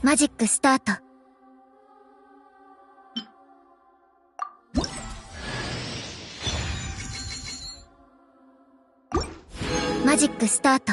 マジックスタート。マジックスタート。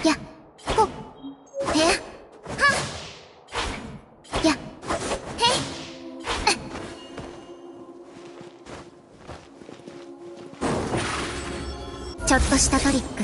やっほっへはっやっへっちょっとしたトリック。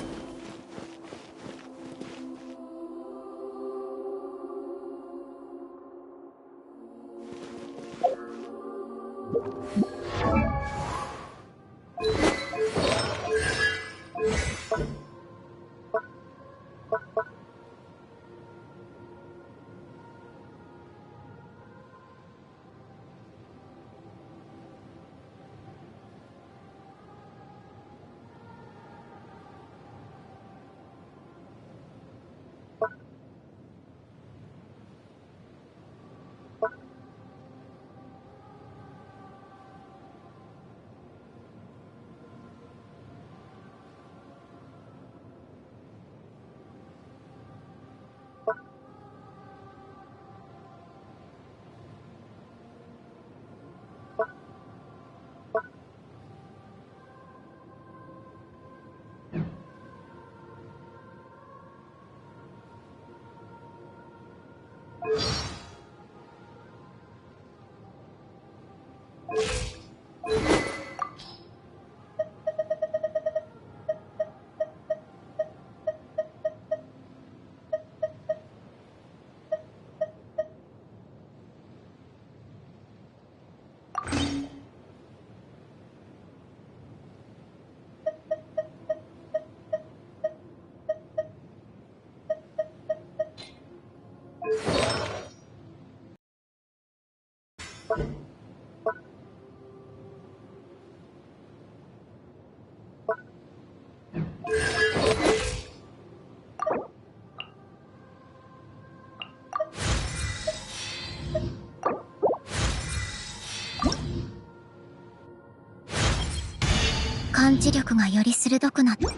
感知力がより鋭くなった。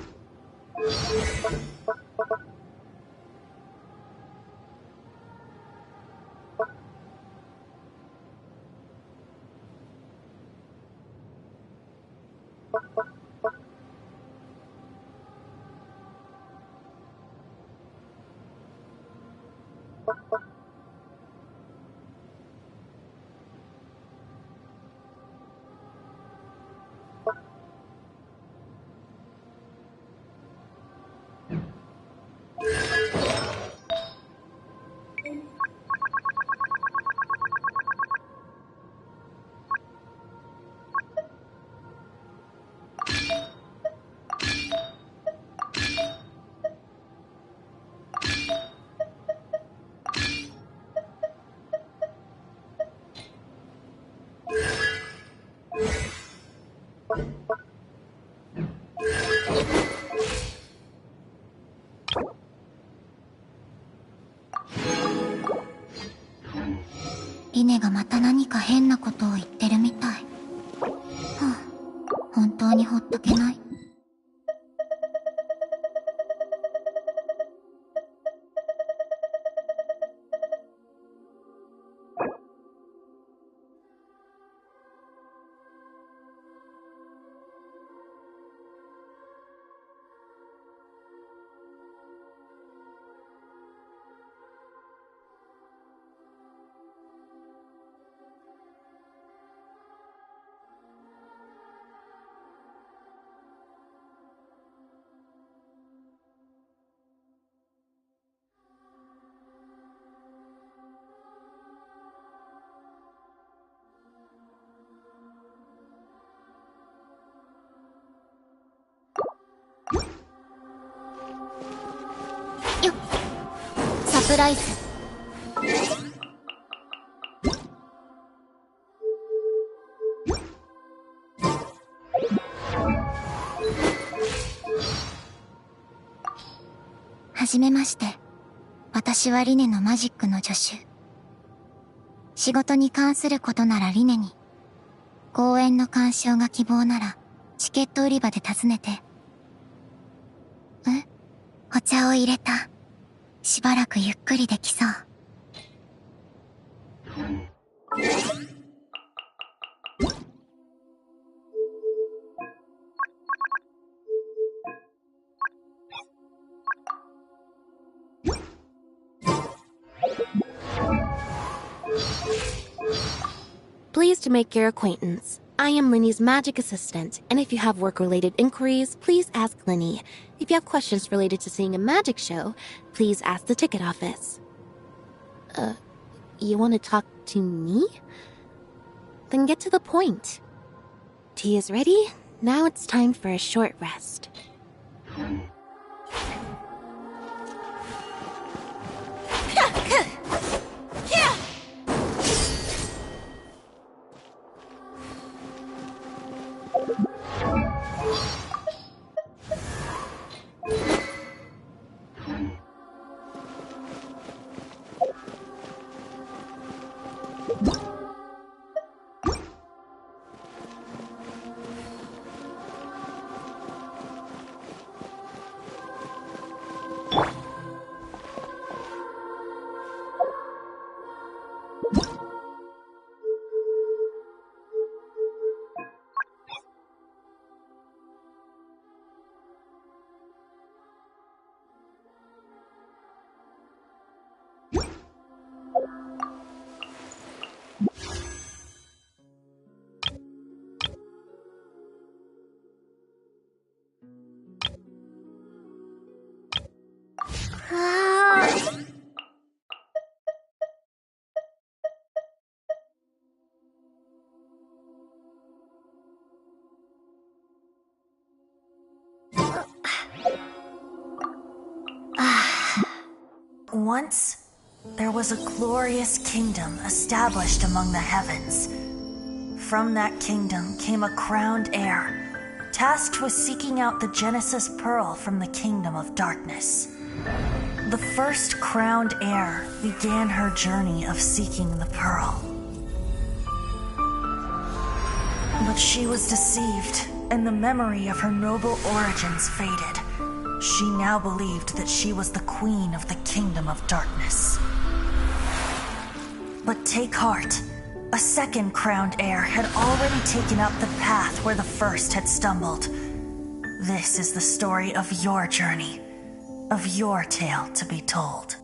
リネがまた何か変なことを言ってるみたい。はあ、本当にほっとけない。プライズ。はじめまして。私はリネのマジックの助手。仕事に関することならリネに。公演の鑑賞が希望なら、チケット売り場で尋ねて。お茶を入れた。しばらくゆっくりできそう。Pleased to make your acquaintance. I am Linny's magic assistant, and if you have work-related inquiries, please ask Linny. If you have questions related to seeing a magic show, please ask the ticket office. You want to talk to me? Then get to the point. Tea is ready. Now it's time for a short rest. Once, there was a glorious kingdom established among the heavens. From that kingdom came a crowned heir, tasked with seeking out the Genesis Pearl from the kingdom of darkness. The first crowned heir began her journey of seeking the pearl. But she was deceived, and the memory of her noble origins faded. She now believed that she was the queen of the kingdom of darkness. But take heart. A second crowned heir had already taken up the path where the first had stumbled. This is the story of your journey, of your tale to be told.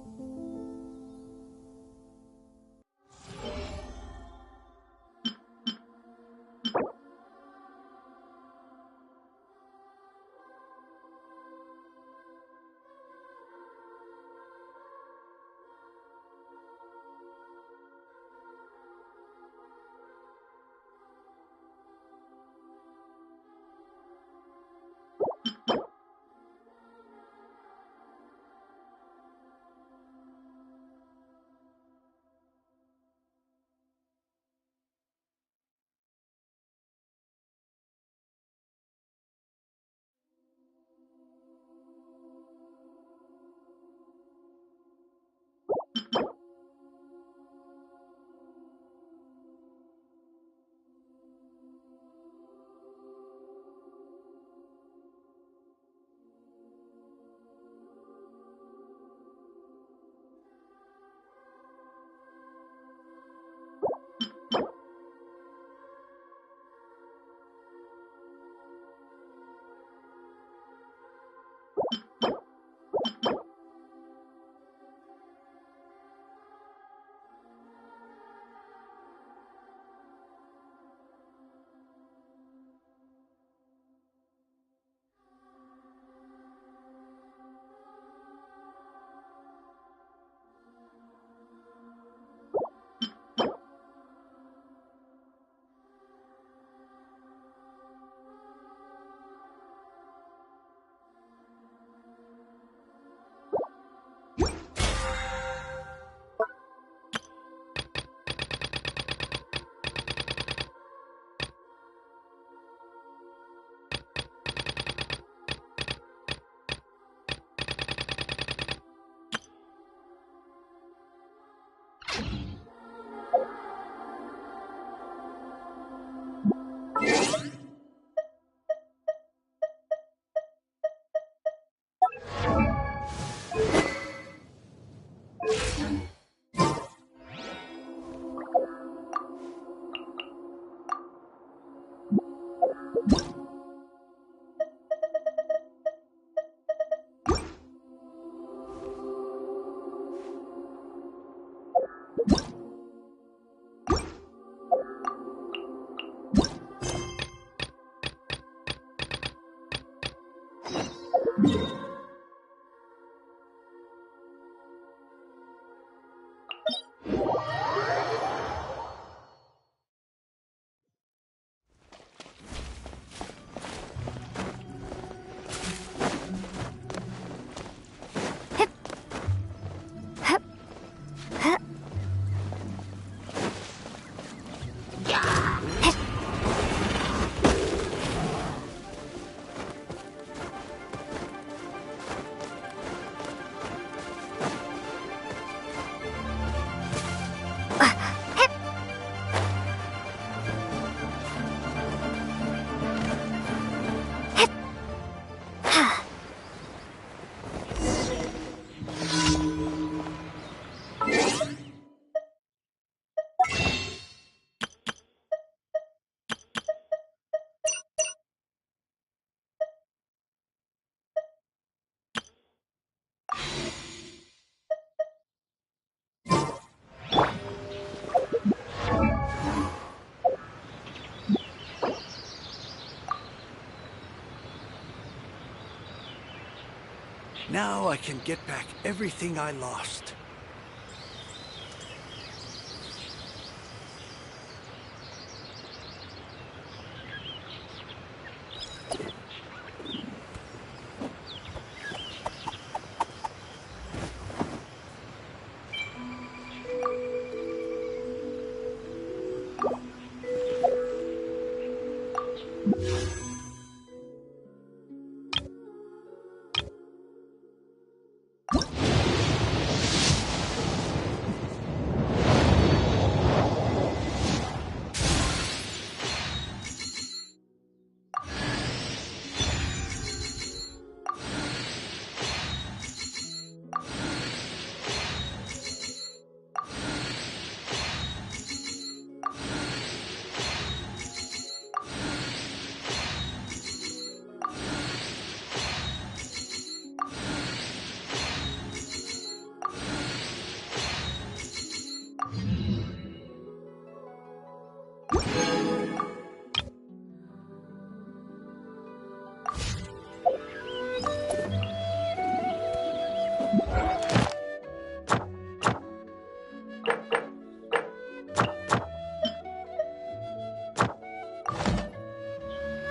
Now I can get back everything I lost.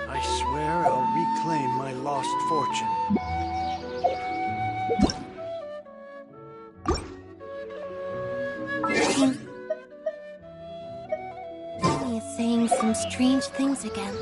I swear I'll reclaim my lost fortune. He is saying some strange things again.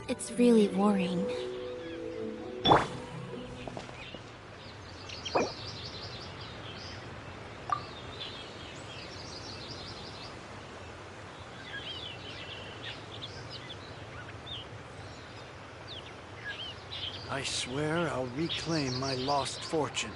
It's really worrying. I swear I'll reclaim my lost fortune.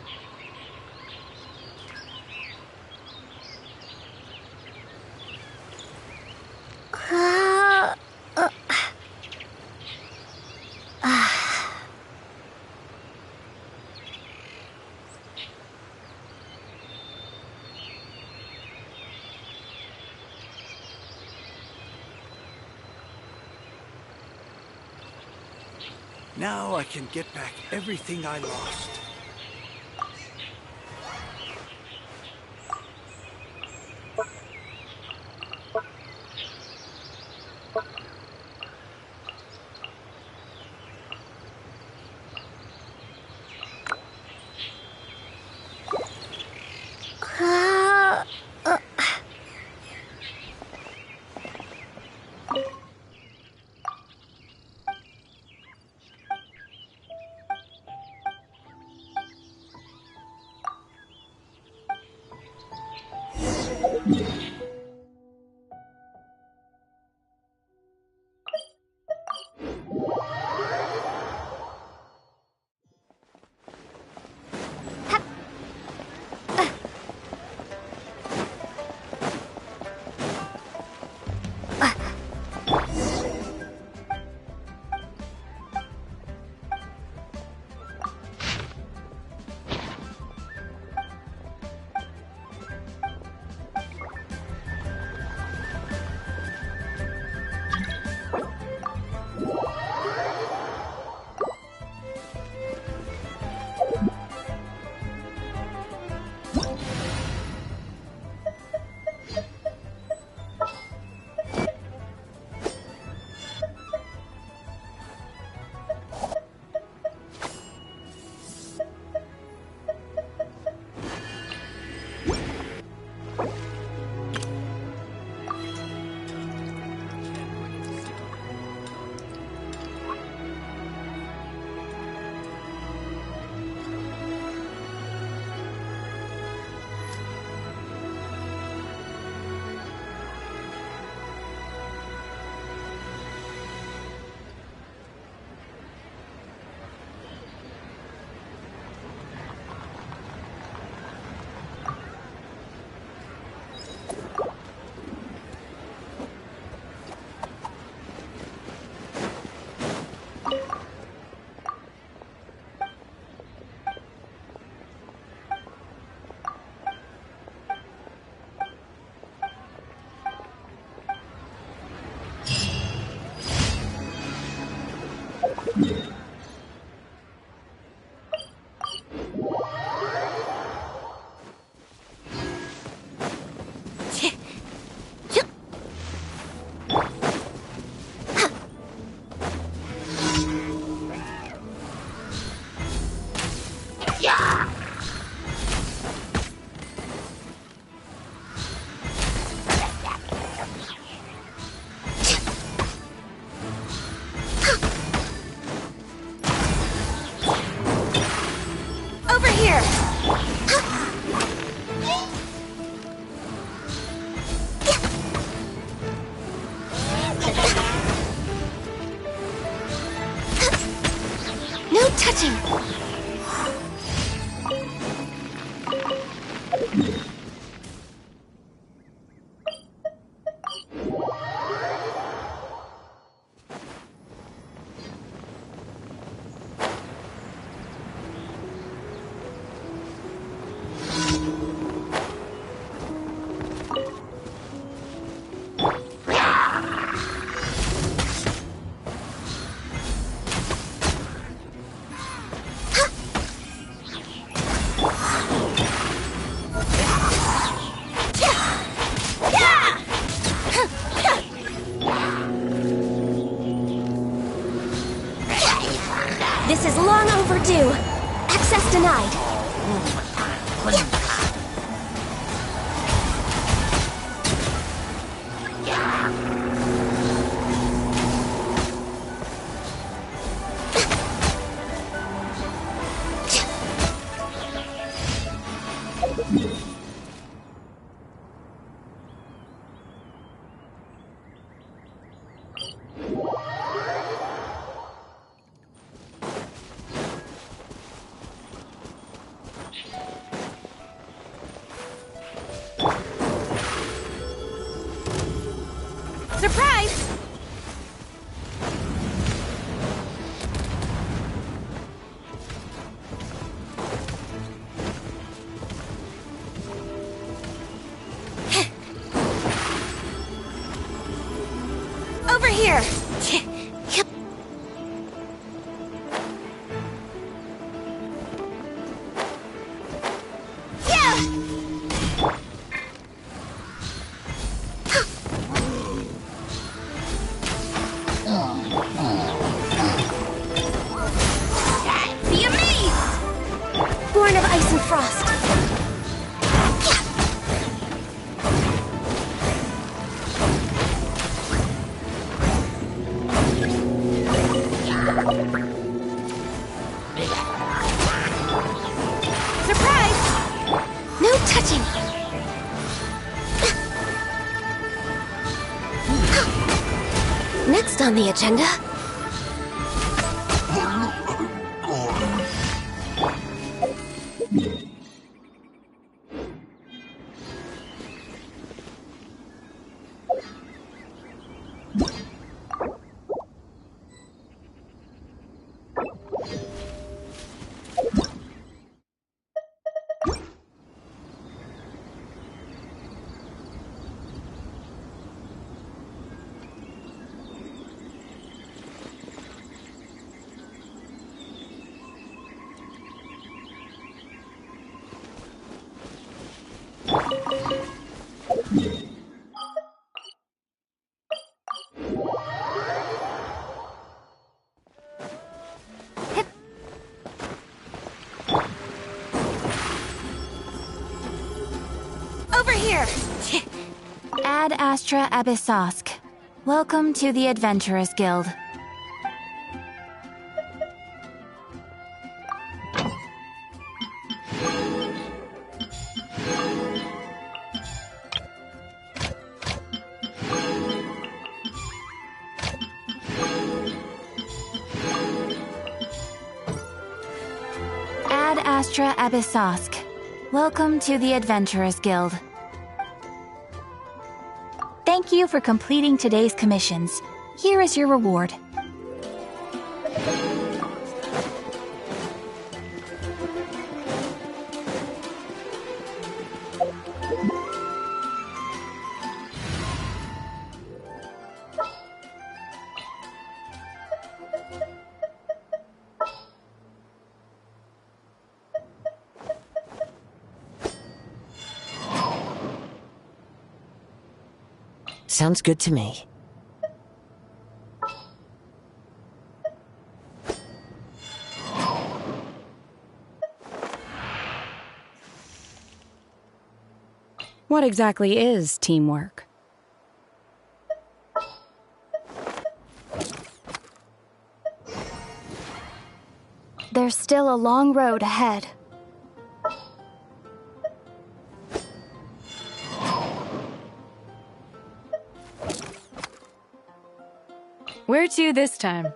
Now I can get back everything I lost. This is long overdue. Access denied. Surprise! Over here! Be amazed! Born of ice and frost. Surprise! No touching! Next on the agenda... Over here! Ad Astra Abyssosk. Welcome to the Adventurers Guild. Ad Astra Abyssosk. Welcome to the Adventurers Guild. Thank you for completing today's commissions. Here is your reward. Sounds good to me. What exactly is teamwork? There's still a long road ahead. Where to this time?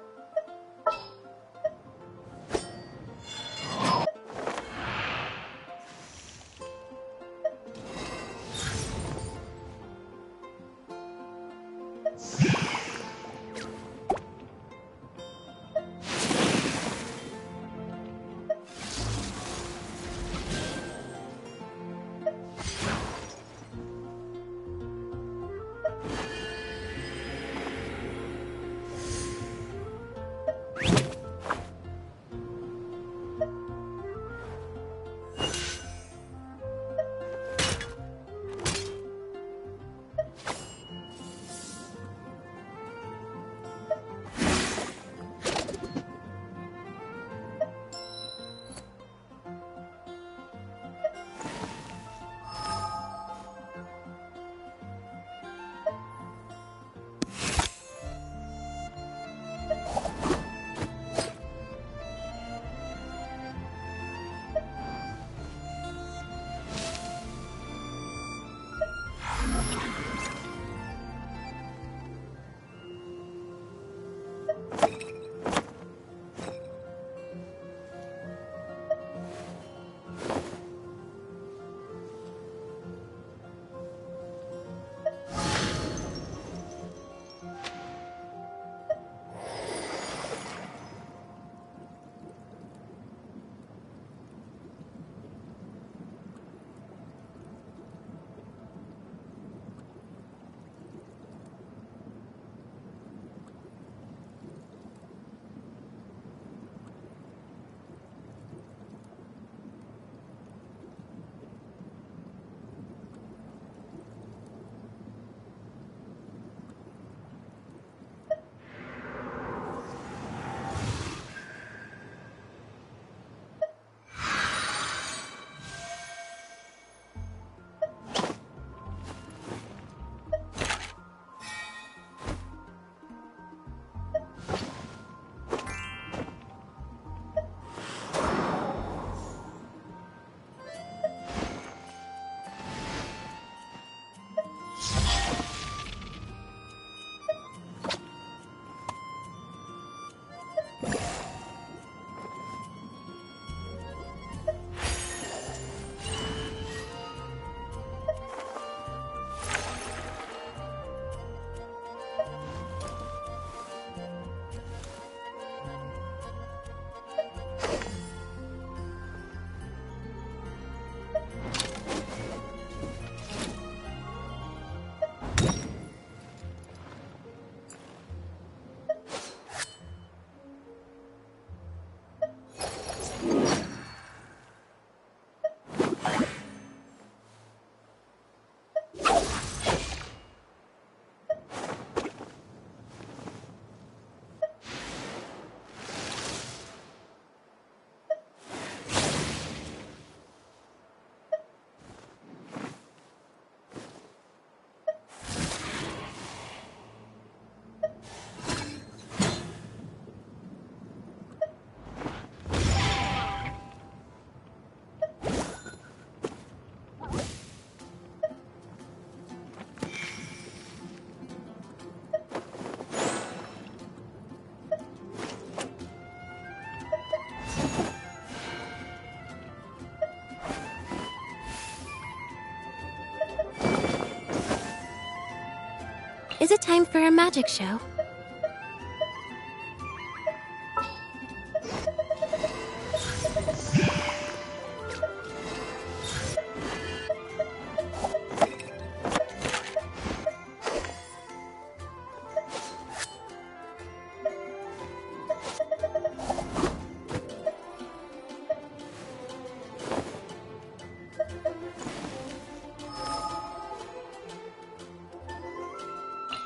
Is it time for a magic show?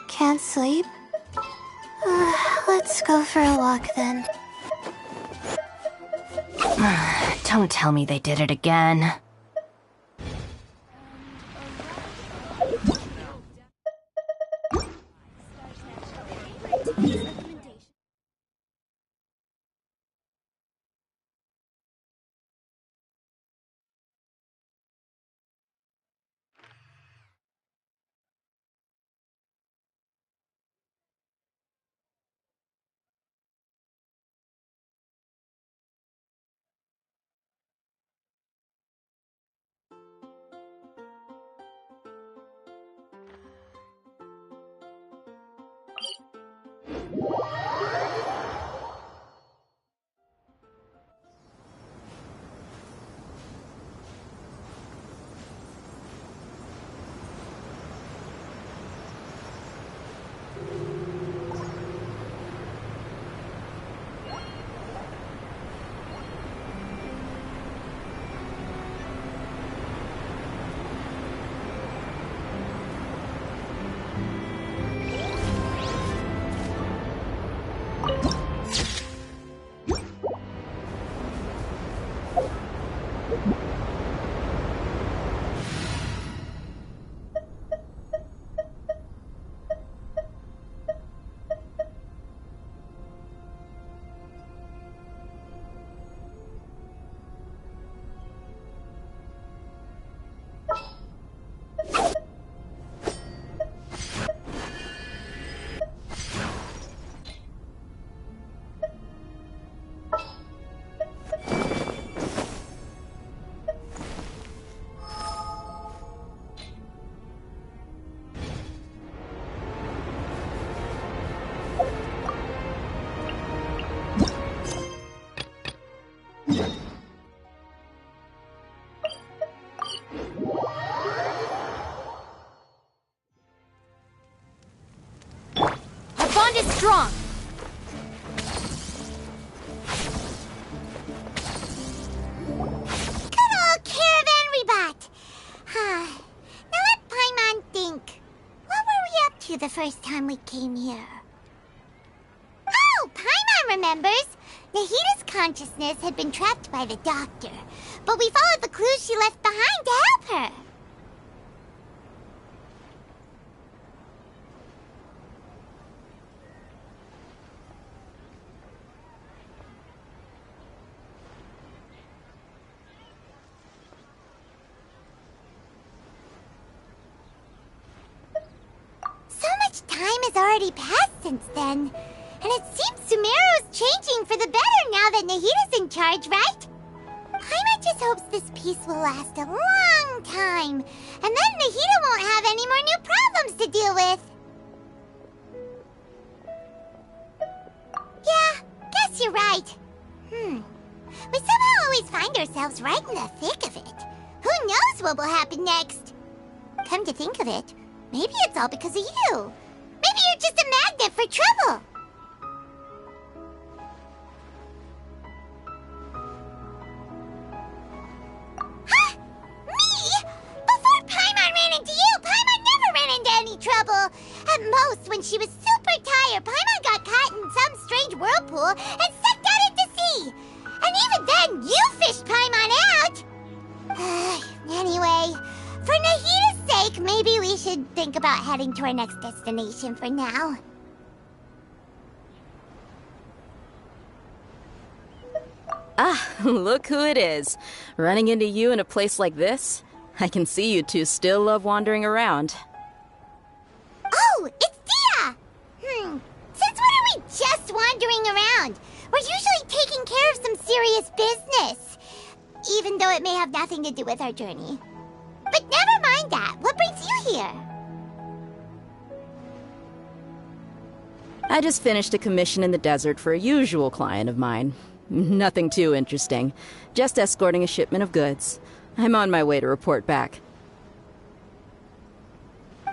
Can't sleep? Let's go for a walk then. Don't tell me they did it again. Strong! Good old caravan rebat! Now let Paimon think. What were we up to the first time we came here? Oh, Paimon remembers! Nahita's consciousness had been trapped by the doctor, but we followed the clues she left behind to help her. Time has already passed since then, and it seems Sumeru's changing for the better now that Nahita's in charge, right? Paimon just hopes this peace will last a long time, and then Nahita won't have any more new problems to deal with. Yeah, guess you're right. We somehow always find ourselves right in the thick of it. Who knows what will happen next? Come to think of it, maybe it's all because of you. Maybe you're just a magnet for trouble. Huh? Me? Before Paimon ran into you, Paimon never ran into any trouble. At most, when she was super tired, Paimon got caught in some strange whirlpool and sucked out into sea. And even then, you fished Paimon out. Anyway, for Nahita's sake, maybe we should think about heading to our next destination for now. Ah, look who it is. Running into you in a place like this? I can see you two still love wandering around. Oh, it's Dia! Since when are we just wandering around? We're usually taking care of some serious business. Even though it may have nothing to do with our journey. But never mind that. What brings you here? I just finished a commission in the desert for a usual client of mine. Nothing too interesting. Just escorting a shipment of goods. I'm on my way to report back.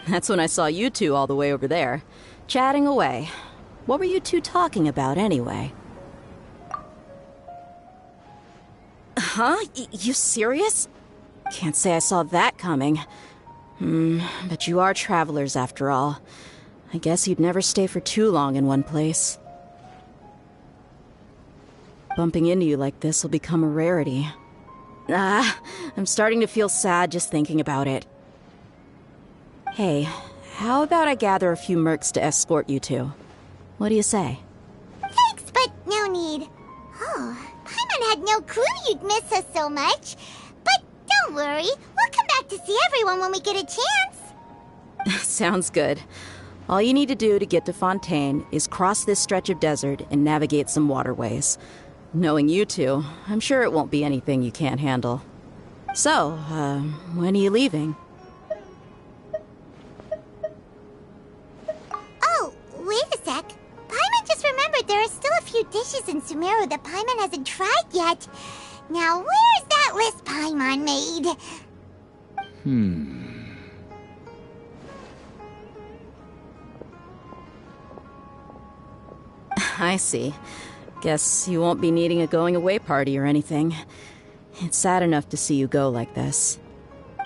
That's when I saw you two all the way over there, chatting away. What were you two talking about anyway? Huh? You serious? Can't say I saw that coming. But you are travelers after all. I guess you'd never stay for too long in one place. Bumping into you like this will become a rarity. I'm starting to feel sad just thinking about it. Hey, how about I gather a few mercs to escort you two? What do you say? Thanks, but no need. Oh, Paimon had no clue you'd miss us so much. But don't worry, we'll come back to see everyone when we get a chance. Sounds good. All you need to do to get to Fontaine is cross this stretch of desert and navigate some waterways. Knowing you two, I'm sure it won't be anything you can't handle. So, when are you leaving? Oh, wait a sec. Paimon just remembered there are still a few dishes in Sumeru that Paimon hasn't tried yet. Now, where's that list Paimon made? I see. Guess you won't be needing a going-away party or anything. It's sad enough to see you go like this.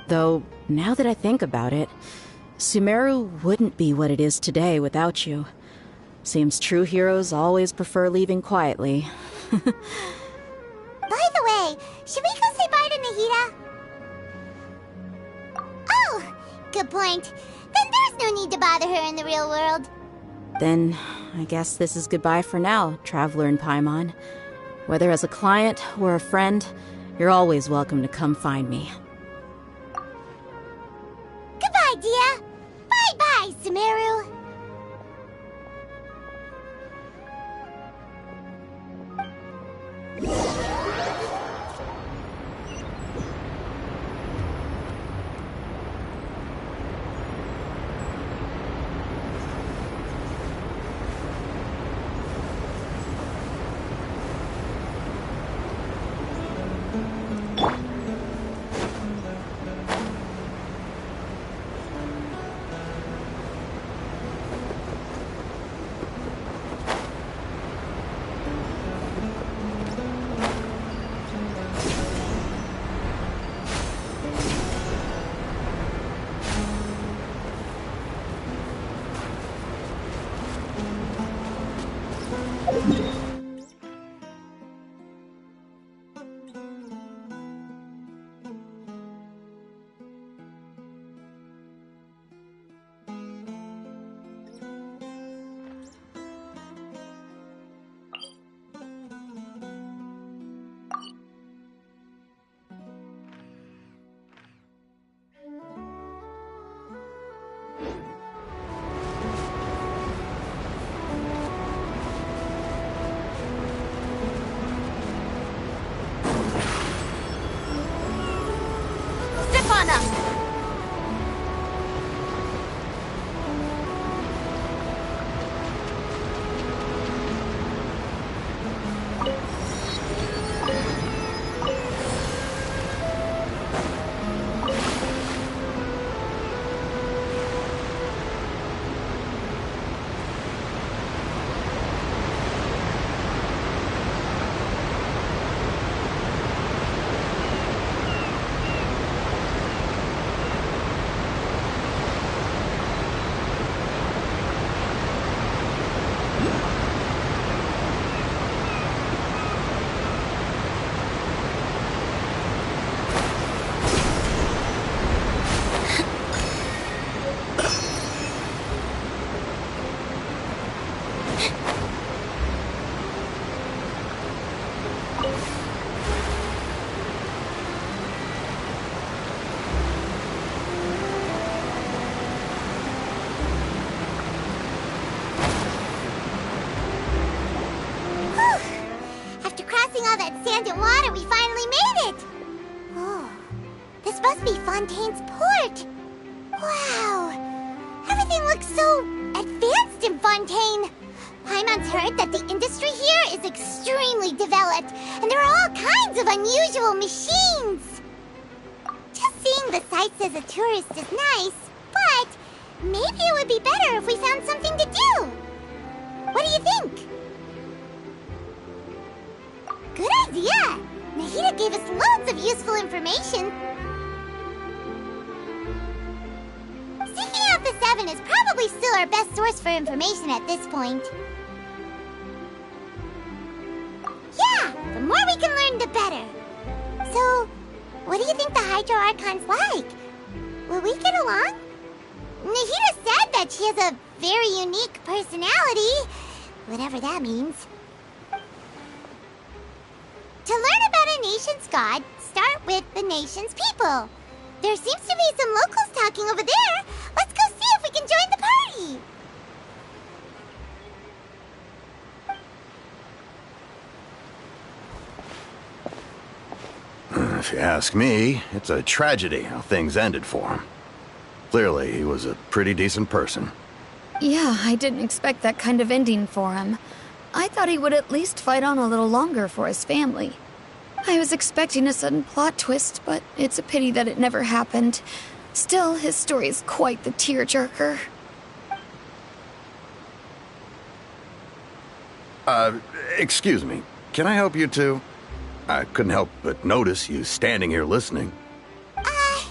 Though, now that I think about it, Sumeru wouldn't be what it is today without you. Seems true heroes always prefer leaving quietly. By the way, should we go say bye to Nahida? Oh, good point. Then there's no need to bother her in the real world. Then, I guess this is goodbye for now, Traveler in Paimon. Whether as a client or a friend, you're always welcome to come find me. Goodbye, Dia. Bye-bye, Sumeru. Fontaine's port! Wow! Everything looks so advanced in Fontaine! Paimon's heard that the industry here is extremely developed, and there are all kinds of unusual machines. Just seeing the sights as a tourist is nice, but maybe it would be better if we found something to do. What do you think? Good idea! Nahida gave us loads of useful information. Seeking out the Seven is probably still our best source for information at this point. Yeah, the more we can learn, the better. So, what do you think the Hydro Archon's like? Will we get along? Nahida said that she has a very unique personality, whatever that means. To learn about a nation's god, start with the nation's people. There seems to be some locals talking over there. Let's go see if we can join the party. If you ask me, it's a tragedy how things ended for him. Clearly, he was a pretty decent person. Yeah, I didn't expect that kind of ending for him. I thought he would at least fight on a little longer for his family. I was expecting a sudden plot twist, but it's a pity that it never happened. Still, his story is quite the tearjerker. Excuse me. Can I help you two? I couldn't help but notice you standing here listening. Hi.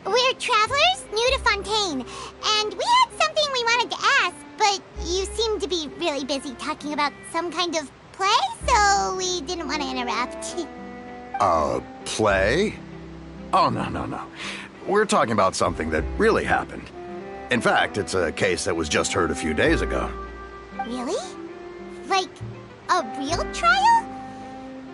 We're travelers new to Fontaine, and we had something we wanted to ask, but you seem to be really busy talking about some kind of play, so we didn't want to interrupt. Play? Oh, no. We're talking about something that really happened. In fact, it's a case that was just heard a few days ago. Really? Like, a real trial?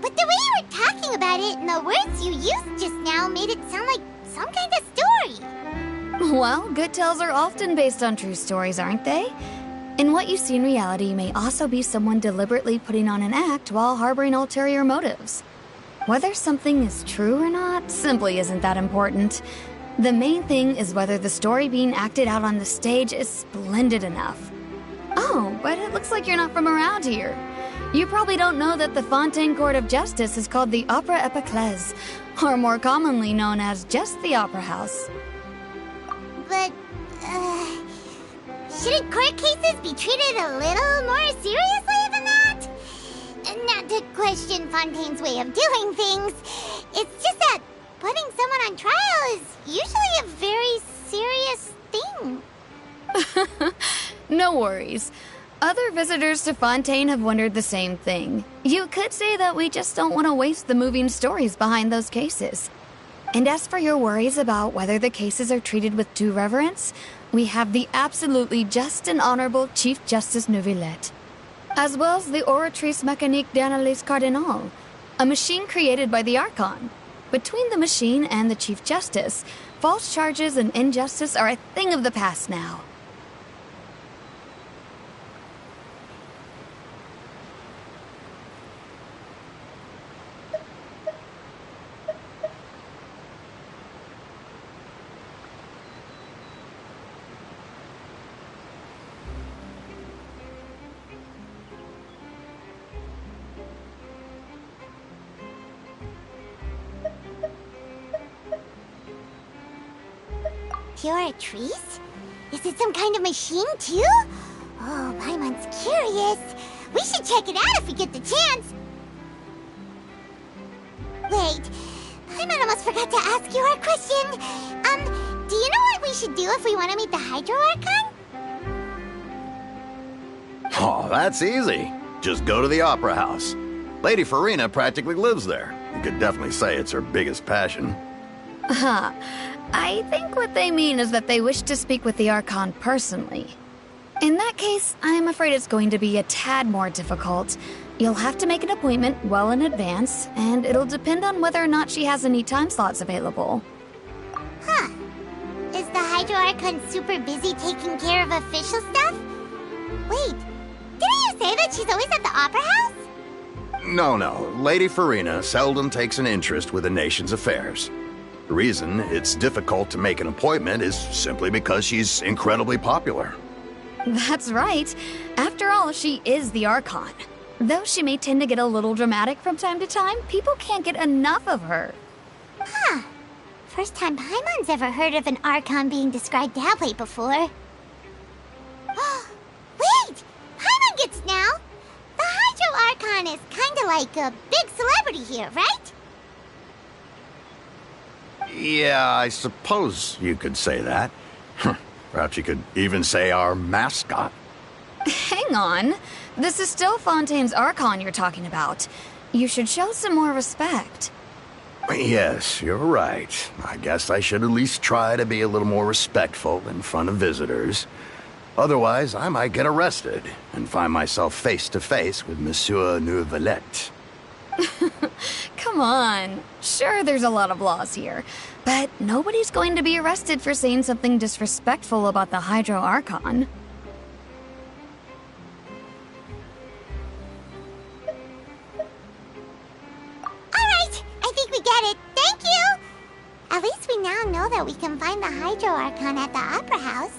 But the way you were talking about it and the words you used just now made it sound like some kind of story. Well, good tales are often based on true stories, aren't they? And what you see in reality may also be someone deliberately putting on an act while harboring ulterior motives. Whether something is true or not simply isn't that important. The main thing is whether the story being acted out on the stage is splendid enough. Oh, but it looks like you're not from around here. You probably don't know that the Fontaine Court of Justice is called the Opera Epiclese, or more commonly known as just the Opera House. But, shouldn't court cases be treated a little more seriously than that? Not to question Fontaine's way of doing things, it's just that putting someone on trial is usually a very serious thing. No worries. Other visitors to Fontaine have wondered the same thing. You could say that we just don't want to waste the moving stories behind those cases. And as for your worries about whether the cases are treated with due reverence, we have the absolutely just and honorable Chief Justice Neuvillette, as well as the Oratrice Mécanique d'Analyse Cardinal, a machine created by the Archon. Between the machine and the Chief Justice, false charges and injustice are a thing of the past now. Oratrice? Is it some kind of machine, too? Oh, Paimon's curious. We should check it out if we get the chance. Wait, Paimon almost forgot to ask you our question. Do you know what we should do if we want to meet the Hydro Archon? Oh, that's easy. Just go to the Opera House. Lady Farina practically lives there. You could definitely say it's her biggest passion. I think what they mean is that they wish to speak with the Archon personally. In that case, I'm afraid it's going to be a tad more difficult. You'll have to make an appointment well in advance, and it'll depend on whether or not she has any time slots available. Huh. Is the Hydro Archon super busy taking care of official stuff? Wait, didn't you say that she's always at the Opera House? No. Lady Farina seldom takes an interest with the nation's affairs. The reason it's difficult to make an appointment is simply because she's incredibly popular. That's right. After all, she is the Archon. Though she may tend to get a little dramatic from time to time, people can't get enough of her. Huh. First time Paimon's ever heard of an Archon being described that way before. Wait! Paimon gets now! The Hydro Archon is kinda like a big celebrity here, right? Yeah, I suppose you could say that. Perhaps you could even say our mascot. Hang on. This is still Fontaine's Archon you're talking about. You should show some more respect. Yes, you're right. I guess I should at least try to be a little more respectful in front of visitors. Otherwise, I might get arrested and find myself face to face with Monsieur Neuvillette. Come on. Sure, there's a lot of laws here, but nobody's going to be arrested for saying something disrespectful about the Hydro Archon. Alright, I think we get it. Thank you! At least we now know that we can find the Hydro Archon at the Opera House.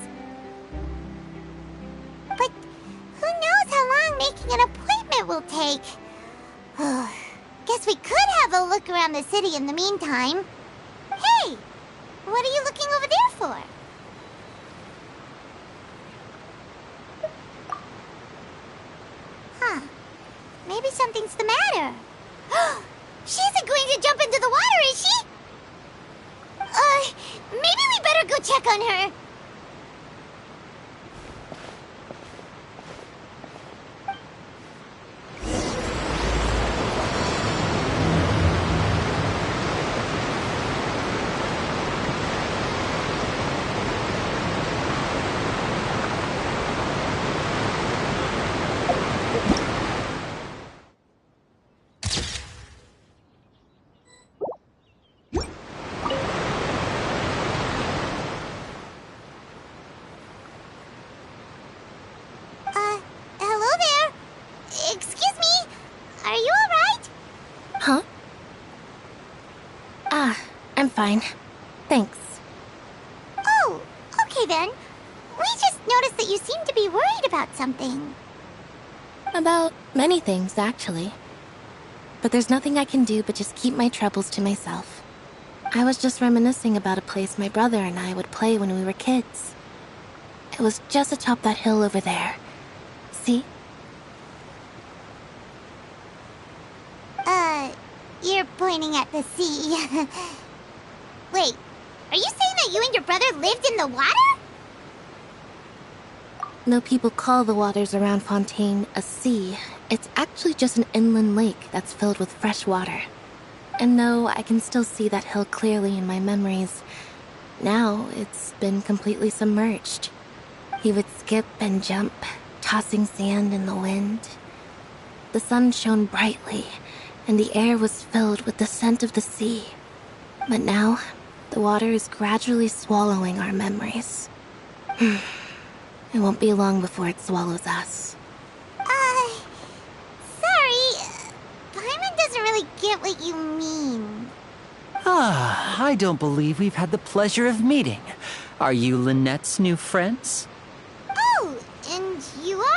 But who knows how long making an appointment will take? Guess we could have a look around the city in the meantime. Hey! What are you looking over there for? Huh. Maybe something's the matter. She isn't going to jump into the water, is she? Maybe we better go check on her. I'm fine. Thanks. Oh, okay then. We just noticed that you seem to be worried about something. About many things, actually. But there's nothing I can do but just keep my troubles to myself. I was just reminiscing about a place my brother and I would play when we were kids. It was just atop that hill over there. See? You're pointing at the sea. Wait, are you saying that you and your brother lived in the water? No, people call the waters around Fontaine a sea. It's actually just an inland lake that's filled with fresh water. And no, I can still see that hill clearly in my memories. Now, it's been completely submerged. He would skip and jump, tossing sand in the wind. The sun shone brightly, and the air was filled with the scent of the sea. But now, the water is gradually swallowing our memories. It won't be long before it swallows us. Sorry. Paimon doesn't really get what you mean. I don't believe we've had the pleasure of meeting. Are you Lynette's new friends? Oh, and you are?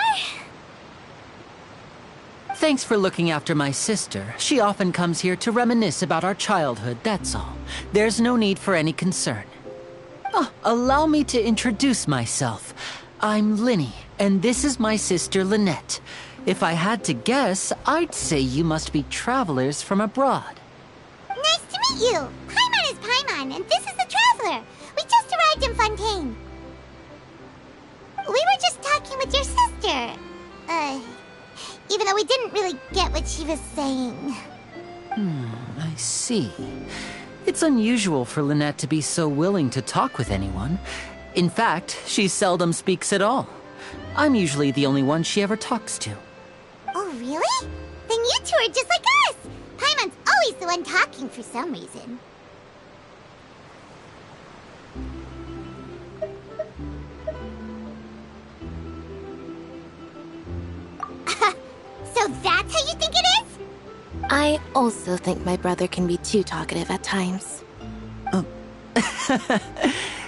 Thanks for looking after my sister. She often comes here to reminisce about our childhood, that's all. There's no need for any concern. Allow me to introduce myself. I'm Linny, and this is my sister Lynette. If I had to guess, I'd say you must be travelers from abroad. Nice to meet you! Paimon is Paimon, and this is the Traveler. We just arrived in Fontaine. We were just talking with your sister. Even though we didn't really get what she was saying. I see. It's unusual for Lynette to be so willing to talk with anyone. In fact, she seldom speaks at all. I'm usually the only one she ever talks to. Oh, really? Then you two are just like us! Paimon's always the one talking for some reason. So that's how you think it is? I also think my brother can be too talkative at times.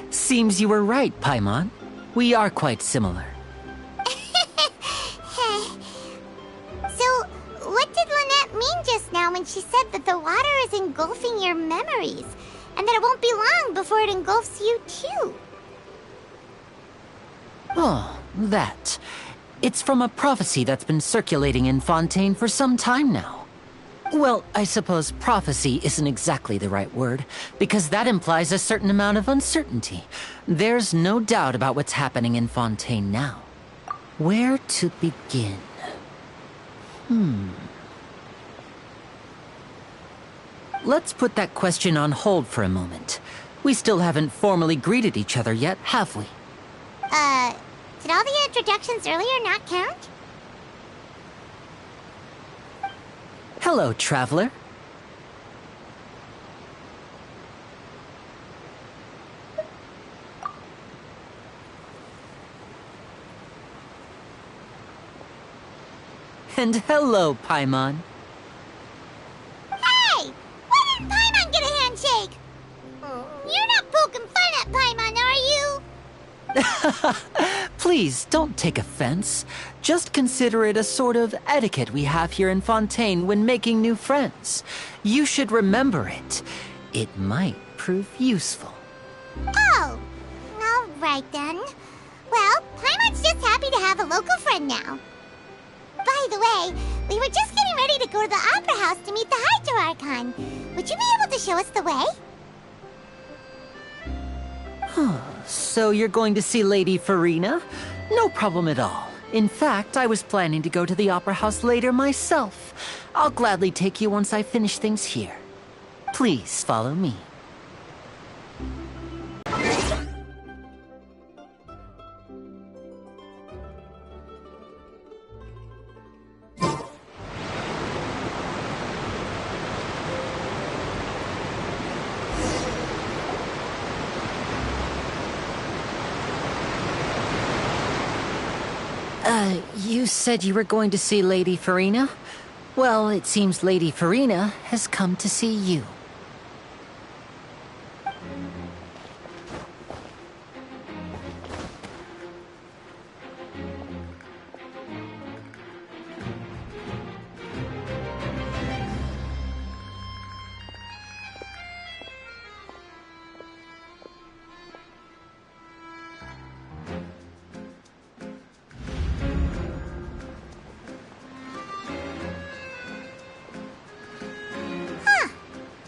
Seems you were right, Paimon. We are quite similar. she said that the water is engulfing your memories, and that it won't be long before it engulfs you too. Oh, that. It's from a prophecy that's been circulating in Fontaine for some time now. Well, I suppose prophecy isn't exactly the right word, because that implies a certain amount of uncertainty. There's no doubt about what's happening in Fontaine now. Where to begin? Let's put that question on hold for a moment. We still haven't formally greeted each other yet, have we? Did all the introductions earlier not count? Hello, traveler. And hello, Paimon. Hey! Why didn't Paimon get a handshake? You're not poking fun at Paimon, are you? Please, don't take offense. Just consider it a sort of etiquette we have here in Fontaine when making new friends. You should remember it. It might prove useful. Oh, all right then. Well, Paimon's just happy to have a local friend now. By the way, we were just getting ready to go to the Opera House to meet the Hydro Archon. Would you be able to show us the way? So you're going to see Lady Farina? No problem at all. In fact, I was planning to go to the Opera House later myself. I'll gladly take you once I finish things here. Please follow me. You said you were going to see Lady Farina? Well, it seems Lady Farina has come to see you.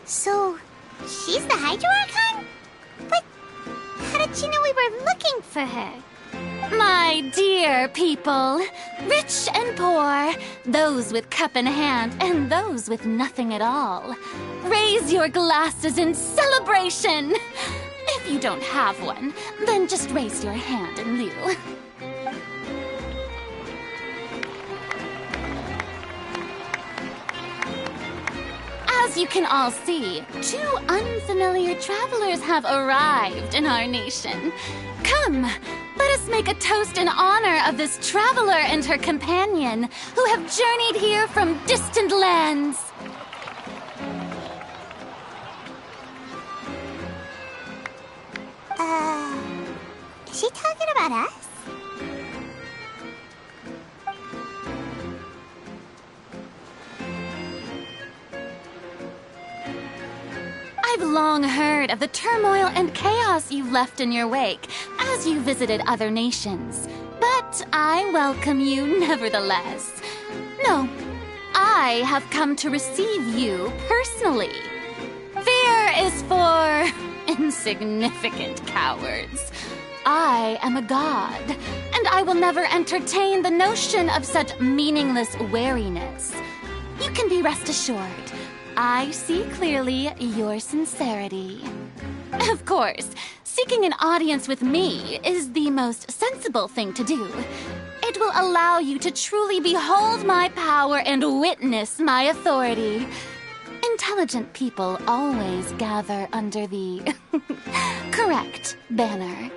So, she's the Hydro Archon? But how did she know we were looking for her? My dear people, rich and poor, those with cup in hand and those with nothing at all, raise your glasses in celebration! If you don't have one, then just raise your hand in lieu. As you can all see, two unfamiliar travelers have arrived in our nation. Come, let us make a toast in honor of this traveler and her companion who have journeyed here from distant lands. Is she talking about us? I've long heard of the turmoil and chaos you left in your wake as you visited other nations, but I welcome you nevertheless. No, I have come to receive you personally. Fear is for insignificant cowards. I am a god, and I will never entertain the notion of such meaningless wariness. You can be rest assured, I see clearly your sincerity. Of course, seeking an audience with me is the most sensible thing to do. It will allow you to truly behold my power and witness my authority. Intelligent people always gather under the correct banner.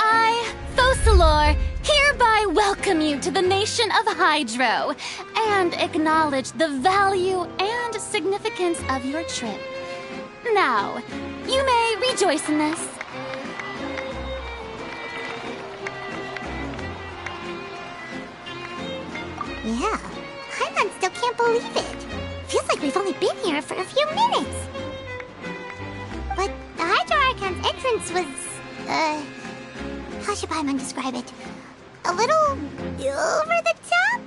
I, Focalor, hereby welcome you to the nation of Hydro and acknowledge the value and significance of your trip. Now, you may rejoice in this. Yeah, Paimon still can't believe it. Feels like we've only been here for a few minutes. But the Hydro Archon's entrance was, how should Paimon describe it? A little over the top?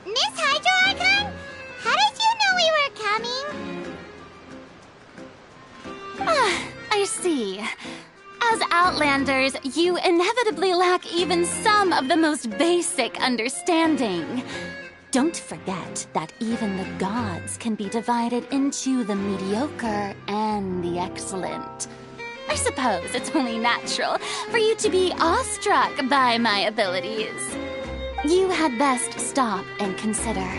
Miss Hydro Archon? How did you know we were coming? I see. As Outlanders, you inevitably lack even some of the most basic understanding. Don't forget that even the gods can be divided into the mediocre and the excellent. I suppose it's only natural for you to be awestruck by my abilities. You had best stop and consider.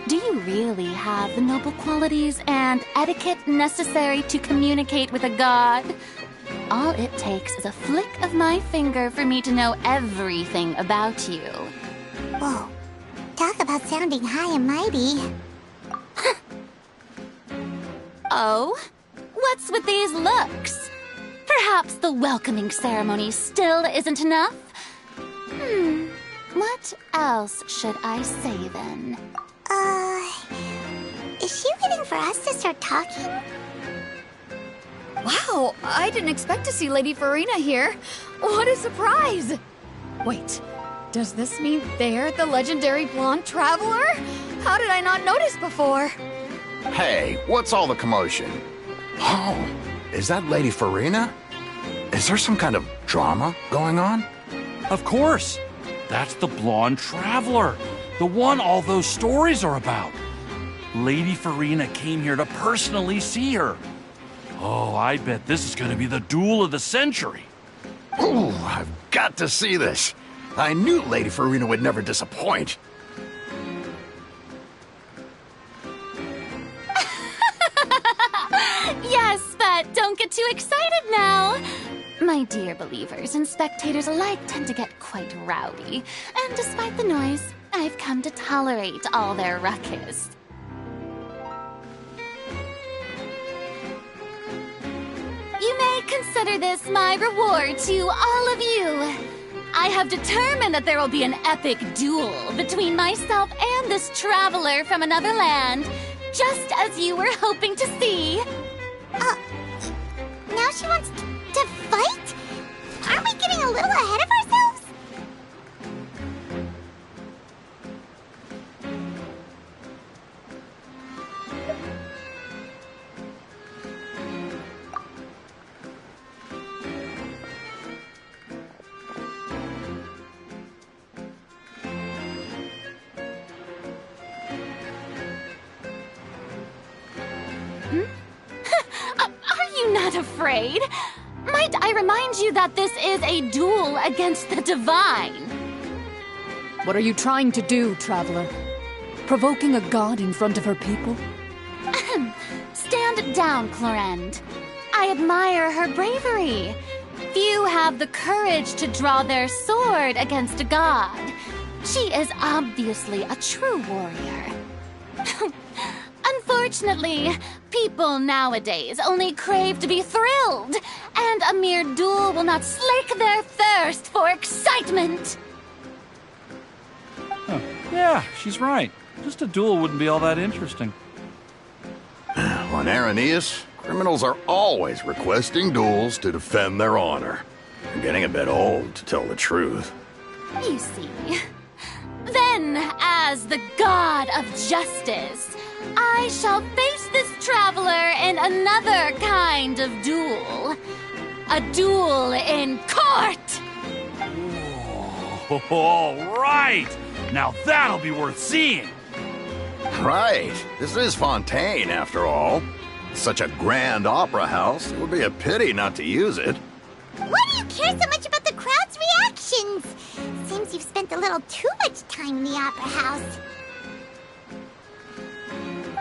Do you really have the noble qualities and etiquette necessary to communicate with a god? All it takes is a flick of my finger for me to know everything about you. Whoa. Talk about sounding high and mighty. Oh? What's with these looks? Perhaps the welcoming ceremony still isn't enough? What else should I say then? Is she waiting for us to start talking? Wow, I didn't expect to see Lady Farina here. What a surprise! Wait, does this mean they're the legendary blonde traveler? How did I not notice before? Hey, what's all the commotion? Oh, is that Lady Farina? Is there some kind of drama going on? Of course! That's the blonde traveler, the one all those stories are about. Lady Farina came here to personally see her. Oh, I bet this is going to be the duel of the century. Ooh, I've got to see this. I knew Lady Farina would never disappoint. Yes, but don't get too excited now. My dear believers and spectators alike tend to get quite rowdy, and despite the noise, I've come to tolerate all their ruckus. You may consider this my reward to all of you. I have determined that there will be an epic duel between myself and this traveler from another land, just as you were hoping to see. Now she wants to fight? Aren't we getting a little ahead of ourselves? Are you not afraid? Might I remind you that this is a duel against the divine? What are you trying to do, traveler? Provoking a god in front of her people? Stand down, Clorend. I admire her bravery. Few have the courage to draw their sword against a god. She is obviously a true warrior. Unfortunately, people nowadays only crave to be thrilled, and a mere duel will not slake their thirst for excitement. Huh. Yeah, she's right. Just a duel wouldn't be all that interesting. On Araneus, criminals are always requesting duels to defend their honor. I'm getting a bit old, to tell the truth. You see. Then, as the god of justice, I shall face this traveler in another kind of duel. A duel in court! Oh, all right! Now that'll be worth seeing! Right. This is Fontaine, after all. Such a grand opera house, it would be a pity not to use it. Why do you care so much about the crowd's reactions? Seems you've spent a little too much time in the opera house.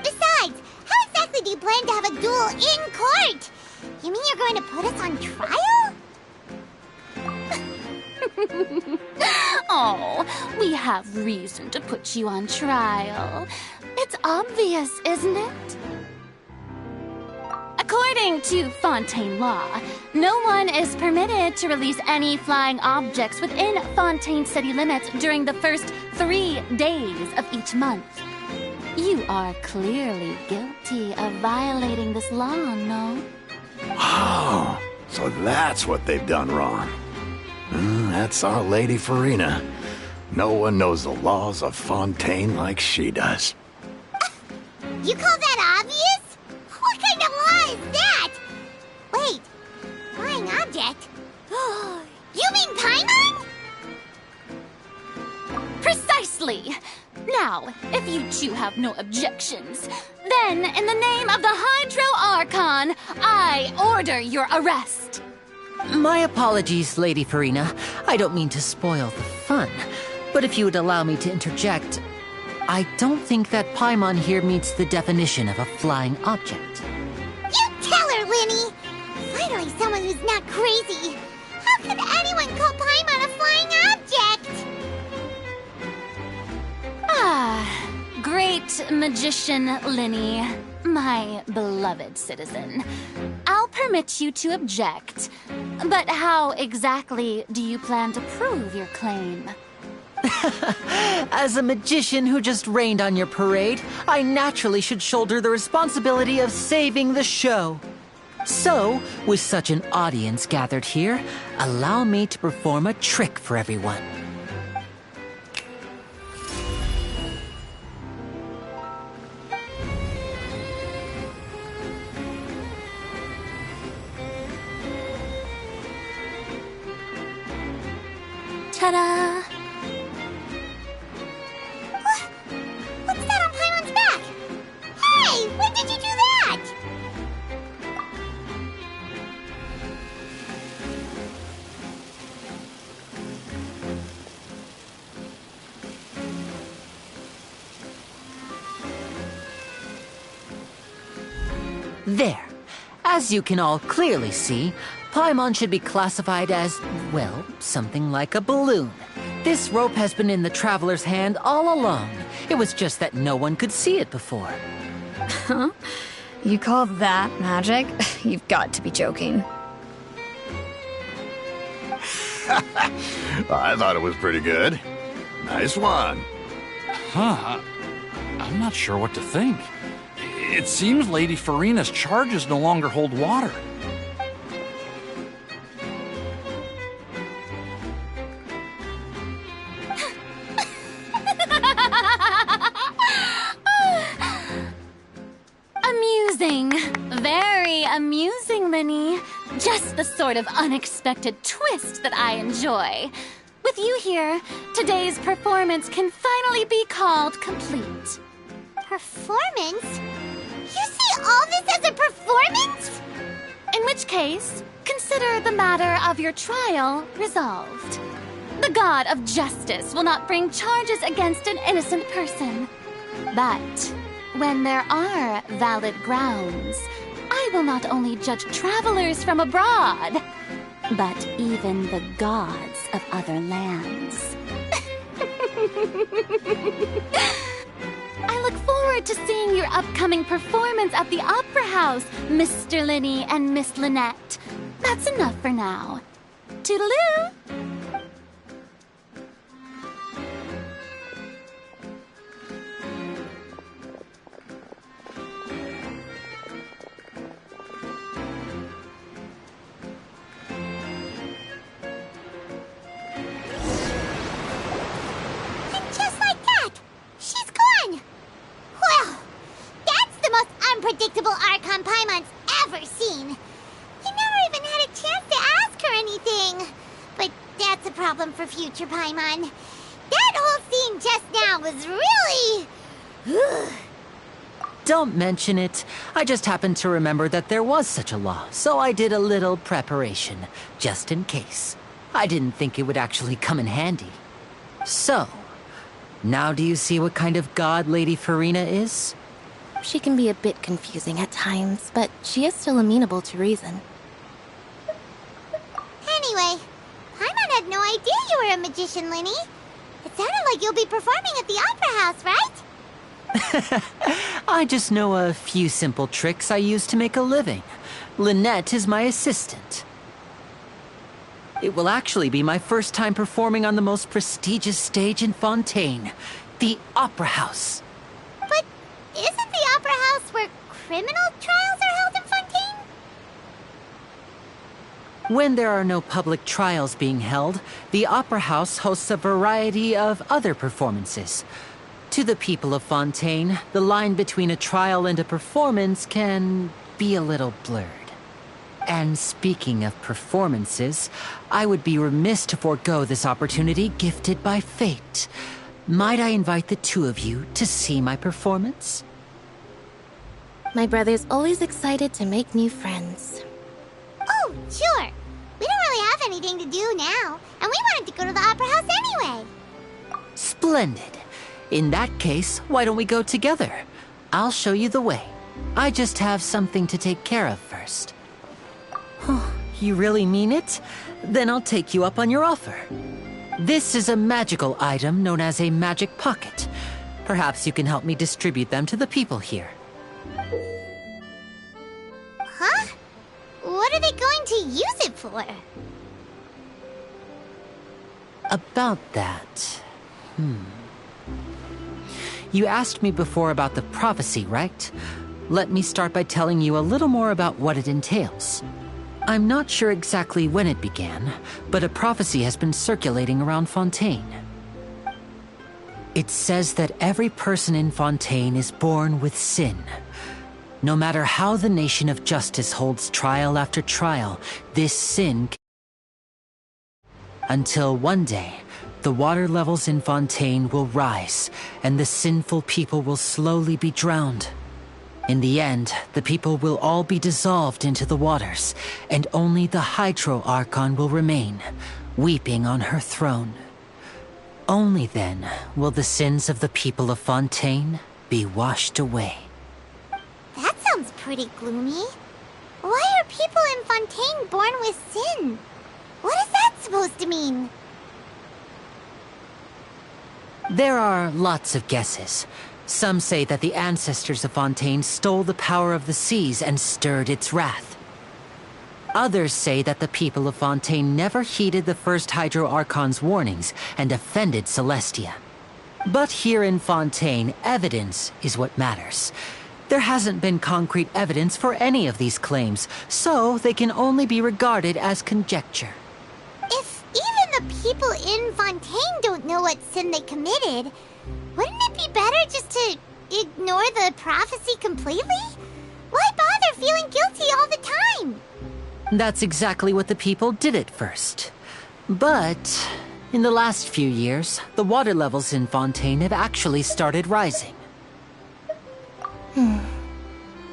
Besides, how exactly do you plan to have a duel in court? You mean you're going to put us on trial? Oh, we have reason to put you on trial. It's obvious, isn't it? A According to Fontaine law, no one is permitted to release any flying objects within Fontaine city limits during the first 3 days of each month. You are clearly guilty of violating this law, no? Oh, so that's what they've done wrong. That's our Lady Farina. No one knows the laws of Fontaine like she does. You call that obvious? What kind of law is that? Wait, flying object? You mean Paimon? Precisely! Now, if you two have no objections, then in the name of the Hydro Archon, I order your arrest. My apologies, Lady Farina. I don't mean to spoil the fun. But if you would allow me to interject, I don't think that Paimon here meets the definition of a flying object. You tell her, Linny! Finally someone who's not crazy. How could anyone call Paimon a flying object? Great magician Linny, my beloved citizen. I'll permit you to object, but how exactly do you plan to prove your claim? As a magician who just rained on your parade, I naturally should shoulder the responsibility of saving the show. So, with such an audience gathered here, allow me to perform a trick for everyone. Ta-da! What's that on Paimon's back? Hey, when did you do that? There. As you can all clearly see, Paimon should be classified as, well, something like a balloon. This rope has been in the Traveler's hand all along. It was just that no one could see it before. Huh? You call that magic? You've got to be joking. I thought it was pretty good. Nice one. Huh. I'm not sure what to think. It seems Lady Farina's charges no longer hold water. Amusing. Very amusing, Linny. Just the sort of unexpected twist that I enjoy. With you here, today's performance can finally be called complete. Performance? You see all this as a performance? In which case, consider the matter of your trial resolved. The god of justice will not bring charges against an innocent person. But when there are valid grounds, I will not only judge travelers from abroad, but even the gods of other lands. I look forward to seeing your upcoming performance at the Opera House, Mr. Linny and Miss Lynette. That's enough for now. Toodaloo! Unpredictable Archon Paimon's ever seen. You never even had a chance to ask her anything. But that's a problem for future Paimon. That whole scene just now was really... Don't mention it. I just happened to remember that there was such a law, so I did a little preparation, just in case. I didn't think it would actually come in handy. So, now do you see what kind of god Lady Farina is? She can be a bit confusing at times, but she is still amenable to reason. Anyway, Paimon had no idea you were a magician, Linny. It sounded like you'll be performing at the Opera House, right? I just know a few simple tricks I use to make a living. Lynette is my assistant. It will actually be my first time performing on the most prestigious stage in Fontaine, the Opera House. But isn't the Opera House where criminal trials are held in Fontaine? When there are no public trials being held, the Opera House hosts a variety of other performances. To the people of Fontaine, the line between a trial and a performance can be a little blurred. And speaking of performances, I would be remiss to forego this opportunity gifted by fate. Might I invite the two of you to see my performance? My brother's always excited to make new friends. Oh, sure. We don't really have anything to do now, and we wanted to go to the Opera House anyway. Splendid. In that case, why don't we go together? I'll show you the way. I just have something to take care of first. You really mean it? Then I'll take you up on your offer. This is a magical item known as a magic pocket. Perhaps you can help me distribute them to the people here. Huh? What are they going to use it for? About that... You asked me before about the prophecy, right? Let me start by telling you a little more about what it entails. I'm not sure exactly when it began, but a prophecy has been circulating around Fontaine. It says that every person in Fontaine is born with sin. No matter how the nation of justice holds trial after trial, this sin... Until one day, the water levels in Fontaine will rise, and the sinful people will slowly be drowned. In the end, the people will all be dissolved into the waters, and only the Hydro Archon will remain, weeping on her throne. Only then will the sins of the people of Fontaine be washed away. That sounds pretty gloomy. Why are people in Fontaine born with sin? What is that supposed to mean? There are lots of guesses. Some say that the ancestors of Fontaine stole the power of the seas and stirred its wrath. Others say that the people of Fontaine never heeded the first Hydro Archon's warnings and offended Celestia. But here in Fontaine, evidence is what matters. There hasn't been concrete evidence for any of these claims, so they can only be regarded as conjecture. If even the people in Fontaine don't know what sin they committed, wouldn't it be better just to ignore the prophecy completely? Why bother feeling guilty all the time? That's exactly what the people did at first. But in the last few years, the water levels in Fontaine have actually started rising.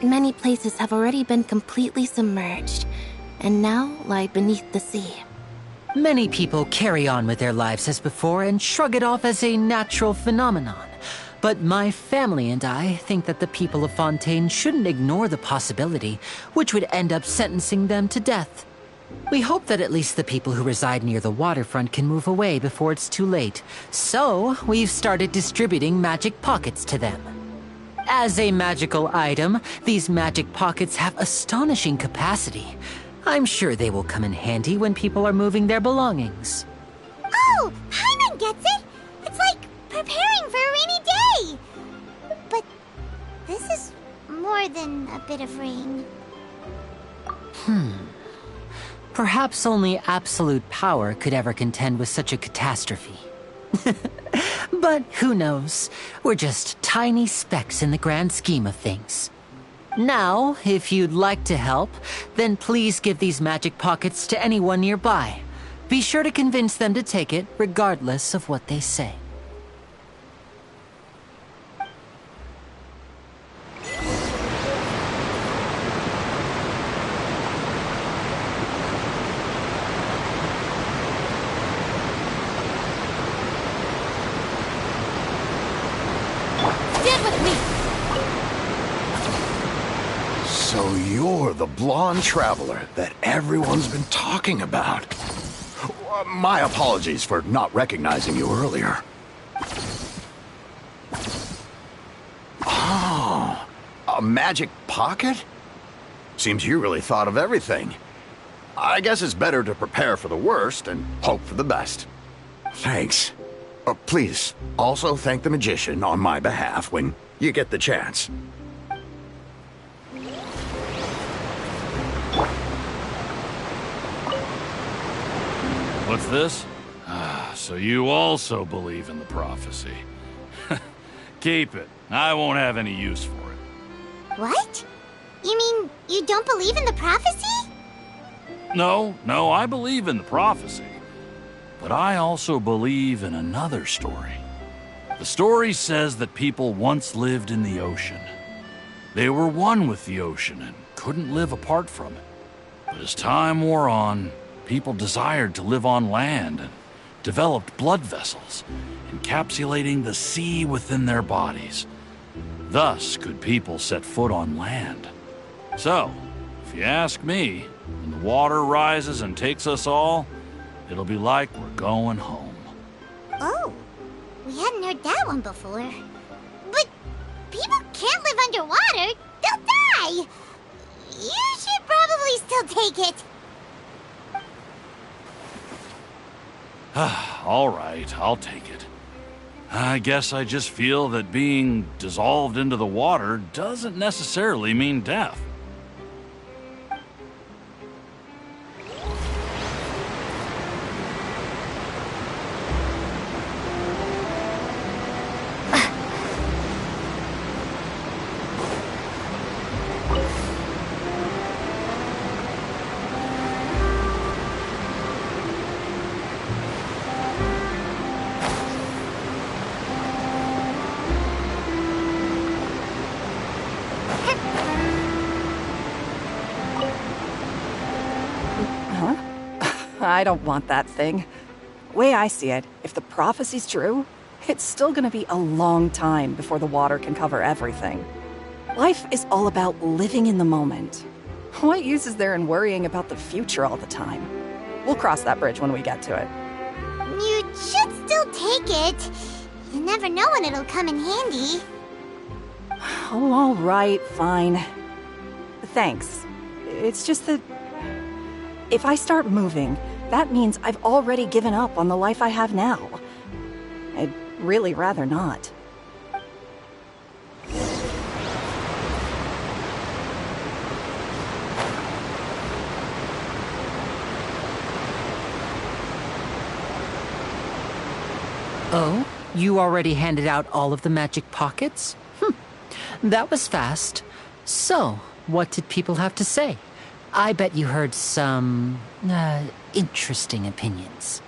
Many places have already been completely submerged, and now lie beneath the sea. Many people carry on with their lives as before and shrug it off as a natural phenomenon. But my family and I think that the people of Fontaine shouldn't ignore the possibility, which would end up sentencing them to death. We hope that at least the people who reside near the waterfront can move away before it's too late. So, we've started distributing magic pockets to them. As a magical item, these magic pockets have astonishing capacity. I'm sure they will come in handy when people are moving their belongings. Oh, Paimon gets it! It's like preparing for a rainy day! But this is more than a bit of rain. Perhaps only absolute power could ever contend with such a catastrophe. But who knows? We're just tiny specks in the grand scheme of things. Now, if you'd like to help, then please give these magic pockets to anyone nearby. Be sure to convince them to take it, regardless of what they say. So you're the blonde traveler that everyone's been talking about. My apologies for not recognizing you earlier. A magic pocket? Seems you really thought of everything. I guess it's better to prepare for the worst and hope for the best. Thanks. Please, also thank the magician on my behalf when you get the chance. What's this? So you also believe in the prophecy. Keep it. I won't have any use for it. What? You mean you don't believe in the prophecy? No, I believe in the prophecy. But I also believe in another story. The story says that people once lived in the ocean. They were one with the ocean and couldn't live apart from it. But as time wore on, people desired to live on land and developed blood vessels, encapsulating the sea within their bodies. Thus could people set foot on land. So, if you ask me, when the water rises and takes us all, it'll be like we're going home. Oh, we hadn't heard that one before. But people can't live underwater. They'll die. You should probably still take it. All right, I'll take it. I guess I just feel that being dissolved into the water doesn't necessarily mean death. I don't want that thing. Way I see it, if the prophecy's true, it's still gonna be a long time before the water can cover everything. Life is all about living in the moment. What use is there in worrying about the future all the time? We'll cross that bridge when we get to it. You should still take it. You never know when it'll come in handy. Oh, all right, fine. Thanks. It's just that if I start moving, that means I've already given up on the life I have now. I'd really rather not. Oh? You already handed out all of the magic pockets? That was fast. So, what did people have to say? I bet you heard some, interesting opinions.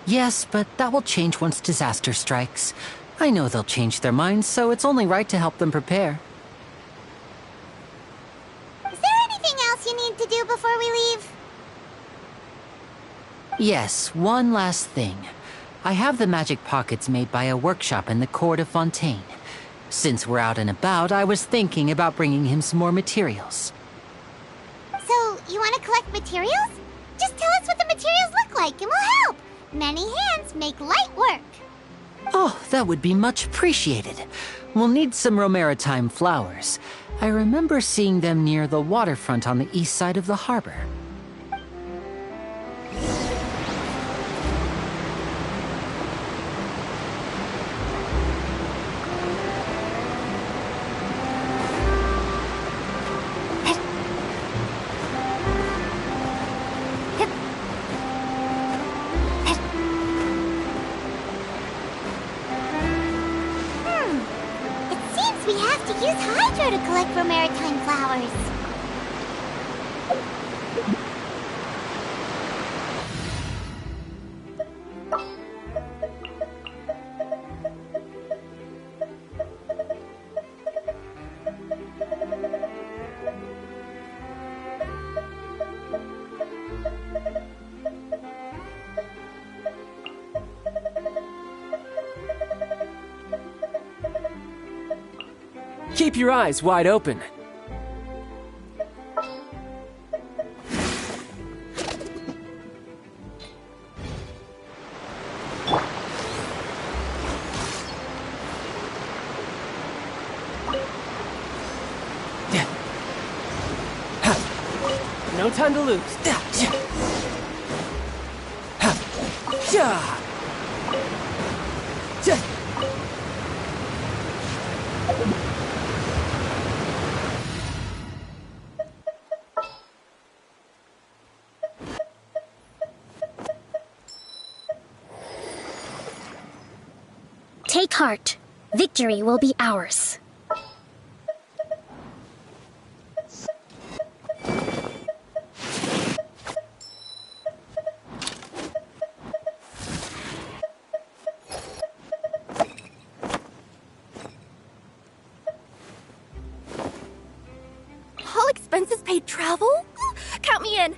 Yes, but that will change once disaster strikes. I know they'll change their minds, so it's only right to help them prepare. Is there anything else you need to do before we leave? Yes, one last thing. I have the magic pockets made by a workshop in the court of Fontaine. Since we're out and about, I was thinking about bringing him some more materials. So, you want to collect materials? Just tell us what the materials look like and we'll help. Many hands make light work. Oh, that would be much appreciated. We'll need some Romaritime flowers. I remember seeing them near the waterfront on the east side of the harbor. To collect Romaritime flowers. Keep your eyes wide open. No time to lose. Take heart. Victory will be ours. All expenses paid travel? Count me in.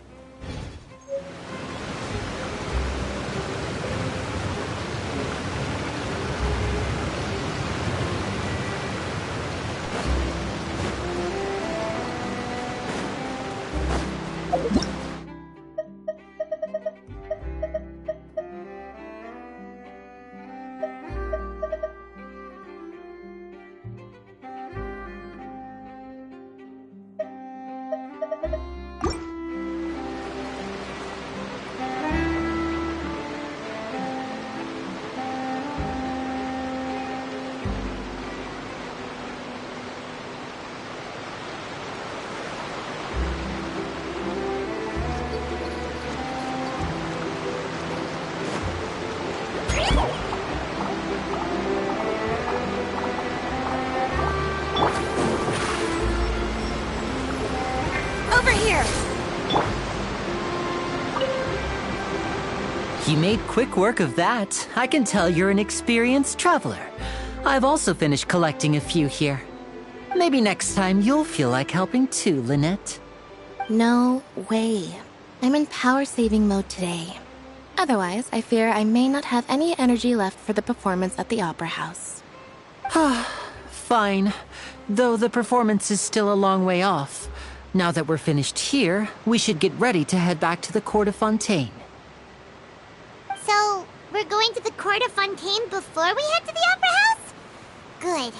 You made quick work of that. I can tell you're an experienced traveler. I've also finished collecting a few here. Maybe next time you'll feel like helping too, Lynette. No way. I'm in power-saving mode today. Otherwise, I fear I may not have any energy left for the performance at the Opera House. Fine. Though the performance is still a long way off. Now that we're finished here, we should get ready to head back to the court of Fontaine. So, we're going to the court of Fontaine before we head to the Opera House? Good.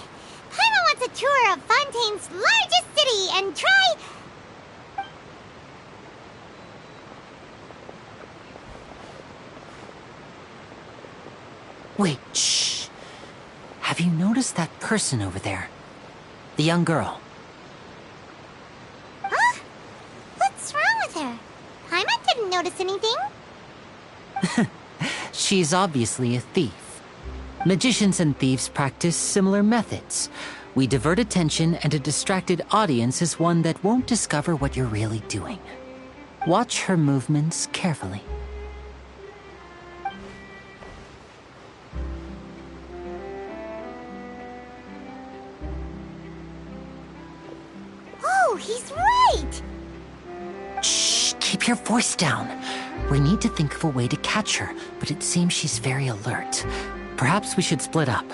Paimon wants a tour of Fontaine's largest city and try... Wait, shh. Have you noticed that person over there? The young girl. Huh? What's wrong with her? Paimon didn't notice anything. She's obviously a thief. Magicians and thieves practice similar methods. We divert attention, and a distracted audience is one that won't discover what you're really doing. Watch her movements carefully. Oh, he's right! Shh, keep your voice down. We need to think of a way to catch her, but it seems she's very alert. Perhaps we should split up.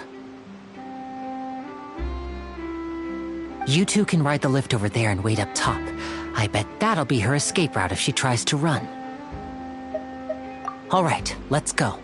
You two can ride the lift over there and wait up top. I bet that'll be her escape route if she tries to run. All right, let's go.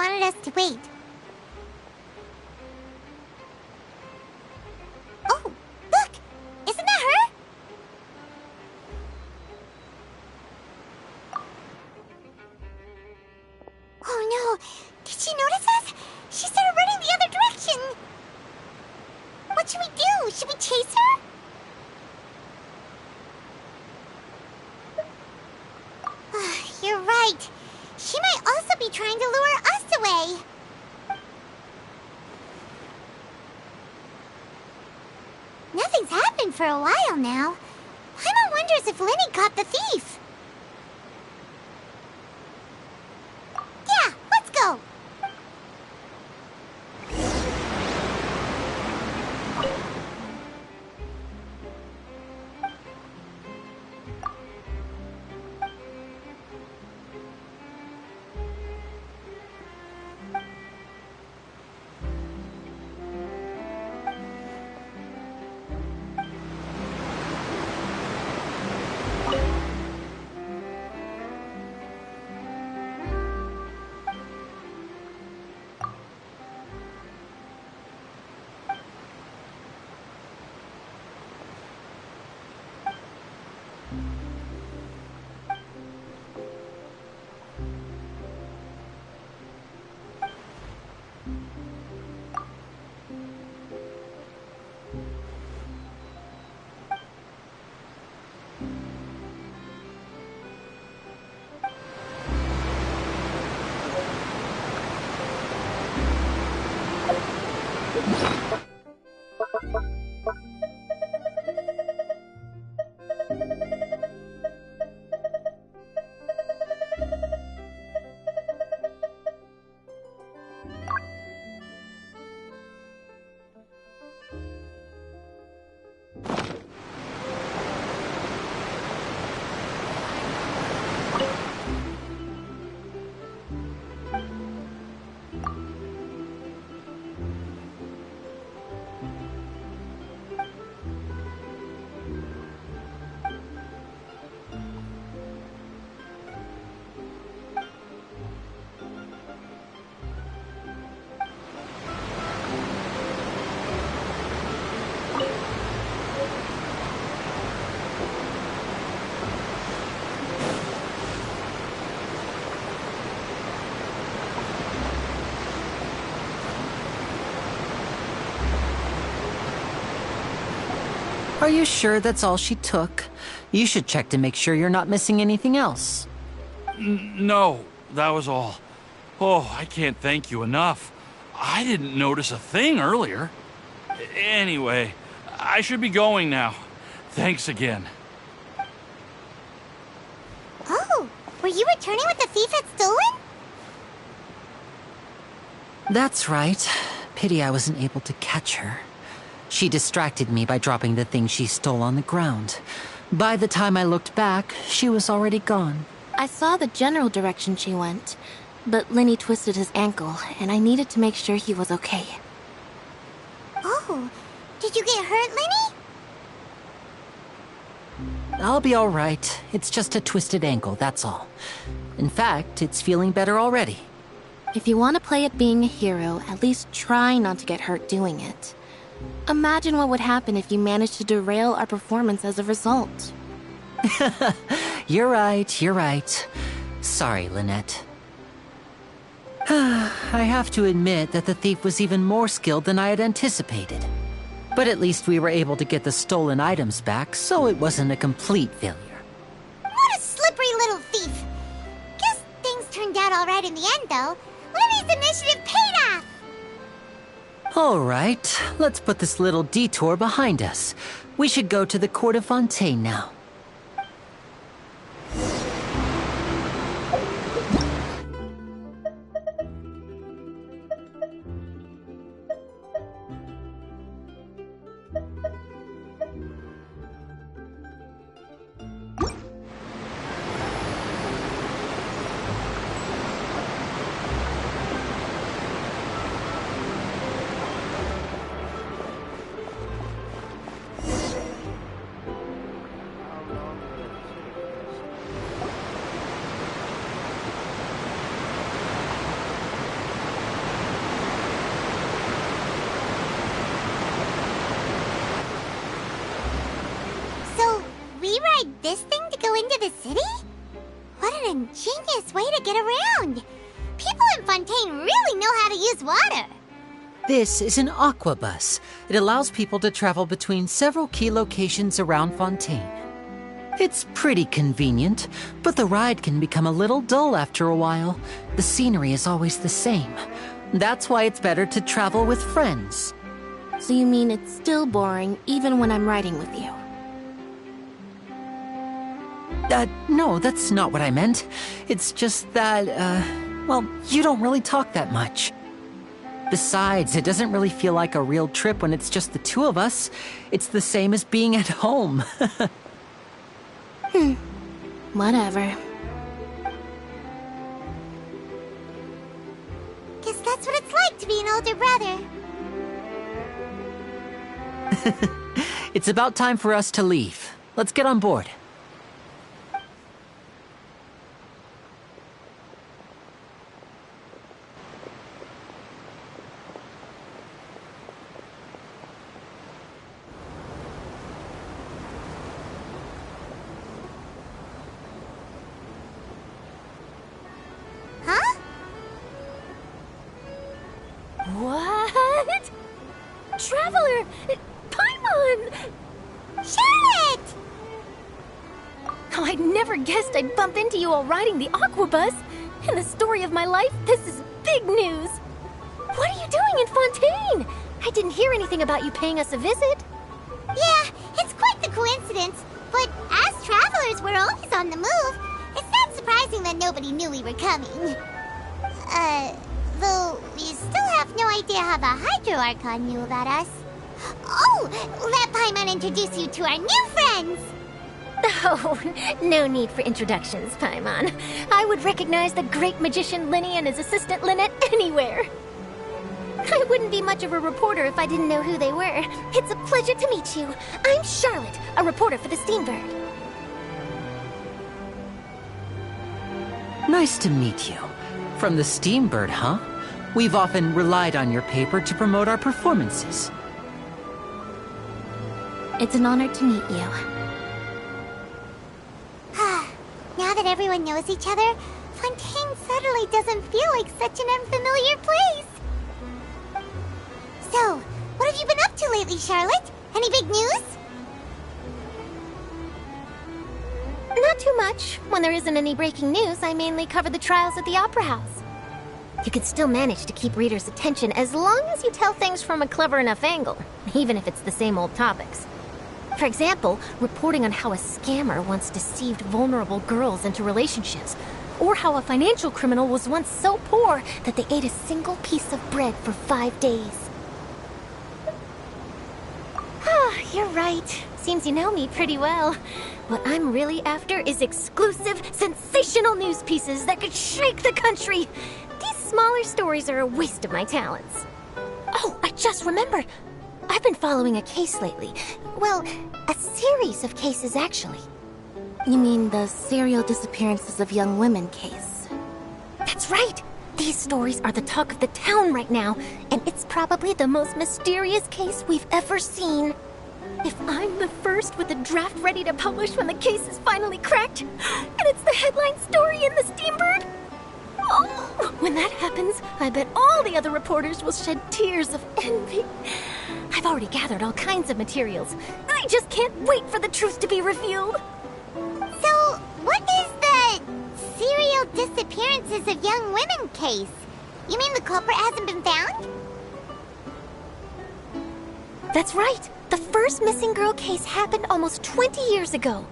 wanted us to wait. Oh, look! Isn't that her? Oh no! Did she notice us? She started running the other direction! What should we do? Should we chase her? You're right. She might also be trying to lure us away. Nothing's happened for a while now. Paimon wonders if Lenny caught the thief. Yeah, let's go. Are you sure that's all she took? You should check to make sure you're not missing anything else. No, that was all. Oh, I can't thank you enough. I didn't notice a thing earlier. Anyway, I should be going now. Thanks again. Oh, were you returning what the thief had stolen? That's right. Pity I wasn't able to catch her. She distracted me by dropping the thing she stole on the ground. By the time I looked back, she was already gone. I saw the general direction she went, but Lenny twisted his ankle, and I needed to make sure he was okay. Oh, did you get hurt, Lenny? I'll be all right. It's just a twisted ankle, that's all. In fact, it's feeling better already. If you want to play at being a hero, at least try not to get hurt doing it. Imagine what would happen if you managed to derail our performance as a result. You're right. Sorry, Lynette. I have to admit that the thief was even more skilled than I had anticipated. But at least we were able to get the stolen items back, so it wasn't a complete failure. What a slippery little thief! Guess things turned out all right in the end, though. Lenny's initiative paid off! All right, let's put this little detour behind us. We should go to the court of Fontaine now. This thing to go into the city? What an ingenious way to get around! People in Fontaine really know how to use water! This is an aqua bus. It allows people to travel between several key locations around Fontaine. It's pretty convenient, but the ride can become a little dull after a while. The scenery is always the same. That's why it's better to travel with friends. So you mean it's still boring even when I'm riding with you? No, that's not what I meant. It's just that, well, you don't really talk that much. Besides, it doesn't really feel like a real trip when it's just the two of us. It's the same as being at home. Whatever. Guess that's what it's like to be an older brother. It's about time for us to leave. Let's get on board. What? Traveler! Paimon! Charlotte! Oh, I'd never guessed I'd bump into you while riding the aquabus. In the story of my life, this is big news. What are you doing in Fontaine? I didn't hear anything about you paying us a visit. Yeah, it's quite the coincidence. But as travelers, we're always on the move. It's not surprising that nobody knew we were coming. Though we still have no idea how the Hydro Archon knew about us. Oh, let Paimon introduce you to our new friends! Oh, no need for introductions, Paimon. I would recognize the great magician Lenny and his assistant Lynette anywhere. I wouldn't be much of a reporter if I didn't know who they were. It's a pleasure to meet you. I'm Charlotte, a reporter for the Steambird. Nice to meet you. From the Steambird, huh? We've often relied on your paper to promote our performances. It's an honor to meet you. Now that everyone knows each other, Fontaine suddenly doesn't feel like such an unfamiliar place. So, what have you been up to lately, Charlotte? Any big news? Not too much. When there isn't any breaking news, I mainly cover the trials at the Opera House. You can still manage to keep readers' attention as long as you tell things from a clever enough angle, even if it's the same old topics. For example, reporting on how a scammer once deceived vulnerable girls into relationships, or how a financial criminal was once so poor that they ate a single piece of bread for 5 days. You're right. Seems you know me pretty well. What I'm really after is exclusive, sensational news pieces that could shake the country. These smaller stories are a waste of my talents. Oh, I just remembered. I've been following a case lately. Well, a series of cases, actually. You mean the serial disappearances of young women case? That's right! These stories are the talk of the town right now, and it's probably the most mysterious case we've ever seen. If I'm the first with a draft ready to publish when the case is finally cracked, and it's the headline story in the Steambird, oh, when that happens, I bet all the other reporters will shed tears of envy. I've already gathered all kinds of materials. I just can't wait for the truth to be revealed. So, what is the serial disappearances of young women case? You mean the culprit hasn't been found? That's right. The first missing girl case happened almost 20 years ago.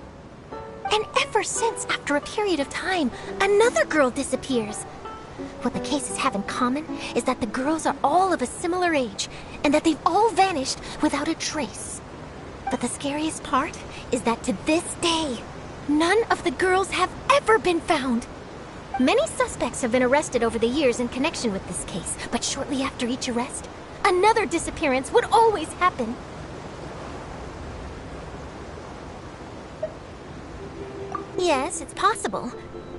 And ever since, after a period of time, another girl disappears. What the cases have in common is that the girls are all of a similar age, and that they've all vanished without a trace. But the scariest part is that to this day, none of the girls have ever been found. Many suspects have been arrested over the years in connection with this case, but shortly after each arrest, another disappearance would always happen. Yes, it's possible.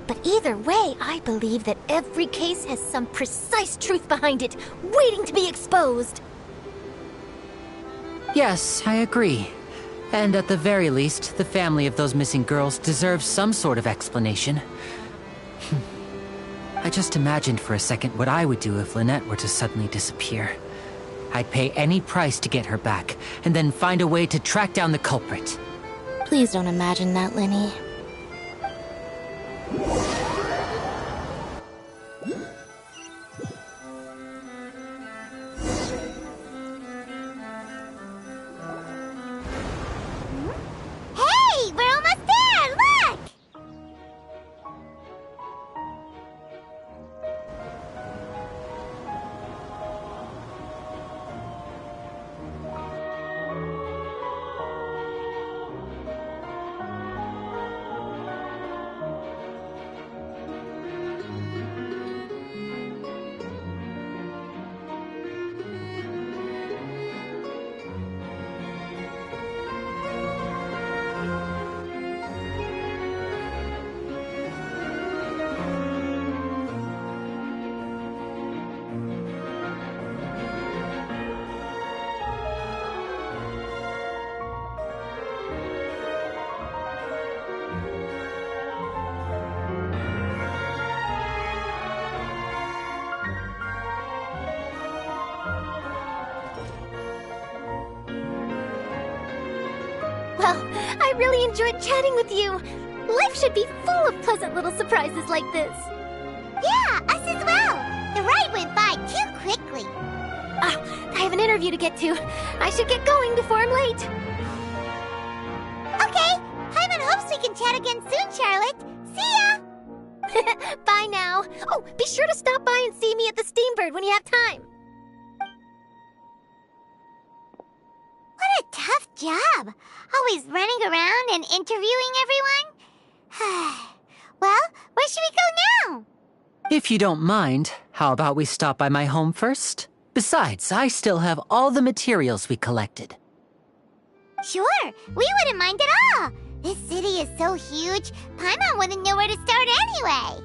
But either way, I believe that every case has some precise truth behind it, waiting to be exposed. Yes, I agree. And at the very least, the family of those missing girls deserves some sort of explanation. I just imagined for a second what I would do if Lynette were to suddenly disappear. I'd pay any price to get her back, and then find a way to track down the culprit. Please don't imagine that, Linny. Hey, we're almost there! Look! Well, I really enjoyed chatting with you. Life should be full of pleasant little surprises like this. Yeah, us as well. The ride went by too quickly. I have an interview to get to. I should get going before I'm late. Okay, Hyman hopes we can chat again soon, Charlotte. See ya! Bye now. Oh, be sure to stop by and see me at the Steambird when you have time. What a tough job. Always running around and interviewing everyone. Well, where should we go now? If you don't mind, how about we stop by my home first? Besides, I still have all the materials we collected. Sure, we wouldn't mind at all. This city is so huge, Paimon wouldn't know where to start anyway.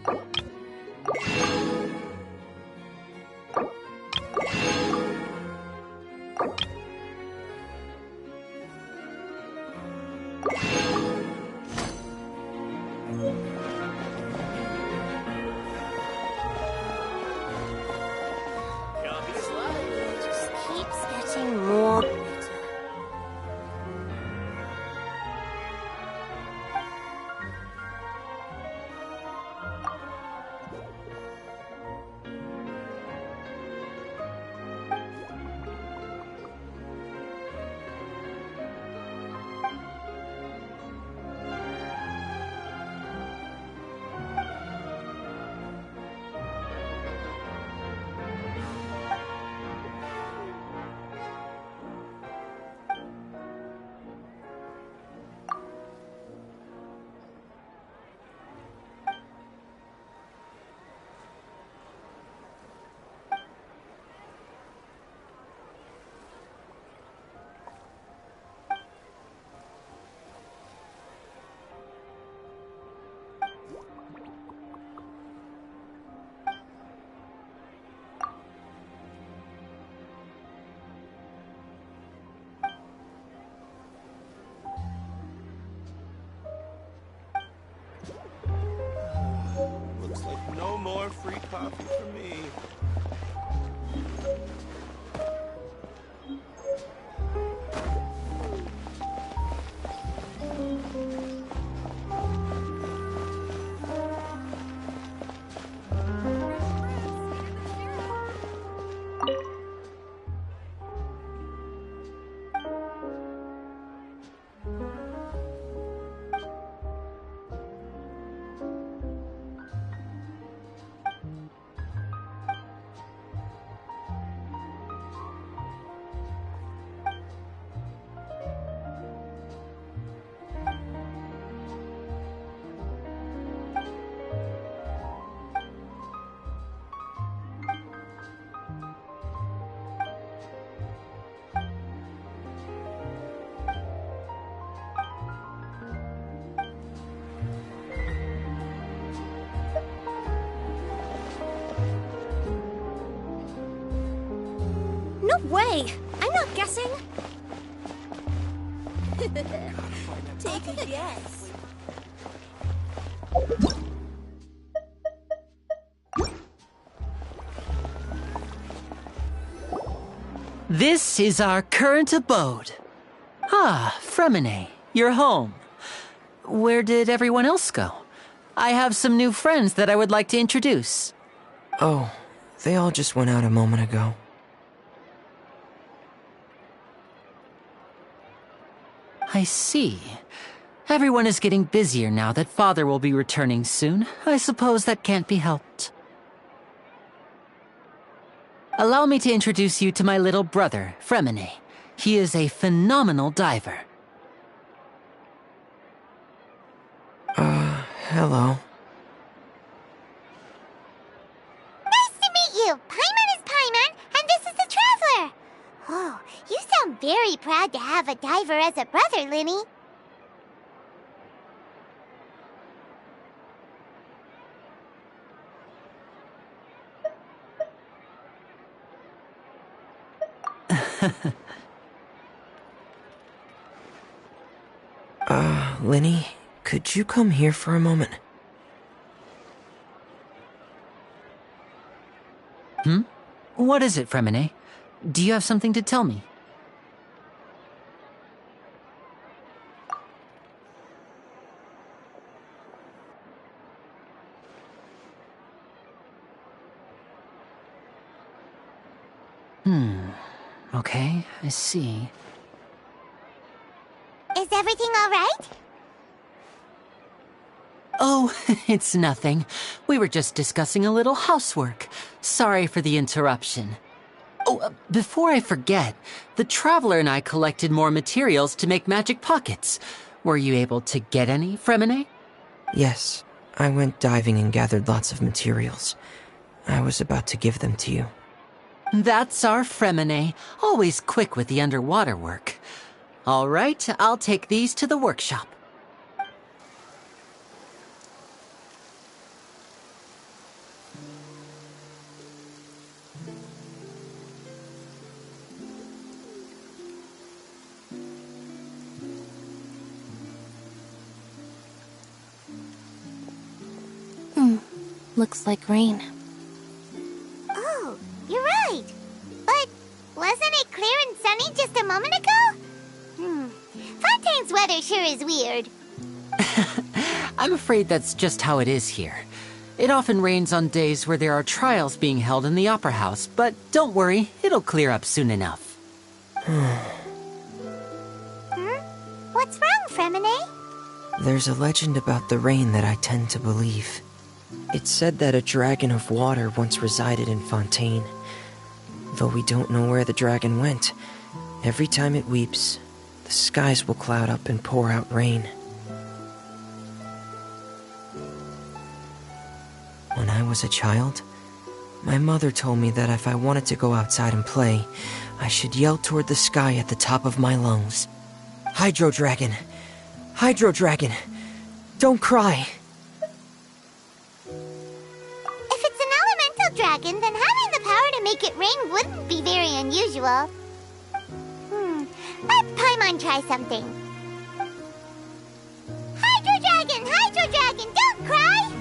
Just keeps getting more bitter. Looks like no more free coffee for me. No way! I'm not guessing! Take a guess. This is our current abode. Ah, Fremine, you're home. Where did everyone else go? I have some new friends that I would like to introduce. Oh, they all just went out a moment ago. I see. Everyone is getting busier now that Father will be returning soon. I suppose that can't be helped. Allow me to introduce you to my little brother, Fremine. He is a phenomenal diver. Hello. Nice to meet you! Paimon is Paimon, and this is the Traveler! Oh, you sound very proud to have a diver as a brother, Linny. Linny, could you come here for a moment? What is it, Fremine? Do you have something to tell me? Okay, I see. Is everything all right? Oh, it's nothing. We were just discussing a little housework. Sorry for the interruption. Oh, before I forget, the Traveler and I collected more materials to make magic pockets. Were you able to get any, Fremine? Yes, I went diving and gathered lots of materials. I was about to give them to you. That's our Fremine, always quick with the underwater work. All right, I'll take these to the workshop. Looks like rain. Oh, you're right. But wasn't it clear and sunny just a moment ago? Fontaine's weather sure is weird. I'm afraid that's just how it is here. It often rains on days where there are trials being held in the Opera House, but don't worry, it'll clear up soon enough. What's wrong, Fremine? There's a legend about the rain that I tend to believe. It's said that a dragon of water once resided in Fontaine. Though we don't know where the dragon went, every time it weeps, the skies will cloud up and pour out rain. When I was a child, my mother told me that if I wanted to go outside and play, I should yell toward the sky at the top of my lungs. Hydro Dragon! Hydro Dragon! Don't cry! If it's an elemental dragon, then having the power to make it rain wouldn't be very unusual. Let Paimon try something. Hydro Dragon, don't cry!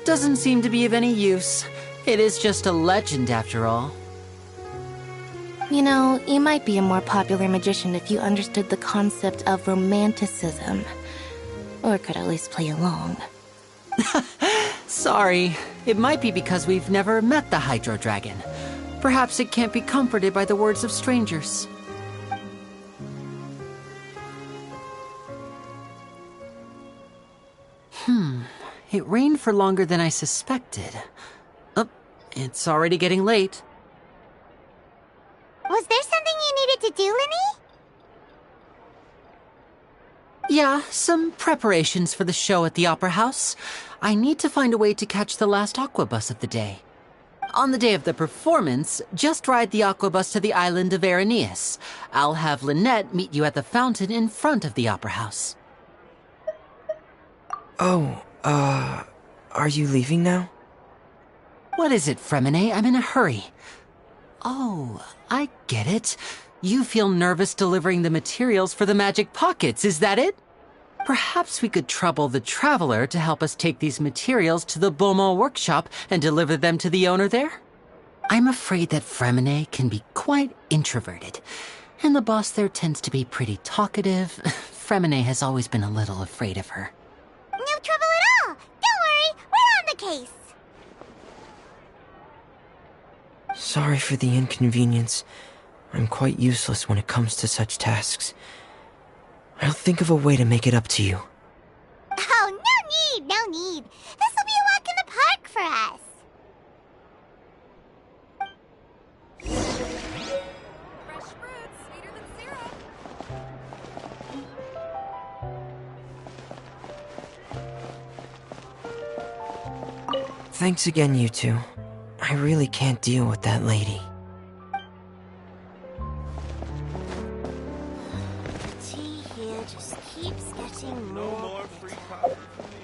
Doesn't seem to be of any use. It is just a legend after all. You know, you might be a more popular magician if you understood the concept of romanticism. Or could at least play along. Sorry. It might be because we've never met the Hydro Dragon. Perhaps it can't be comforted by the words of strangers. It rained for longer than I suspected. Oh, it's already getting late. Was there something you needed to do, Linny? Yeah, some preparations for the show at the Opera House. I need to find a way to catch the last aqua bus of the day. On the day of the performance, just ride the aqua bus to the island of Aeneas. I'll have Lynette meet you at the fountain in front of the Opera House. Oh, are you leaving now? What is it, Fremine? I'm in a hurry. Oh, I get it. You feel nervous delivering the materials for the magic pockets, is that it? Perhaps we could trouble the Traveler to help us take these materials to the Beaumont workshop and deliver them to the owner there? I'm afraid that Fremine can be quite introverted, and the boss there tends to be pretty talkative. Fremine has always been a little afraid of her. No trouble at all! Don't worry, we're on the case! Sorry for the inconvenience. I'm quite useless when it comes to such tasks. I'll think of a way to make it up to you. Oh, no need! This'll be a walk in the park for us! Fresh fruit, sweeter than syrup. Thanks again, you two. I really can't deal with that lady. Tea here just keeps getting No more. more free coffee for me.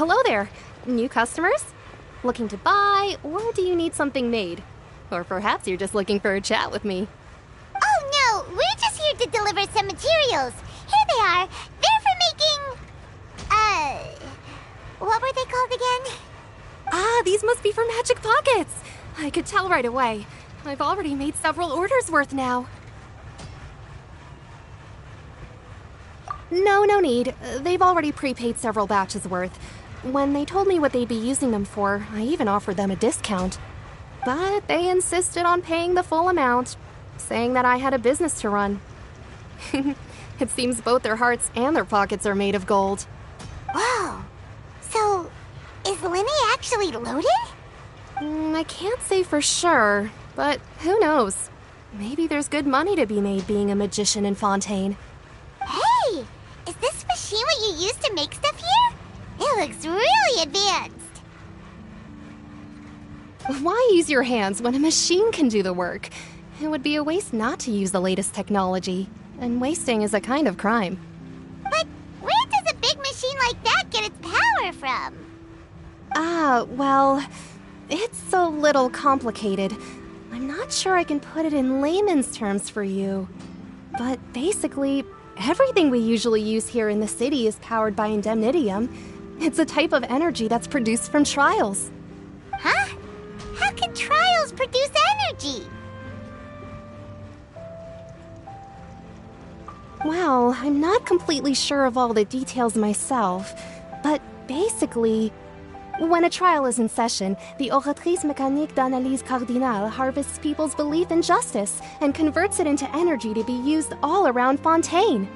hello there. New customers? Looking to buy, or do you need something made? Or perhaps you're just looking for a chat with me. Oh no, we're just here to deliver some materials. Here they are. They're for making... what were they called again? Ah, these must be for magic pockets. I could tell right away. I've already made several orders worth now. No need. They've already prepaid several batches worth. When they told me what they'd be using them for, I even offered them a discount. But they insisted on paying the full amount, saying that I had a business to run. It seems both their hearts and their pockets are made of gold. Whoa. So, is Linny actually loaded? I can't say for sure, but who knows? Maybe there's good money to be made being a magician in Fontaine. Hey! Is this machine what you use to make stuff here? It looks really advanced. Why use your hands when a machine can do the work? It would be a waste not to use the latest technology, and wasting is a kind of crime. But where does a big machine like that get its power from? Well, it's a little complicated. I'm not sure I can put it in layman's terms for you. But basically, everything we usually use here in the city is powered by indemnitium. It's a type of energy that's produced from trials. Huh? How can trials produce energy? Well, I'm not completely sure of all the details myself, but basically, when a trial is in session, the Oratrice Mécanique d'Analyse Cardinale harvests people's belief in justice and converts it into energy to be used all around Fontaine.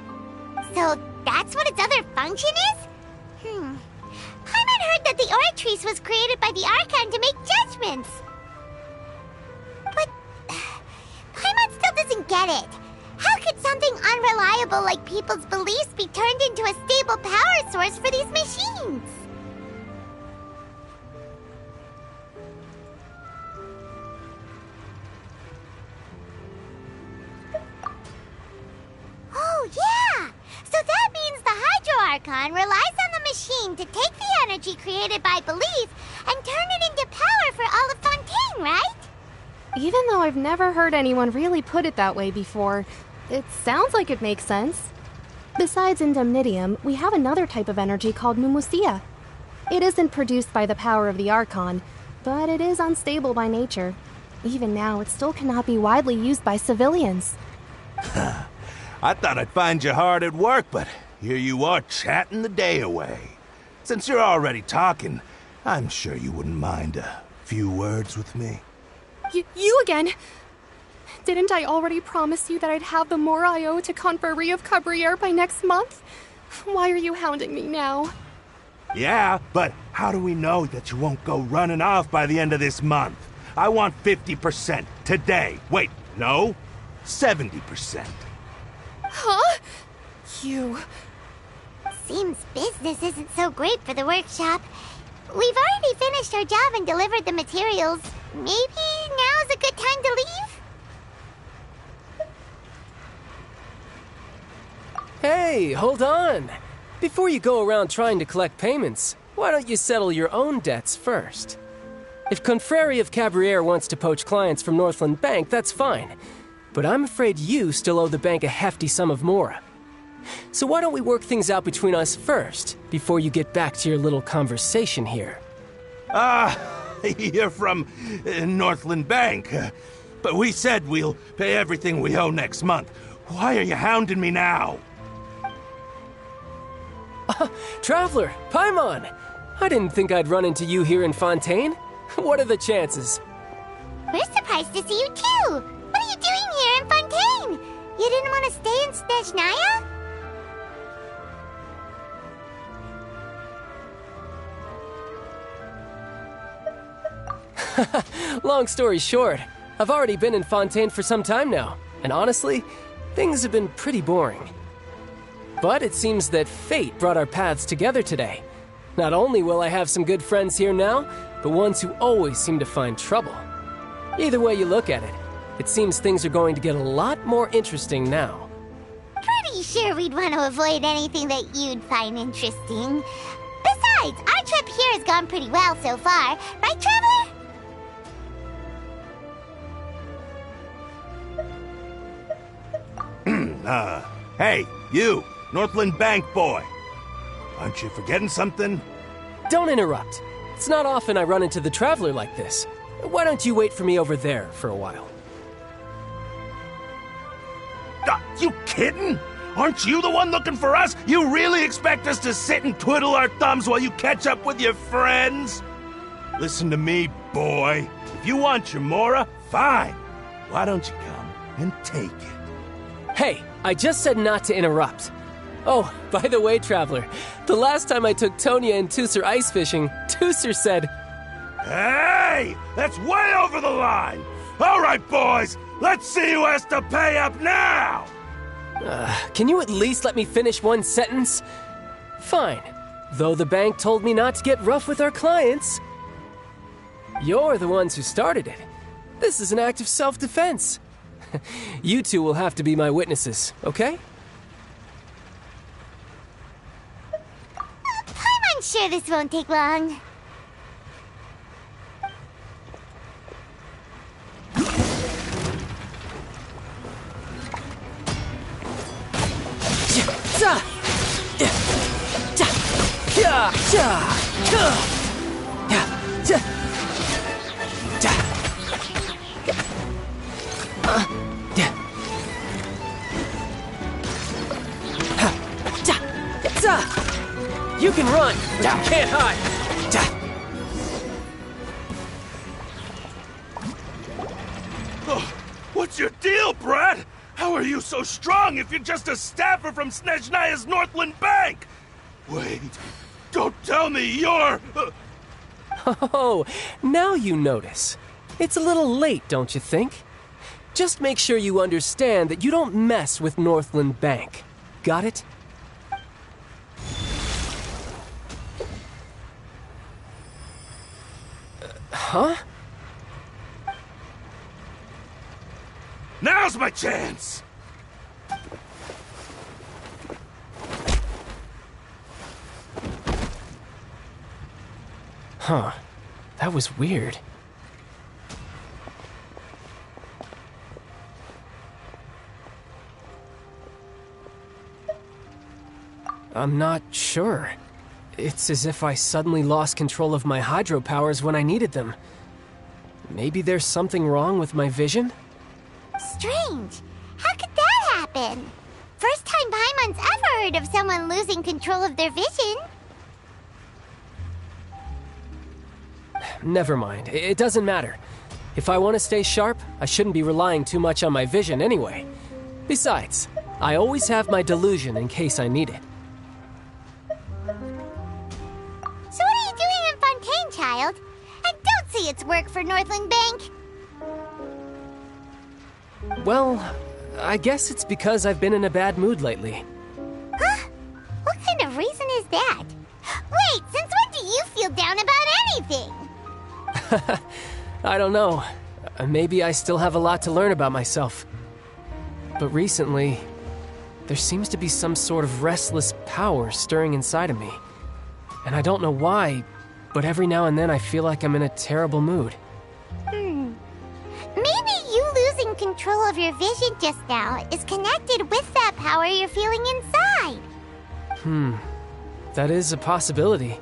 So that's what its other function is? Paimon heard that the Oratrice was created by the Archon to make judgments. But Paimon still doesn't get it. How could something unreliable like people's beliefs be turned into a stable power source for these machines? Oh, yeah! So that means the Hydro Archon relies on the machine to take the energy created by belief and turn it into power for all of Fontaine, right? Even though I've never heard anyone really put it that way before, it sounds like it makes sense. Besides indemnitium, we have another type of energy called pneumosia. It isn't produced by the power of the Archon, but it is unstable by nature. Even now, it still cannot be widely used by civilians. I thought I'd find you hard at work, but here you are chatting the day away. Since you're already talking, I'm sure you wouldn't mind a few words with me. You again? Didn't I already promise you that I'd have the more I owe to Confrérie of Cabriere by next month? Why are you hounding me now? Yeah, but how do we know that you won't go running off by the end of this month? I want 50% today. Wait, no, 70%. Huh? You... Seems business isn't so great for the workshop. We've already finished our job and delivered the materials. Maybe now's a good time to leave? Hey, hold on! Before you go around trying to collect payments, why don't you settle your own debts first? If Confrérie of Cabriere wants to poach clients from Northland Bank, that's fine. But I'm afraid you still owe the bank a hefty sum of mora. So why don't we work things out between us first, before you get back to your little conversation here? You're from Northland Bank. But we said we'll pay everything we owe next month. Why are you hounding me now? Traveler, Paimon! I didn't think I'd run into you here in Fontaine. What are the chances? We're surprised to see you too! What are you doing here in Fontaine? You didn't want to stay in Snezhnaya? Long story short, I've already been in Fontaine for some time now, and honestly, things have been pretty boring. But it seems that fate brought our paths together today. Not only will I have some good friends here now, but ones who always seem to find trouble. Either way you look at it, it seems things are going to get a lot more interesting now. Pretty sure we'd want to avoid anything that you'd find interesting. Besides, our trip here has gone pretty well so far, right, Traveler? Hey, you, Northland Bank boy. Aren't you forgetting something? Don't interrupt. It's not often I run into the Traveler like this. Why don't you wait for me over there for a while? You kidding? Aren't you the one looking for us? You really expect us to sit and twiddle our thumbs while you catch up with your friends? Listen to me, boy. If you want your Mora, fine. Why don't you come and take it? Hey, I just said not to interrupt. Oh, by the way, Traveler, the last time I took Tonya and Tusser ice fishing, Tusser said, "Hey, that's way over the line! All right, boys, let's see who has to pay up now!" Can you at least let me finish one sentence? Fine. Though the bank told me not to get rough with our clients. You're the ones who started it. This is an act of self-defense. You two will have to be my witnesses, okay? I'm unsure this won't take long. You can run, but you can't hide. Oh, what's your deal, Brad? How are you so strong if you're just a staffer from Snezhnaya's Northland Bank? Wait, don't tell me you're... Oh, now you notice. It's a little late, don't you think? Just make sure you understand that you don't mess with Northland Bank. Got it? Huh? Now's my chance! Huh. That was weird. I'm not sure. It's as if I suddenly lost control of my hydro powers when I needed them. Maybe there's something wrong with my vision? Strange. How could that happen? First time Paimon's ever heard of someone losing control of their vision. Never mind. It doesn't matter. If I want to stay sharp, I shouldn't be relying too much on my vision anyway. Besides, I always have my delusion in case I need it. So what are you doing in Fontaine, child? I don't see its work for Northland Bank. Well, I guess it's because I've been in a bad mood lately. Huh? What kind of reason is that? Wait, since when do you feel down about anything? I don't know. Maybe I still have a lot to learn about myself. But recently, there seems to be some sort of restless power stirring inside of me. And I don't know why, but every now and then I feel like I'm in a terrible mood. Maybe you losing control of your vision just now is connected with that power you're feeling inside. That is a possibility.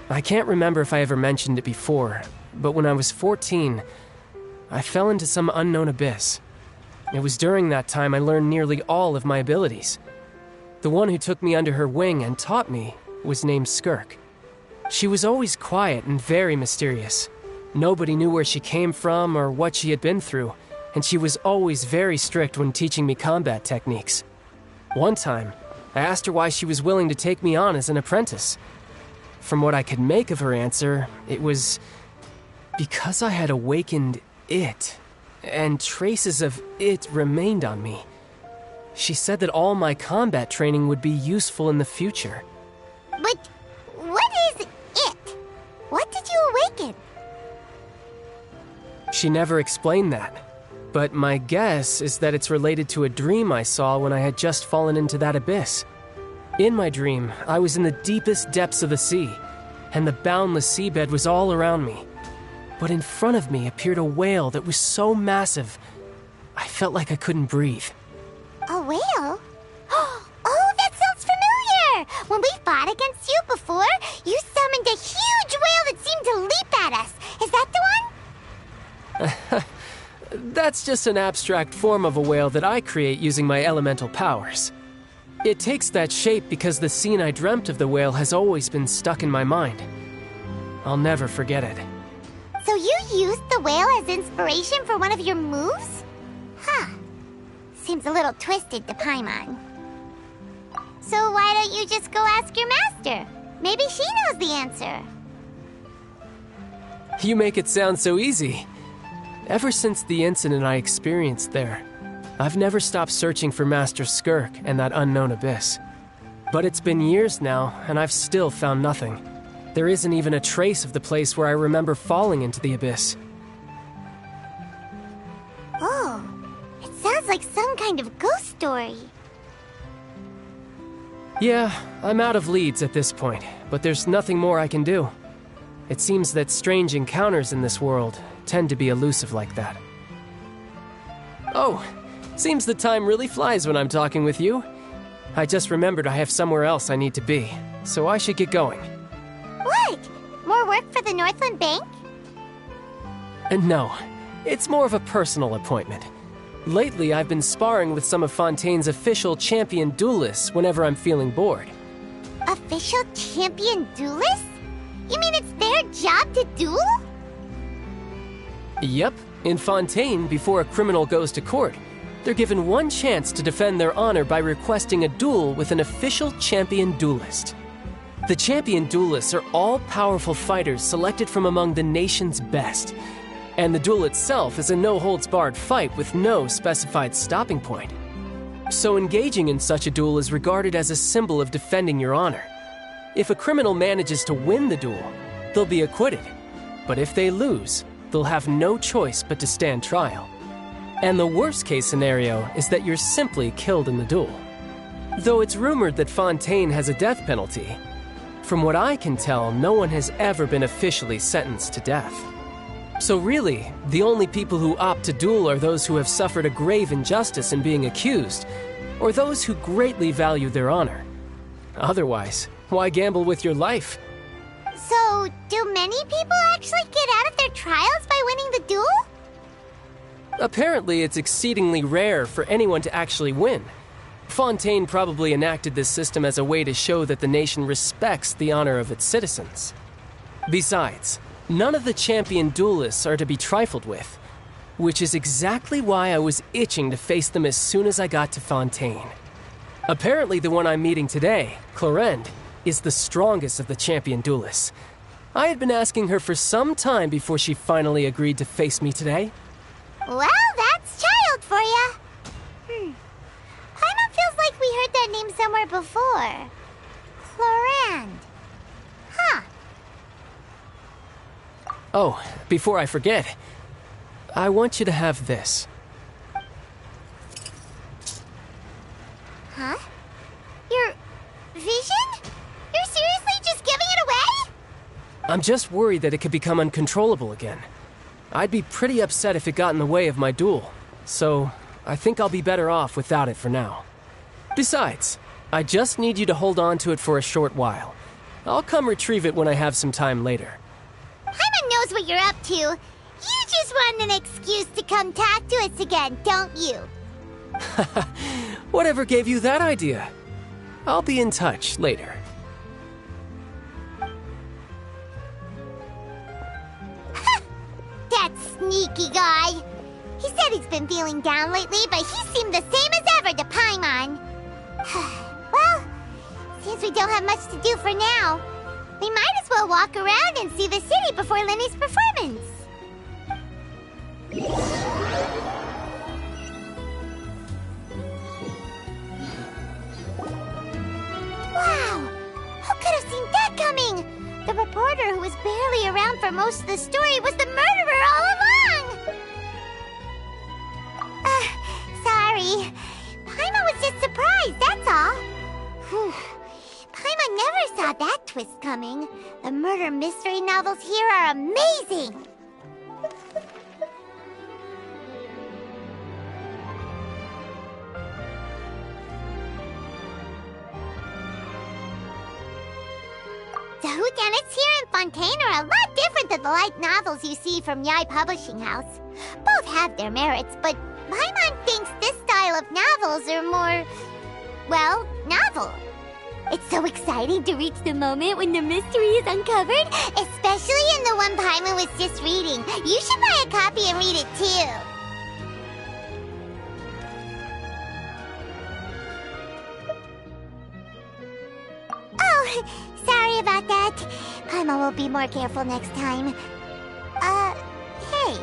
I can't remember if I ever mentioned it before, but when I was 14, I fell into some unknown abyss. It was during that time I learned nearly all of my abilities. The one who took me under her wing and taught me was named Skirk. She was always quiet and very mysterious. Nobody knew where she came from or what she had been through, and she was always very strict when teaching me combat techniques. One time, I asked her why she was willing to take me on as an apprentice. From what I could make of her answer, it was because I had awakened it, and traces of it remained on me. She said that all my combat training would be useful in the future. But what is it? What did you awaken? She never explained that. But my guess is that it's related to a dream I saw when I had just fallen into that abyss. In my dream, I was in the deepest depths of the sea, and the boundless seabed was all around me. But in front of me appeared a whale that was so massive, I felt like I couldn't breathe. A whale? Oh, that sounds familiar! When we fought against you before, you summoned a huge whale that seemed to leap at us. Is that the one? That's just an abstract form of a whale that I create using my elemental powers. It takes that shape because the scene I dreamt of the whale has always been stuck in my mind. I'll never forget it. So you used the whale as inspiration for one of your moves? Huh. Seems a little twisted to Paimon. So why don't you just go ask your master? Maybe she knows the answer. You make it sound so easy. Ever since the incident I experienced there, I've never stopped searching for Master Skirk and that unknown abyss. But it's been years now, and I've still found nothing. There isn't even a trace of the place where I remember falling into the abyss. Oh, it sounds like some kind of ghost story. Yeah, I'm out of leads at this point, but there's nothing more I can do. It seems that strange encounters in this world tend to be elusive like that. Oh, seems the time really flies when I'm talking with you. I just remembered I have somewhere else I need to be, so I should get going. What? More work for the Northland Bank? No, it's more of a personal appointment. Lately, I've been sparring with some of Fontaine's official champion duelists whenever I'm feeling bored. Official champion duelists? You mean it's their job to duel? Yep, in Fontaine, before a criminal goes to court, they're given one chance to defend their honor by requesting a duel with an official champion duelist. The champion duelists are all powerful fighters selected from among the nation's best, and the duel itself is a no-holds-barred fight with no specified stopping point. So engaging in such a duel is regarded as a symbol of defending your honor. If a criminal manages to win the duel, they'll be acquitted. But if they lose, they'll have no choice but to stand trial. And the worst-case scenario is that you're simply killed in the duel. Though it's rumored that Fontaine has a death penalty, from what I can tell, no one has ever been officially sentenced to death. So really, the only people who opt to duel are those who have suffered a grave injustice in being accused, or those who greatly value their honor. Otherwise, why gamble with your life? So, do many people actually get out of their trials by winning the duel? Apparently, it's exceedingly rare for anyone to actually win. Fontaine probably enacted this system as a way to show that the nation respects the honor of its citizens. Besides, none of the champion duelists are to be trifled with, which is exactly why I was itching to face them as soon as I got to Fontaine. Apparently, the one I'm meeting today, Clorinde, is the strongest of the champion duelists. I had been asking her for some time before she finally agreed to face me today. Well, that's child for ya. Paimon feels like we heard that name somewhere before. Clorinde. Huh. Oh, before I forget, I want you to have this. Huh? Your vision? You're seriously just giving it away? I'm just worried that it could become uncontrollable again. I'd be pretty upset if it got in the way of my duel, so I think I'll be better off without it for now. Besides, I just need you to hold on to it for a short while. I'll come retrieve it when I have some time later. Paimon knows what you're up to. You just want an excuse to come talk to us again, don't you? Whatever gave you that idea? I'll be in touch later. That sneaky guy. He said he's been feeling down lately, but he seemed the same as ever to Paimon. Well, seems we don't have much to do for now. We might as well walk around and see the city before Lenny's performance. Wow! Who could have seen that coming? The reporter who was barely around for most of the story was the murderer all along! sorry. Paimon was just surprised, that's all. Whew. Paimon never saw that twist coming. The murder mystery novels here are amazing. The whodunits here in Fontaine are a lot different than the light novels you see from Yai Publishing House. Both have their merits, but Paimon thinks this style of novels are more, well, novel. It's so exciting to reach the moment when the mystery is uncovered, especially in the one Paimon was just reading. You should buy a copy and read it too. Oh, sorry about that. Paimon will be more careful next time. Hey,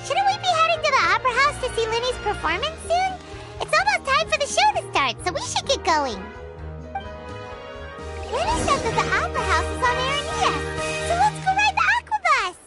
shouldn't we be heading to the Opera House to see Linny's performance soon? It's almost time for the show to start, so we should get going. Linny said that the Opera House is on Aranea, so let's go ride the Aquabus!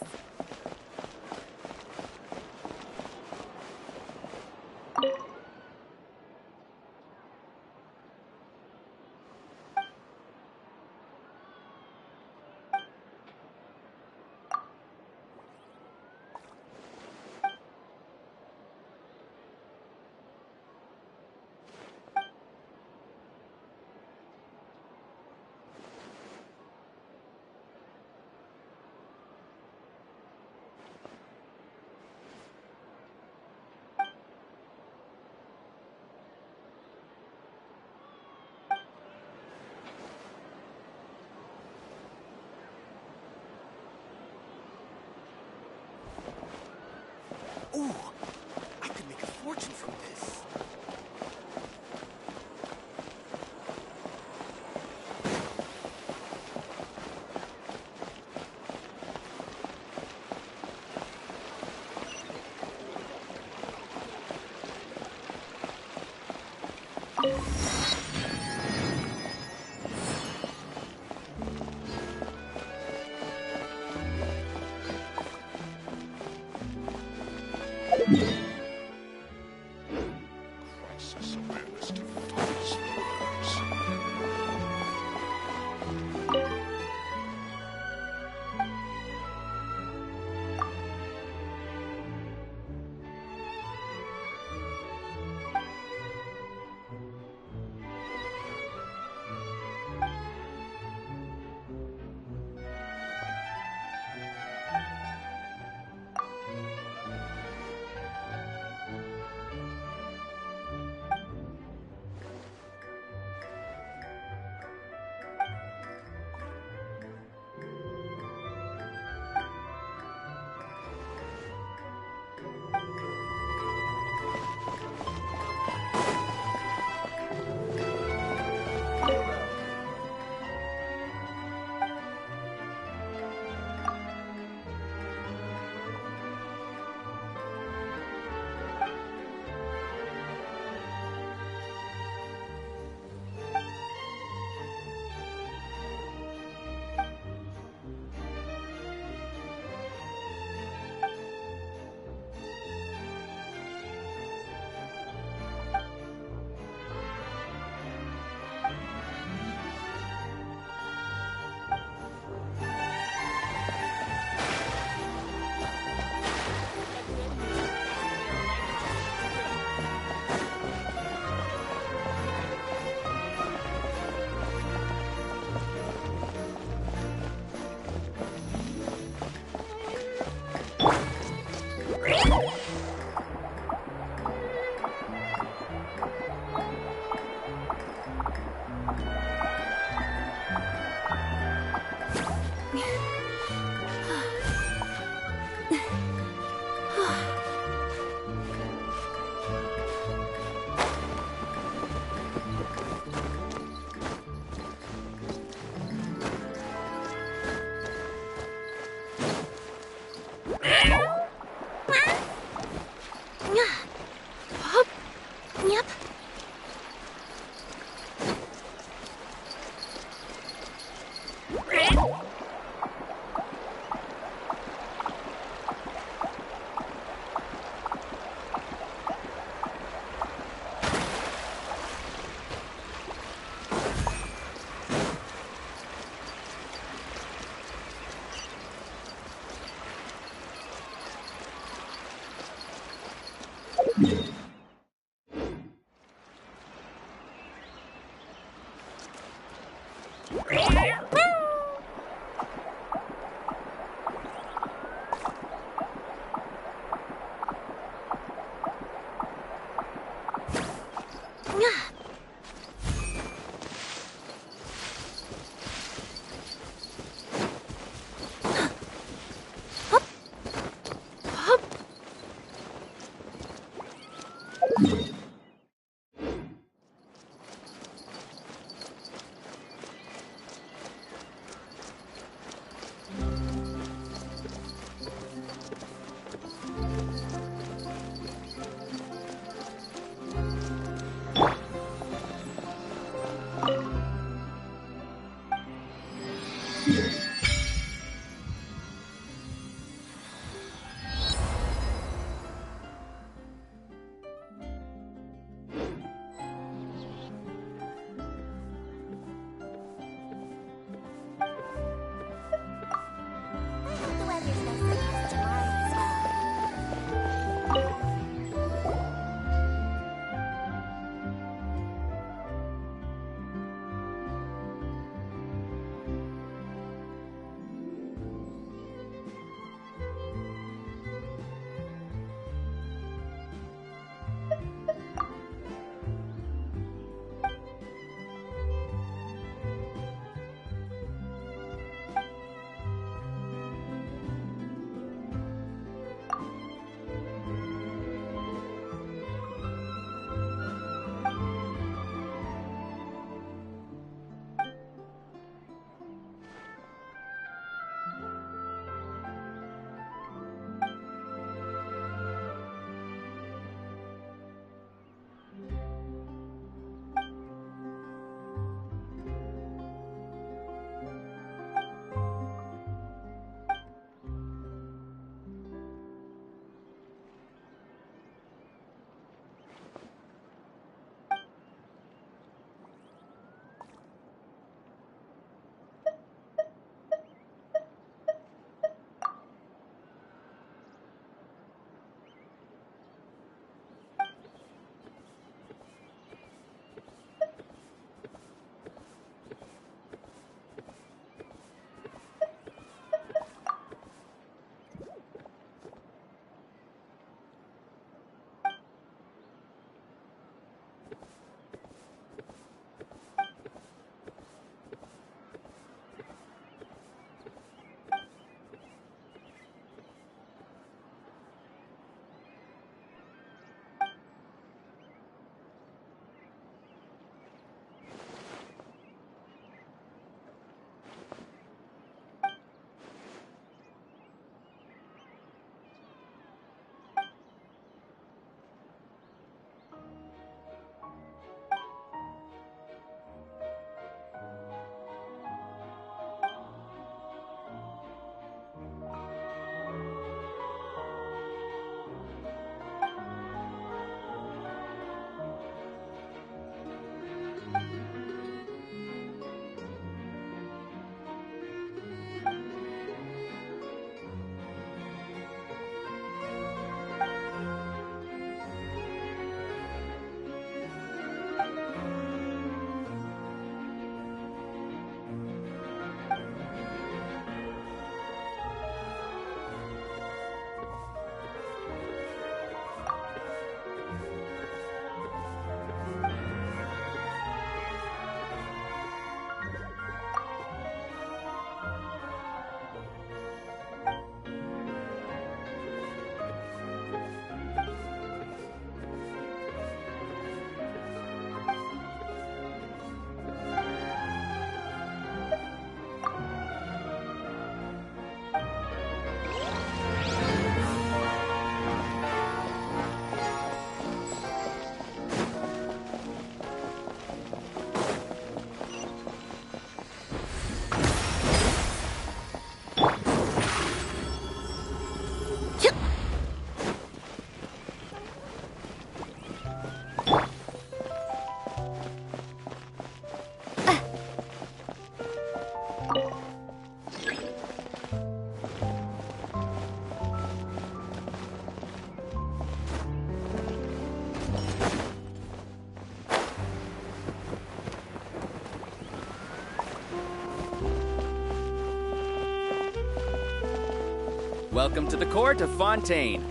Welcome to the court of Fontaine.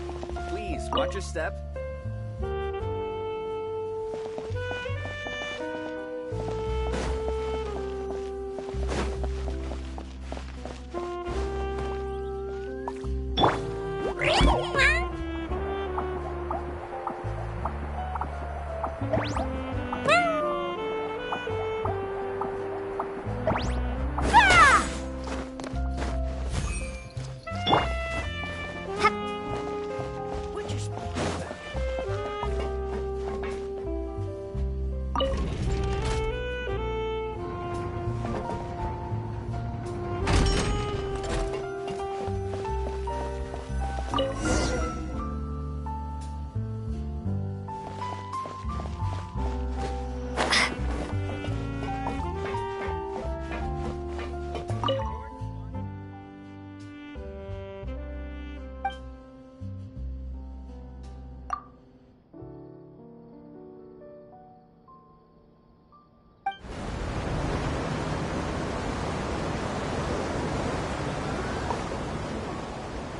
Please watch your step.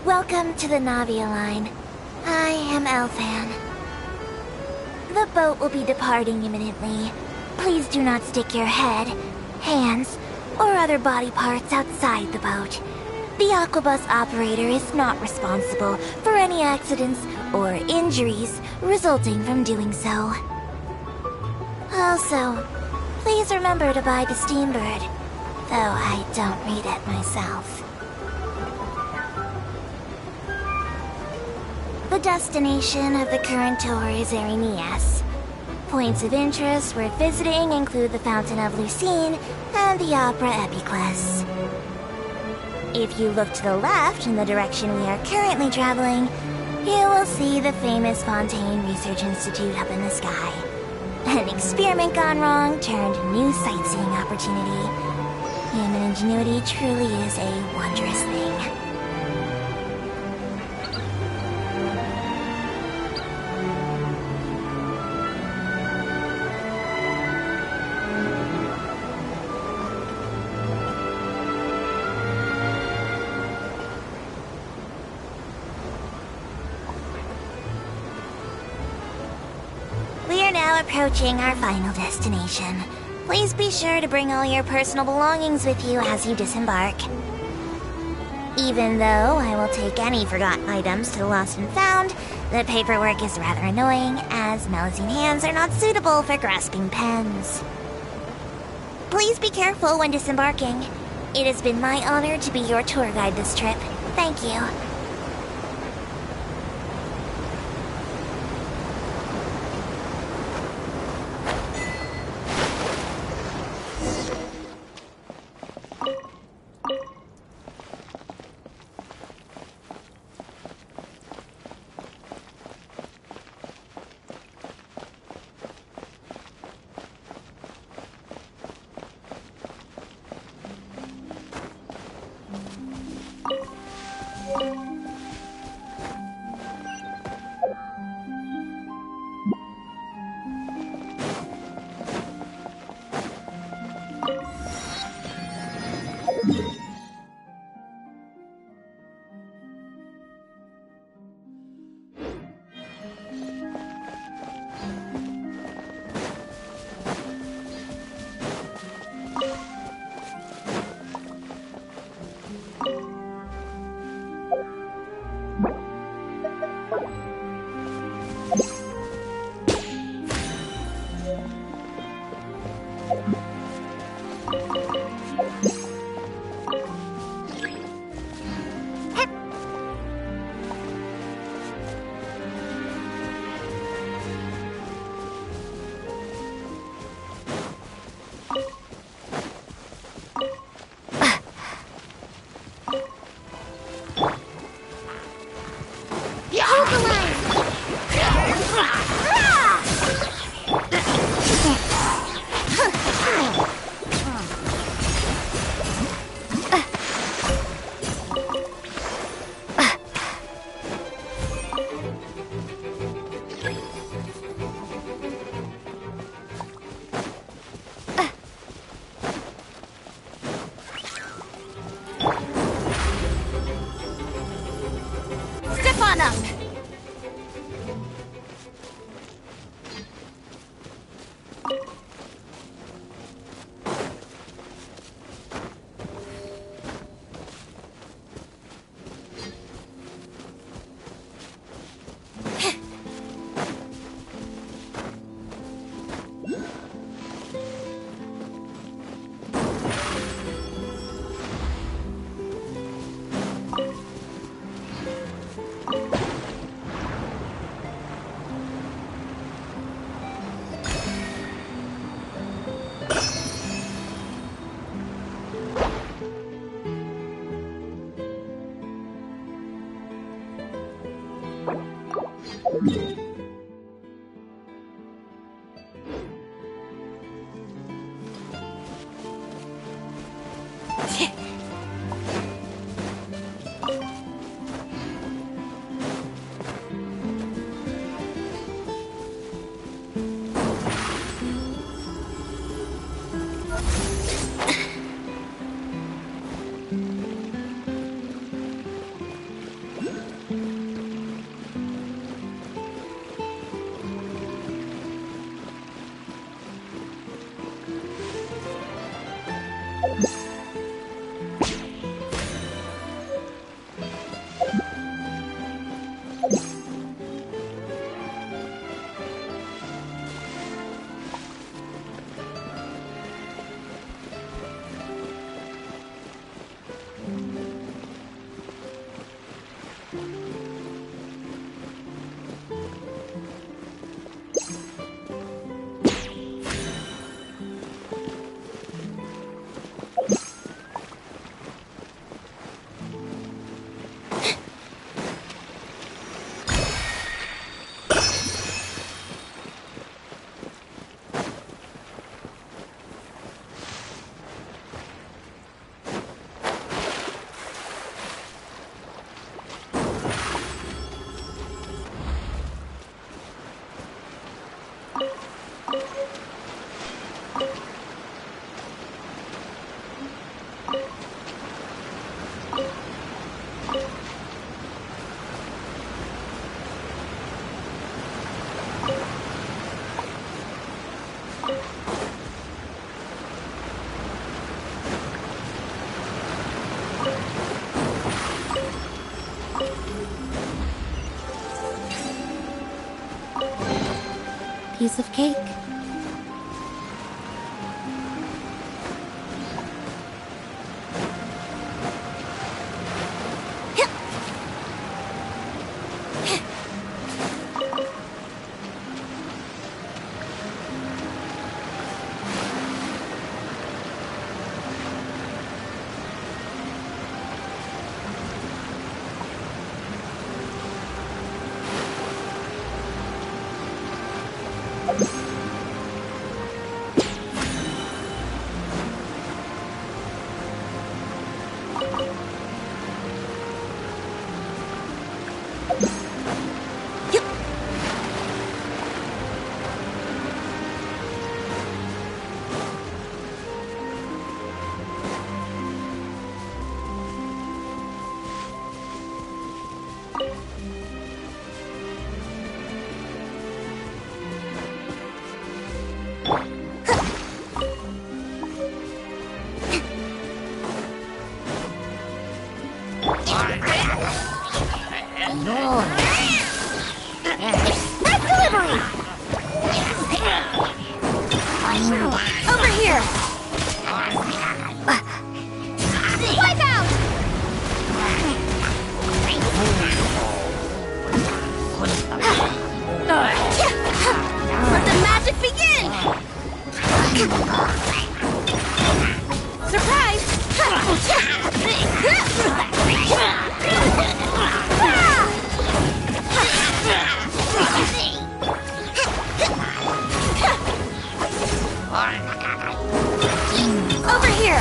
Welcome to the Navia line. I am Elfan. The boat will be departing imminently. Please do not stick your head, hands, or other body parts outside the boat. The Aquabus operator is not responsible for any accidents or injuries resulting from doing so. Also, please remember to buy the Steambird, though I don't read it myself. The destination of the current tour is Arenias. Points of interest worth visiting include the Fountain of Lucine and the Opera Epiclese. If you look to the left in the direction we are currently traveling, you will see the famous Fontaine Research Institute up in the sky. An experiment gone wrong turned new sightseeing opportunity. Human ingenuity truly is a wondrous thing. Approaching our final destination. Please be sure to bring all your personal belongings with you as you disembark. Even though I will take any forgotten items to the lost and found, the paperwork is rather annoying, as Melusine hands are not suitable for grasping pens. Please be careful when disembarking. It has been my honor to be your tour guide this trip. Thank you. on up! Piece of cake. Over here! Wipe out! Let the magic begin! Surprise! Over here!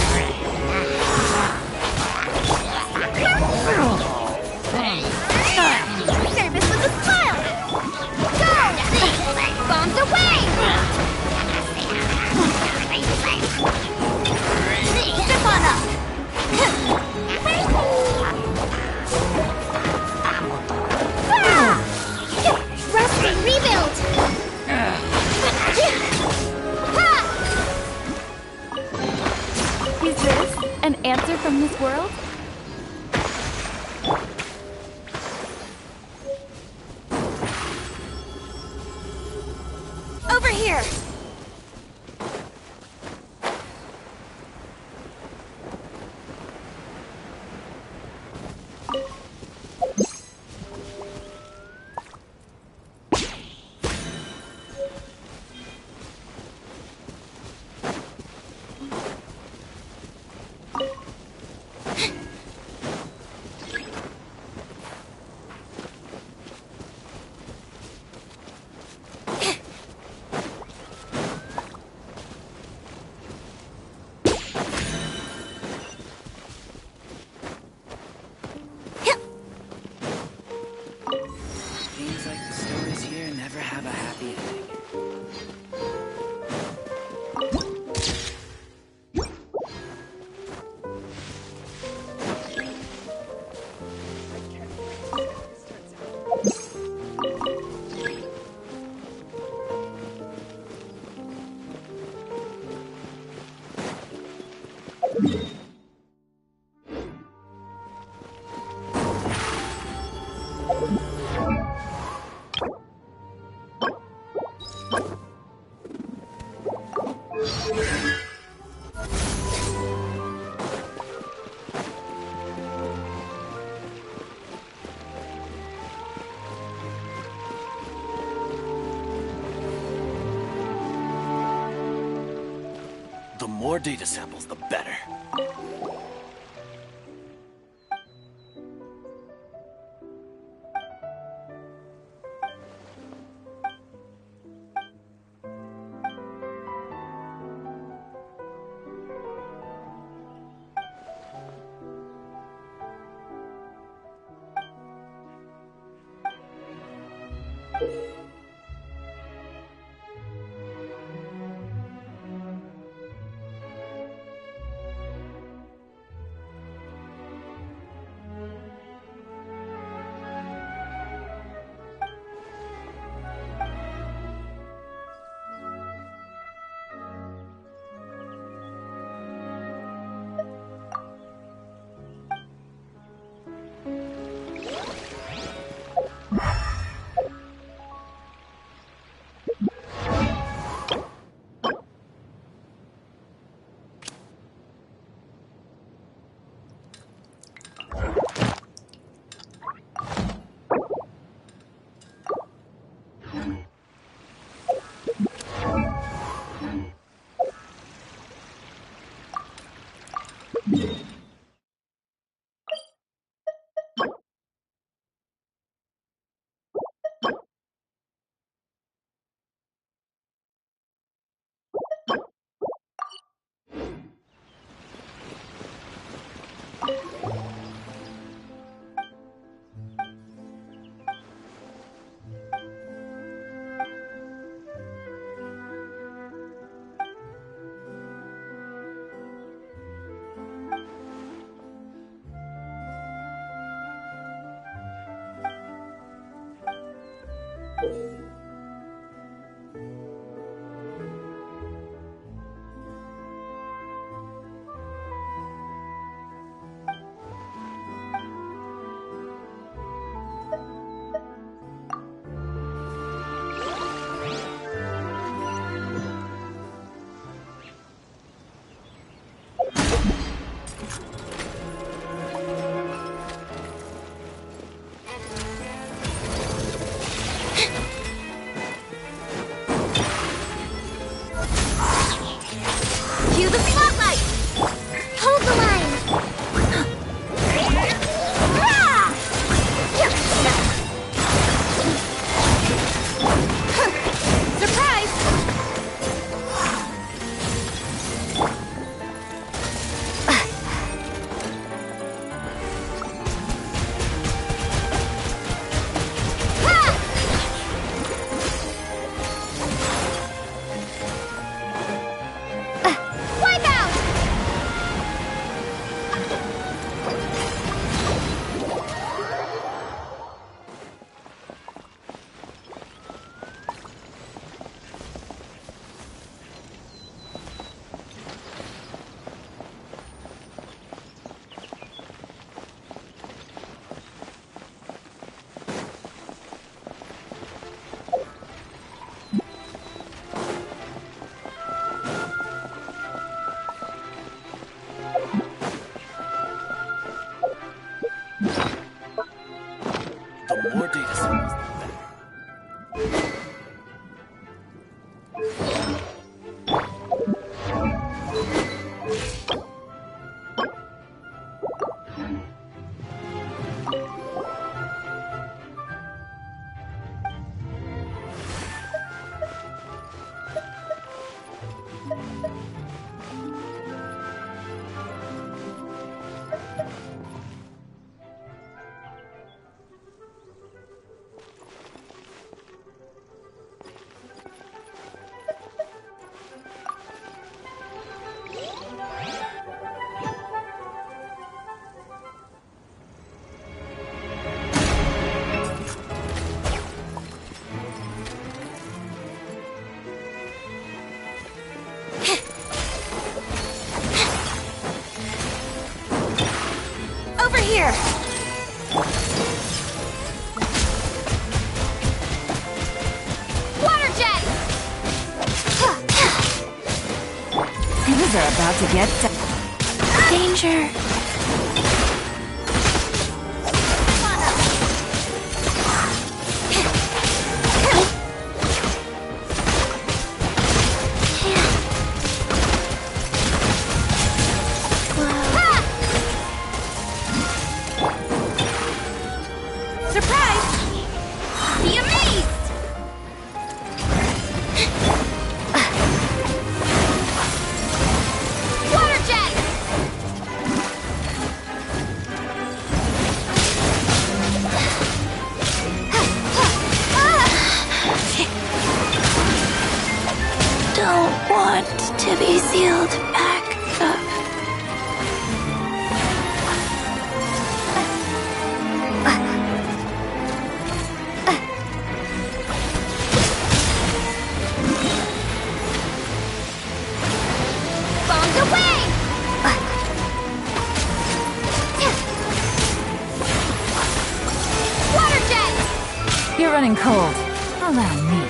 Service with a smile! Go! Bombs away! Step on up! from this world? Over here! Seems like the stories here never have a happy ending. The more data samples, the better. Get down. Danger! Surprise! Be amazed! Water jet! Don't want to be sealed back up. Bombs away! Water jet! You're running cold. Allow me.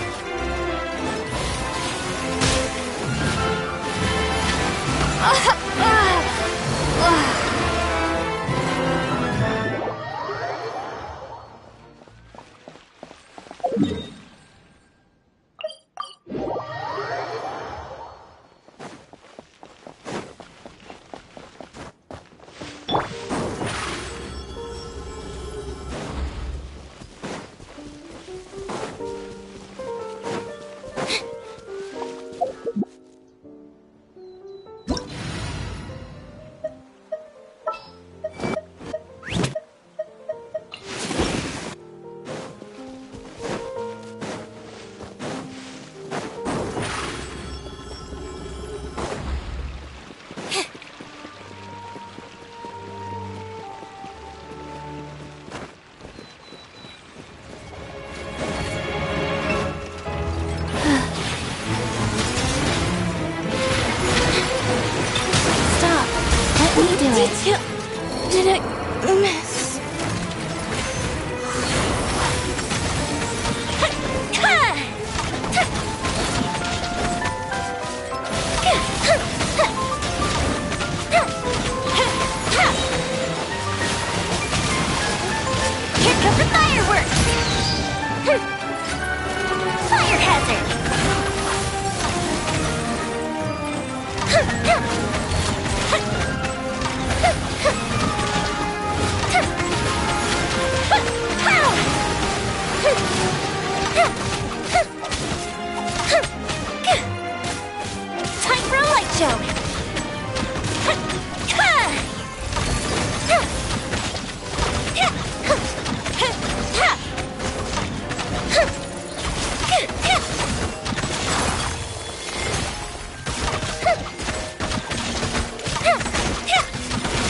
Did I miss? Here comes the fireworks! Fire hazard! Time for a light show!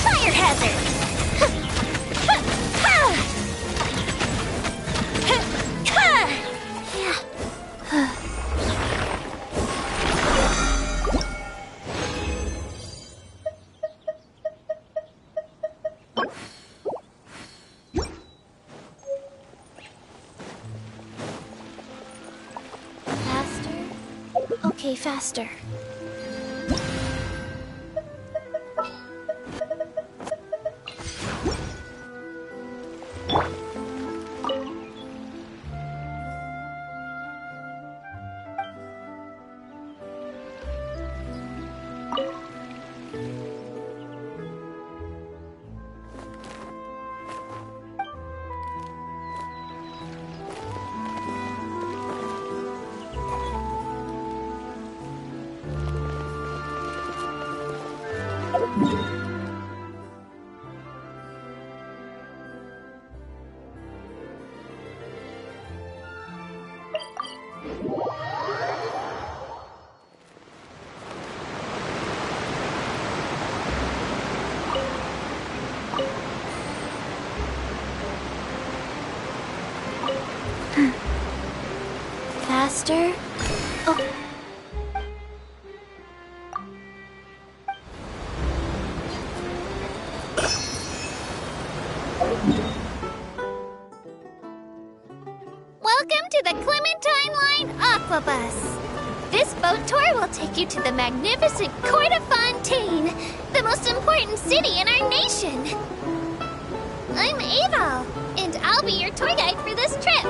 Fire hazard! Faster? Okay, faster. Faster? Oh. Welcome to the Clementine Line Aquabus. This boat tour will take you to the magnificent court of Fontaine, the most important city in our nation. I'm Aval, and I'll be your tour guide for this trip.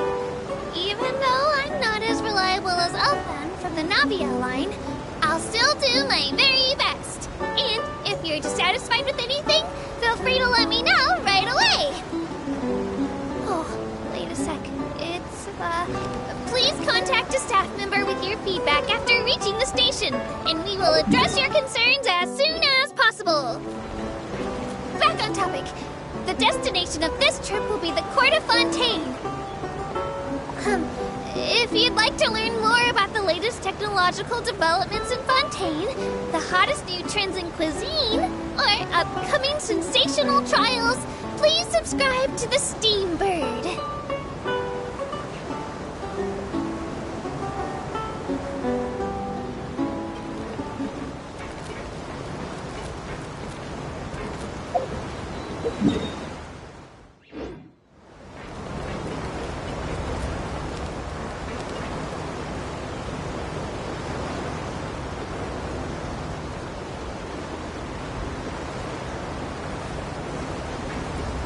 Even though I'm not as reliable as Elfan from the Navia line, I'll still do my very best. And if you're dissatisfied with anything, feel free to let me know right away. Oh, wait a sec. Please contact a staff member with your feedback after reaching the station, and we will address your concerns as soon as possible. Back on topic. The destination of this trip will be the Court of Fontaine. If you'd like to learn more about the latest technological developments in Fontaine, the hottest new trends in cuisine, or upcoming sensational trials, please subscribe to the Steambird.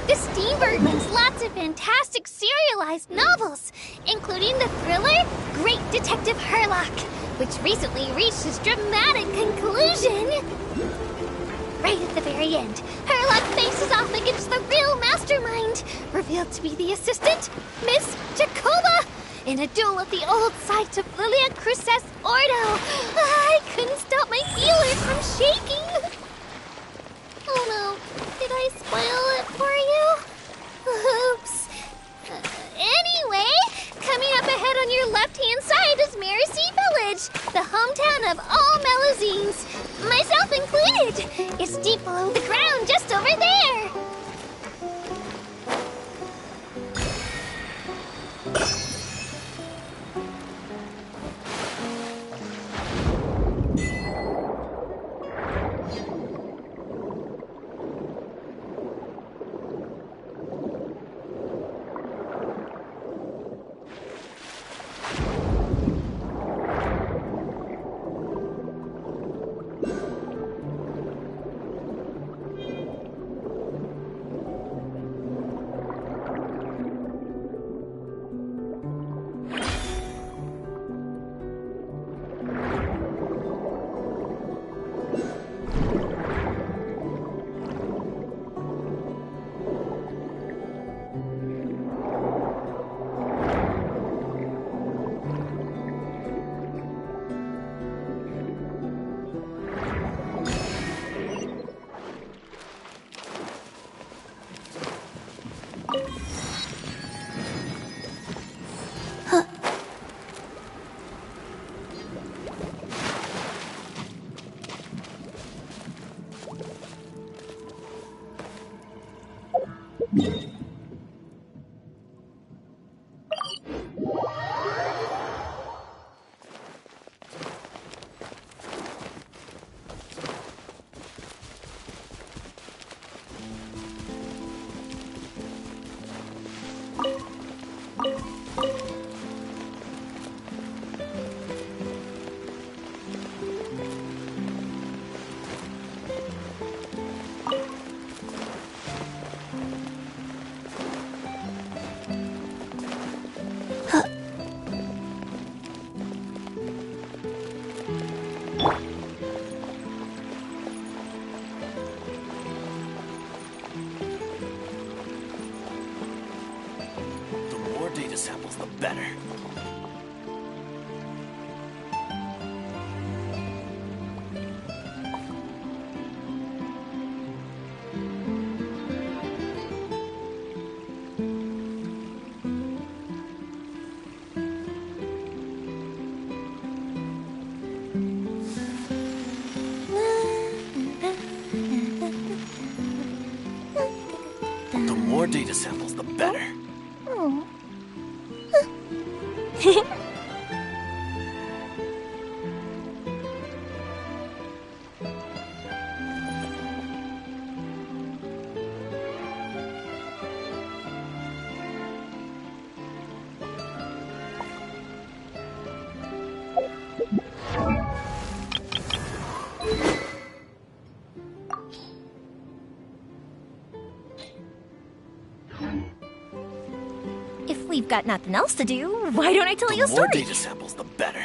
The Steambird runs lots of fantastic serialized novels, including the thriller Great Detective Herlock, which recently reached its dramatic conclusion. Right at the very end, Herlock faces off against the real mastermind, revealed to be the assistant, Miss Jacoba, in a duel at the old site of Lilia Cruces Ordo. I couldn't stop my feelers from shaking. Oh no, did I spoil it for you? Oops. Anyway, coming up ahead on your left-hand side is Mercy Village, the hometown of all Melazines, myself included. It's deep below the ground, just over there. Data samples, the better. The more data samples, the better. Oh. we've got nothing else to do, why don't I tell you a story? The more data samples, the better.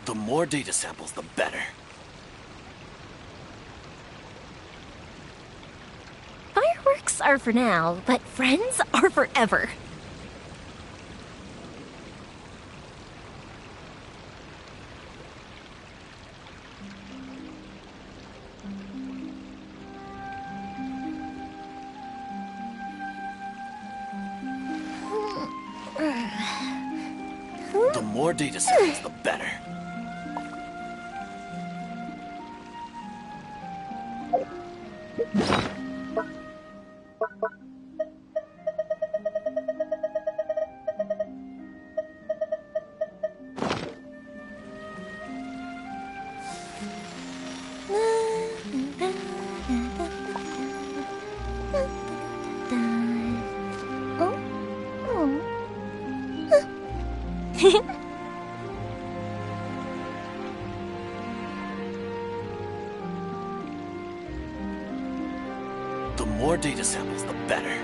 The more data samples, the better. Fireworks are for now, but friends are forever. The more data samples, the better. The more data samples, the better.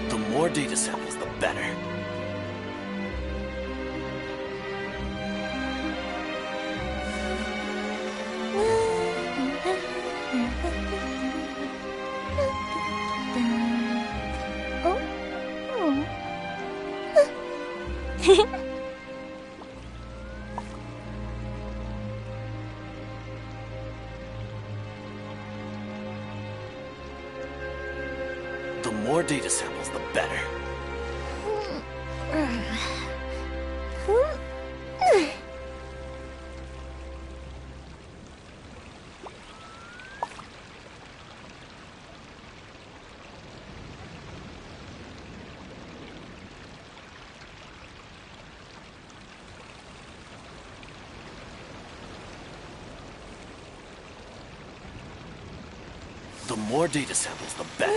The more data samples, the better. The more data samples, the better. The more data samples, the better.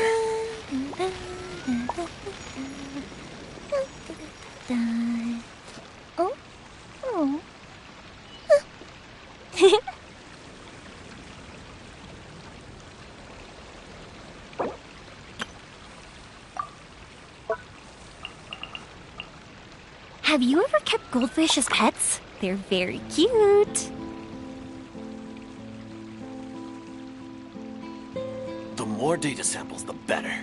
Have you ever kept goldfish as pets? They're very cute. The more data samples, the better.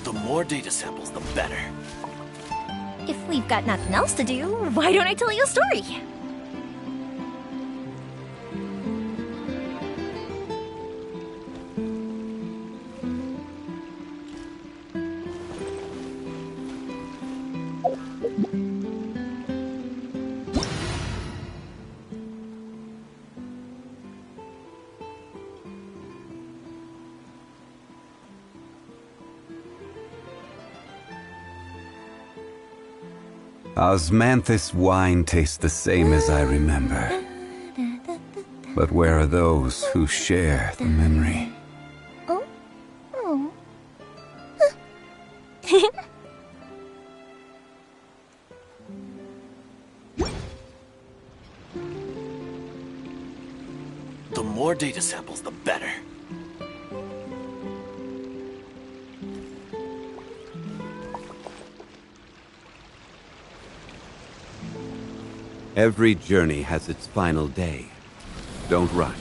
The more data samples, the better. If we've got nothing else to do, why don't I tell you a story? Osmanthus wine tastes the same as I remember. But where are those who share the memory? The more data samples, the better. Every journey has its final day. Don't rush.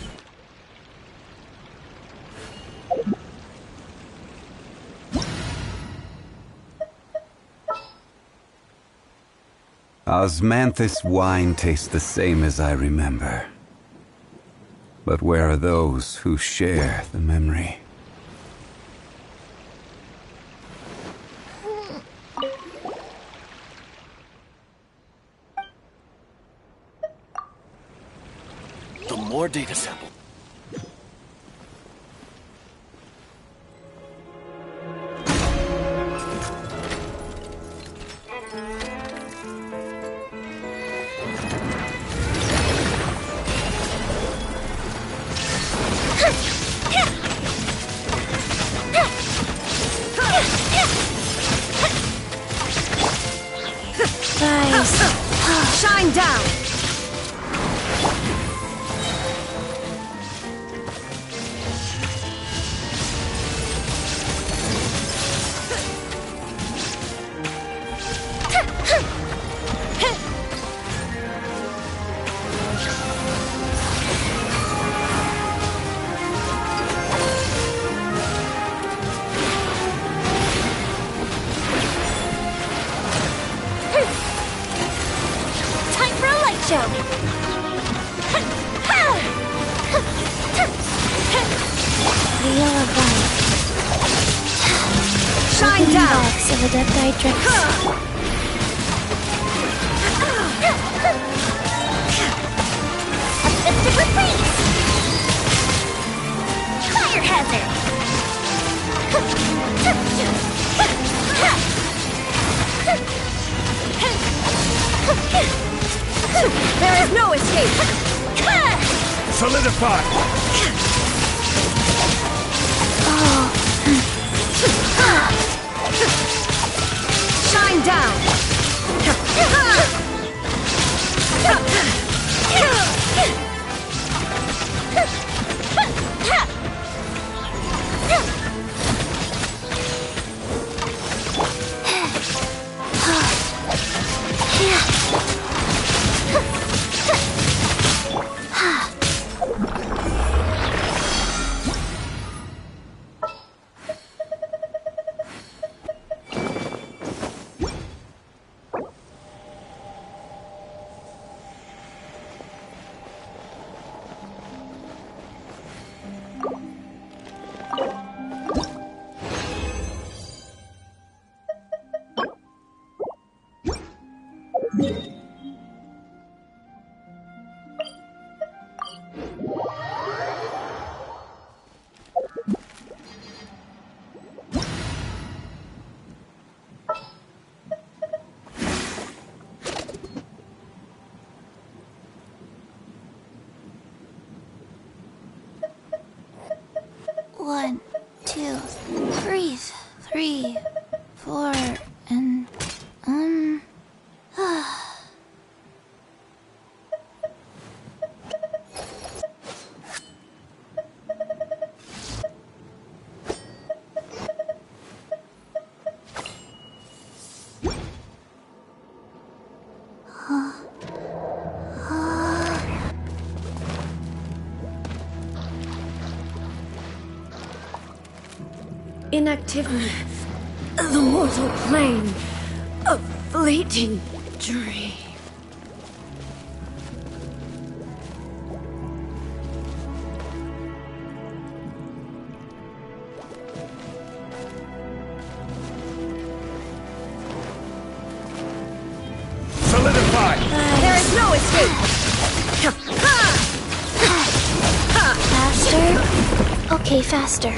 Osmanthus wine tastes the same as I remember. But where are those who share the memory? The more data samples. Nice. Shine down. Shine down! Of a death Drix. Assisted reprise! Fire hazard! There is no escape! Solidify! Shine down! One, two, breathe. 3, 4, and Inactivity. The mortal plane. A fleeting dream. Solidify! There is no escape! Faster? Okay, faster.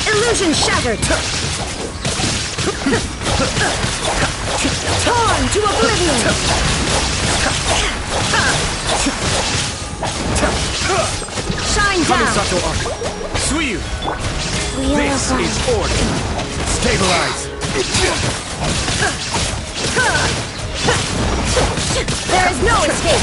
Illusion shattered! Torn to oblivion! Shine down! Suiyu! This is order! Stabilize! There is no escape!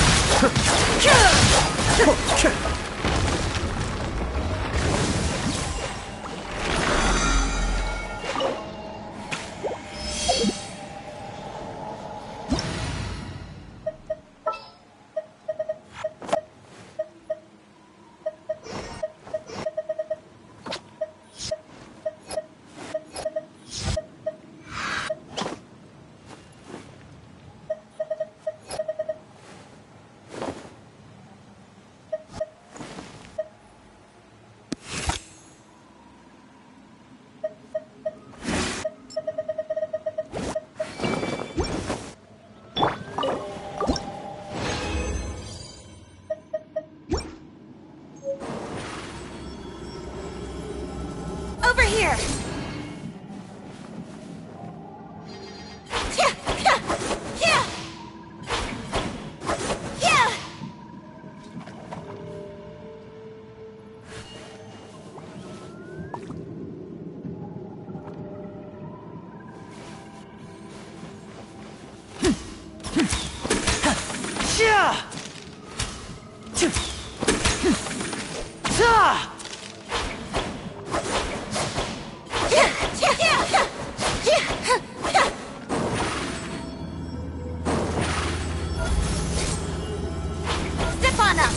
Over here! Step on up!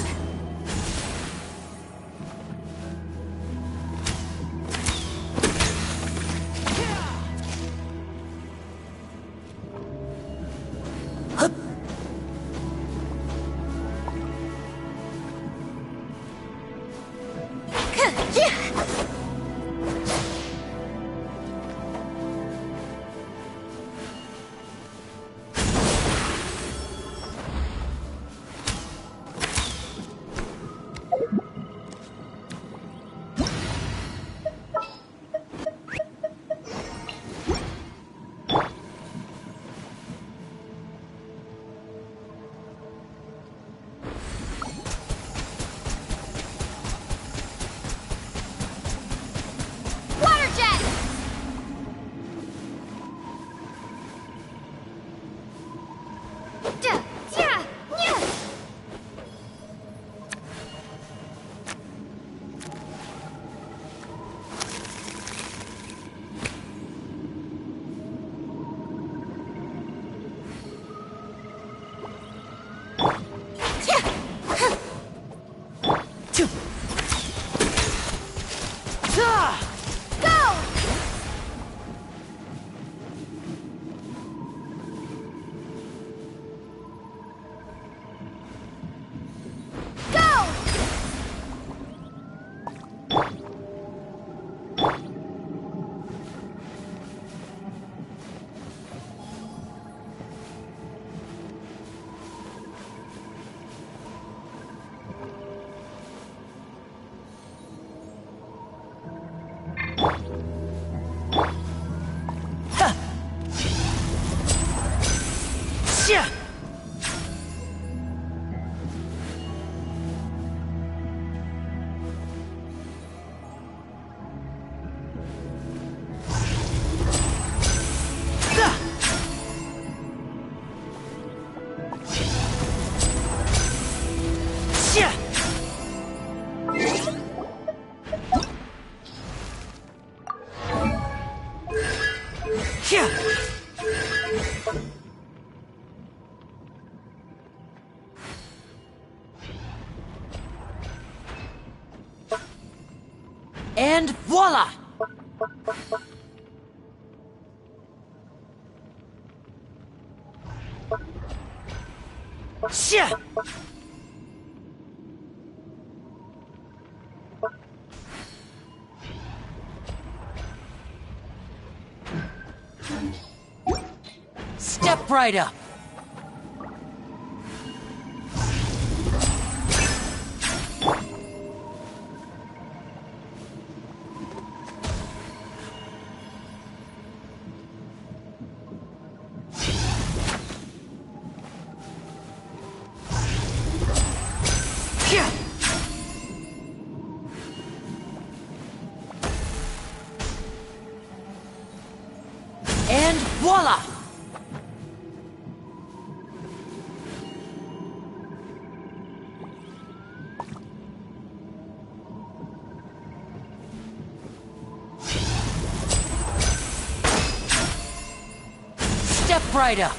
And voila! Shit! Step right up. And voila! right up.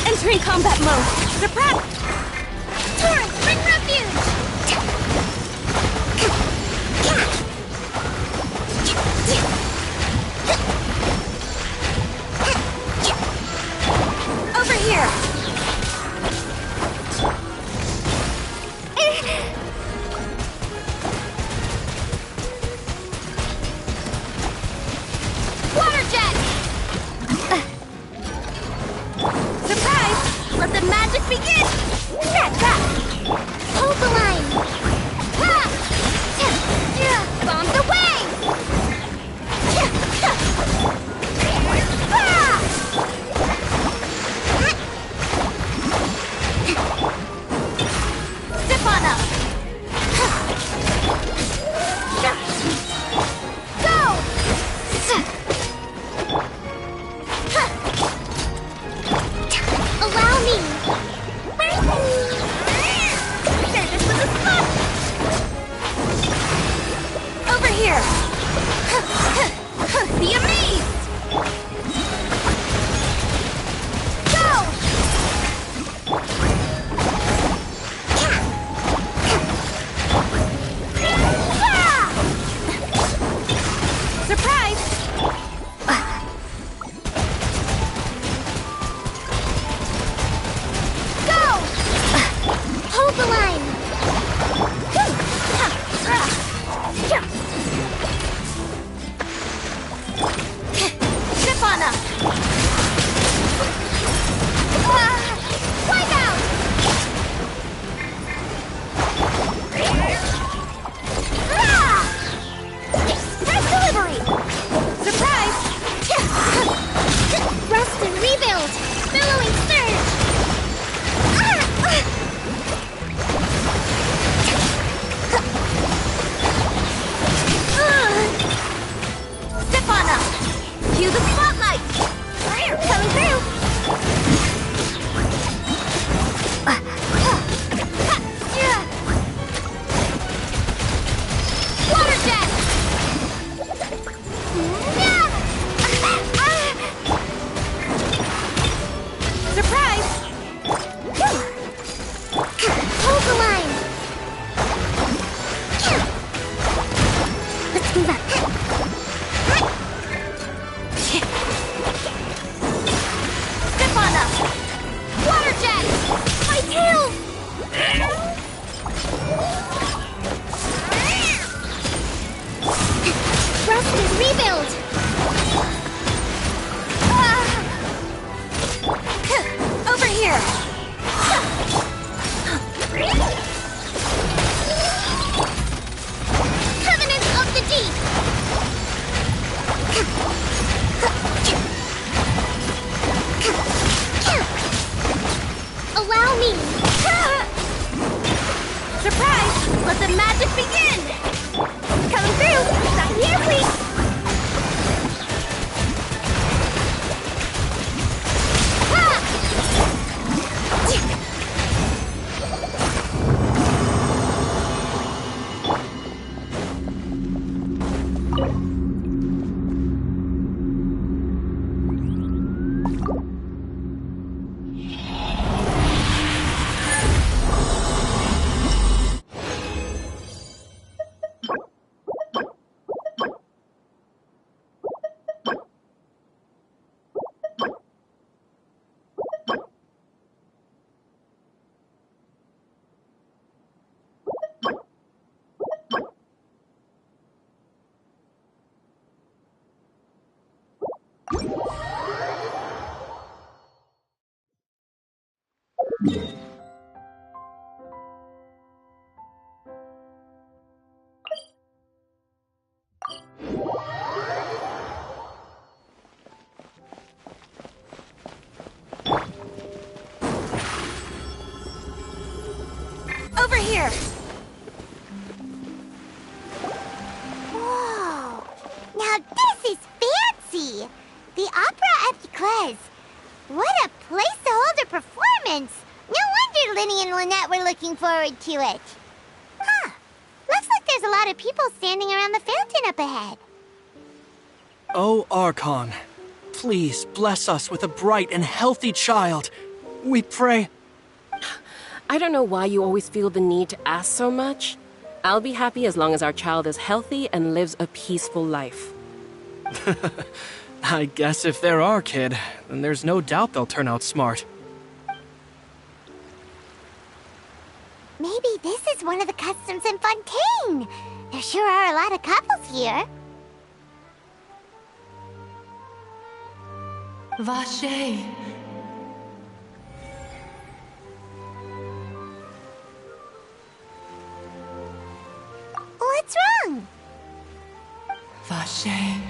Entering combat mode. Suppress! Turret, bring refuge! Over here! Water jet! Surprise! Let the magic begin! Hold the line! Surprise! Let the magic begin! Coming through! Sign here, please! Over here! Whoa! Now this is fancy! The Opera at Eclairs. What a place to hold a performance! No wonder Linny and Lynette were looking forward to it. Huh. Looks like there's a lot of people standing around the fountain up ahead. Oh, Archon, please bless us with a bright and healthy child. We pray. I don't know why you always feel the need to ask so much. I'll be happy as long as our child is healthy and lives a peaceful life. I guess if they're our kid, then there's no doubt they'll turn out smart. Maybe this is one of the customs in Fontaine. There sure are a lot of couples here. Vache. What's wrong? Vache.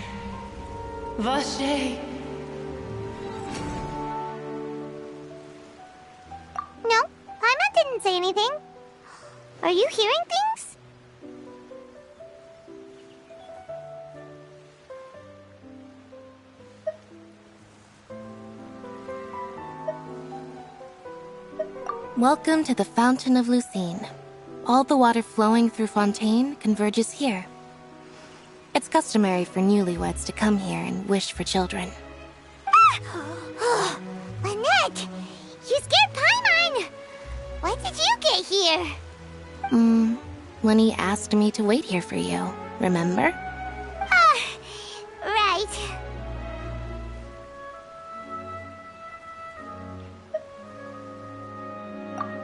Vache. No, Paimon didn't say anything. Are you hearing things? Welcome to the Fountain of Lucine. All the water flowing through Fontaine converges here. It's customary for newlyweds to come here and wish for children. Lynette! You scared Paimon! Why did you get here? Lenny asked me to wait here for you, remember? Right.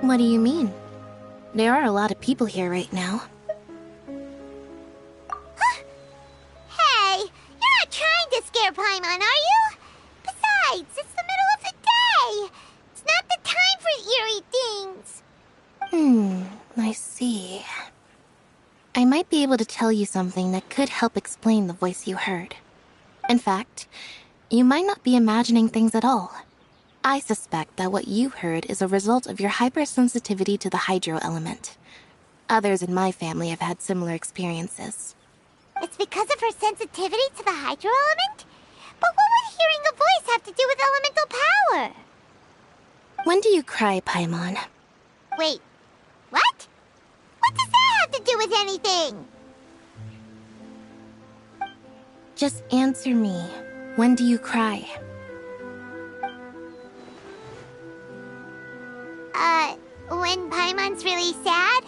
What do you mean? There are a lot of people here right now. Hey, you're not trying to scare Paimon, are you? Besides, it's the middle of the day. It's not the time for eerie things. I see. I might be able to tell you something that could help explain the voice you heard. In fact, you might not be imagining things at all. I suspect that what you heard is a result of your hypersensitivity to the hydro element. Others in my family have had similar experiences. It's because of her sensitivity to the hydro element? But what would hearing a voice have to do with elemental power? When do you cry, Paimon? Wait, what? What does that have to do with anything? Just answer me. When do you cry? When Paimon's really sad?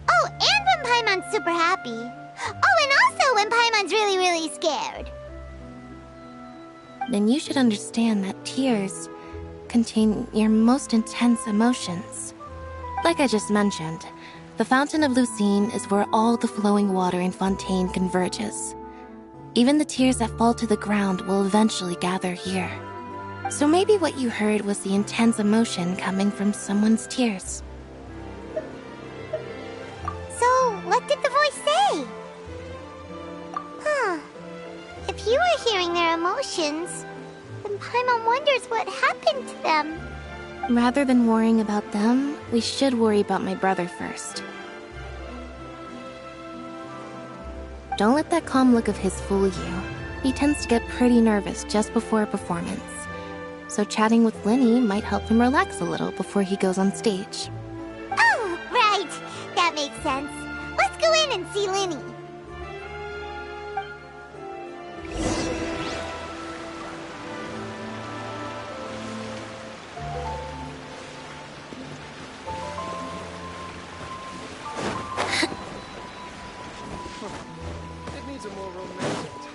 Oh, and when Paimon's super happy. Oh, and also when Paimon's really, really scared. Then you should understand that tears contain your most intense emotions. Like I just mentioned, the Fountain of Lucine is where all the flowing water in Fontaine converges. Even the tears that fall to the ground will eventually gather here. So maybe what you heard was the intense emotion coming from someone's tears. So, what did the voice say? If you were hearing their emotions, then Paimon wonders what happened to them. Rather than worrying about them, we should worry about my brother first. Don't let that calm look of his fool you. He tends to get pretty nervous just before a performance. So chatting with Linny might help him relax a little before he goes on stage. Oh, right. That makes sense. Let's go in and see Linny. It needs a more romantic touch.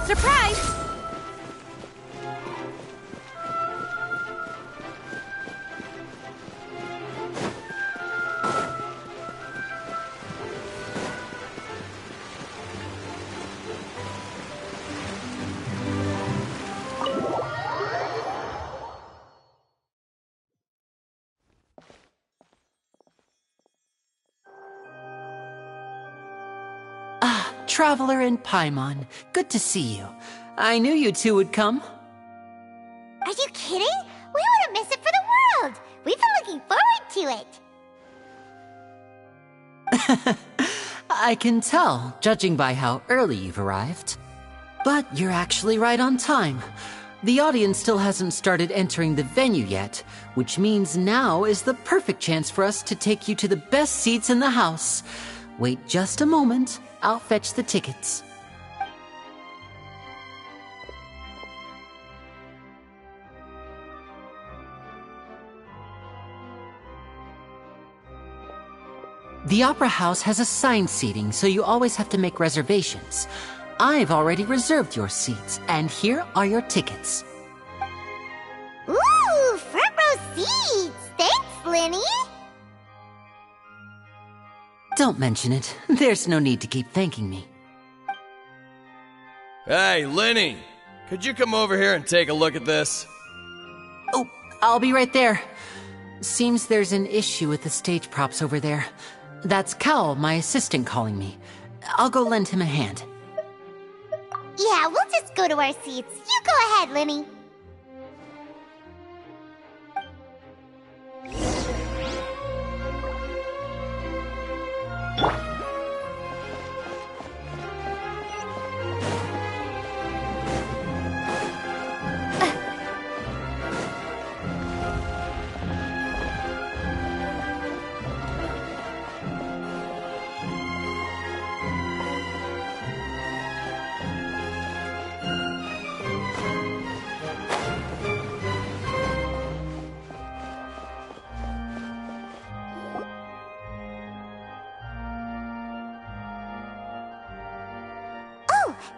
Surprise! Traveler and Paimon, good to see you. I knew you two would come. Are you kidding? We wouldn't miss it for the world. We've been looking forward to it. I can tell, judging by how early you've arrived. But you're actually right on time. The audience still hasn't started entering the venue yet, which means now is the perfect chance for us to take you to the best seats in the house. Wait just a moment. I'll fetch the tickets. The Opera House has assigned seating, so you always have to make reservations. I've already reserved your seats, and here are your tickets. Ooh, front row seats! Thanks, Linny! Don't mention it. There's no need to keep thanking me. Hey, Linny! Could you come over here and take a look at this? Oh, I'll be right there. Seems there's an issue with the stage props over there. That's Cal, my assistant, calling me. I'll go lend him a hand. Yeah, we'll just go to our seats. You go ahead, Linny.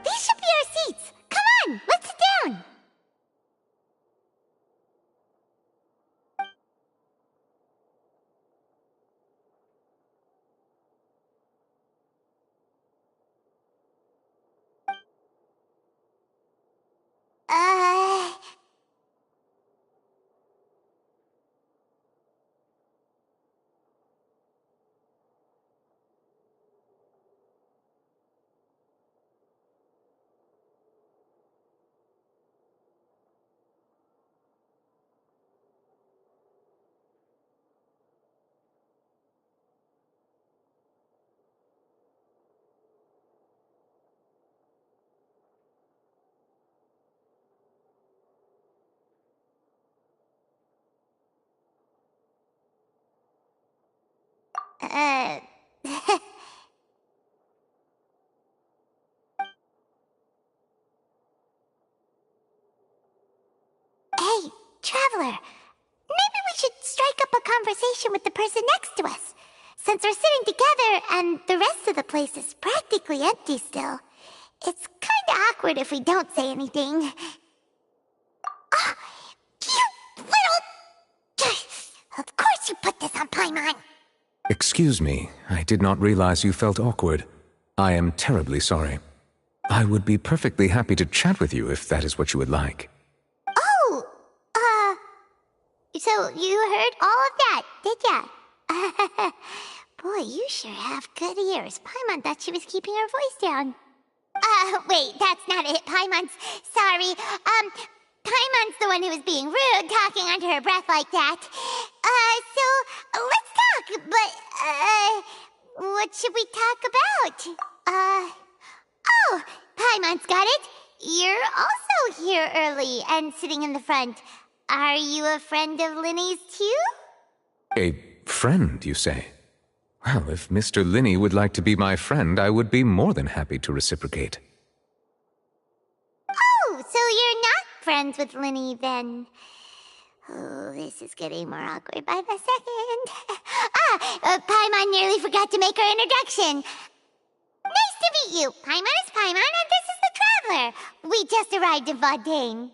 These should be our seats. Come on, let's sit down. Hey, Traveler. Maybe we should strike up a conversation with the person next to us. Since we're sitting together and the rest of the place is practically empty still, it's kinda awkward if we don't say anything. Oh, you little... Of course you put this on Paimon! Excuse me, I did not realize you felt awkward. I am terribly sorry. I would be perfectly happy to chat with you if that is what you would like. Oh, so you heard all of that, did ya? Boy, you sure have good ears. Paimon thought she was keeping her voice down. Wait, that's not it. Paimon's... Sorry. Paimon's the one who was being rude, talking under her breath like that. So, let's talk, but, what should we talk about? Oh, Paimon's got it. You're also here early and sitting in the front. Are you a friend of Linny's too? A friend, you say? Well, if Mr. Linny would like to be my friend, I would be more than happy to reciprocate. Oh, so you're not friends with Linny then? Oh, this is getting more awkward by the second. Paimon nearly forgot to make her introduction. Nice to meet you. Paimon is Paimon, and this is the Traveler. We just arrived in Fontaine.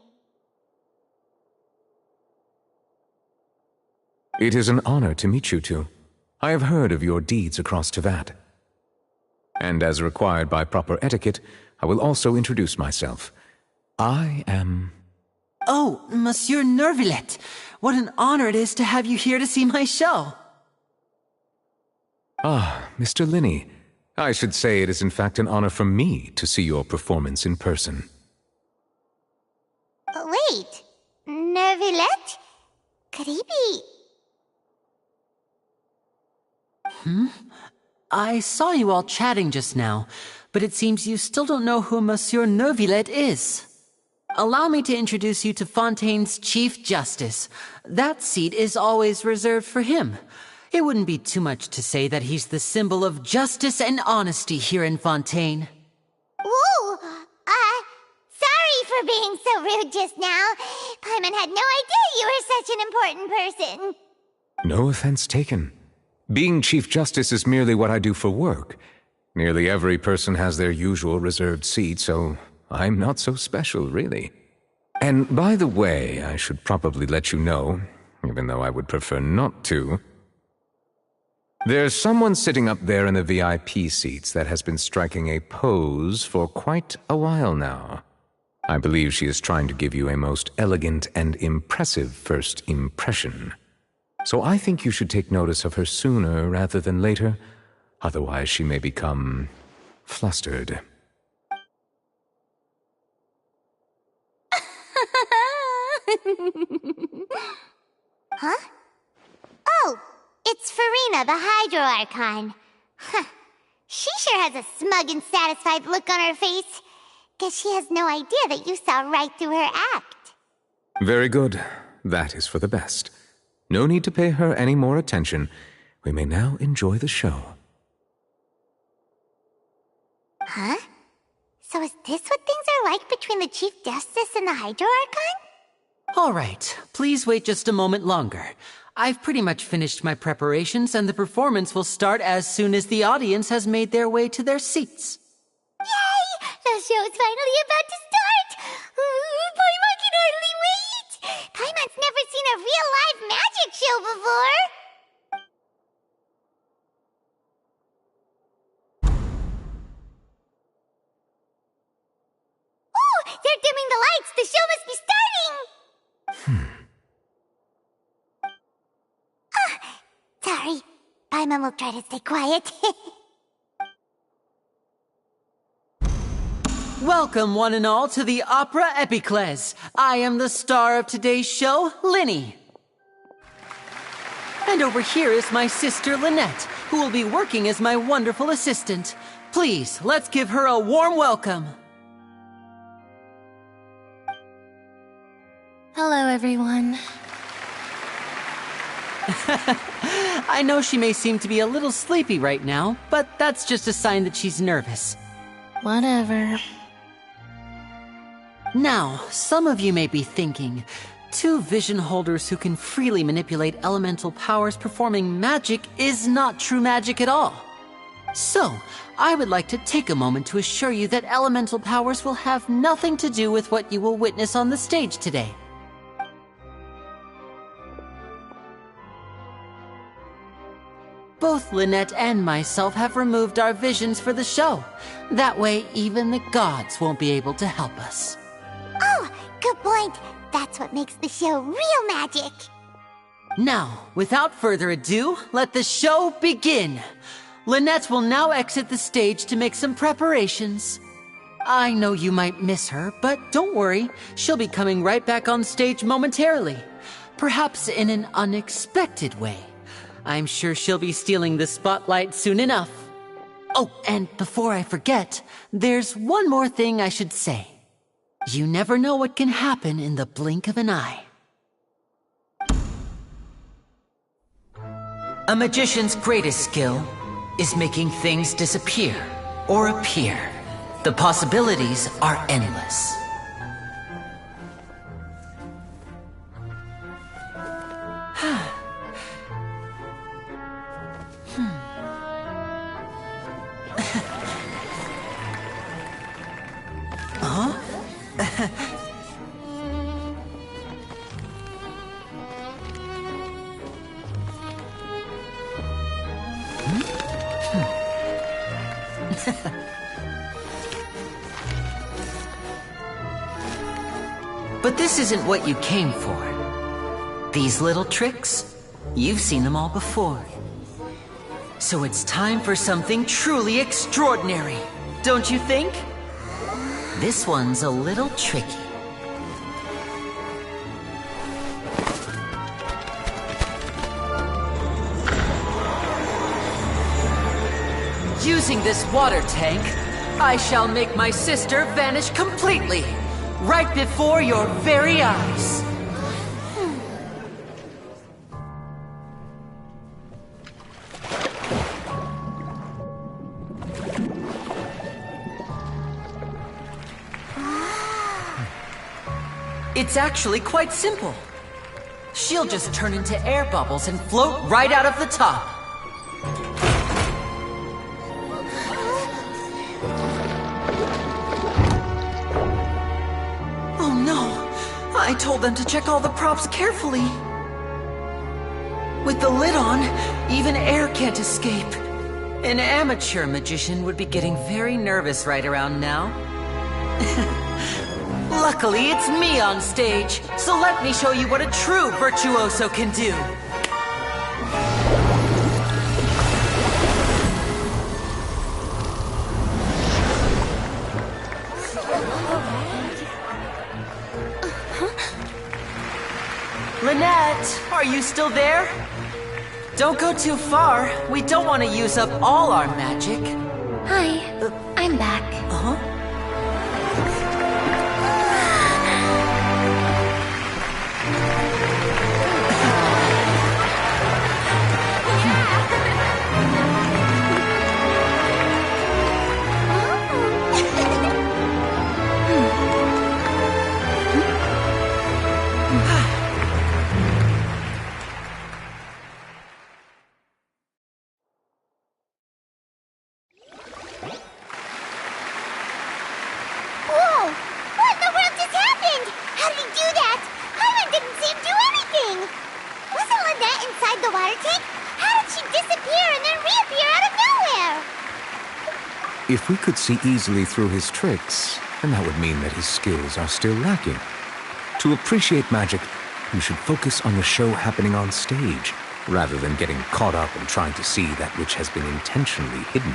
It is an honor to meet you two. I have heard of your deeds across Tevat. And as required by proper etiquette, I will also introduce myself. I am... Oh, Monsieur Nervillet! What an honor it is to have you here to see my show! Ah, Mr. Linny. I should say it is in fact an honor for me to see your performance in person. Wait, Nervillet? Could he be... I saw you all chatting just now, but it seems you still don't know who Monsieur Nervillet is. Allow me to introduce you to Fontaine's Chief Justice. That seat is always reserved for him. It wouldn't be too much to say that he's the symbol of justice and honesty here in Fontaine. Whoa! Sorry for being so rude just now. Paimon had no idea you were such an important person. No offense taken. Being Chief Justice is merely what I do for work. Nearly every person has their usual reserved seat, so I'm not so special, really. And by the way, I should probably let you know, even though I would prefer not to. There's someone sitting up there in the VIP seats that has been striking a pose for quite a while now. I believe she is trying to give you a most elegant and impressive first impression. So I think you should take notice of her sooner rather than later, otherwise she may become flustered. Huh? Oh, it's Farina, the Hydro Archon. Huh. She sure has a smug and satisfied look on her face. Guess she has no idea that you saw right through her act. Very good. That is for the best. No need to pay her any more attention. We may now enjoy the show. Huh? So is this what things are like between the Chief Justice and the Hydro Archon? All right, please wait just a moment longer. I've pretty much finished my preparations, and the performance will start as soon as the audience has made their way to their seats. Yay! The show's finally about to start! Paimon can hardly wait! Paimon's never seen a real live magic show before! Oh! They're dimming the lights! The show must be starting! Sorry. Paimon will try to stay quiet. Welcome, one and all, to the Opera Epiclese. I am the star of today's show, Linny. And over here is my sister, Lynette, who will be working as my wonderful assistant. Please, let's give her a warm welcome. Hello, everyone. I know she may seem to be a little sleepy right now, but that's just a sign that she's nervous. Whatever. Now, some of you may be thinking, two vision holders who can freely manipulate elemental powers performing magic is not true magic at all. So, I would like to take a moment to assure you that elemental powers will have nothing to do with what you will witness on the stage today. Both Lynette and myself have removed our visions for the show. That way, even the gods won't be able to help us. Oh, good point. That's what makes the show real magic. Now, without further ado, let the show begin. Lynette will now exit the stage to make some preparations. I know you might miss her, but don't worry. She'll be coming right back on stage momentarily. Perhaps in an unexpected way. I'm sure she'll be stealing the spotlight soon enough. Oh, and before I forget, there's one more thing I should say. You never know what can happen in the blink of an eye. A magician's greatest skill is making things disappear or appear. The possibilities are endless. But this isn't what you came for. These little tricks, you've seen them all before. So it's time for something truly extraordinary, don't you think? This one's a little tricky. Using this water tank, I shall make my sister vanish completely, right before your very eyes. It's actually quite simple. She'll just turn into air bubbles and float right out of the top. Oh no! I told them to check all the props carefully. With the lid on, even air can't escape. An amateur magician would be getting very nervous right around now. Luckily, it's me on stage, so let me show you what a true virtuoso can do. Lynette, are you still there? Don't go too far. We don't want to use up all our magic. Hi, I'm back. Uh-huh. If we could see easily through his tricks, then that would mean that his skills are still lacking. To appreciate magic, you should focus on the show happening on stage, rather than getting caught up in trying to see that which has been intentionally hidden.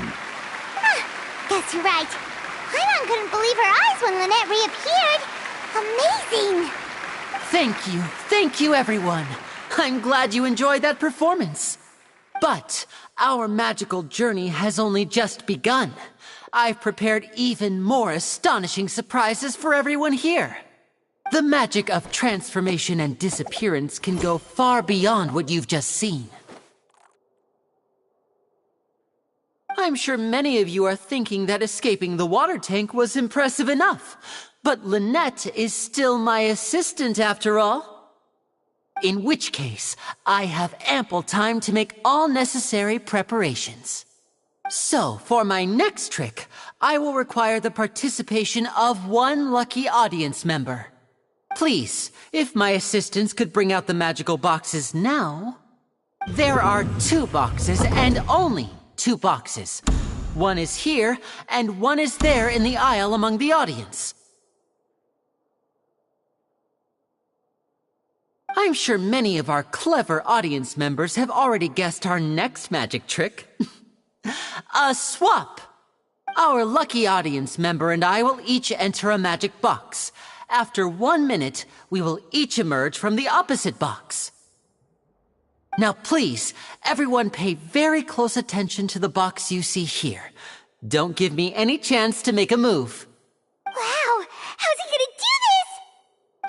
Guess you're right. Paimon couldn't believe her eyes when Lynette reappeared. Amazing! Thank you everyone. I'm glad you enjoyed that performance. But our magical journey has only just begun. I've prepared even more astonishing surprises for everyone here. The magic of transformation and disappearance can go far beyond what you've just seen. I'm sure many of you are thinking that escaping the water tank was impressive enough. But Lynette is still my assistant after all. In which case, I have ample time to make all necessary preparations. So, for my next trick, I will require the participation of one lucky audience member. Please, if my assistants could bring out the magical boxes now. There are 2 boxes and only 2 boxes. One is here and one is there in the aisle among the audience. I'm sure many of our clever audience members have already guessed our next magic trick. A swap! Our lucky audience member and I will each enter a magic box. After 1 minute, we will each emerge from the opposite box. Now please, everyone pay very close attention to the box you see here. Don't give me any chance to make a move. Wow! How's he gonna do this?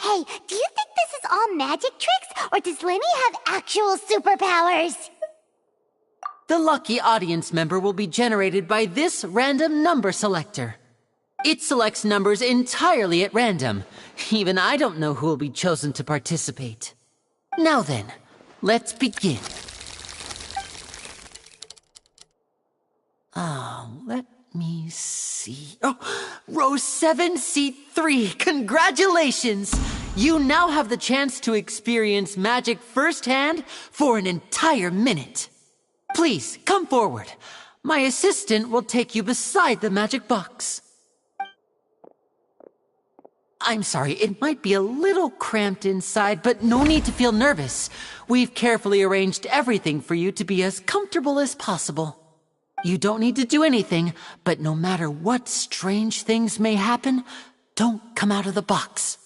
Hey, do you think this is all magic tricks, or does Lenny have actual superpowers? The lucky audience member will be generated by this random number selector. It selects numbers entirely at random. Even I don't know who will be chosen to participate. Now then, let's begin. Let me see. Oh, row 7, seat 3. Congratulations! You now have the chance to experience magic firsthand for an entire minute. Please, come forward. My assistant will take you beside the magic box. I'm sorry, it might be a little cramped inside, but no need to feel nervous. We've carefully arranged everything for you to be as comfortable as possible. You don't need to do anything, but no matter what strange things may happen, don't come out of the box.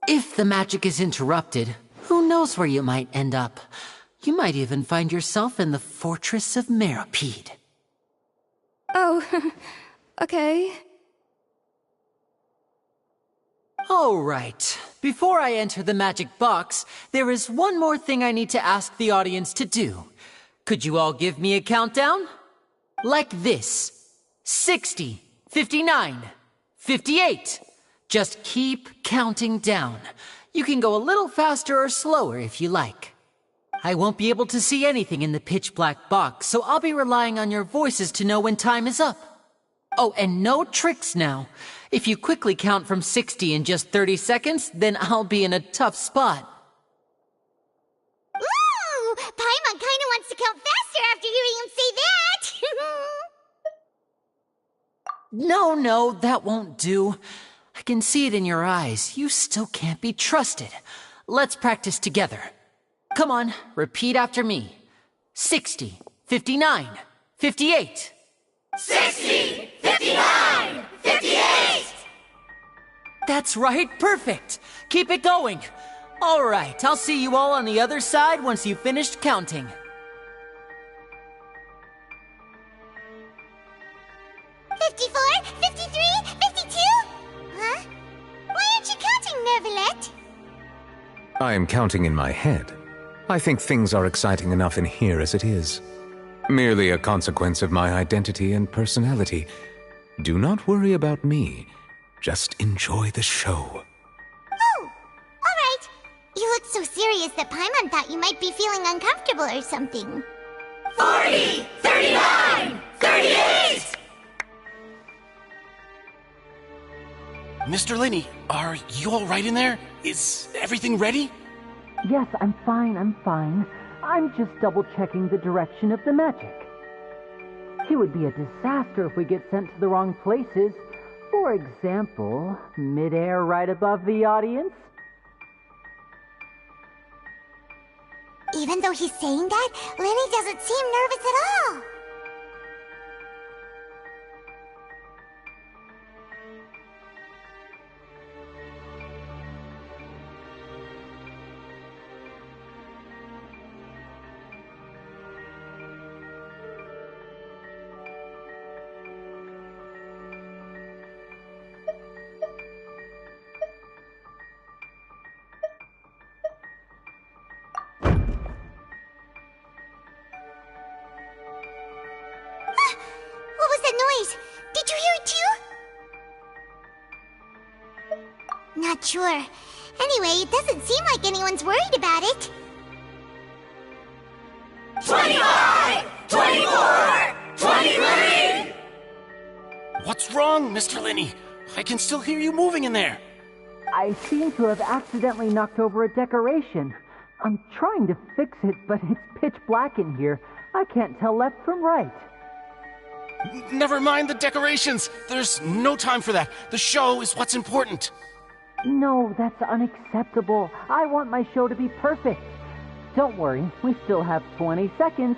If the magic is interrupted, who knows where you might end up? You might even find yourself in the Fortress of Meropide. Oh, okay. All right. Before I enter the magic box, there is one more thing I need to ask the audience to do. Could you all give me a countdown? Like this. 60, 59, 58. Just keep counting down. You can go a little faster or slower if you like. I won't be able to see anything in the pitch black box, so I'll be relying on your voices to know when time is up. Oh, and no tricks now. If you quickly count from 60 in just 30 seconds, then I'll be in a tough spot. Ooh! Paimon kinda wants to count faster after hearing him say that! No, that won't do. I can see it in your eyes. You still can't be trusted. Let's practice together. Come on, repeat after me. 60, 59, 58. 60, 59, 58! That's right, perfect. Keep it going. All right, I'll see you all on the other side once you've finished counting. 54, 53, 52? Huh? Why aren't you counting, Nervalet? I am counting in my head. I think things are exciting enough in here as it is. Merely a consequence of my identity and personality. Do not worry about me. Just enjoy the show. Oh, alright. You look so serious that Paimon thought you might be feeling uncomfortable or something. 40, 39, 38! Mr. Lenny, are you all right in there? Is everything ready? Yes, I'm fine. I'm just double-checking the direction of the magic. It would be a disaster if we get sent to the wrong places. For example, midair right above the audience. Even though he's saying that, Lenny doesn't seem nervous at all. Did you hear it too? Not sure. Anyway, it doesn't seem like anyone's worried about it. 25! 24! 23! What's wrong, Mr. Linney? I can still hear you moving in there. I seem to have accidentally knocked over a decoration. I'm trying to fix it, but it's pitch black in here. I can't tell left from right. Never mind the decorations. There's no time for that. The show is what's important. No, that's unacceptable. I want my show to be perfect. Don't worry, we still have 20 seconds.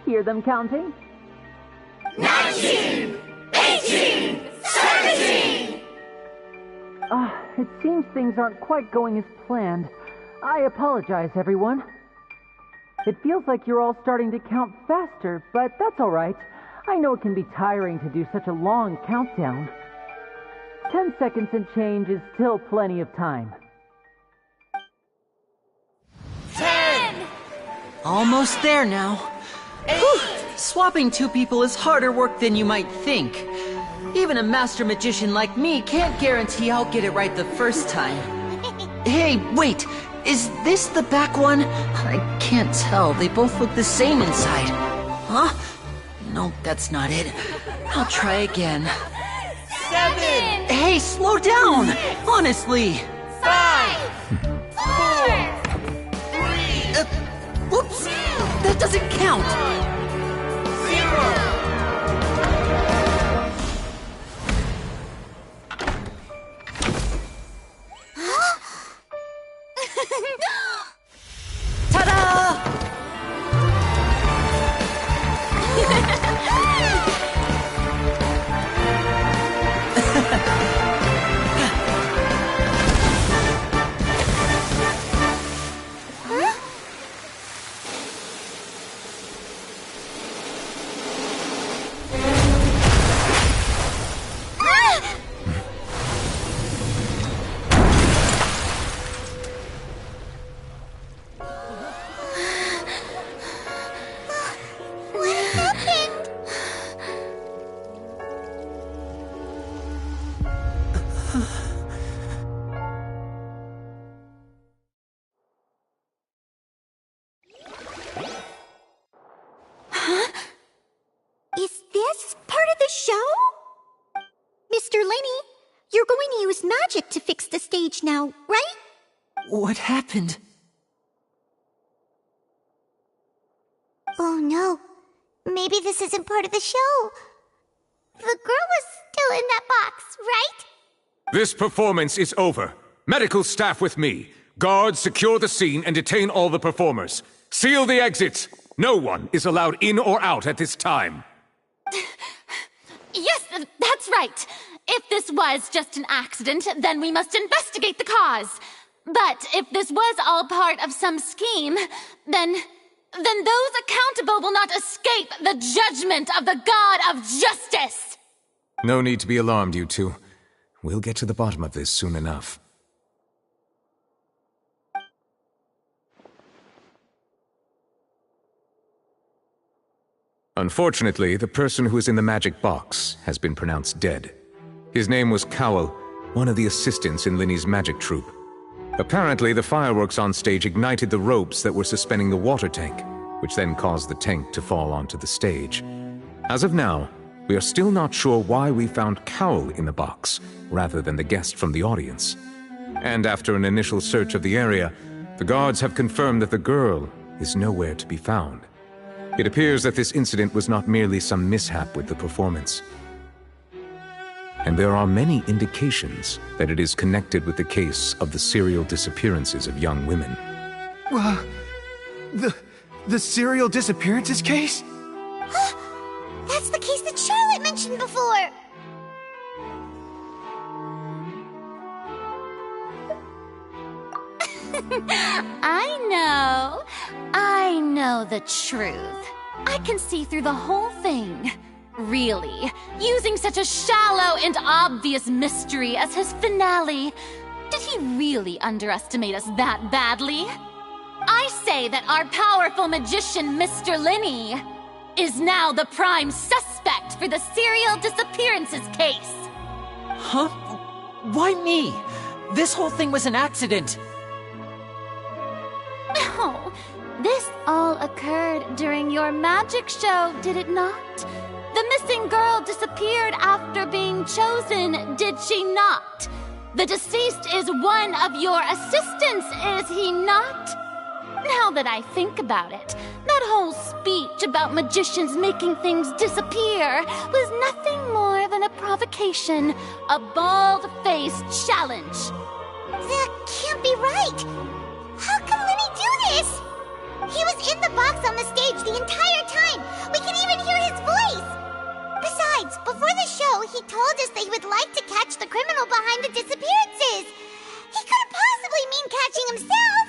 Hear them counting? 19! 18! 17! It seems things aren't quite going as planned. I apologize, everyone. It feels like you're all starting to count faster, but that's all right. I know it can be tiring to do such a long countdown. 10 seconds and change is still plenty of time. 10! Almost there now. 8! Swapping two people is harder work than you might think. Even a master magician like me can't guarantee I'll get it right the first time. Hey, wait! Is this the back one? I can't tell. They both look the same inside. Huh? No, that's not it. I'll try again. 7! Hey, slow down! Honestly! 5! 4! 3! Whoops! That doesn't count! 0! Ta-da! Is this part of the show? Mr. Linney, you're going to use magic to fix the stage now, right? What happened? Oh no. Maybe this isn't part of the show. The girl was still in that box, right? This performance is over. Medical staff with me. Guards, secure the scene and detain all the performers. Seal the exits. No one is allowed in or out at this time. Yes, that's right. If this was just an accident, then we must investigate the cause. But if this was all part of some scheme, then those accountable will not escape the judgment of the God of Justice. No need to be alarmed, you two. We'll get to the bottom of this soon enough. Unfortunately, the person who is in the magic box has been pronounced dead. His name was Cowell, one of the assistants in Linney's magic troupe. Apparently, the fireworks on stage ignited the ropes that were suspending the water tank, which then caused the tank to fall onto the stage. As of now, we are still not sure why we found Cowell in the box, rather than the guest from the audience. And after an initial search of the area, the guards have confirmed that the girl is nowhere to be found. It appears that this incident was not merely some mishap with the performance. And there are many indications that it is connected with the case of the serial disappearances of young women. The serial disappearances case? That's the case that Charlotte mentioned before! I know the truth. I can see through the whole thing. Really, using such a shallow and obvious mystery as his finale. Did he really underestimate us that badly? I say that our powerful magician, Mr. Linney, is now the prime suspect suspect for the serial disappearances case. Huh? Why me? This whole thing was an accident. Oh, this all occurred during your magic show, did it not? The missing girl disappeared after being chosen, did she not? The deceased is one of your assistants, is he not? Now that I think about it, that whole speech about magicians making things disappear was nothing more than a provocation, a bald-faced challenge. That can't be right! How can Lenny do this? He was in the box on the stage the entire time! We can even hear his voice! Besides, before the show, he told us that he would like to catch the criminal behind the disappearances! He couldn't possibly mean catching himself!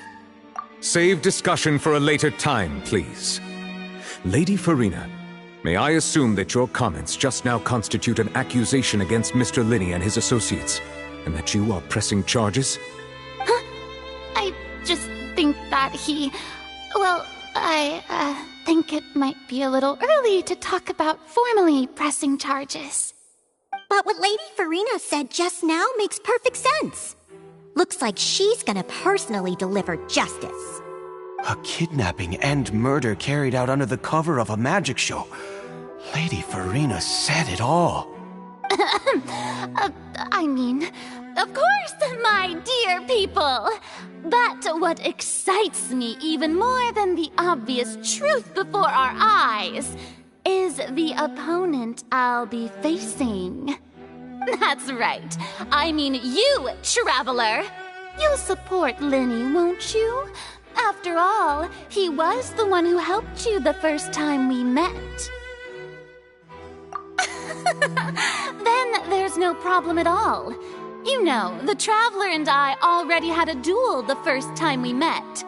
Save discussion for a later time, please. Lady Farina, may I assume that your comments just now constitute an accusation against Mr. Linney and his associates, and that you are pressing charges? Huh? I just think that he... Well, I think it might be a little early to talk about formally pressing charges. But what Lady Farina said just now makes perfect sense. Looks like she's gonna personally deliver justice. A kidnapping and murder carried out under the cover of a magic show. Lady Farina said it all. I mean, of course, my dear people. But what excites me even more than the obvious truth before our eyes is the opponent I'll be facing. That's right. I mean you, Traveler. You'll support Lenny, won't you? After all, he was the one who helped you the first time we met. Then there's no problem at all. You know, the Traveler and I already had a duel the first time we met.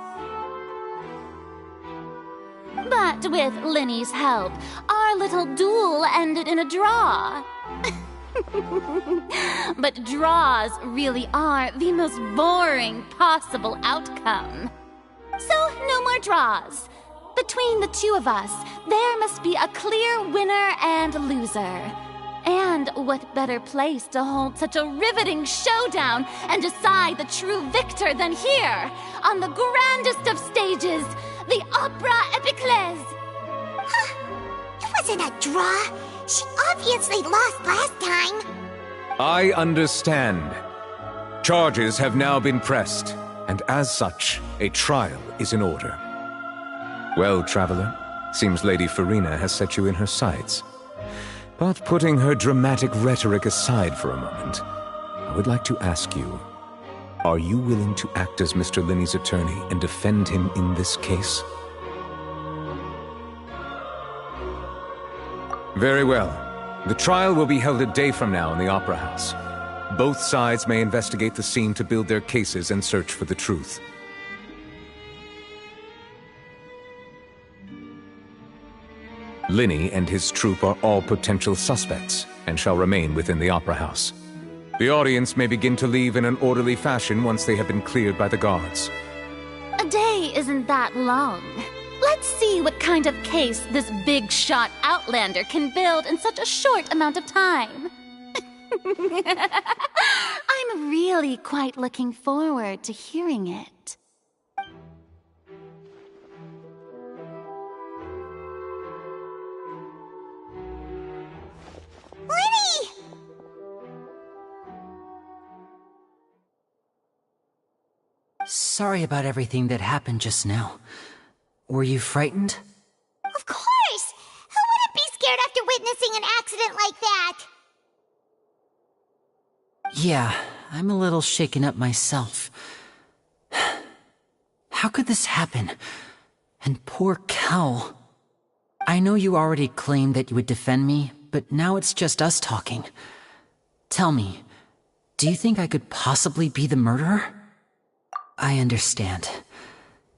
But with Lenny's help, our little duel ended in a draw. But draws really are the most boring possible outcome. So, no more draws. Between the two of us, there must be a clear winner and loser. And what better place to hold such a riveting showdown and decide the true victor than here, on the grandest of stages, the Opera Epiclese. Huh? It wasn't a draw. She obviously lost last time. I understand. Charges have now been pressed, and as such, a trial is in order. Well, Traveler, seems Lady Farina has set you in her sights. But putting her dramatic rhetoric aside for a moment, I would like to ask you, are you willing to act as Mr. Linney's attorney and defend him in this case? Very well. The trial will be held a day from now in the Opera House. Both sides may investigate the scene to build their cases and search for the truth. Linney and his troupe are all potential suspects and shall remain within the Opera House. The audience may begin to leave in an orderly fashion once they have been cleared by the guards. A day isn't that long. Let's see what kind of case this big-shot outlander can build in such a short amount of time. I'm really quite looking forward to hearing it. Lenny! Sorry about everything that happened just now. Were you frightened? Of course! Who wouldn't be scared after witnessing an accident like that? Yeah, I'm a little shaken up myself. How could this happen? And poor Cal. I know you already claimed that you would defend me, but now it's just us talking. Tell me, do you think I could possibly be the murderer? I understand.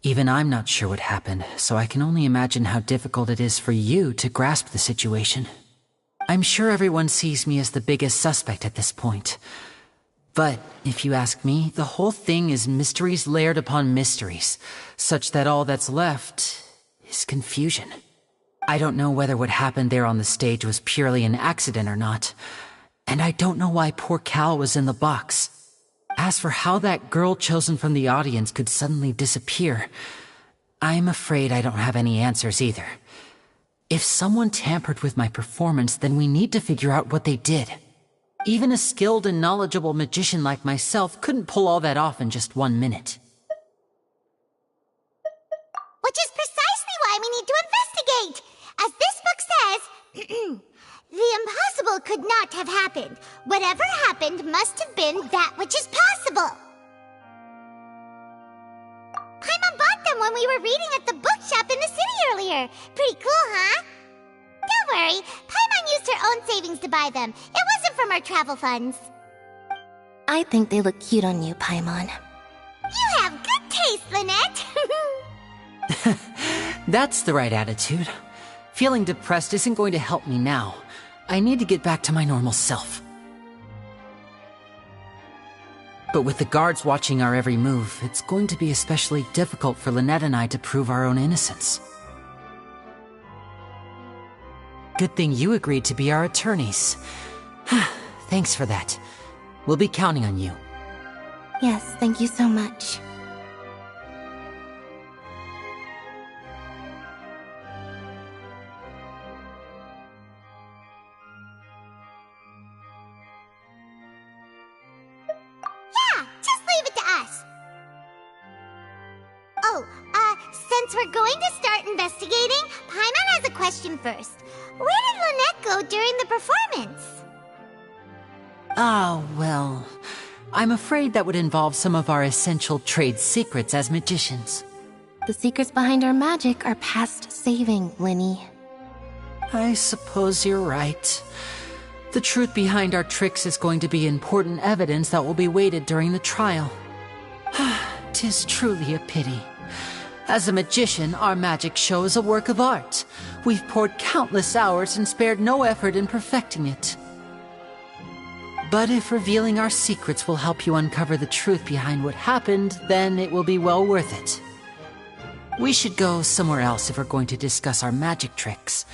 Even I'm not sure what happened, so I can only imagine how difficult it is for you to grasp the situation. I'm sure everyone sees me as the biggest suspect at this point. But, if you ask me, the whole thing is mysteries layered upon mysteries, such that all that's left is confusion. I don't know whether what happened there on the stage was purely an accident or not. And I don't know why poor Cal was in the box. As for how that girl chosen from the audience could suddenly disappear, I'm afraid I don't have any answers either. If someone tampered with my performance, then we need to figure out what they did. Even a skilled and knowledgeable magician like myself couldn't pull all that off in just 1 minute. Which is precisely why we need to investigate! As this book says, the impossible could not have happened. Whatever happened must have been that which is possible. Paimon bought them when we were reading at the bookshop in the city earlier. Pretty cool, huh? Don't worry, Paimon used her own savings to buy them. It wasn't from our travel funds. I think they look cute on you, Paimon. You have good taste, Lynette! That's the right attitude. Feeling depressed isn't going to help me now. I need to get back to my normal self. But with the guards watching our every move, it's going to be especially difficult for Lynette and I to prove our own innocence. Good thing you agreed to be our attorneys. Thanks for that. We'll be counting on you. Yes, thank you so much. Since we're going to start investigating, Paimon has a question first. Where did Lynette go during the performance? Well, I'm afraid that would involve some of our essential trade secrets as magicians. The secrets behind our magic are past saving, Linny. I suppose you're right. The truth behind our tricks is going to be important evidence that will be weighted during the trial. 'Tis truly a pity. As a magician, our magic show is a work of art. We've poured countless hours and spared no effort in perfecting it. But if revealing our secrets will help you uncover the truth behind what happened, then it will be well worth it. We should go somewhere else if we're going to discuss our magic tricks.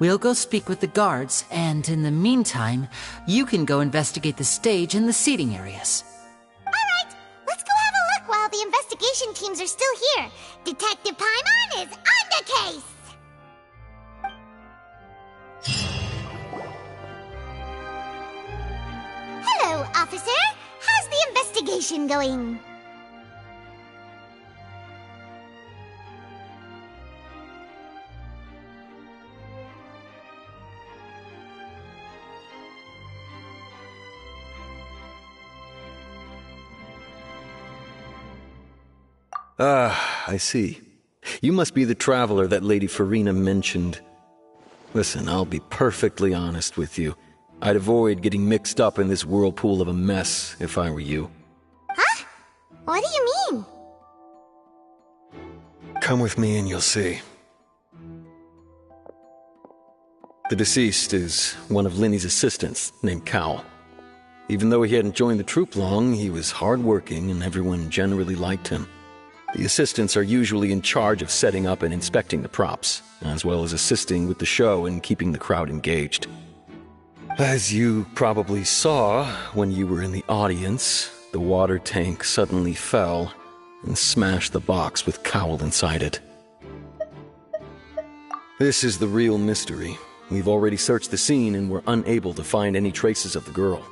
We'll go speak with the guards, and in the meantime, you can go investigate the stage and the seating areas. Alright, let's go have a look while the investigation teams are still here. Detective Paimon is on the case! Hello, officer. How's the investigation going? I see. You must be the traveler that Lady Farina mentioned. Listen, I'll be perfectly honest with you. I'd avoid getting mixed up in this whirlpool of a mess if I were you. Huh? What do you mean? Come with me and you'll see. The deceased is one of Linny's assistants, named Cal. Even though he hadn't joined the troupe long, he was hardworking and everyone generally liked him. The assistants are usually in charge of setting up and inspecting the props, as well as assisting with the show and keeping the crowd engaged. As you probably saw when you were in the audience, the water tank suddenly fell and smashed the box with Cowl inside it. This is the real mystery. We've already searched the scene and were unable to find any traces of the girl.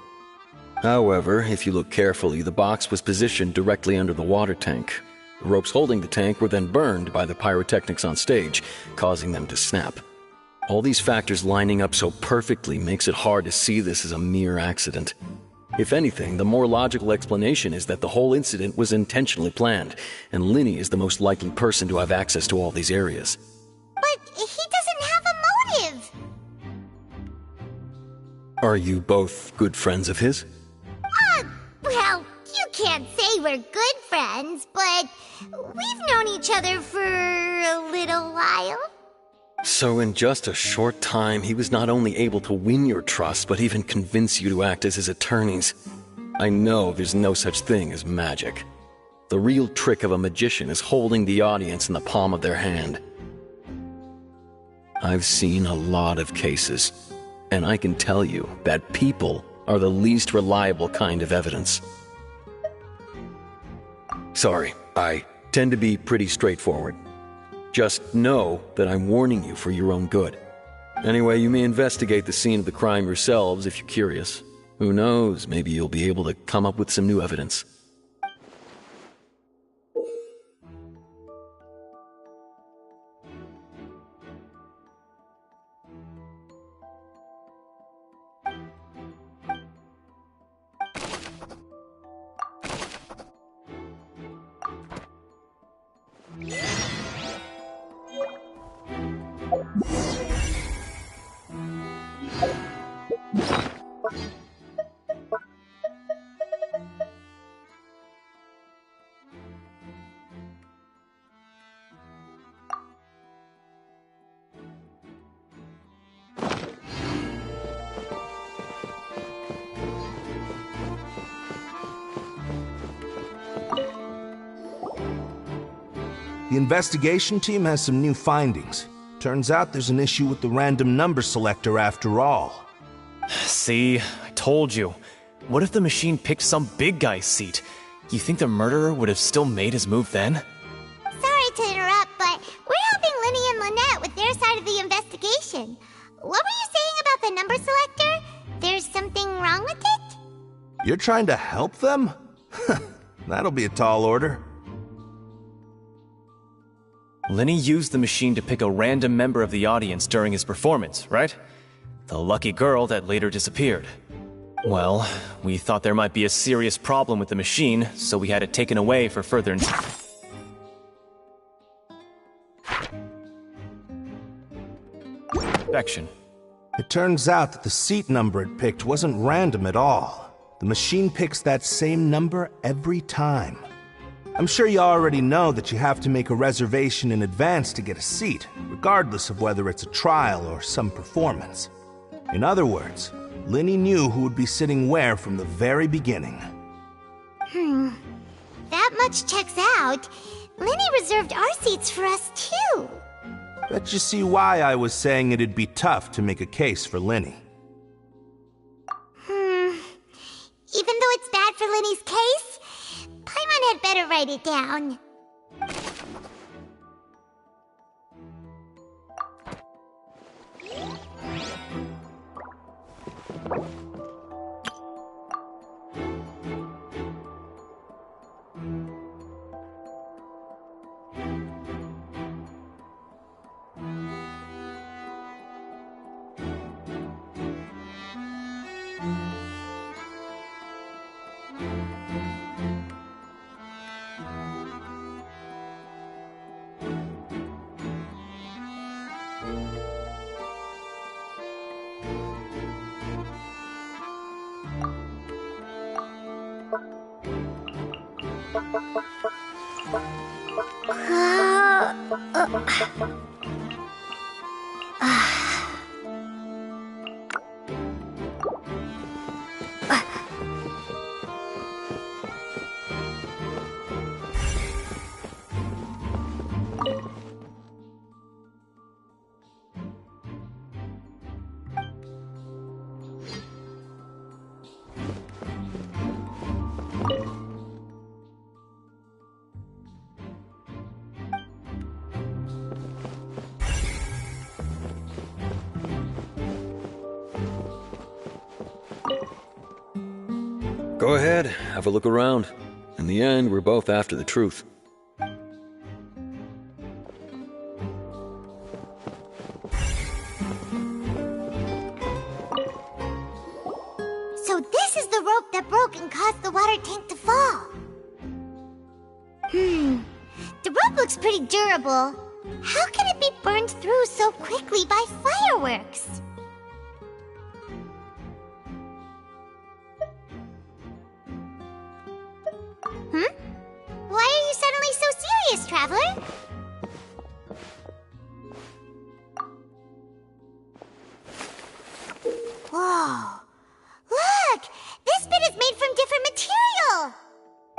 However, if you look carefully, the box was positioned directly under the water tank. The ropes holding the tank were then burned by the pyrotechnics on stage, causing them to snap. All these factors lining up so perfectly makes it hard to see this as a mere accident. If anything, the more logical explanation is that the whole incident was intentionally planned, and Linny is the most likely person to have access to all these areas. But he doesn't have a motive! Are you both good friends of his? Well, you can't say we're good friends, but we've known each other for a little while. So in just a short time, he was not only able to win your trust, but even convince you to act as his attorneys. I know there's no such thing as magic. The real trick of a magician is holding the audience in the palm of their hand. I've seen a lot of cases, and I can tell you that people are the least reliable kind of evidence. Sorry, I tend to be pretty straightforward. Just know that I'm warning you for your own good. Anyway, you may investigate the scene of the crime yourselves if you're curious. Who knows, maybe you'll be able to come up with some new evidence. The investigation team has some new findings. Turns out there's an issue with the random number selector after all. See, I told you. What if the machine picked some big guy's seat? You think the murderer would have still made his move then? Sorry to interrupt, but we're helping Linny and Lynette with their side of the investigation. What were you saying about the number selector? There's something wrong with it? You're trying to help them? That'll be a tall order. Linny used the machine to pick a random member of the audience during his performance, right? The lucky girl that later disappeared. Well, we thought there might be a serious problem with the machine, so we had it taken away for further inspection. It turns out that the seat number it picked wasn't random at all. The machine picks that same number every time. I'm sure you already know that you have to make a reservation in advance to get a seat, regardless of whether it's a trial or some performance. In other words, Linny knew who would be sitting where from the very beginning. That much checks out. Linny reserved our seats for us too. Bet you see why I was saying it'd be tough to make a case for Linny. Even though it's bad for Linny's case, Paimon had better write it down. Go ahead, have a look around. In the end, we're both after the truth. So this is the rope that broke and caused the water tank to fall. The rope looks pretty durable. How can it be burned through so quickly by fireworks? Why are you suddenly so serious, Traveler? Whoa. Look! This bit is made from different material!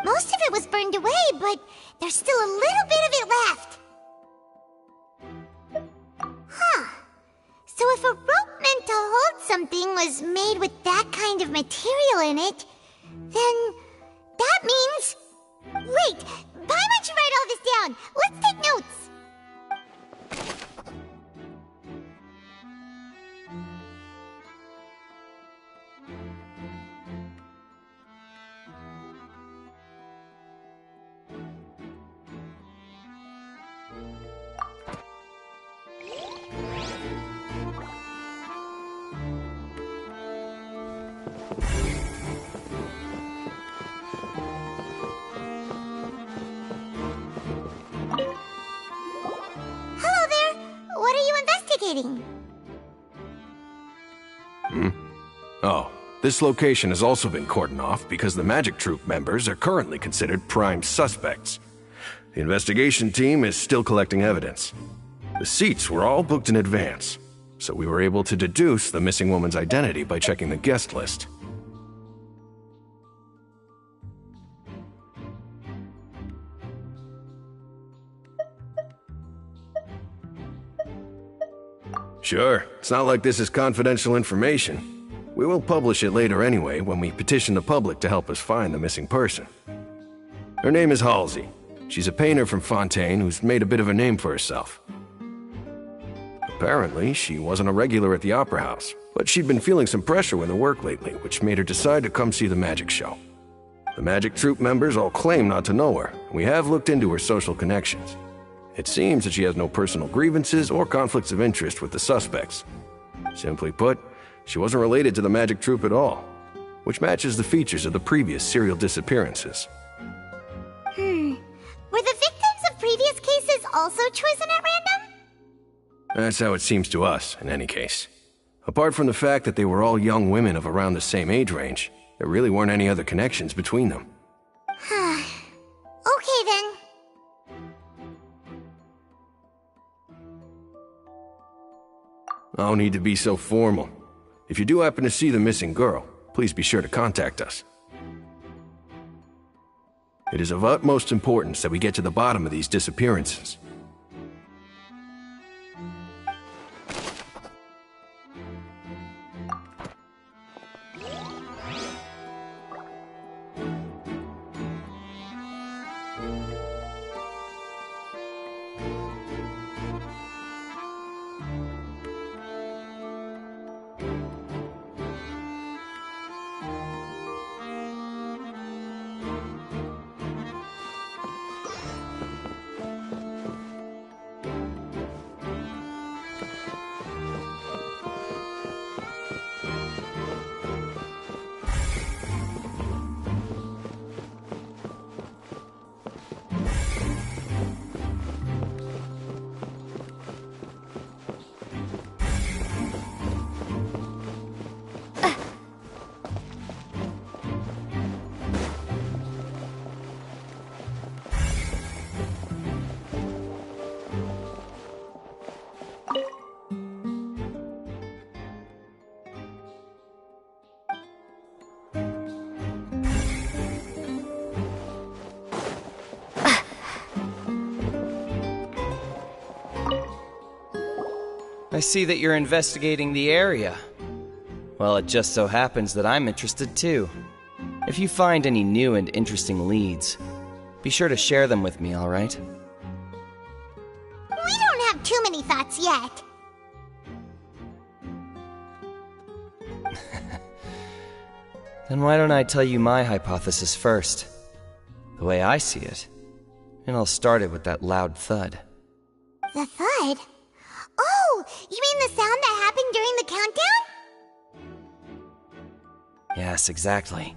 Most of it was burned away, but there's still a little bit of it left. Huh. was made with that kind of material in it, then that means... Wait, why don't you write all this down? Let's take notes. Hello there. What are you investigating? Oh, this location has also been cordoned off because the Magic Troop members are currently considered prime suspects. The investigation team is still collecting evidence. The seats were all booked in advance, so we were able to deduce the missing woman's identity by checking the guest list. Sure, it's not like this is confidential information. We will publish it later anyway when we petition the public to help us find the missing person. Her name is Halsey. She's a painter from Fontaine who's made a bit of a name for herself. Apparently, she wasn't a regular at the Opera House, but she'd been feeling some pressure with her work lately, which made her decide to come see the magic show. The Magic Troop members all claim not to know her, and we have looked into her social connections. It seems that she has no personal grievances or conflicts of interest with the suspects. Simply put, she wasn't related to the Magic Troop at all, which matches the features of the previous serial disappearances. Were the victims of previous cases also chosen at random? That's how it seems to us, in any case. Apart from the fact that they were all young women of around the same age range, there really weren't any other connections between them. Okay then. No need to be so formal. If you do happen to see the missing girl, please be sure to contact us. It is of utmost importance that we get to the bottom of these disappearances. I see that you're investigating the area. Well, it just so happens that I'm interested too. If you find any new and interesting leads, be sure to share them with me, alright? We don't have too many thoughts yet. Then why don't I tell you my hypothesis first? The way I see it. And I'll start it with that loud thud. The thud? Oh, you mean the sound that happened during the countdown? Yes, exactly.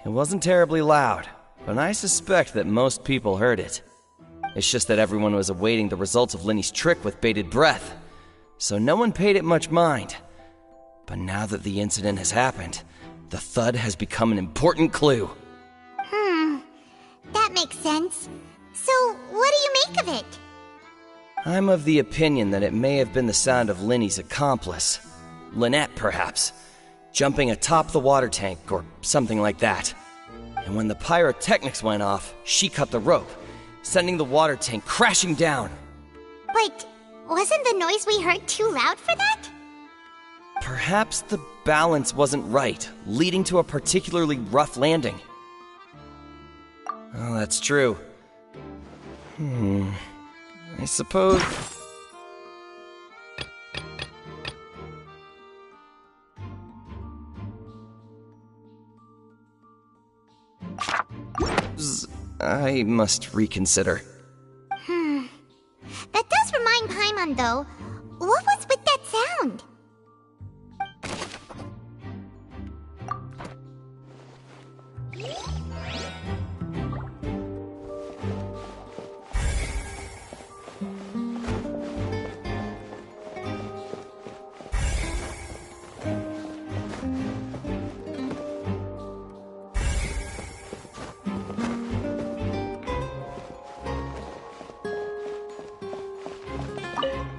It wasn't terribly loud, but I suspect that most people heard it. It's just that everyone was awaiting the results of Linny's trick with bated breath, so no one paid it much mind. But now that the incident has happened, the thud has become an important clue. That makes sense. So, what do you make of it? I'm of the opinion that it may have been the sound of Linny's accomplice. Lynette, perhaps. Jumping atop the water tank, or something like that. And when the pyrotechnics went off, she cut the rope, sending the water tank crashing down. But wasn't the noise we heard too loud for that? perhaps the balance wasn't right, leading to a particularly rough landing. Oh, that's true. I suppose... I must reconsider. That does remind Paimon, though. What was with that sound?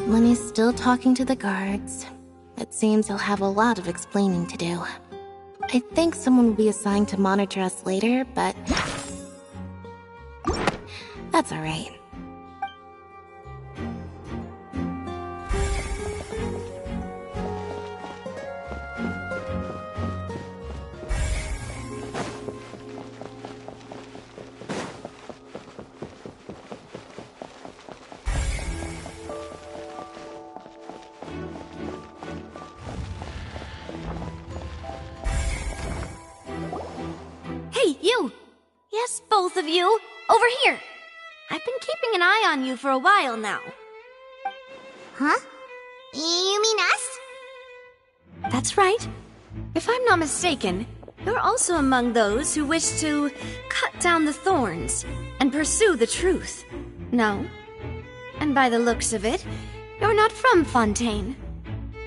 Lenny's still talking to the guards. It seems he'll have a lot of explaining to do. I think someone will be assigned to monitor us later, but... that's alright. Hey, you! Yes, both of you! Over here! I've been keeping an eye on you for a while now. Huh? You mean us? That's right. If I'm not mistaken, you're also among those who wish to cut down the thorns and pursue the truth. No? And by the looks of it, you're not from Fontaine.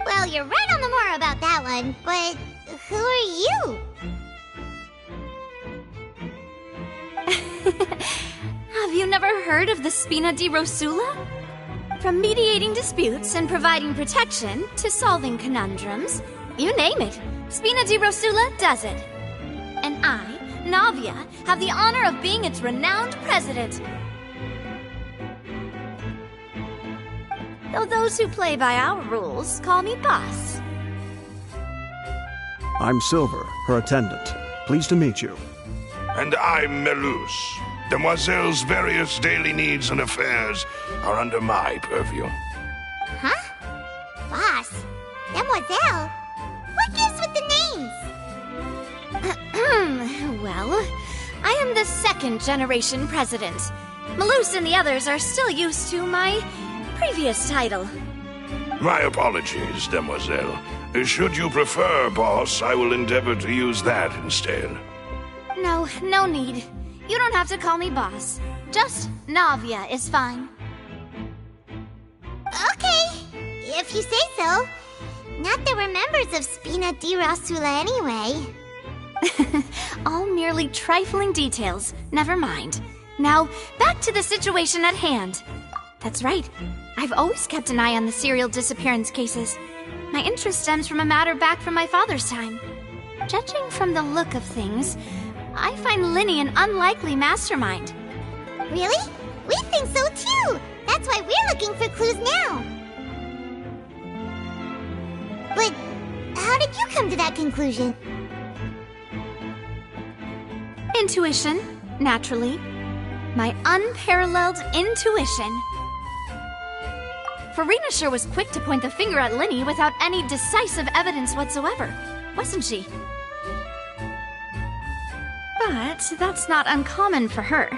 Well, you're right on the more about that one, but who are you? Have you never heard of the Spina di Rosula? From mediating disputes and providing protection to solving conundrums, you name it, Spina di Rosula does it. And I, Navia, have the honor of being its renowned president. Though those who play by our rules call me boss. I'm Silver, her attendant. Pleased to meet you. And I'm Melus. Demoiselle's various daily needs and affairs are under my purview. Huh? Boss? Demoiselle? What gives with the names? Well, I am the second generation president. Melus and the others are still used to my previous title. My apologies, Demoiselle. Should you prefer, boss, I will endeavor to use that instead. No, no need. You don't have to call me boss. Just Navia is fine. Okay, if you say so. Not that we're members of Spina di Rosula anyway. All merely trifling details. Never mind. Now, back to the situation at hand. That's right. I've always kept an eye on the serial disappearance cases. My interest stems from a matter back from my father's time. Judging from the look of things, I find Linny an unlikely mastermind. Really? We think so too! That's why we're looking for clues now. But how did you come to that conclusion? Intuition, naturally. My unparalleled intuition. Farina sure was quick to point the finger at Linny without any decisive evidence whatsoever, wasn't she? But that's not uncommon for her.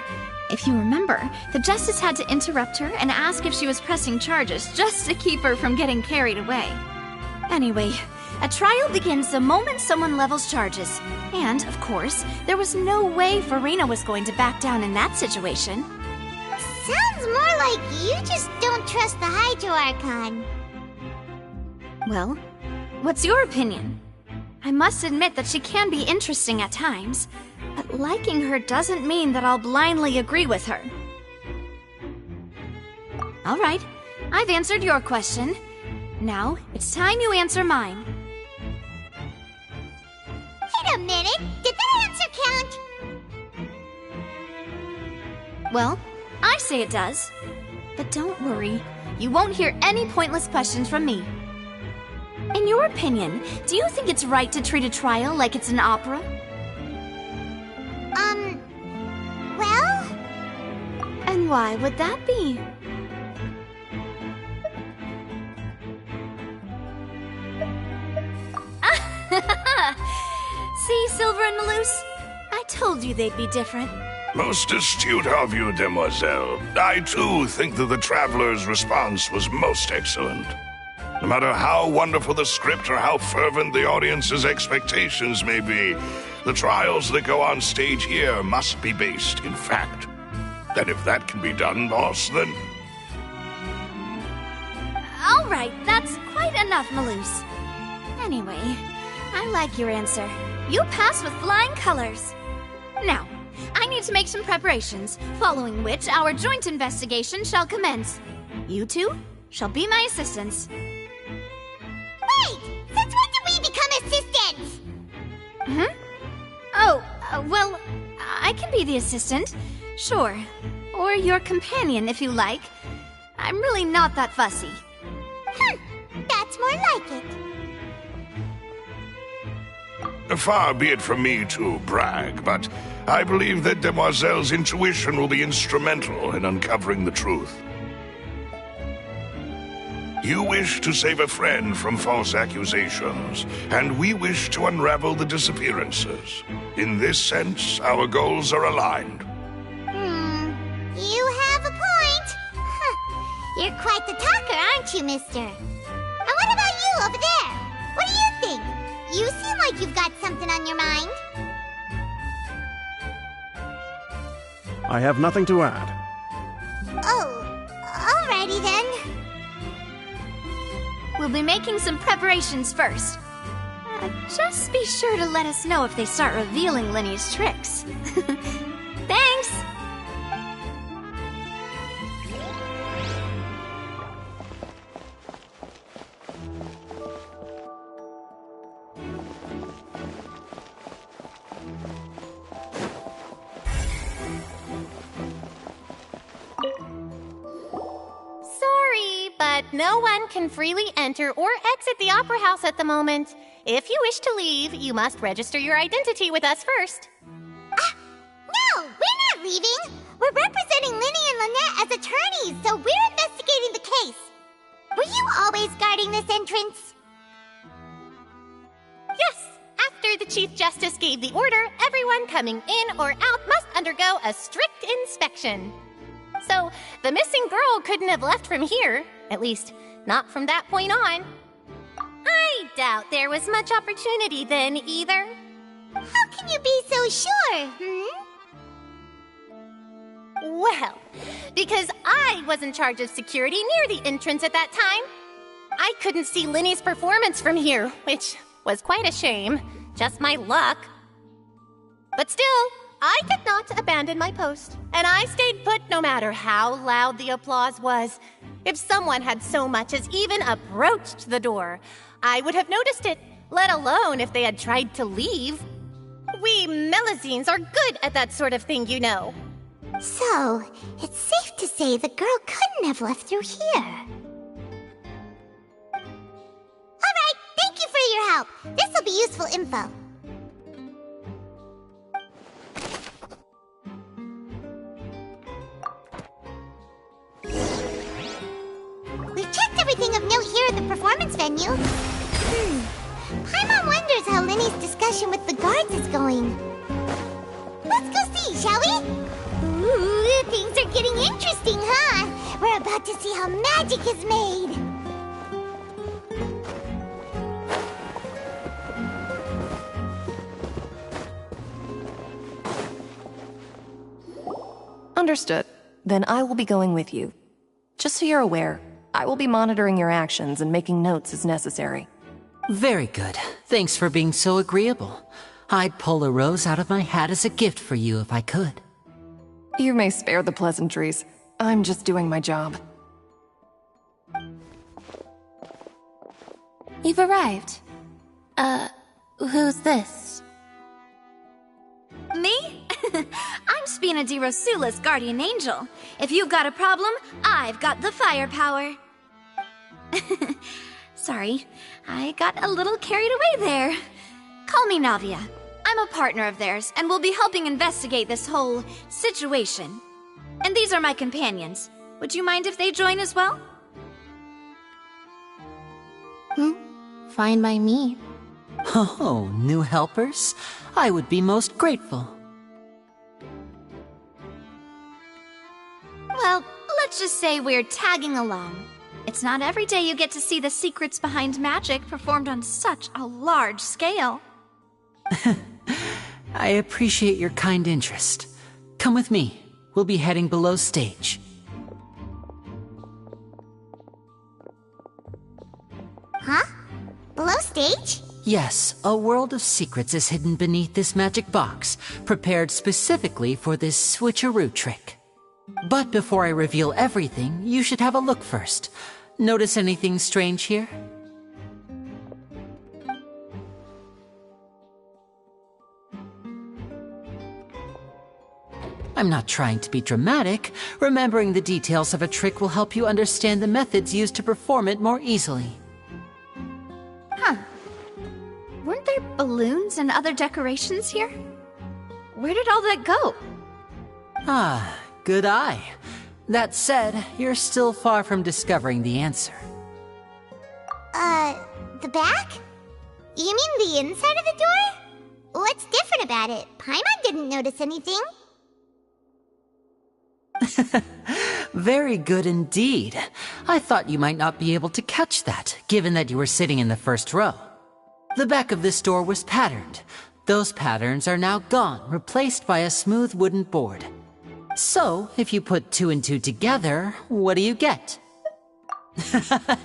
If you remember, the Justice had to interrupt her and ask if she was pressing charges just to keep her from getting carried away. Anyway, a trial begins the moment someone levels charges. And, of course, there was no way Farina was going to back down in that situation. Sounds more like you just don't trust the Hydro Archon. Well, what's your opinion? I must admit that she can be interesting at times, but liking her doesn't mean that I'll blindly agree with her. All right, I've answered your question. Now, it's time you answer mine. Wait a minute! Did that answer count? Well, I say it does. But don't worry, you won't hear any pointless questions from me. In your opinion, do you think it's right to treat a trial like it's an opera? Well? And why would that be? See, Silver and Malus? I told you they'd be different. Most astute of you, demoiselle. I too think that the traveler's response was most excellent. No matter how wonderful the script or how fervent the audience's expectations may be, the trials that go on stage here must be based in fact. And if that can be done, boss, then... All right, that's quite enough, Malus. Anyway, I like your answer. You pass with flying colors. Now, I need to make some preparations, following which our joint investigation shall commence. You two shall be my assistants. Wait! Since when did we become assistants? Oh, well, I can be the assistant, sure. Or your companion, if you like. I'm really not that fussy. That's more like it. Far be it from me to brag, but I believe that Demoiselle's intuition will be instrumental in uncovering the truth. You wish to save a friend from false accusations, and we wish to unravel the disappearances. In this sense, our goals are aligned. You have a point. You're quite the talker, aren't you, mister? And what about you over there? What do you think? You seem like you've got something on your mind. I have nothing to add. Oh, alrighty then. We'll be making some preparations first. Just be sure to let us know if they start revealing Lenny's tricks. Thanks! Sorry, but no one can freely enter or exit the Opera House at the moment. If you wish to leave, you must register your identity with us first. No, we're not leaving. We're representing Linny and Lynette as attorneys, so we're investigating the case. Were you always guarding this entrance? Yes, after the Chief Justice gave the order, everyone coming in or out must undergo a strict inspection. So, the missing girl couldn't have left from here. At least, not from that point on. I doubt there was much opportunity then, either. How can you be so sure, Well, because I was in charge of security near the entrance at that time. I couldn't see Linny's performance from here, which was quite a shame. Just my luck. But still, I did not abandon my post, and I stayed put no matter how loud the applause was. If someone had so much as even approached the door, I would have noticed it, let alone if they had tried to leave. We Melazines are good at that sort of thing, you know. So, it's safe to say the girl couldn't have left through here. Alright, thank you for your help. This'll be useful info. We've checked everything of note here at the performance venue. Paimon wonders how Linny's discussion with the guards is going. Let's go see, shall we? Ooh, things are getting interesting, huh? We're about to see how magic is made. Understood. Then I will be going with you. Just so you're aware, I will be monitoring your actions and making notes as necessary. Very good. Thanks for being so agreeable. I'd pull a rose out of my hat as a gift for you if I could. You may spare the pleasantries. I'm just doing my job. You've arrived. Who's this? Me? I'm Spina di Rosula's guardian angel. If you've got a problem, I've got the firepower. Sorry, I got a little carried away there. Call me Navia. I'm a partner of theirs, and will be helping investigate this whole situation. And these are my companions. Would you mind if they join as well? Fine by me. Oh, new helpers? I would be most grateful. Well, let's just say we're tagging along. It's not every day you get to see the secrets behind magic performed on such a large scale. I appreciate your kind interest. Come with me. We'll be heading below stage. Huh? Below stage? Yes, a world of secrets is hidden beneath this magic box, prepared specifically for this switcheroo trick. But before I reveal everything, you should have a look first. Notice anything strange here? I'm not trying to be dramatic. Remembering the details of a trick will help you understand the methods used to perform it more easily. Huh. Weren't there balloons and other decorations here? Where did all that go? Ah, good eye. That said, you're still far from discovering the answer. The back? You mean the inside of the door? What's different about it? Paimon didn't notice anything. Very good indeed. I thought you might not be able to catch that, given that you were sitting in the first row. The back of this door was patterned. Those patterns are now gone, replaced by a smooth wooden board. So, if you put 2 and 2 together, what do you get?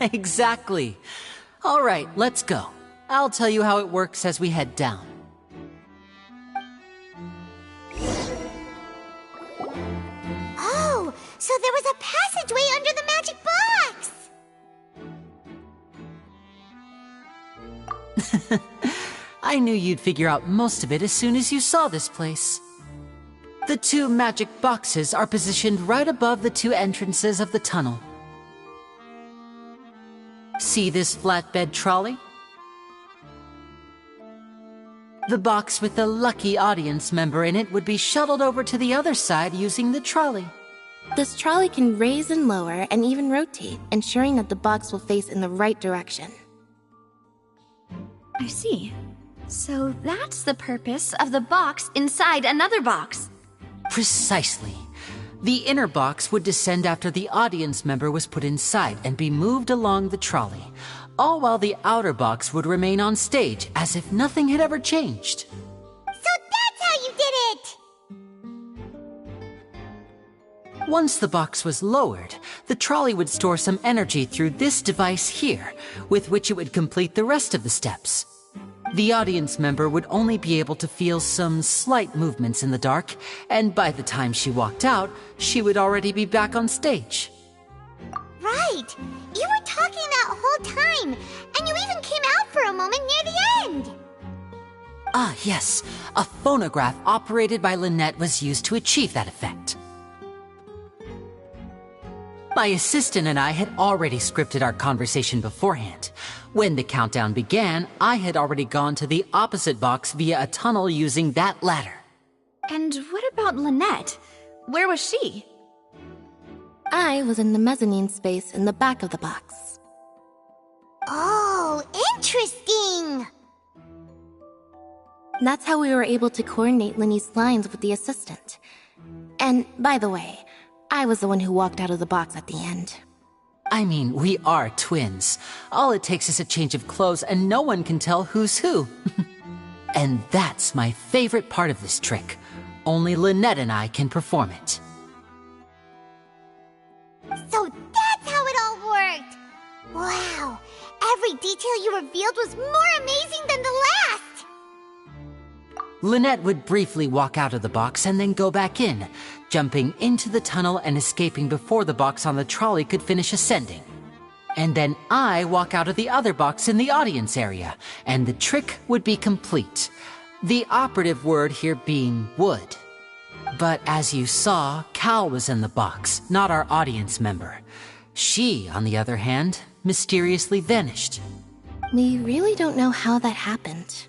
Exactly. All right, let's go. I'll tell you how it works as we head down. Oh, so there was a passageway under the magic box! I knew you'd figure out most of it as soon as you saw this place. The 2 magic boxes are positioned right above the 2 entrances of the tunnel. See this flatbed trolley? The box with the lucky audience member in it would be shuttled over to the other side using the trolley. This trolley can raise and lower and even rotate, ensuring that the box will face in the right direction. I see. So that's the purpose of the box inside another box. Precisely. The inner box would descend after the audience member was put inside and be moved along the trolley, all while the outer box would remain on stage as if nothing had ever changed. So that's how you did it! Once the box was lowered, the trolley would store some energy through this device here, with which it would complete the rest of the steps. The audience member would only be able to feel some slight movements in the dark, and by the time she walked out, she would already be back on stage. Right! You were talking that whole time, and you even came out for a moment near the end! Ah, yes. A phonograph operated by Lynette was used to achieve that effect. My assistant and I had already scripted our conversation beforehand. When the countdown began, I had already gone to the opposite box via a tunnel using that ladder. And what about Lynette? Where was she? I was in the mezzanine space in the back of the box. Oh, interesting! That's how we were able to coordinate Linny's lines with the assistant. And, by the way, I was the one who walked out of the box at the end. I mean, we are twins. All it takes is a change of clothes and no one can tell who's who. And that's my favorite part of this trick. Only Lynette and I can perform it. So that's how it all worked! Wow! Every detail you revealed was more amazing than the last! Lynette would briefly walk out of the box and then go back in, jumping into the tunnel and escaping before the box on the trolley could finish ascending. And then I walk out of the other box in the audience area, and the trick would be complete. The operative word here being would. But as you saw, Cal was in the box, not our audience member. She, on the other hand, mysteriously vanished. We really don't know how that happened.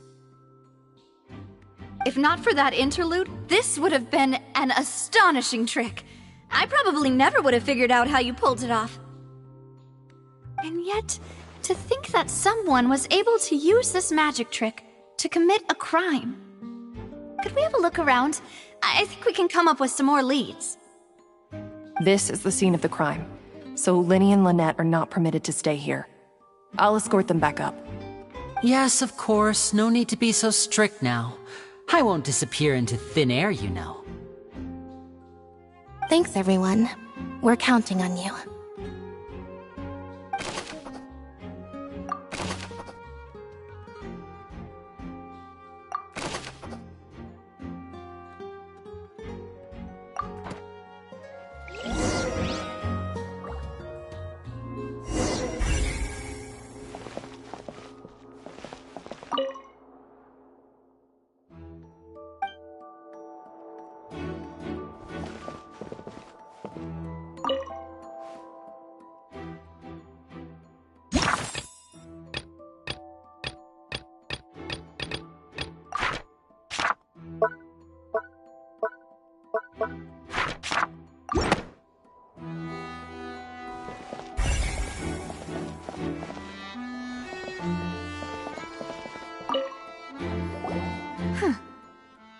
If not for that interlude, this would have been an astonishing trick. I probably never would have figured out how you pulled it off. And yet, to think that someone was able to use this magic trick to commit a crime. Could we have a look around? I think we can come up with some more leads. This is the scene of the crime, so Linny and Lynette are not permitted to stay here. I'll escort them back up. Yes, of course. No need to be so strict now. I won't disappear into thin air, you know. Thanks, everyone. We're counting on you.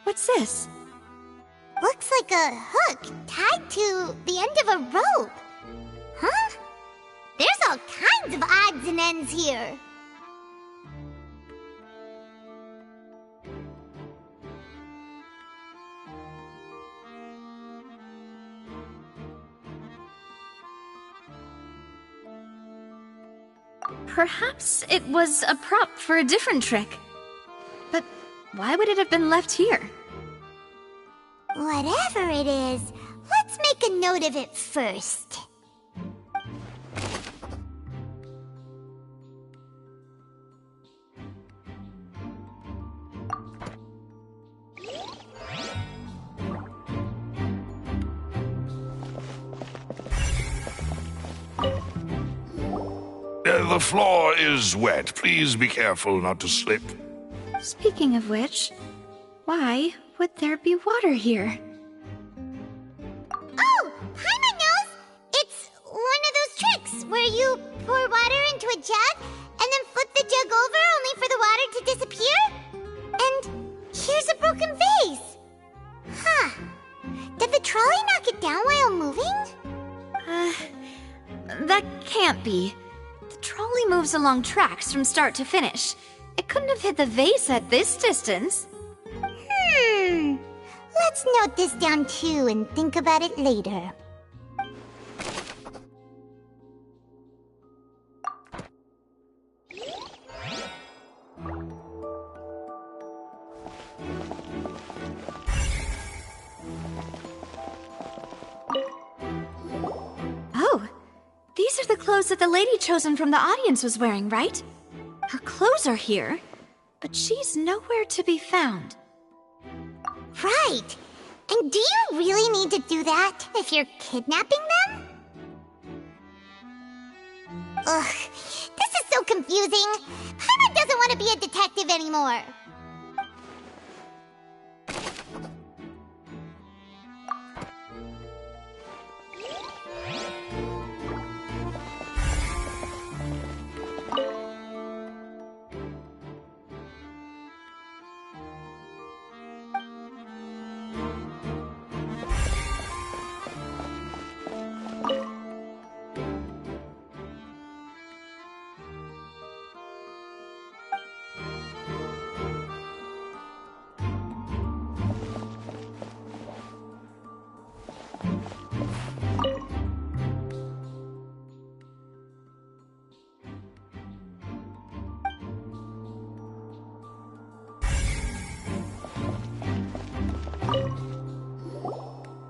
What's this? Looks like a hook tied to the end of a rope. Huh? There's all kinds of odds and ends here. Perhaps it was a prop for a different trick. But why would it have been left here? Whatever it is, let's make a note of it first. The floor is wet. Please be careful not to slip. Speaking of which, why would there be water here? Oh, Paimon knows! It's one of those tricks where you pour water into a jug and then flip the jug over only for the water to disappear? And here's a broken vase! Huh. Did the trolley knock it down while moving? That can't be. The trolley moves along tracks from start to finish. It couldn't have hit the vase at this distance. Let's note this down too and think about it later. Oh, these are the clothes that the lady chosen from the audience was wearing, right? Her clothes are here, but she's nowhere to be found. Right. And do you really need to do that if you're kidnapping them? Ugh, this is so confusing. Paimon doesn't want to be a detective anymore.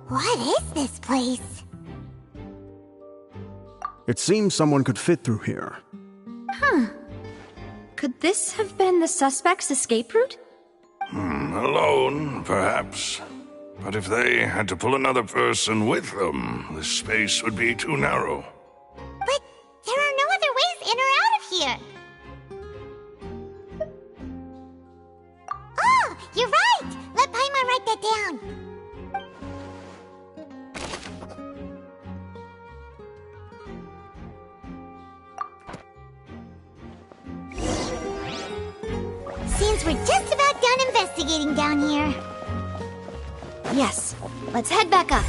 What is this place? It seems someone could fit through here. Huh. Could this have been the suspect's escape route? Alone, perhaps. But if they had to pull another person with them, the space would be too narrow. we're just about done investigating down here. Yes, let's head back up.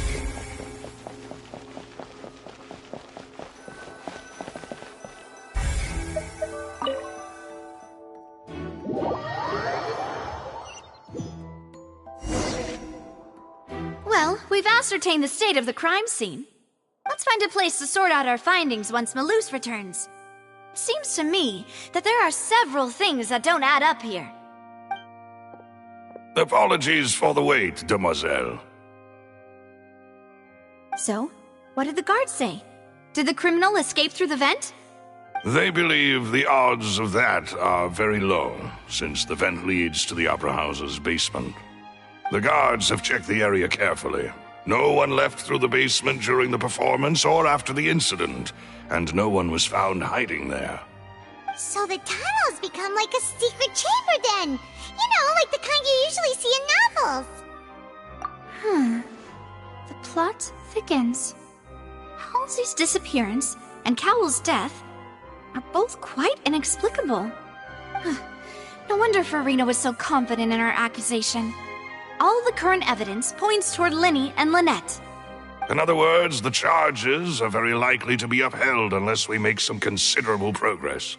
Well, we've ascertained the state of the crime scene. Let's find a place to sort out our findings once Malus returns. Seems to me that there are several things that don't add up here. Apologies for the wait, demoiselle. So, what did the guards say? Did the criminal escape through the vent? They believe the odds of that are very low, since the vent leads to the Opera House's basement. The guards have checked the area carefully. No one left through the basement during the performance or after the incident, and no one was found hiding there. So the tunnel's become like a secret chamber then! You know, like the kind you usually see in novels! The plot thickens. Halsey's disappearance and Cowell's death are both quite inexplicable. No wonder Farina was so confident in her accusation. All the current evidence points toward Linny and Lynette. In other words, the charges are very likely to be upheld unless we make some considerable progress.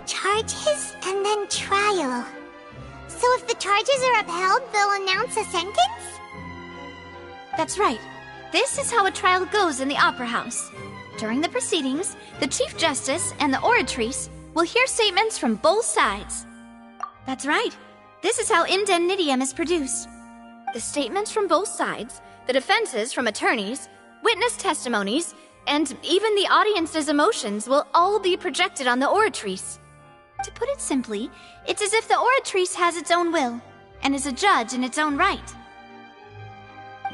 Charges and then trial. So if the charges are upheld, they'll announce a sentence? That's right. This is how a trial goes in the Opera House. During the proceedings, the Chief Justice and the Oratrice will hear statements from both sides. That's right. This is how indemnitium is produced. The statements from both sides, the defenses from attorneys, witness testimonies, and even the audience's emotions will all be projected on the Oratrice. To put it simply, it's as if the Oratrice has its own will, and is a judge in its own right.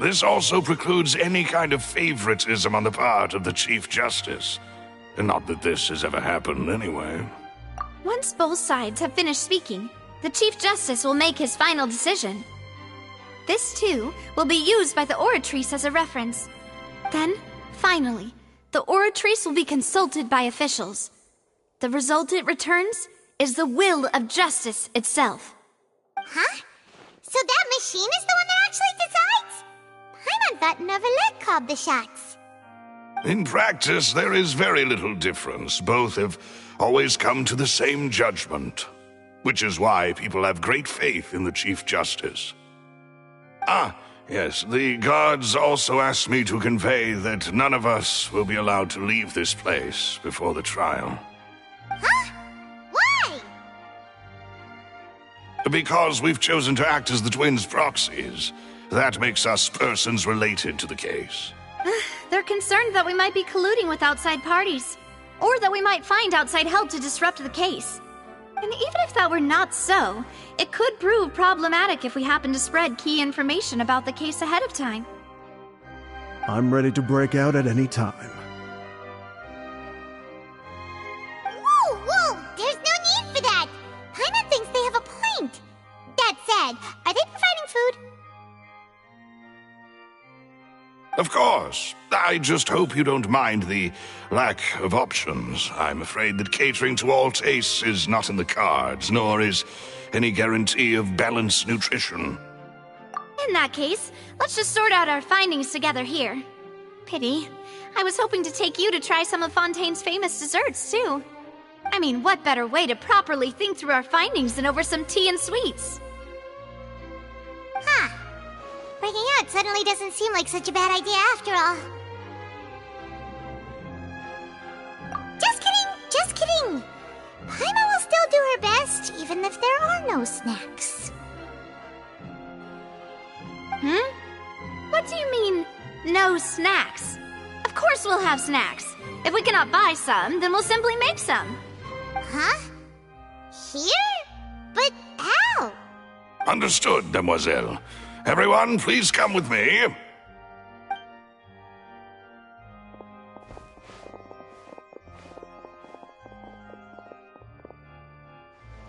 This also precludes any kind of favoritism on the part of the Chief Justice. And not that this has ever happened anyway. Once both sides have finished speaking, the Chief Justice will make his final decision. This, too, will be used by the Oratrice as a reference. Then, finally, the Oratrice will be consulted by officials. The result it returns is the will of justice itself. Huh? So that machine is the one that actually decides? Paimon thought Neverlet called the shots. In practice, there is very little difference. Both have always come to the same judgment, which is why people have great faith in the Chief Justice. Ah, yes, the guards also asked me to convey that none of us will be allowed to leave this place before the trial. Huh? Why? Because we've chosen to act as the twins' proxies. That makes us persons related to the case. They're concerned that we might be colluding with outside parties, or that we might find outside help to disrupt the case. And even if that were not so, it could prove problematic if we happen to spread key information about the case ahead of time. I'm ready to break out at any time. Whoa, whoa! There's no need for that! Paimon thinks they have a point. That said, are they providing food? Of course. I just hope you don't mind the lack of options. I'm afraid that catering to all tastes is not in the cards, nor is any guarantee of balanced nutrition. In that case, let's just sort out our findings together here. Pity. I was hoping to take you to try some of Fontaine's famous desserts, too. I mean, what better way to properly think through our findings than over some tea and sweets? Huh. Breaking out suddenly doesn't seem like such a bad idea after all. Just kidding! Just kidding! Paimon will still do her best, even if there are no snacks. What do you mean, no snacks? Of course we'll have snacks. If we cannot buy some, then we'll simply make some. Huh? Here? But how? Understood, demoiselle. Everyone, please come with me.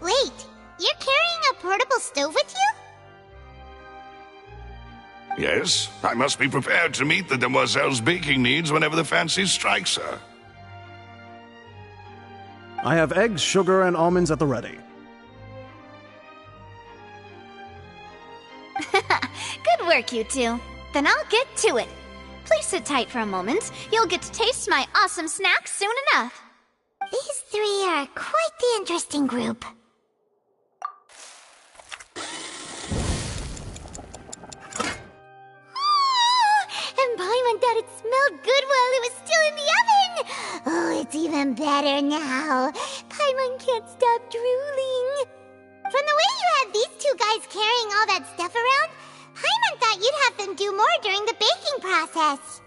Wait, you're carrying a portable stove with you? Yes, I must be prepared to meet the demoiselle's baking needs whenever the fancy strikes her. I have eggs, sugar, and almonds at the ready. Good work, you two. Then I'll get to it. Please sit tight for a moment. You'll get to taste my awesome snacks soon enough. These three are quite the interesting group. And Paimon thought it smelled good while it was still in the oven. Oh, it's even better now. Paimon can't stop drooling. From the way you had these two guys carrying all that stuff around, Paimon thought you'd have them do more during the baking process.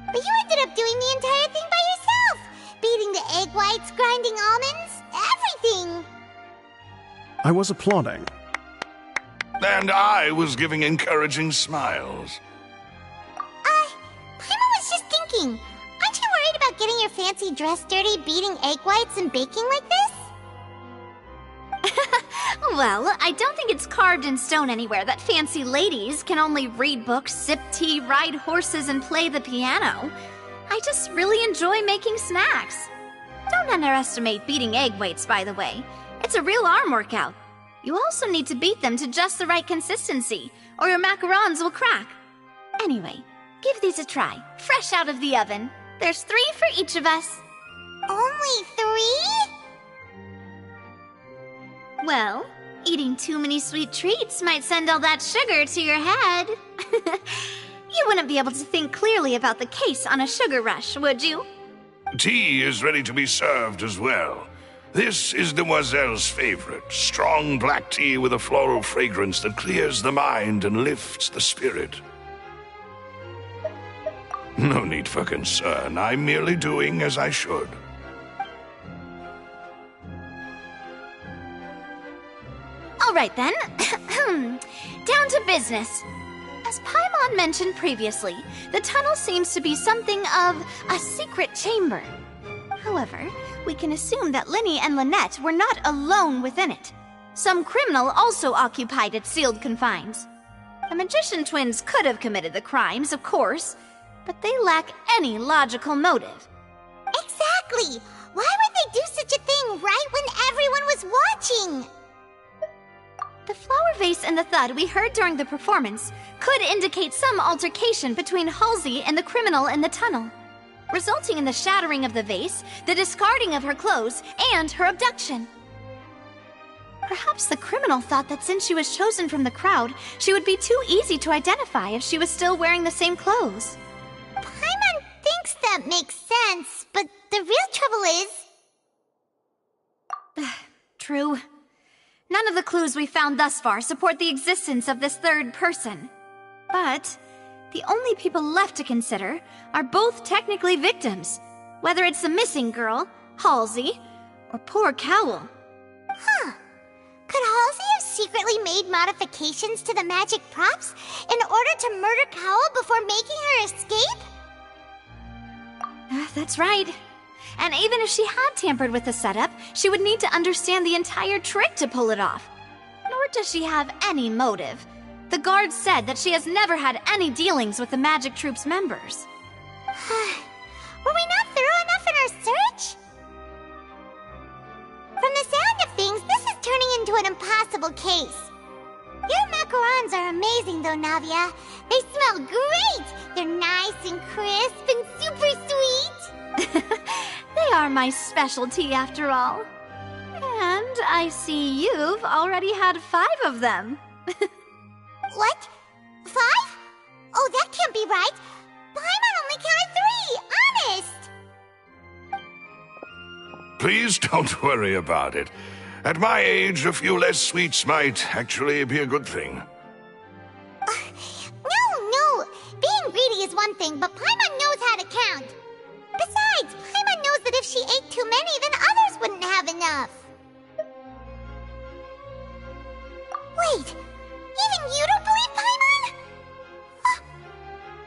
But you ended up doing the entire thing by yourself. Beating the egg whites, grinding almonds, everything. I was applauding. And I was giving encouraging smiles. Paimon was just thinking, aren't you worried about getting your fancy dress dirty beating egg whites and baking like this? Well, I don't think it's carved in stone anywhere that fancy ladies can only read books, sip tea, ride horses, and play the piano. I just really enjoy making snacks. Don't underestimate beating egg whites, by the way. It's a real arm workout. You also need to beat them to just the right consistency, or your macarons will crack. Anyway, give these a try, fresh out of the oven. There's 3 for each of us. Only 3? Well, eating too many sweet treats might send all that sugar to your head. You wouldn't be able to think clearly about the case on a sugar rush, would you? Tea is ready to be served as well. This is Demoiselle's favorite, strong black tea with a floral fragrance that clears the mind and lifts the spirit. No need for concern. I'm merely doing as I should. All right then. Down to business. As Paimon mentioned previously, the tunnel seems to be something of a secret chamber. However, we can assume that Linny and Lynette were not alone within it. Some criminal also occupied its sealed confines. The magician twins could have committed the crimes, of course, but they lack any logical motive. Exactly! Why would they do such a thing right when everyone was watching? The flower vase and the thud we heard during the performance could indicate some altercation between Halsey and the criminal in the tunnel, resulting in the shattering of the vase, the discarding of her clothes, and her abduction. Perhaps the criminal thought that since she was chosen from the crowd, she would be too easy to identify if she was still wearing the same clothes. Paimon thinks that makes sense, but the real trouble is... True. None of the clues we found thus far support the existence of this third person. But the only people left to consider are both technically victims, whether it's the missing girl, Halsey, or poor Cowl. Huh. Could Halsey have secretly made modifications to the magic props in order to murder Cowl before making her escape? That's right. And even if she had tampered with the setup, she would need to understand the entire trick to pull it off. Nor does she have any motive. The guard said that she has never had any dealings with the magic troop's members. Were we not thorough enough in our search? From the sound of things, this is turning into an impossible case. Your macarons are amazing though, Navia. They smell great! They're nice and crisp and super sweet! They are my specialty after all. And I see you've already had 5 of them. What? 5? Oh, that can't be right. Paimon only counted 3, honest! Please don't worry about it. At my age, a few less sweets might actually be a good thing. No. Being greedy is one Besides, Paimon knows that if she ate too many, then others wouldn't have enough. Wait, even you don't believe Paimon?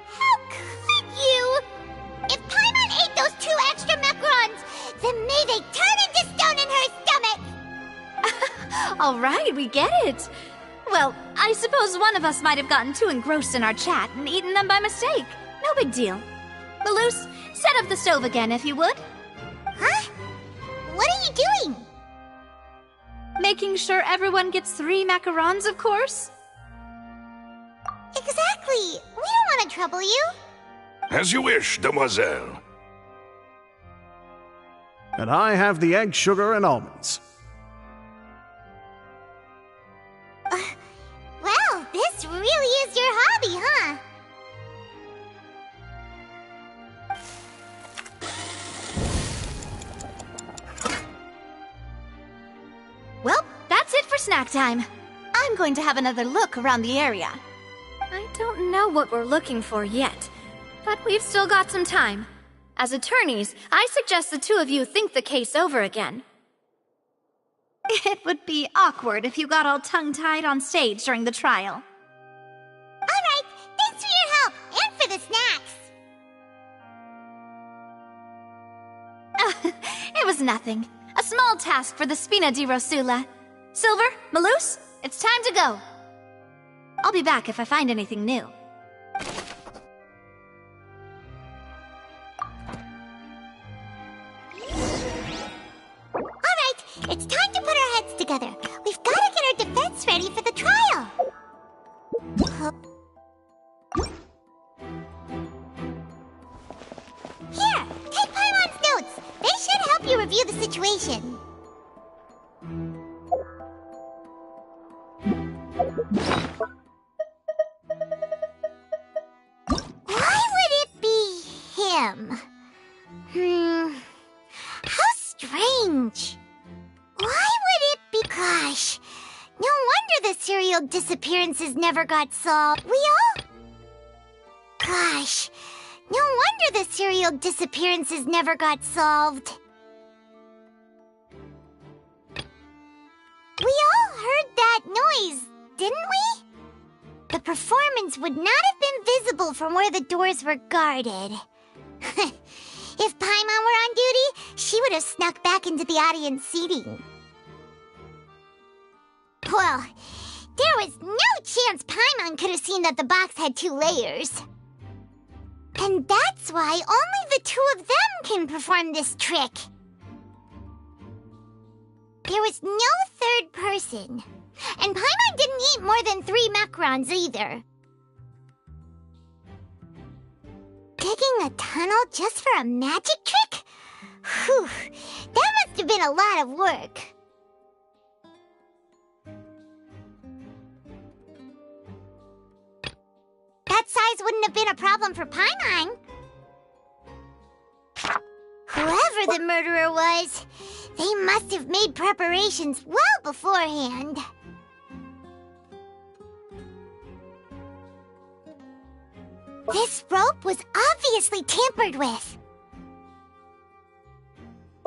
How could you? If Paimon ate those 2 extra macarons, then may they turn into stone in her stomach! All right, we get it. Well, I suppose one of us might have gotten too engrossed in our chat and eaten them by mistake. No big deal. Maloose, set up the stove again if you would. Huh? What are you doing? Making sure everyone gets 3 macarons, of course. Exactly. We don't want to trouble you. As you wish, demoiselle. And I have the egg, sugar, and almonds. Well, this really is your hobby, huh? Well, that's it for snack time. I'm going to have another look around the area. I don't know what we're looking for yet, but we've still got some time. As attorneys, I suggest the 2 of you think the case over again. It would be awkward if you got all tongue-tied on stage during the trial. All right, thanks for your help and for the snacks. It was nothing. A small task for the Spina di Rosula. Silver, Maloose, it's time to go. I'll be back if I find anything new. Alright, it's time to put our heads together. We've got to get our defense ready for the trial. Here, take Paimon's notes. They should help you review the situation. Why would it be him? How strange. Why would it be... Gosh, no wonder the serial disappearances never got solved. Gosh, no wonder the serial disappearances never got solved. We all heard that noise, didn't we? The performance would not have been visible from where the doors were guarded. If Paimon were on duty, she would have snuck back into the audience seating. Well, there was no chance Paimon could have seen that the box had 2 layers. And that's why only the 2 of them can perform this trick. There was no third person. And Paimon didn't eat more than 3 macarons either. Digging a tunnel just for a magic trick? Whew, that must have been a lot of work. That size wouldn't have been a problem for Paimon. Whoever the murderer was, they must have made preparations well beforehand. This rope was obviously tampered with.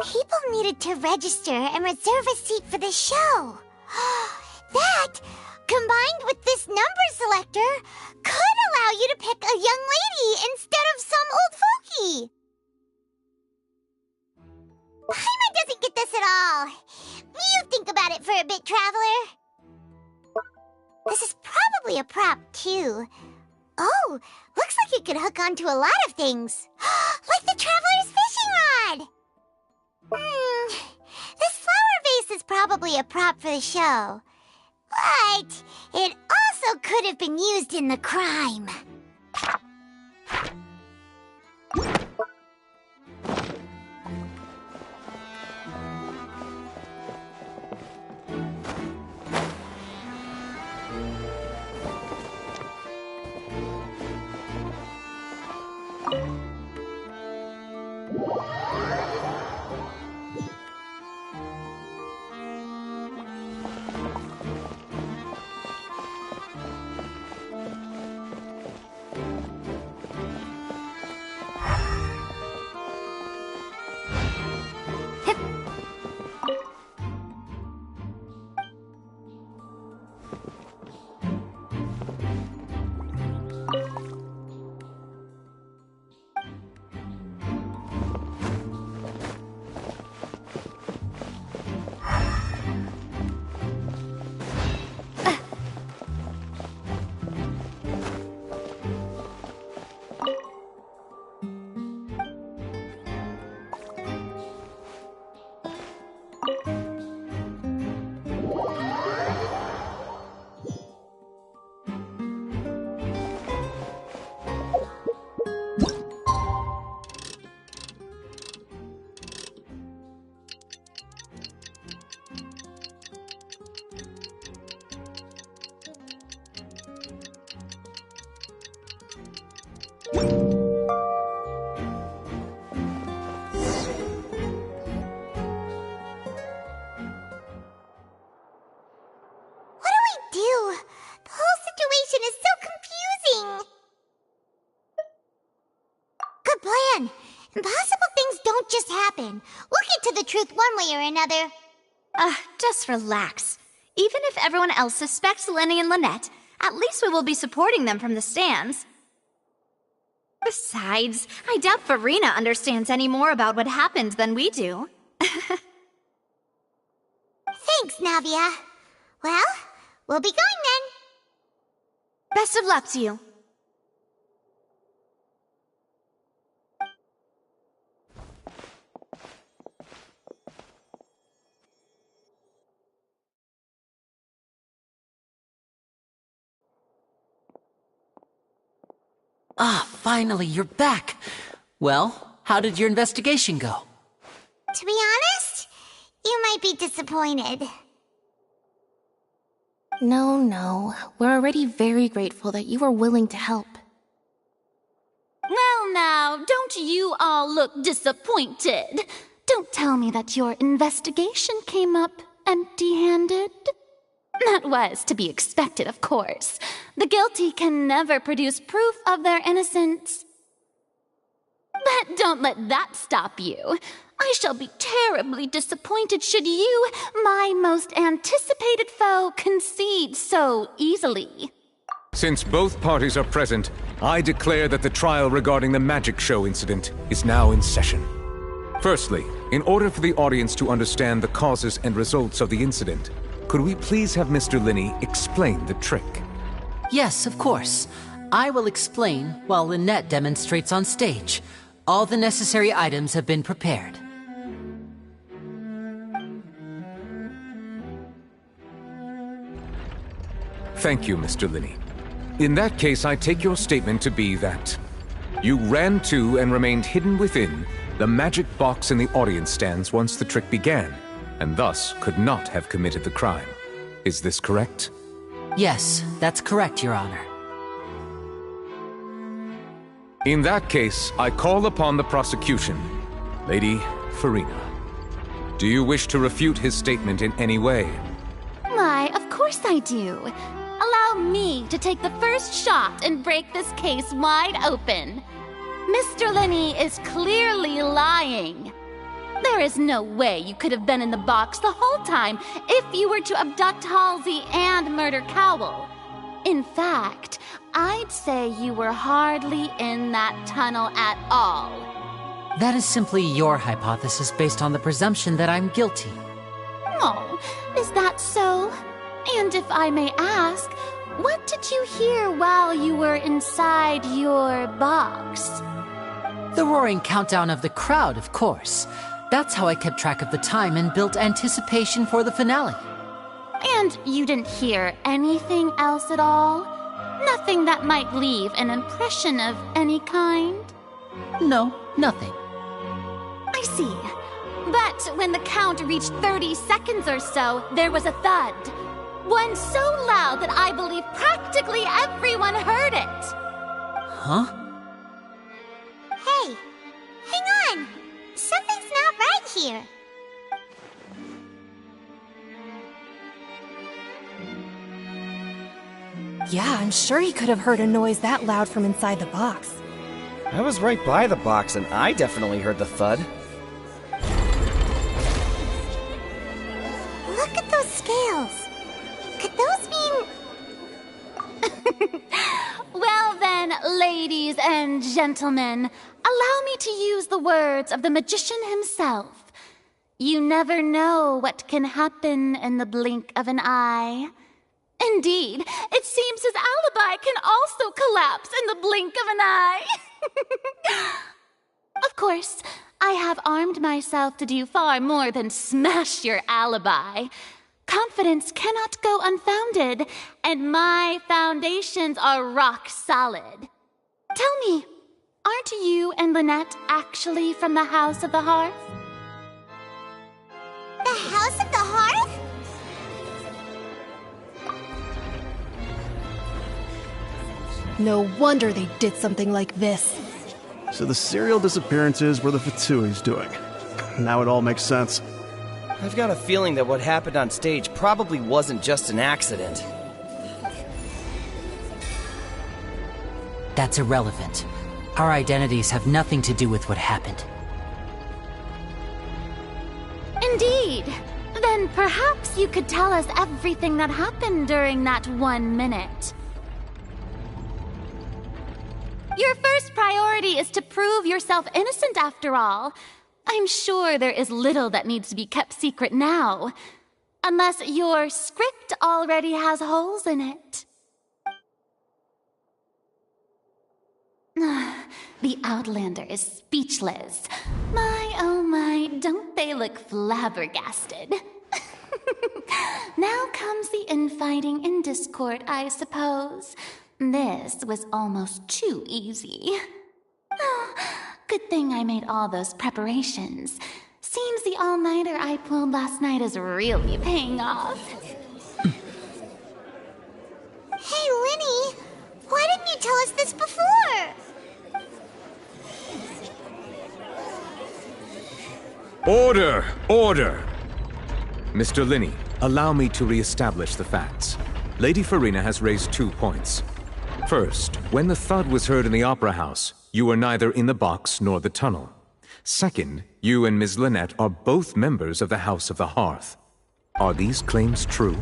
People needed to register and reserve a seat for the show. That, combined with this number selector, could allow you to pick a young lady instead of some old fogey. Paimon doesn't get this at all. You think about it for a bit, Traveler. This is probably a prop, too. Oh, looks like it could hook onto a lot of things. Like the Traveler's fishing rod! This flower vase is probably a prop for the show. But it also could have been used in the crime. Impossible things don't just happen. We'll get to the truth one way or another. Just relax. Even if everyone else suspects Lenny and Lynette, at least we will be supporting them from the stands. Besides, I doubt Farina understands any more about what happened than we do. Thanks, Navia. Well, we'll be going then. Best of luck to you. Ah, finally, you're back. Well, how did your investigation go? To be honest, you might be disappointed. No. We're already very grateful that you were willing to help. Well now, don't you all look disappointed. Don't tell me that your investigation came up empty-handed. That was to be expected, of course. The guilty can never produce proof of their innocence. But don't let that stop you. I shall be terribly disappointed should you, my most anticipated foe, concede so easily. Since both parties are present, I declare that the trial regarding the magic show incident is now in session. Firstly, in order for the audience to understand the causes and results of the incident, could we please have Mr. Linney explain the trick? Yes, of course. I will explain while Lynette demonstrates on stage. All the necessary items have been prepared. Thank you, Mr. Linney. In that case, I take your statement to be that you ran to and remained hidden within the magic box in the audience stands once the trick began, and thus could not have committed the crime. Is this correct? Yes, that's correct, Your Honor. In that case, I call upon the prosecution. Lady Farina, do you wish to refute his statement in any way? Why, of course I do. Allow me to take the first shot and break this case wide open. Mr. Linney is clearly lying. There is no way you could have been in the box the whole time if you were to abduct Halsey and murder Cowell. In fact, I'd say you were hardly in that tunnel at all. That is simply your hypothesis based on the presumption that I'm guilty. Oh, is that so? And if I may ask, what did you hear while you were inside your box? The roaring countdown of the crowd, of course. That's how I kept track of the time and built anticipation for the finale. And you didn't hear anything else at all? Nothing that might leave an impression of any kind? No, nothing. I see. But when the count reached 30 seconds or so, there was a thud. One so loud that I believe practically everyone heard it. Huh? Hey, hang on. Something's not right here. Yeah, I'm sure he could have heard a noise that loud from inside the box. I was right by the box and I definitely heard the thud. Look at those scales. Could those mean... Well then, ladies and gentlemen, allow me to use the words of the magician himself. You never know what can happen in the blink of an eye. Indeed, it seems his alibi can also collapse in the blink of an eye. Of course, I have armed myself to do far more than smash your alibi. Confidence cannot go unfounded, and my foundations are rock solid. Tell me, aren't you and Lynette actually from the House of the Hearth? The House of the Hearth? No wonder they did something like this. So the serial disappearances were the Fatui's doing. Now it all makes sense. I've got a feeling that what happened on stage probably wasn't just an accident. That's irrelevant. Our identities have nothing to do with what happened. Indeed. Then perhaps you could tell us everything that happened during that 1 minute. Your first priority is to prove yourself innocent after all. I'm sure there is little that needs to be kept secret now. Unless your script already has holes in it. The Outlander is speechless. My, oh my, don't they look flabbergasted? Now comes the infighting and discord, I suppose. This was almost too easy. Good thing I made all those preparations. Seems the all-nighter I pulled last night is really paying off. Hey, Linny! Why didn't you tell us this before? Order! Order! Mr. Linney, allow me to re-establish the facts. Lady Farina has raised 2 points. First, when the thud was heard in the Opera House, you were neither in the box nor the tunnel. Second, you and Ms. Lynette are both members of the House of the Hearth. Are these claims true?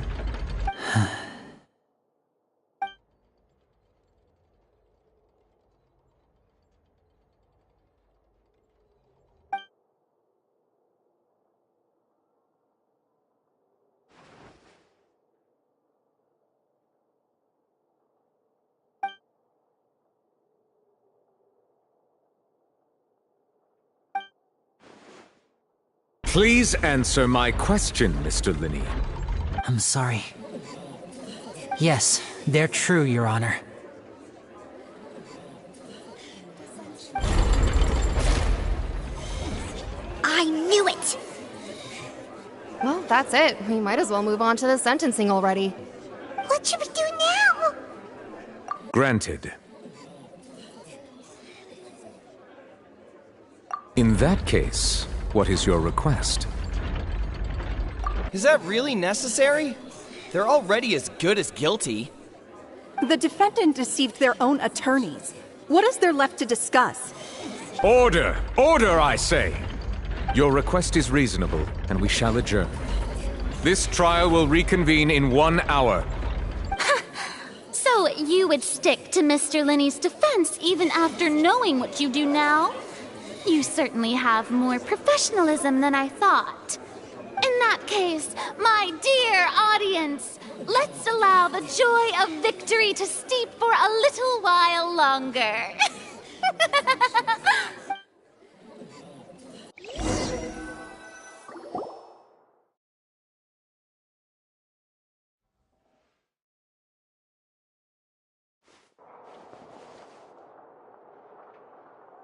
Please answer my question, Mr. Linney. I'm sorry. Yes, they're true, Your Honor. I knew it! Well, that's it. We might as well move on to the sentencing already. What should we do now? Granted. In that case, what is your request? Is that really necessary? They're already as good as guilty. The defendant deceived their own attorneys. What is there left to discuss? Order! Order, I say! Your request is reasonable, and we shall adjourn. This trial will reconvene in 1 hour. So you would stick to Mr. Linney's defense even after knowing what you do now? You certainly have more professionalism than I thought. In that case, my dear audience, let's allow the joy of victory to steep for a little while longer.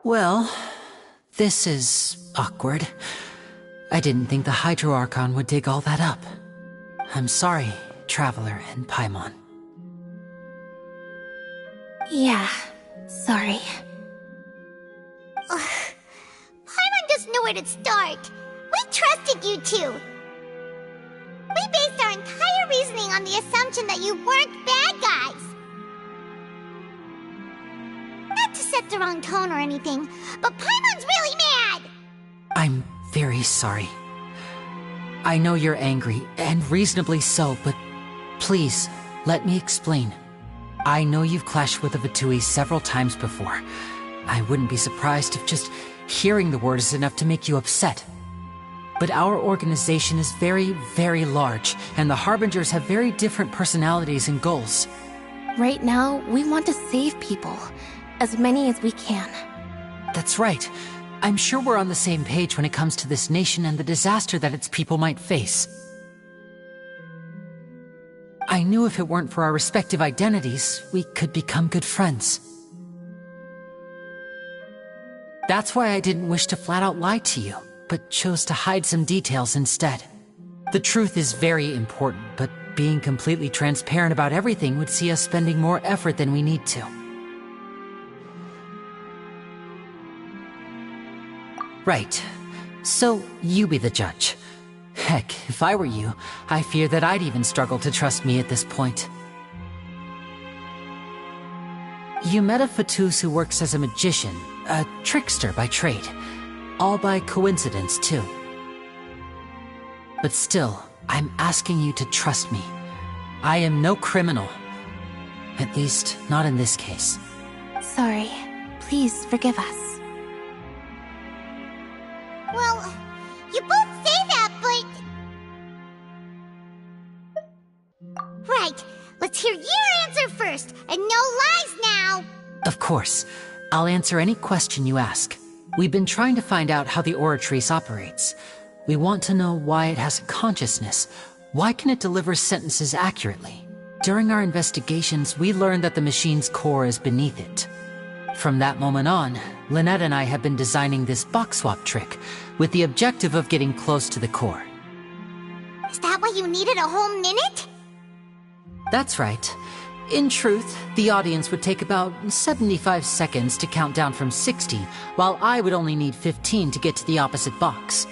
Well, this is awkward. I didn't think the Hydro Archon would dig all that up. I'm sorry, Traveler and Paimon. Yeah, sorry. Paimon doesn't know where to start. We trusted you two. We based our entire reasoning on the assumption that you weren't bad guys. Not to set the wrong tone or anything, but Paimon's really mad! I'm very sorry. I know you're angry, and reasonably so, but please, let me explain. I know you've clashed with the Vitui several times before. I wouldn't be surprised if just hearing the word is enough to make you upset. But our organization is very, very large, and the Harbingers have very different personalities and goals. Right now, we want to save people. As many as we can. That's right. I'm sure we're on the same page when it comes to this nation and the disaster that its people might face. I knew if it weren't for our respective identities, we could become good friends. That's why I didn't wish to flat out lie to you, but chose to hide some details instead. The truth is very important, but being completely transparent about everything would see us spending more effort than we need to. Right. So, you be the judge. Heck, if I were you, I fear that I'd even struggle to trust me at this point. You met a Fatus who works as a magician, a trickster by trade. All by coincidence, too. But still, I'm asking you to trust me. I am no criminal. At least, not in this case. Sorry. Please forgive us. Well, you both say that, but... Right. Let's hear your answer first, and no lies now! Of course. I'll answer any question you ask. We've been trying to find out how the Oratrice operates. We want to know why it has a consciousness. Why can it deliver sentences accurately? During our investigations, we learned that the machine's core is beneath it. From that moment on, Lynette and I have been designing this box swap trick, with the objective of getting close to the core. Is that why you needed a whole minute? That's right. In truth, the audience would take about 75 seconds to count down from 60, while I would only need 15 to get to the opposite box.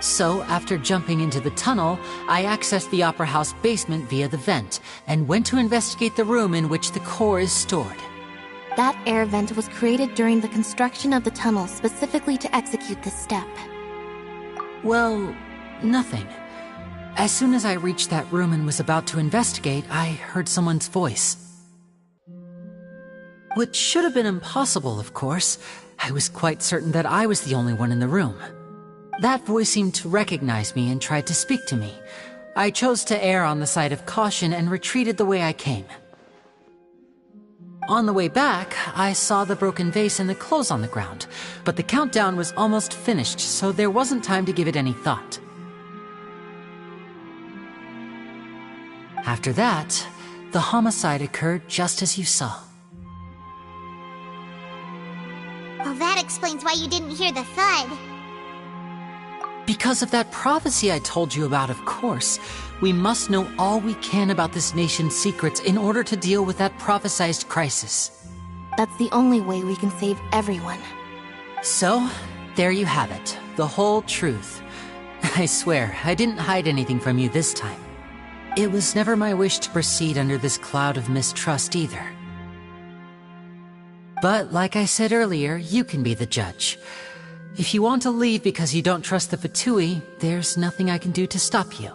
So, after jumping into the tunnel, I accessed the Opera House basement via the vent, and went to investigate the room in which the core is stored. That air vent was created during the construction of the tunnel specifically to execute this step. Well, nothing. As soon as I reached that room and was about to investigate, I heard someone's voice. Which should have been impossible, of course. I was quite certain that I was the only one in the room. That voice seemed to recognize me and tried to speak to me. I chose to err on the side of caution and retreated the way I came. On the way back, I saw the broken vase and the clothes on the ground, but the countdown was almost finished, so there wasn't time to give it any thought. After that, the homicide occurred just as you saw. Well, that explains why you didn't hear the thud. Because of that prophecy I told you about, of course. We must know all we can about this nation's secrets in order to deal with that prophesized crisis. That's the only way we can save everyone. So, there you have it. The whole truth. I swear, I didn't hide anything from you this time. It was never my wish to proceed under this cloud of mistrust either. But, like I said earlier, you can be the judge. If you want to leave because you don't trust the Fatui, there's nothing I can do to stop you.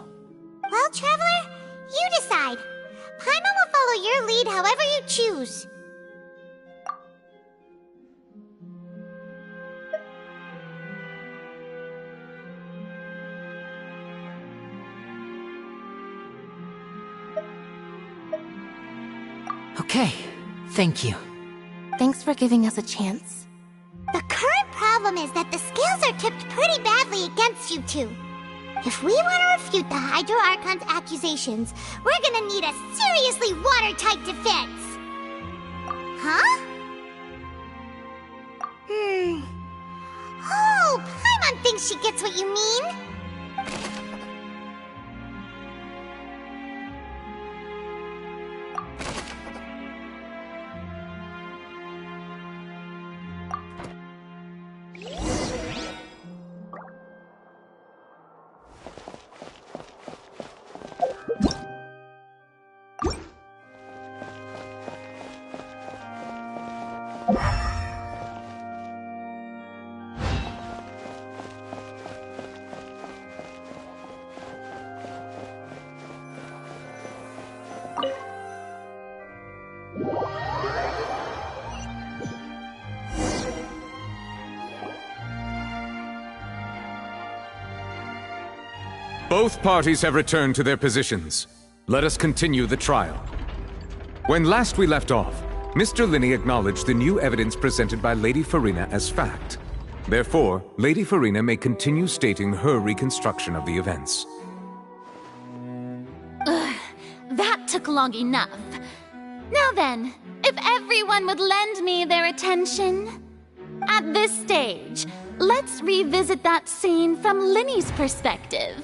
Well, Traveler, you decide. Paimon will follow your lead however you choose. Okay, thank you. Thanks for giving us a chance. The current problem is that the scales are tipped pretty badly against you two. If we want to refute the Hydro Archon's accusations, we're gonna need a seriously watertight defense. Huh? Oh, Paimon thinks she gets what you mean. Both parties have returned to their positions. Let us continue the trial. When last we left off, Mr. Linney acknowledged the new evidence presented by Lady Farina as fact. Therefore, Lady Farina may continue stating her reconstruction of the events. That took long enough. Now then, if everyone would lend me their attention. At this stage, let's revisit that scene from Linney's perspective.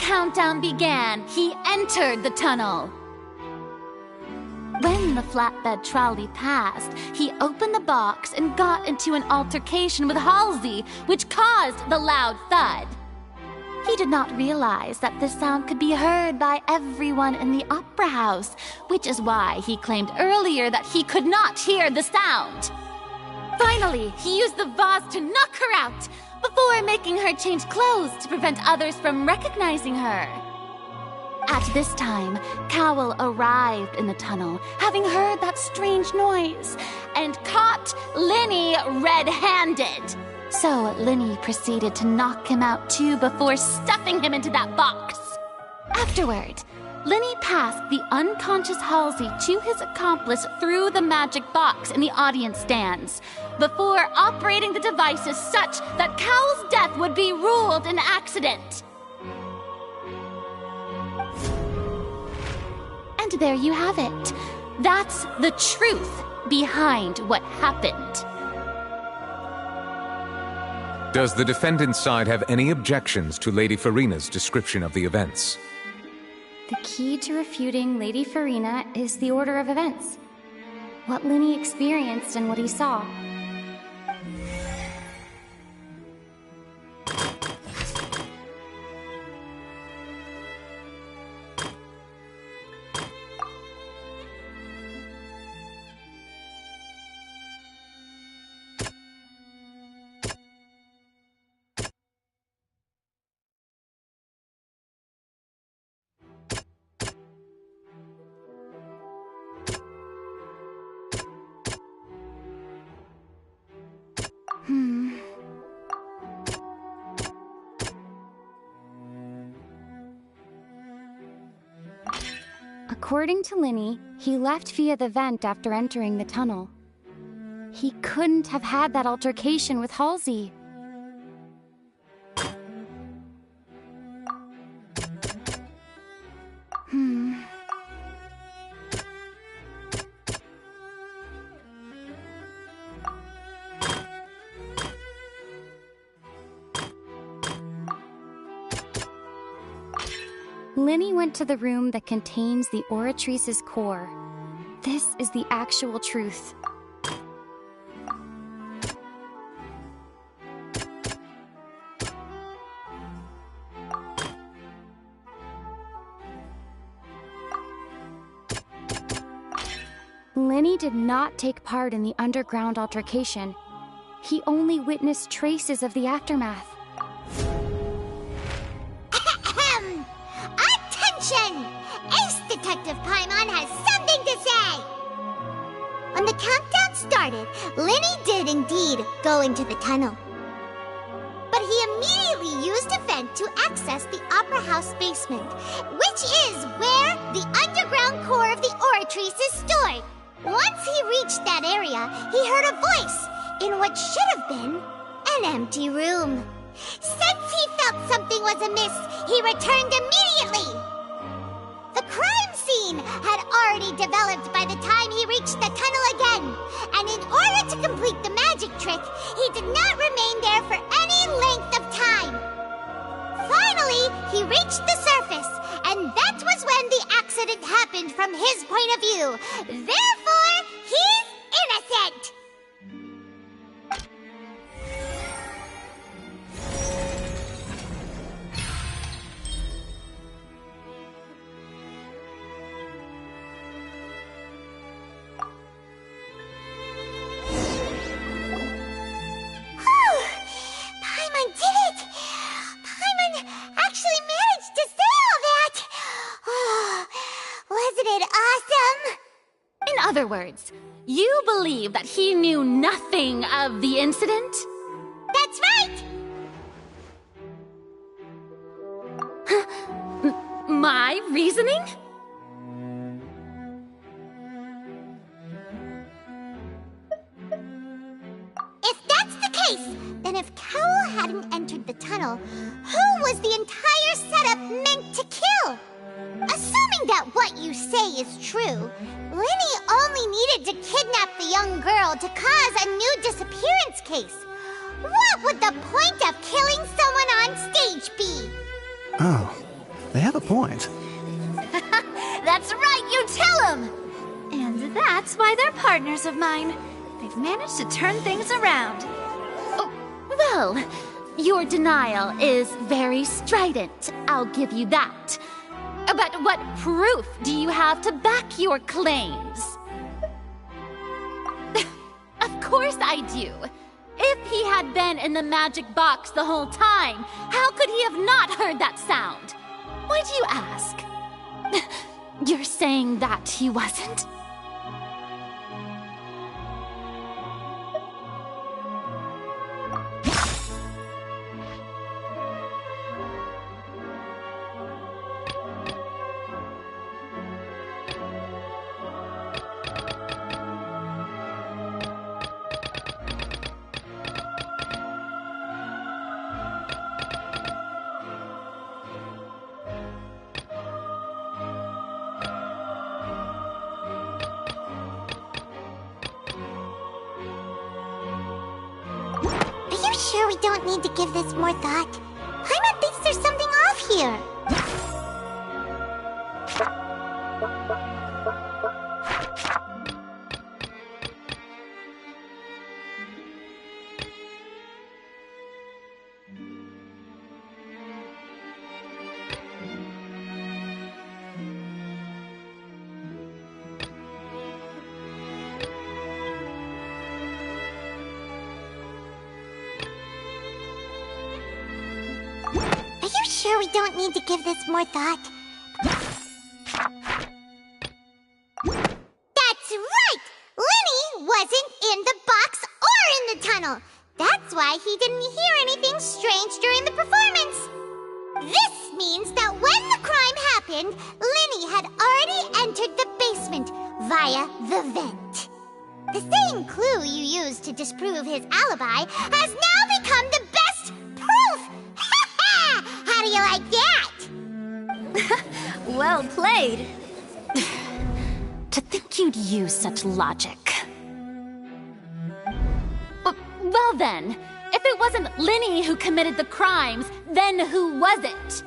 countdown began, he entered the tunnel. When the flatbed trolley passed, he opened the box and got into an altercation with Halsey, which caused the loud thud. He did not realize that this sound could be heard by everyone in the opera house, which is why he claimed earlier that he could not hear the sound. Finally, he used the vase to knock her out, before making her change clothes to prevent others from recognizing her. At this time, Cowell arrived in the tunnel, having heard that strange noise, and caught Linny red-handed. So Linny proceeded to knock him out too before stuffing him into that box. Afterward, Linny passed the unconscious Halsey to his accomplice through the magic box in the audience stands, before operating the devices such that Cowell's death would be ruled an accident. And there you have it. That's the truth behind what happened. Does the defendant's side have any objections to Lady Farina's description of the events? The key to refuting Lady Farina is the order of events. What Linny experienced and what he saw. According to Linny, he left via the vent after entering the tunnel. He couldn't have had that altercation with Halsey. Linny went to the room that contains the Oratrice's core. This is the actual truth. Linny did not take part in the underground altercation. He only witnessed traces of the aftermath. Attention! Ace Detective Paimon has something to say! When the countdown started, Linny did indeed go into the tunnel. But he immediately used a vent to access the Opera House basement, which is where the underground core of the Oratrice is stored. Once he reached that area, he heard a voice in what should have been an empty room. Since he felt something was amiss, he returned immediately. The crime scene had already developed by the time he reached the tunnel again, and in order to complete the magic trick, he did not remain there for any length of time. Finally, he reached the surface, and that was when the accident happened from his point of view. Therefore, he's innocent! Paimon did it! Paimon actually managed to say all that! Oh, wasn't it awesome? In other words, you believe that he knew nothing of the incident? That's right! My reasoning? If that's the case, then if Cowell hadn't entered the tunnel, who was the entire setup meant to kill? Assuming that what you say is true, Linny only needed to kidnap the young girl to cause a new disappearance case. What would the point of killing someone on stage be? Oh, They have a point. That's right, you tell them! And that's why they're partners of mine. They've managed to turn things around. Oh, well, your denial is very strident, I'll give you that. But what proof do you have to back your claims? Of course I do. If he had been in the magic box the whole time, how could he have not heard that sound? Why do you ask? You're saying that he wasn't? Sure we don't need to give this more thought. Paimon thinks there's something off here. Sure we don't need to give this more thought. That's right! Linny wasn't in the box or in the tunnel. That's why he didn't hear anything strange during the performance. This means that when the crime happened, Linny had already entered the basement via the vent. The same clue you used to disprove his alibi has now become the best proof! How do you like that? Well played. To think you'd use such logic. Well then, if it wasn't Linny who committed the crimes, then who was it?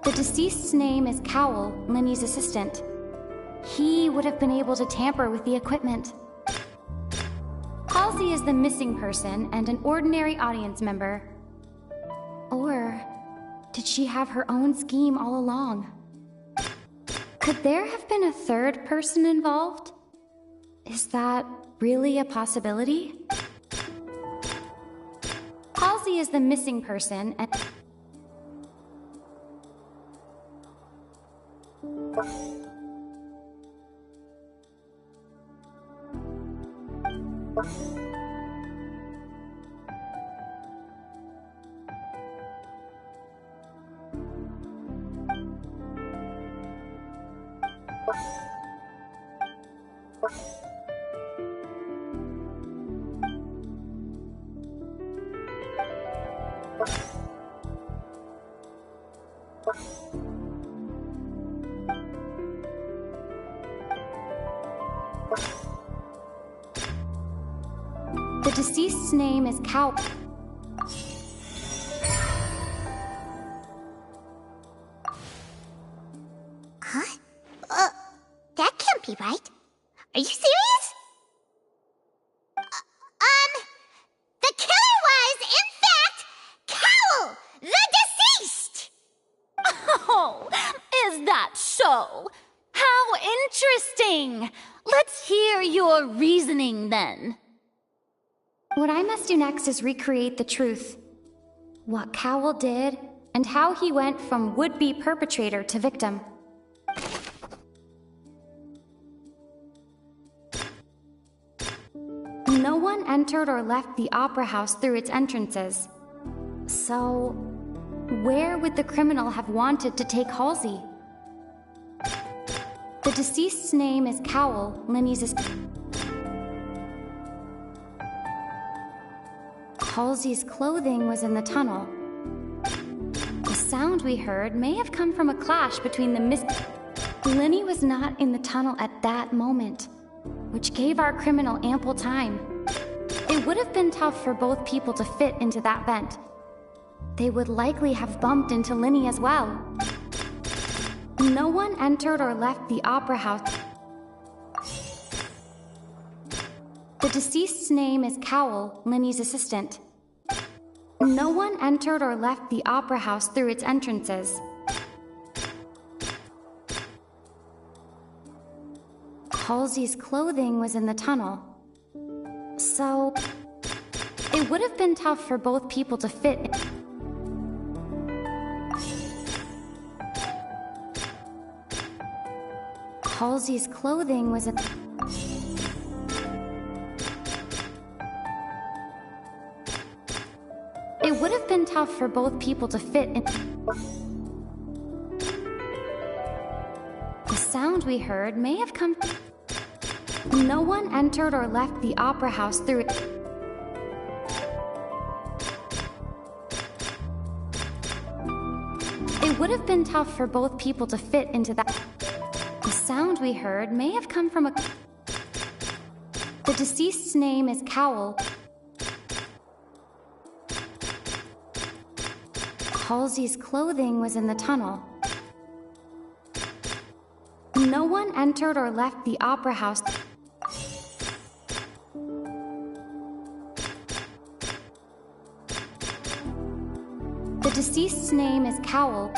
The deceased's name is Cowell, Linny's assistant. He would have been able to tamper with the equipment. Halsey is the missing person and an ordinary audience member. Or did she have her own scheme all along? Could there have been a third person involved? Is that really a possibility? Halsey is the missing person and... The deceased's name is Cowell. Huh? That can't be right. Are you serious? The killer was, in fact, Cowell, the deceased! Oh, is that so? How interesting! Let's hear your reasoning then. What I must do next is recreate the truth. What Cowell did, and how he went from would-be perpetrator to victim. No one entered or left the Opera House through its entrances. So, where would the criminal have wanted to take Halsey? The deceased's name is Cowell, Linny's Halsey's clothing was in the tunnel. The sound we heard may have come from a clash between the Linny was not in the tunnel at that moment, which gave our criminal ample time. It would have been tough for both people to fit into that vent. They would likely have bumped into Linny as well. No one entered or left the Opera House. The deceased's name is Cowell, Linny's assistant. No one entered or left the Opera House through its entrances. Halsey's clothing was in the tunnel. So, it would have been tough for both people to fit. Halsey's clothing was in... It would have been tough for both people to fit in... The sound we heard may have come... No one entered or left the Opera House through it. It would have been tough for both people to fit into that... The sound we heard may have come from a... The deceased's name is Cowell. Halsey's clothing was in the tunnel. No one entered or left the Opera House. The deceased's name is Cowell.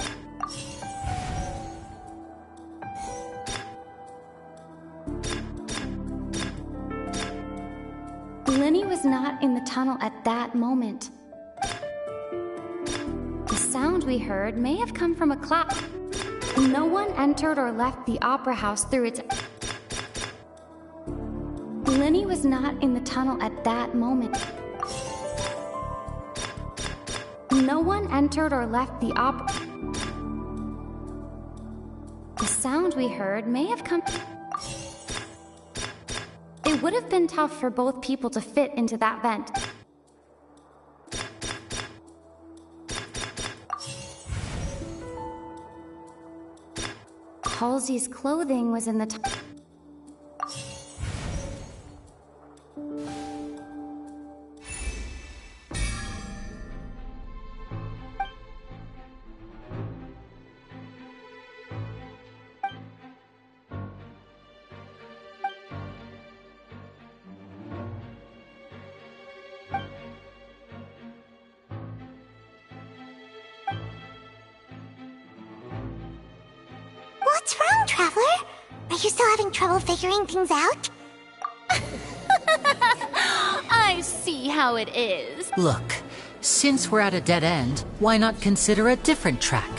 Linny was not in the tunnel at that moment. The sound we heard may have come from a clap. No one entered or left the Opera House through its... Linny was not in the tunnel at that moment. No one entered or left the Opera... The sound we heard may have come... It would have been tough for both people to fit into that vent. Halsey's clothing was in the... What's wrong, Traveler? Are you still having trouble figuring things out? I see how it is. Look, since we're at a dead end, why not consider a different track?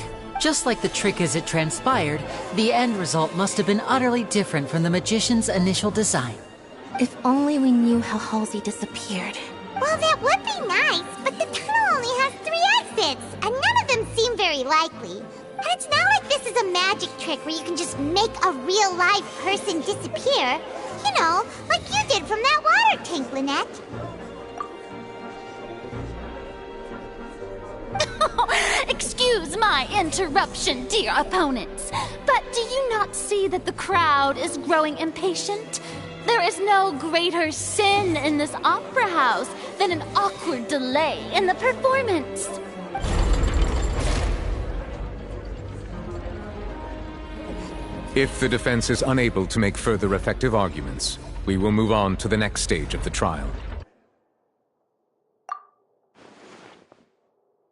Just like the trick as it transpired, the end result must have been utterly different from the magician's initial design. If only we knew how Halsey disappeared. Well, that would be nice, but the tunnel only has 3 exits, and none of them seem very likely. And it's not like this is a magic trick where you can just make a real live person disappear. You know, like you did from that water tank, Lynette. Excuse my interruption, dear opponents, but do you not see that the crowd is growing impatient? There is no greater sin in this opera house than an awkward delay in the performance. If the defense is unable to make further effective arguments, we will move on to the next stage of the trial.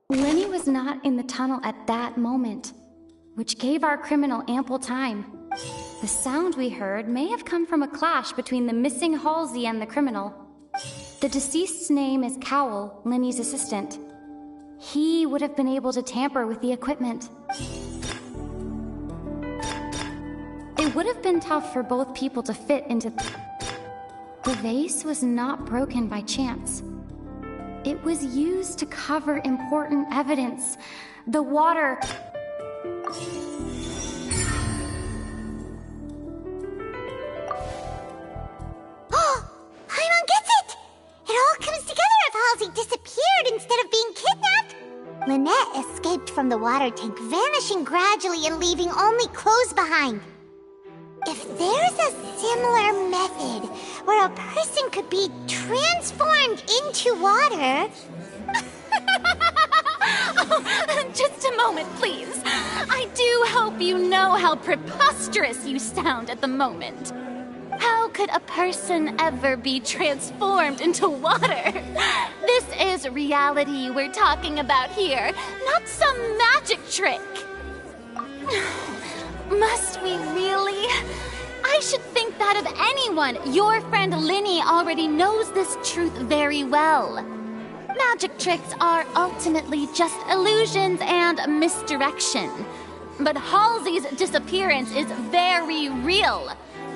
Linny was not in the tunnel at that moment, which gave our criminal ample time. The sound we heard may have come from a clash between the missing Halsey and the criminal. The deceased's name is Cowell, Linny's assistant. He would have been able to tamper with the equipment. It would have been tough for both people to fit into... The vase was not broken by chance. It was used to cover important evidence. The water... Paimon gets it! It all comes together if Halsey disappeared instead of being kidnapped. Lynette escaped from the water tank, vanishing gradually and leaving only clothes behind. If there's a similar method where a person could be transformed into water... Oh, just a moment, please. I do hope you know how preposterous you sound at the moment. How could a person ever be transformed into water? This is reality we're talking about here, not some magic trick. Must we really? I should think that of anyone. Your friend Linny already knows this truth very well. Magic tricks are ultimately just illusions and misdirection. But Halsey's disappearance is very real.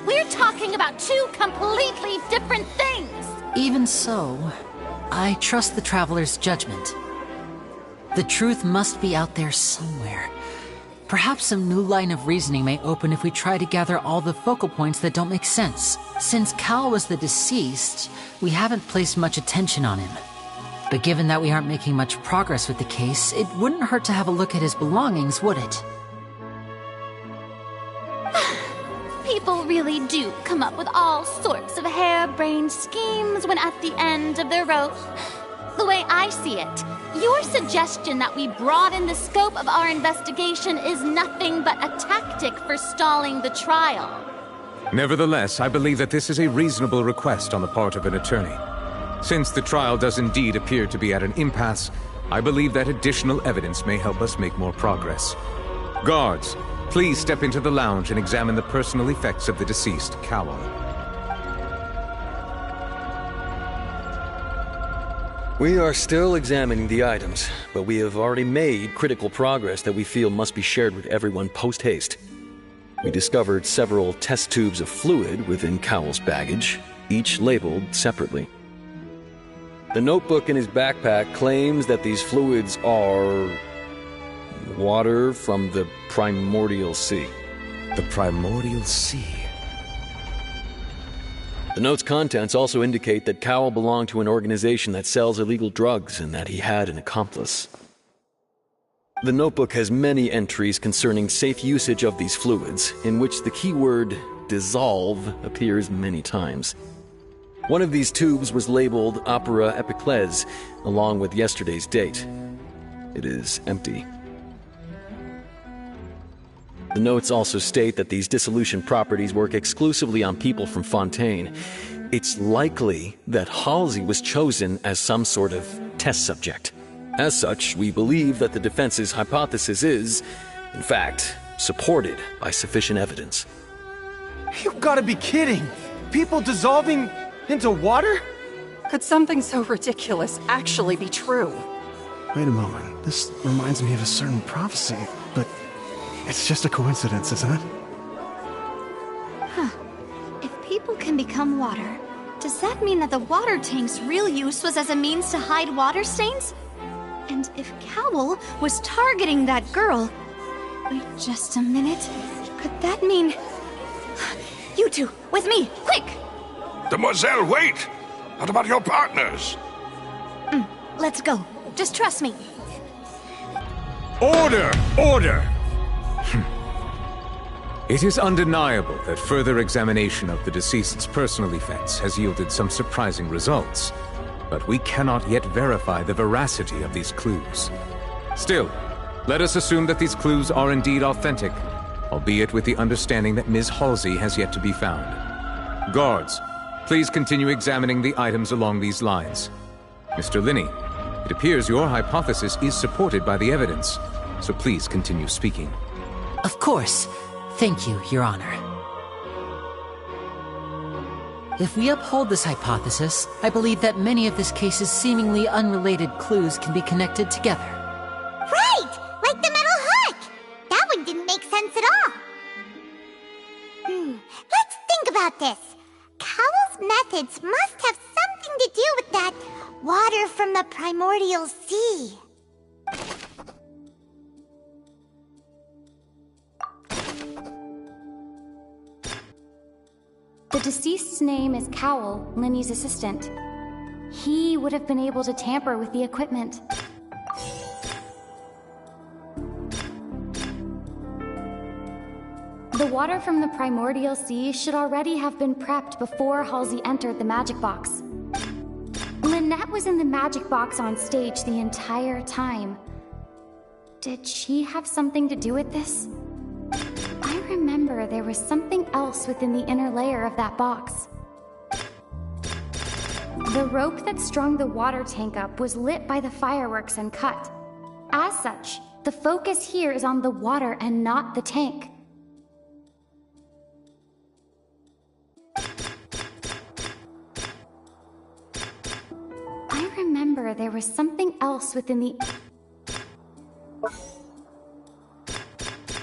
We're talking about two completely different things. Even so, I trust the Traveler's judgment. The truth must be out there somewhere. Perhaps some new line of reasoning may open if we try to gather all the focal points that don't make sense. Since Cal was the deceased, we haven't placed much attention on him. But given that we aren't making much progress with the case, it wouldn't hurt to have a look at his belongings, would it? People really do come up with all sorts of harebrained schemes when at the end of their rope. The way I see it, your suggestion that we broaden the scope of our investigation is nothing but a tactic for stalling the trial. Nevertheless, I believe that this is a reasonable request on the part of an attorney. Since the trial does indeed appear to be at an impasse, I believe that additional evidence may help us make more progress. Guards, please step into the lounge and examine the personal effects of the deceased, Cowell. We are still examining the items, but we have already made critical progress that we feel must be shared with everyone post-haste. We discovered several test tubes of fluid within Cowell's baggage, each labeled separately. The notebook in his backpack claims that these fluids are... water from the primordial sea. The primordial sea? The note's contents also indicate that Cowell belonged to an organization that sells illegal drugs and that he had an accomplice. The notebook has many entries concerning safe usage of these fluids, in which the keyword dissolve appears many times. One of these tubes was labeled Opera Epiclese, along with yesterday's date. It is empty. The notes also state that these dissolution properties work exclusively on people from Fontaine. It's likely that Halsey was chosen as some sort of test subject. As such, we believe that the defense's hypothesis is, in fact, supported by sufficient evidence. You've got to be kidding! People dissolving into water? Could something so ridiculous actually be true? Wait a moment. This reminds me of a certain prophecy, but it's just a coincidence, isn't it? Huh. If people can become water, does that mean that the water tank's real use was as a means to hide water stains? And if Cowell was targeting that girl... Wait just a minute. Could that mean... You two, with me, quick! Demoiselle, wait! What about your partners? Let's go. Just trust me. Order! Order! It is undeniable that further examination of the deceased's personal effects has yielded some surprising results, but we cannot yet verify the veracity of these clues. Still, let us assume that these clues are indeed authentic, albeit with the understanding that Ms. Halsey has yet to be found. Guards, please continue examining the items along these lines. Mr. Linney, it appears your hypothesis is supported by the evidence, so please continue speaking. Of course. Thank you, Your Honor. If we uphold this hypothesis, I believe that many of this case's seemingly unrelated clues can be connected together. Right! Like the metal hook! That one didn't make sense at all. Let's think about this. Cowell's methods must have something to do with that water from the primordial sea. The deceased's name is Cowell, Linny's assistant. He would have been able to tamper with the equipment. The water from the primordial sea should already have been prepped before Halsey entered the magic box. Lynette was in the magic box on stage the entire time. Did she have something to do with this? I remember there was something else within the inner layer of that box. The rope that strung the water tank up was lit by the fireworks and cut. As such, the focus here is on the water and not the tank. I remember there was something else within the...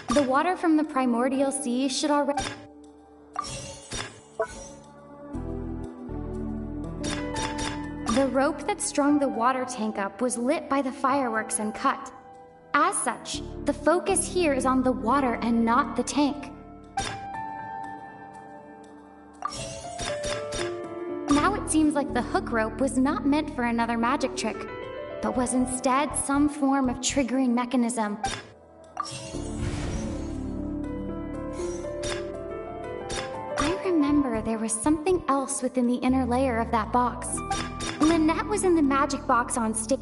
The water from the primordial sea should already... The rope that strung the water tank up was lit by the fireworks and cut. As such, the focus here is on the water and not the tank. Now it seems like the hook rope was not meant for another magic trick, but was instead some form of triggering mechanism. I remember there was something else within the inner layer of that box. Lynette was in the magic box on stage.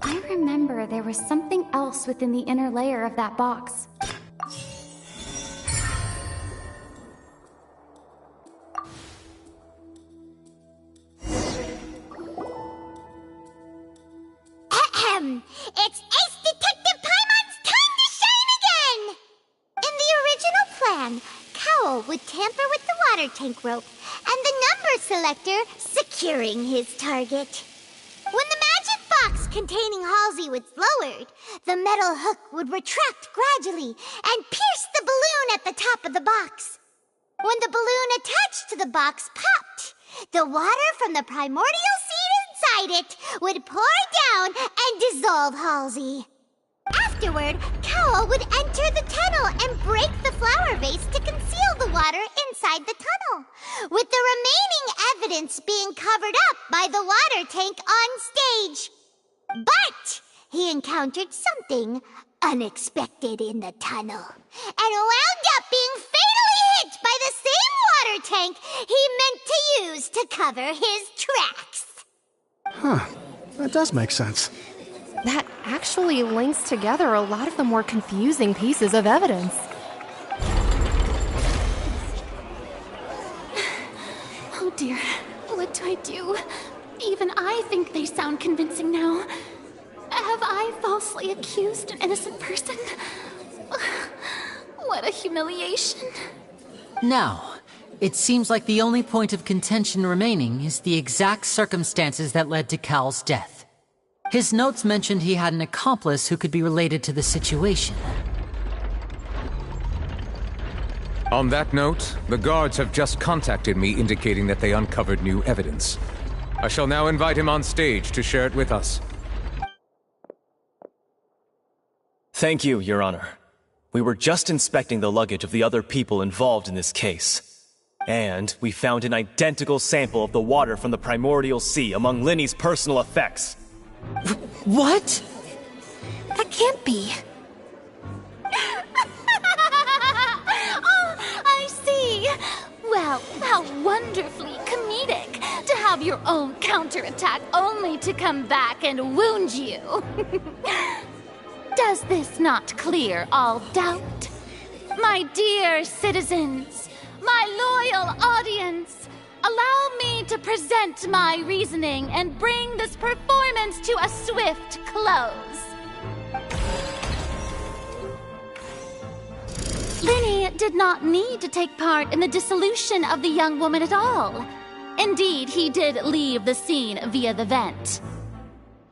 I remember there was something else within the inner layer of that box. It's Ace Detective Paimon's time to shine again! In the original plan, Cowell would tamper with the water tank rope and the number selector securing his target. When the magic box containing Halsey was lowered, the metal hook would retract gradually and pierce the balloon at the top of the box. When the balloon attached to the box popped, the water from the primordial seed inside it would pour down and dissolve Halsey. Afterward, Cowell would enter the tunnel and break the flower vase to conceal the water inside the tunnel, with the remaining evidence being covered up by the water tank on stage. But he encountered something unexpected in the tunnel and wound up being fatally hit by the same water tank he meant to use to cover his tracks. Huh. That does make sense. That actually links together a lot of the more confusing pieces of evidence. Oh dear, what do I do? Even I think they sound convincing now. Have I falsely accused an innocent person? What a humiliation. Now, it seems like the only point of contention remaining is the exact circumstances that led to Cal's death. His notes mentioned he had an accomplice who could be related to the situation. On that note, the guards have just contacted me indicating that they uncovered new evidence. I shall now invite him on stage to share it with us. Thank you, Your Honor. We were just inspecting the luggage of the other people involved in this case. And we found an identical sample of the water from the primordial sea among Linny's personal effects. What? That can't be. Oh, I see. Well, how wonderfully comedic to have your own counterattack only to come back and wound you. Does this not clear all doubt? My dear citizens, my loyal audience, allow me to present my reasoning and bring this performance to a swift close. Linny did not need to take part in the dissolution of the young woman at all. Indeed, he did leave the scene via the vent.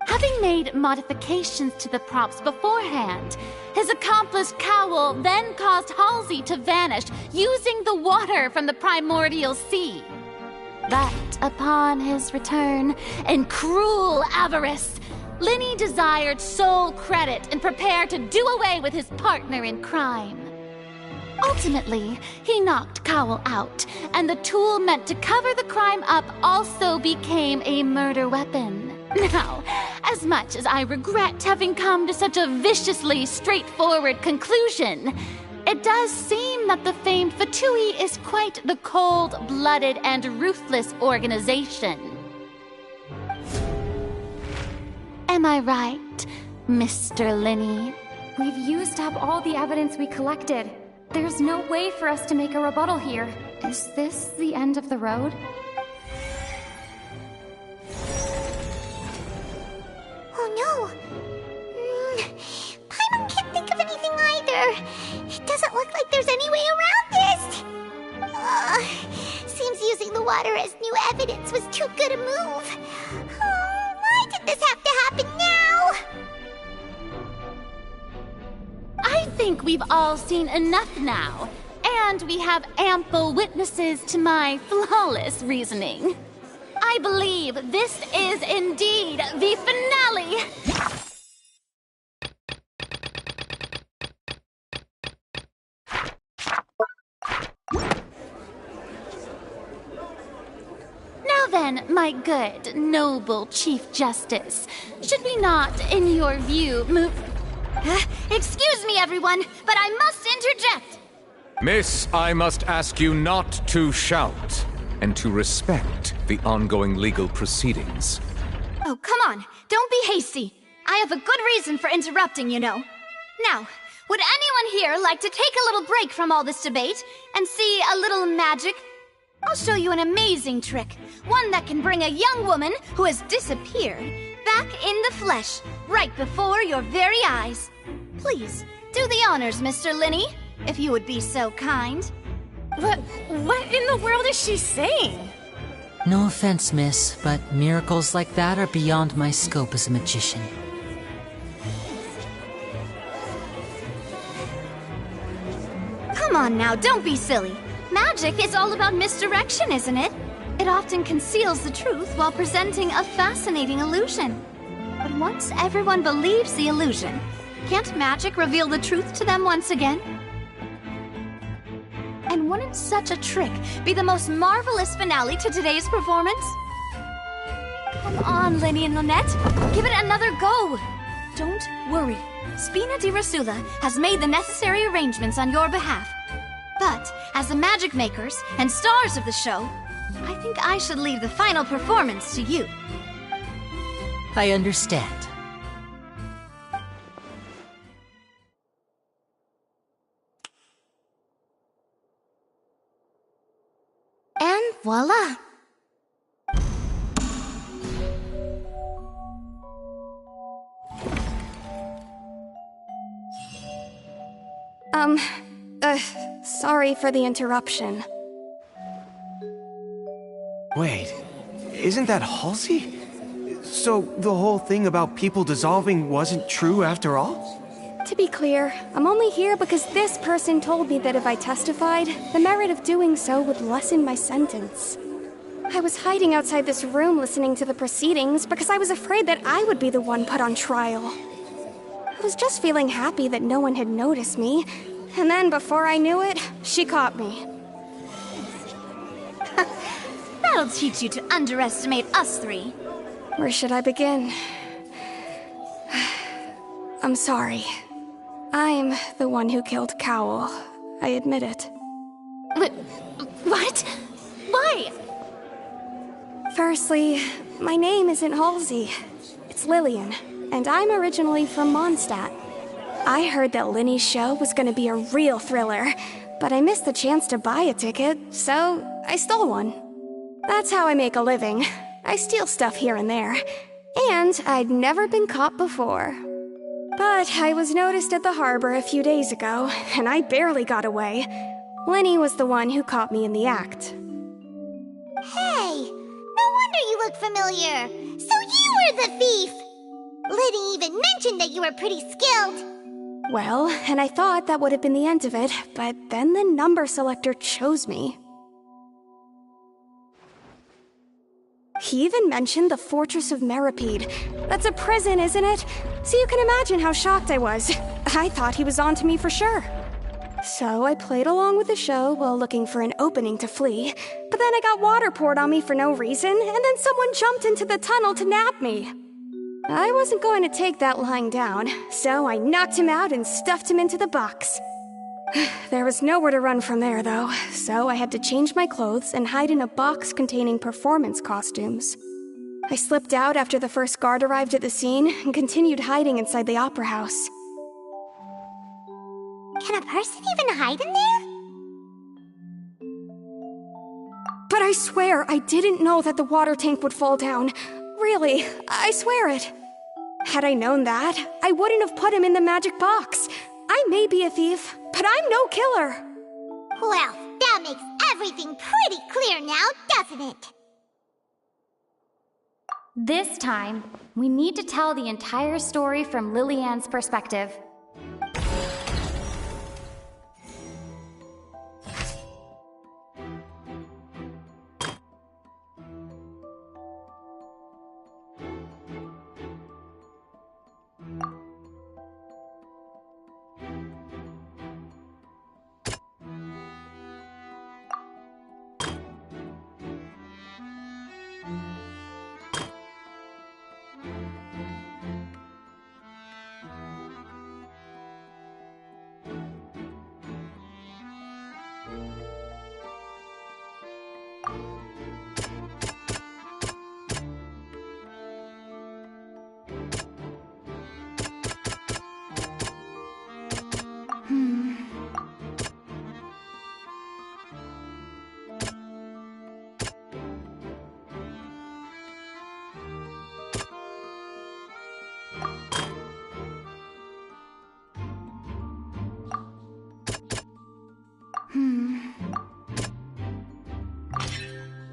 Having made modifications to the props beforehand, his accomplice Cowell then caused Halsey to vanish using the water from the primordial sea. But upon his return, in cruel avarice, Linny desired sole credit and prepared to do away with his partner in crime. Ultimately, he knocked Cowell out, and the tool meant to cover the crime up also became a murder weapon. Now, as much as I regret having come to such a viciously straightforward conclusion, it does seem that the famed Fatui is quite the cold-blooded and ruthless organization. Am I right, Mr. Linny? We've used up all the evidence we collected. There's no way for us to make a rebuttal here. Is this the end of the road? Oh no! Paimon can't think of anything either. It doesn't look like there's any way around this. Seems using the water as new evidence was too good a move. Why did this have to happen now? I think we've all seen enough now, and we have ample witnesses to my flawless reasoning. I believe this is indeed the finale! Now then, my good, noble Chief Justice, should we not, in your view, move... Excuse me, everyone, but I must interject! Miss, I must ask you not to shout, and to respect the ongoing legal proceedings. Oh, come on, don't be hasty. I have a good reason for interrupting, you know. Now, would anyone here like to take a little break from all this debate and see a little magic? I'll show you an amazing trick, one that can bring a young woman who has disappeared back in the flesh, right before your very eyes. Please, do the honors, Mr. Linny, if you would be so kind. What in the world is she saying? No offense, miss, but miracles like that are beyond my scope as a magician. Come on now, don't be silly. Magic is all about misdirection, isn't it? It often conceals the truth while presenting a fascinating illusion. But once everyone believes the illusion, can't magic reveal the truth to them once again? And wouldn't such a trick be the most marvelous finale to today's performance? Come on, Linny and Lynette, give it another go. Don't worry, Spina di Rasula has made the necessary arrangements on your behalf. But as the magic makers and stars of the show, I think I should leave the final performance to you. I understand. And voila! Sorry for the interruption. Wait, isn't that Halsey? So the whole thing about people dissolving wasn't true after all? To be clear, I'm only here because this person told me that if I testified, the merit of doing so would lessen my sentence. I was hiding outside this room listening to the proceedings because I was afraid that I would be the one put on trial. I was just feeling happy that no one had noticed me, and then before I knew it, she caught me. That'll teach you to underestimate us three. Where should I begin? I'm sorry. I'm the one who killed Cowell. I admit it. What? Why? Firstly, my name isn't Halsey. It's Lillian, and I'm originally from Mondstadt. I heard that Linny's show was gonna be a real thriller, but I missed the chance to buy a ticket, so I stole one. That's how I make a living. I steal stuff here and there. And I'd never been caught before. But I was noticed at the harbor a few days ago, and I barely got away. Lenny was the one who caught me in the act. Hey, no wonder you look familiar. So you were the thief! Liddy even mentioned that you were pretty skilled. Well, and I thought that would have been the end of it, but then the number selector chose me. He even mentioned the Fortress of Meripede. That's a prison, isn't it? So you can imagine how shocked I was. I thought he was on to me for sure. So I played along with the show while looking for an opening to flee, but then I got water poured on me for no reason, and then someone jumped into the tunnel to nab me. I wasn't going to take that lying down, so I knocked him out and stuffed him into the box. There was nowhere to run from there, though, so I had to change my clothes and hide in a box containing performance costumes. I slipped out after the first guard arrived at the scene and continued hiding inside the opera house. Can a person even hide in there? But I swear I didn't know that the water tank would fall down. Really, I swear it. Had I known that, I wouldn't have put him in the magic box. I may be a thief, but I'm no killer. Well, that makes everything pretty clear now, doesn't it? This time, we need to tell the entire story from Lillian's perspective.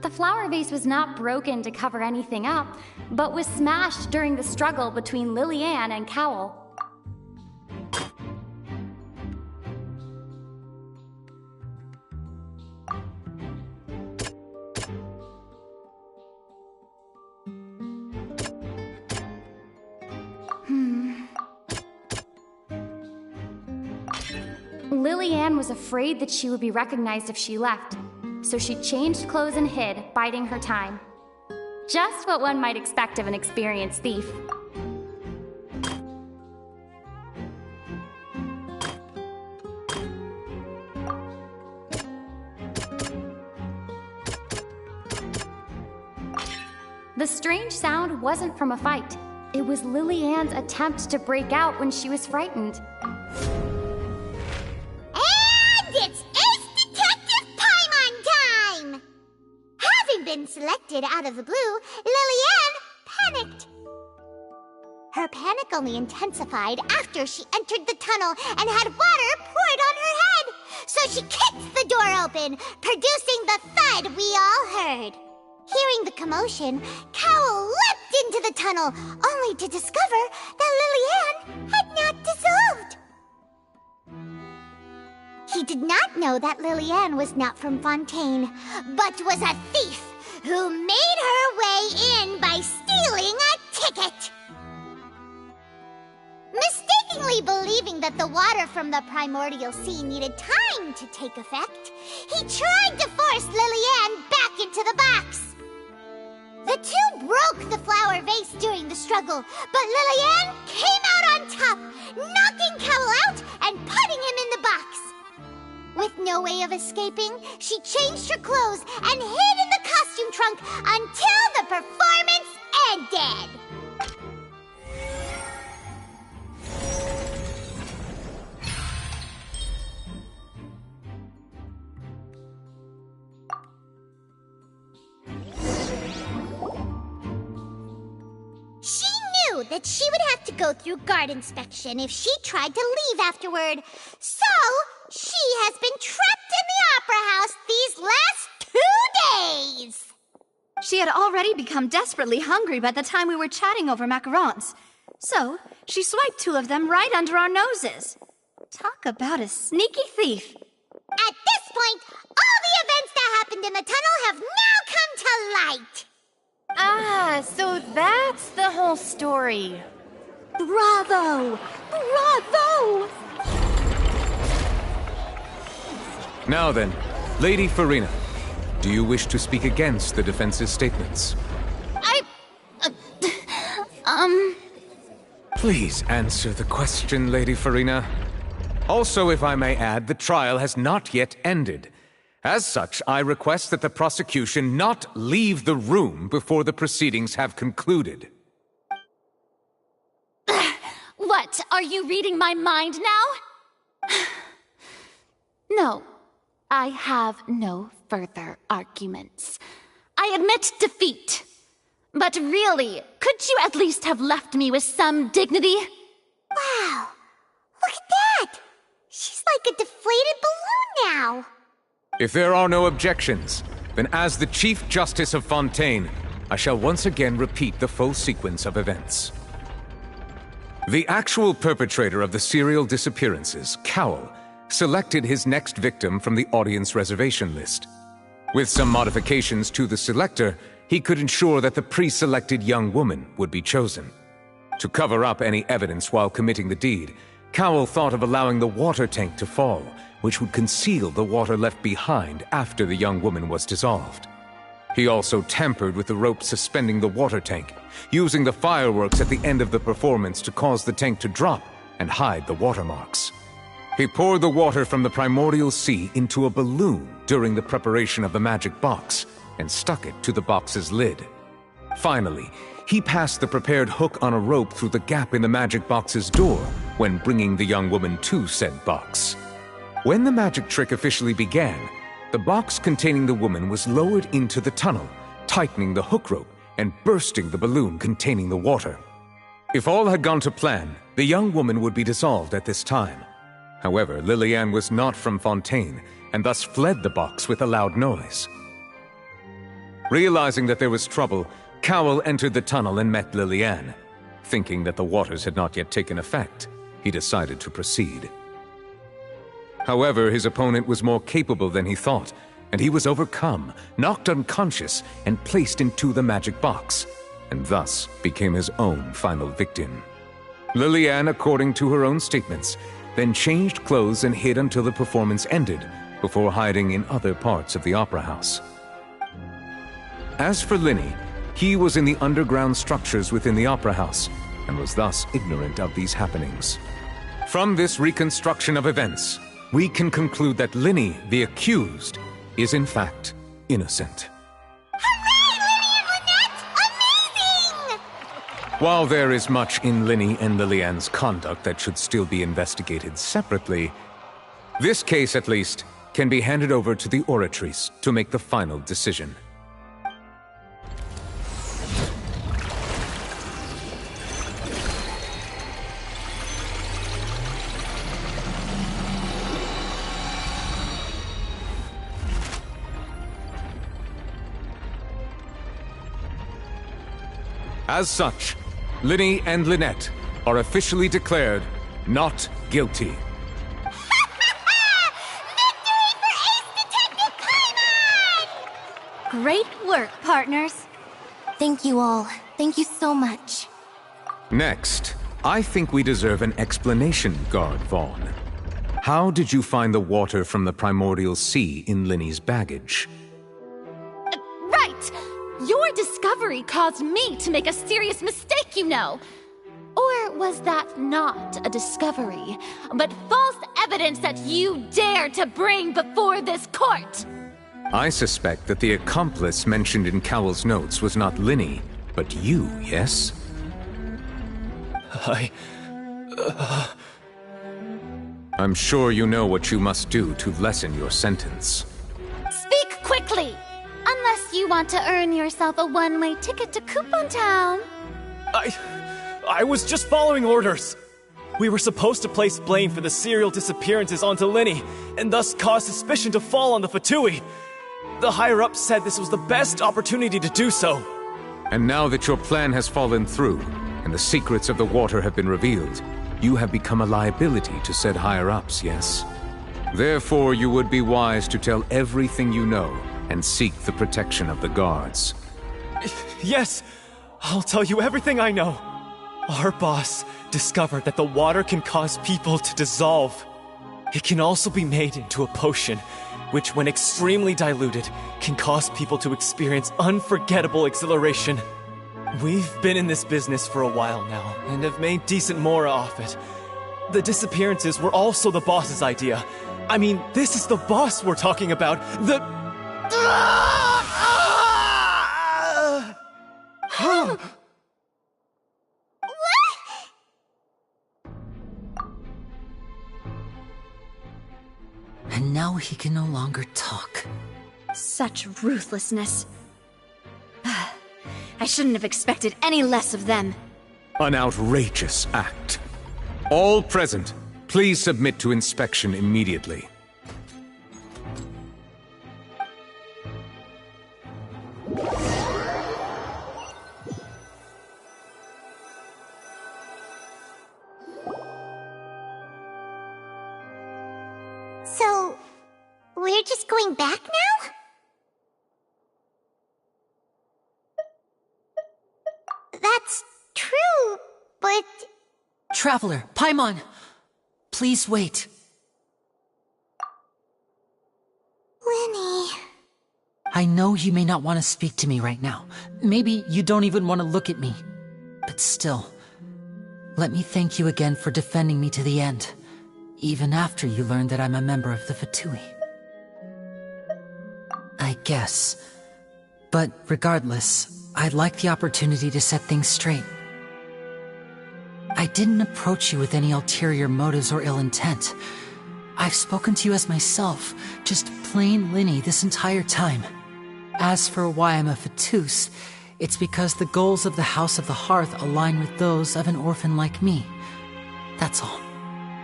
The flower vase was not broken to cover anything up, but was smashed during the struggle between Lillian and Cowell. Lillian was afraid that she would be recognized if she left, so she changed clothes and hid, biding her time. Just what one might expect of an experienced thief. The strange sound wasn't from a fight. It was Lillian's attempt to break out when she was frightened. Selected out of the blue, Lillian panicked. Her panic only intensified after she entered the tunnel and had water poured on her head. So she kicked the door open, producing the thud we all heard. Hearing the commotion, Cowell leapt into the tunnel, only to discover that Lillian had not dissolved. He did not know that Lillian was not from Fontaine, but was a thief who made her way in by stealing a ticket. Mistakenly believing that the water from the primordial sea needed time to take effect, he tried to force Lillian back into the box. The two broke the flower vase during the struggle, but Lillian came out on top, knocking Cowell out and putting him in the box. With no way of escaping, she changed her clothes and hid in the costume trunk until the performance ended. She knew that that she would have to go through guard inspection if she tried to leave afterward. So, she has been trapped in the Opera House these last 2 days! She had already become desperately hungry by the time we were chatting over macarons. So, she swiped 2 of them right under our noses. Talk about a sneaky thief. At this point, all the events that happened in the tunnel have now come to light! Ah, so that's the whole story. Bravo! Bravo! Now then, Lady Farina, do you wish to speak against the defense's statements? Please answer the question, Lady Farina. Also, if I may add, the trial has not yet ended. As such, I request that the prosecution not leave the room before the proceedings have concluded. What, are you reading my mind now? No, I have no further arguments. I admit defeat. But really, could you at least have left me with some dignity? Wow, look at that! She's like a deflated balloon now! If there are no objections, then as the Chief Justice of Fontaine, I shall once again repeat the full sequence of events. The actual perpetrator of the serial disappearances, Cowell, selected his next victim from the audience reservation list. With some modifications to the selector, he could ensure that the pre-selected young woman would be chosen. To cover up any evidence while committing the deed, Cowell thought of allowing the water tank to fall, which would conceal the water left behind after the young woman was dissolved. He also tampered with the rope suspending the water tank, using the fireworks at the end of the performance to cause the tank to drop and hide the watermarks. He poured the water from the primordial sea into a balloon during the preparation of the magic box and stuck it to the box's lid. Finally, he passed the prepared hook on a rope through the gap in the magic box's door when bringing the young woman to said box. When the magic trick officially began, the box containing the woman was lowered into the tunnel, tightening the hook rope and bursting the balloon containing the water. If all had gone to plan, the young woman would be dissolved at this time. However, Lillian was not from Fontaine and thus fled the box with a loud noise. Realizing that there was trouble, Cowell entered the tunnel and met Lillian. Thinking that the waters had not yet taken effect, he decided to proceed. However, his opponent was more capable than he thought, and he was overcome, knocked unconscious, and placed into the magic box, and thus became his own final victim. Lillian, according to her own statements, then changed clothes and hid until the performance ended, before hiding in other parts of the opera house. As for Linny, he was in the underground structures within the opera house, and was thus ignorant of these happenings. From this reconstruction of events, we can conclude that Linny, the accused, is in fact innocent. While there is much in Linny and Lillian's conduct that should still be investigated separately, this case, at least, can be handed over to the Oratrice to make the final decision. As such, Linny and Lynette are officially declared not guilty. Great work, partners. Thank you all. Thank you so much. Next, I think we deserve an explanation, Guard Vaughn. How did you find the water from the primordial sea in Linny's baggage? Right! Your discovery caused me to make a serious mistake, you know. Or was that not a discovery, but false evidence that you dared to bring before this court? I suspect that the accomplice mentioned in Cowell's notes was not Linny, but you, yes? I'm sure you know what you must do to lessen your sentence. Speak quickly! Unless you want to earn yourself a one-way ticket to Coupon Town. I was just following orders. We were supposed to place blame for the serial disappearances onto Linny, and thus cause suspicion to fall on the Fatui. The higher-ups said this was the best opportunity to do so. And now that your plan has fallen through, and the secrets of the water have been revealed, you have become a liability to said higher-ups, yes? Therefore, you would be wise to tell everything you know, and seek the protection of the guards. Yes, I'll tell you everything I know. Our boss discovered that the water can cause people to dissolve. It can also be made into a potion, which when extremely diluted, can cause people to experience unforgettable exhilaration. We've been in this business for a while now, and have made decent mora off it. The disappearances were also the boss's idea. I mean, this is the boss we're talking about. And now he can no longer talk. Such ruthlessness. I shouldn't have expected any less of them. An outrageous act. All present, please submit to inspection immediately. So, we're just going back now? That's true, but... Traveler, Paimon! Please wait. Linny... I know you may not want to speak to me right now. Maybe you don't even want to look at me. But still, let me thank you again for defending me to the end, even after you learned that I'm a member of the Fatui. I guess. But regardless, I'd like the opportunity to set things straight. I didn't approach you with any ulterior motives or ill intent. I've spoken to you as myself, just plain Linny this entire time. As for why I'm a Fatus, it's because the goals of the House of the Hearth align with those of an orphan like me. That's all.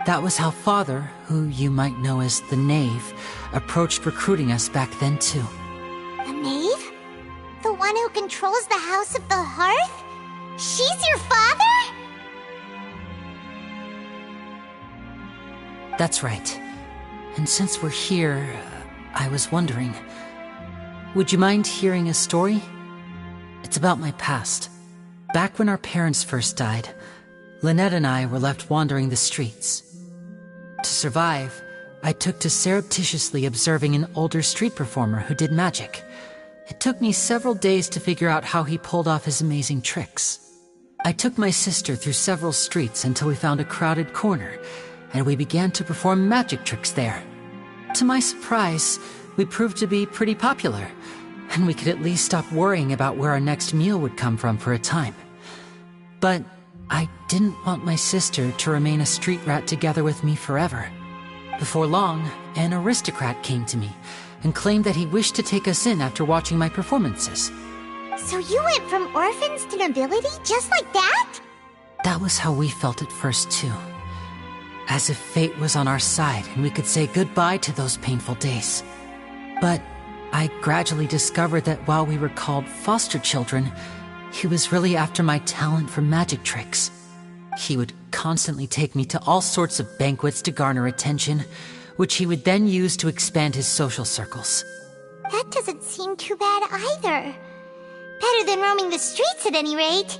That was how Father, who you might know as the Knave, approached recruiting us back then too. The Knave? The one who controls the House of the Hearth? She's your father? That's right. And since we're here, I was wondering, would you mind hearing a story? It's about my past. Back when our parents first died, Lynette and I were left wandering the streets. To survive, I took to surreptitiously observing an older street performer who did magic. It took me several days to figure out how he pulled off his amazing tricks. I took my sister through several streets until we found a crowded corner, and we began to perform magic tricks there. To my surprise, we proved to be pretty popular, and we could at least stop worrying about where our next meal would come from for a time. But I didn't want my sister to remain a street rat together with me forever. Before long, an aristocrat came to me and claimed that he wished to take us in after watching my performances. So you went from orphans to nobility just like that? That was how we felt at first too. As if fate was on our side and we could say goodbye to those painful days. But I gradually discovered that while we were called foster children, he was really after my talent for magic tricks. He would constantly take me to all sorts of banquets to garner attention, which he would then use to expand his social circles. That doesn't seem too bad either. Better than roaming the streets at any rate.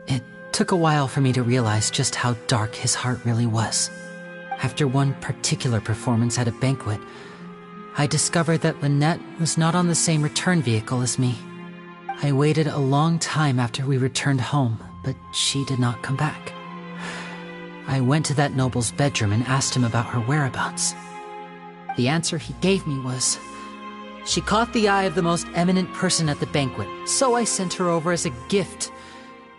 It took a while for me to realize just how dark his heart really was. After one particular performance at a banquet, I discovered that Lynette was not on the same return vehicle as me. I waited a long time after we returned home, but she did not come back. I went to that noble's bedroom and asked him about her whereabouts. The answer he gave me was, she caught the eye of the most eminent person at the banquet, so I sent her over as a gift.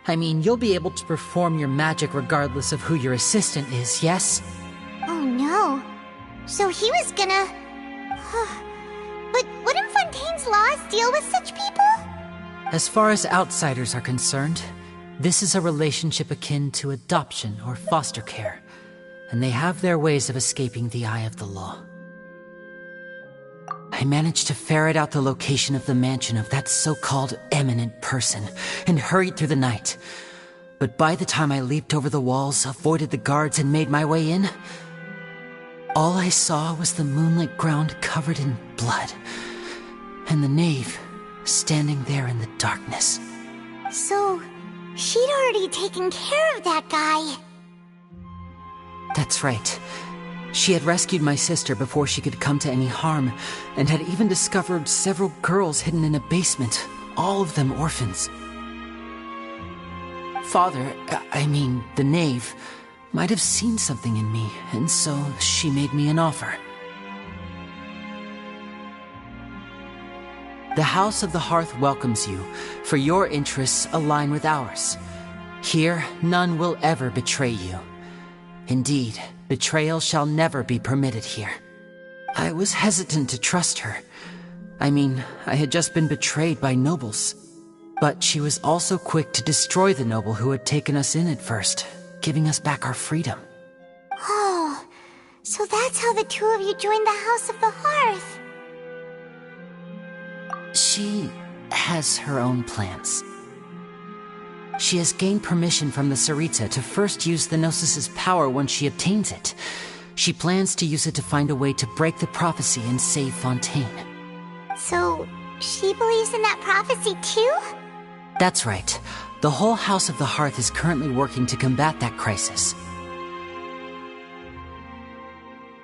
I mean, you'll be able to perform your magic regardless of who your assistant is, yes? Oh no. So he was gonna... But wouldn't Fontaine's laws deal with such people? As far as outsiders are concerned, this is a relationship akin to adoption or foster care, and they have their ways of escaping the eye of the law. I managed to ferret out the location of the mansion of that so-called eminent person and hurried through the night. But by the time I leaped over the walls, avoided the guards, and made my way in, all I saw was the moonlit ground covered in blood, and the knave standing there in the darkness. So, she'd already taken care of that guy. That's right. She had rescued my sister before she could come to any harm, and had even discovered several girls hidden in a basement, all of them orphans. Father, the knave, might have seen something in me, and so she made me an offer. The House of the Hearth welcomes you, for your interests align with ours. Here, none will ever betray you. Indeed, betrayal shall never be permitted here. I was hesitant to trust her. I had just been betrayed by nobles. But she was also quick to destroy the noble who had taken us in at first, giving us back our freedom. Oh, so that's how the two of you joined the House of the Hearth. She has her own plans. She has gained permission from the Tsaritsa to first use the Gnosis's power once she obtains it. She plans to use it to find a way to break the prophecy and save Fontaine. So, she believes in that prophecy too? That's right. The whole House of the Hearth is currently working to combat that crisis.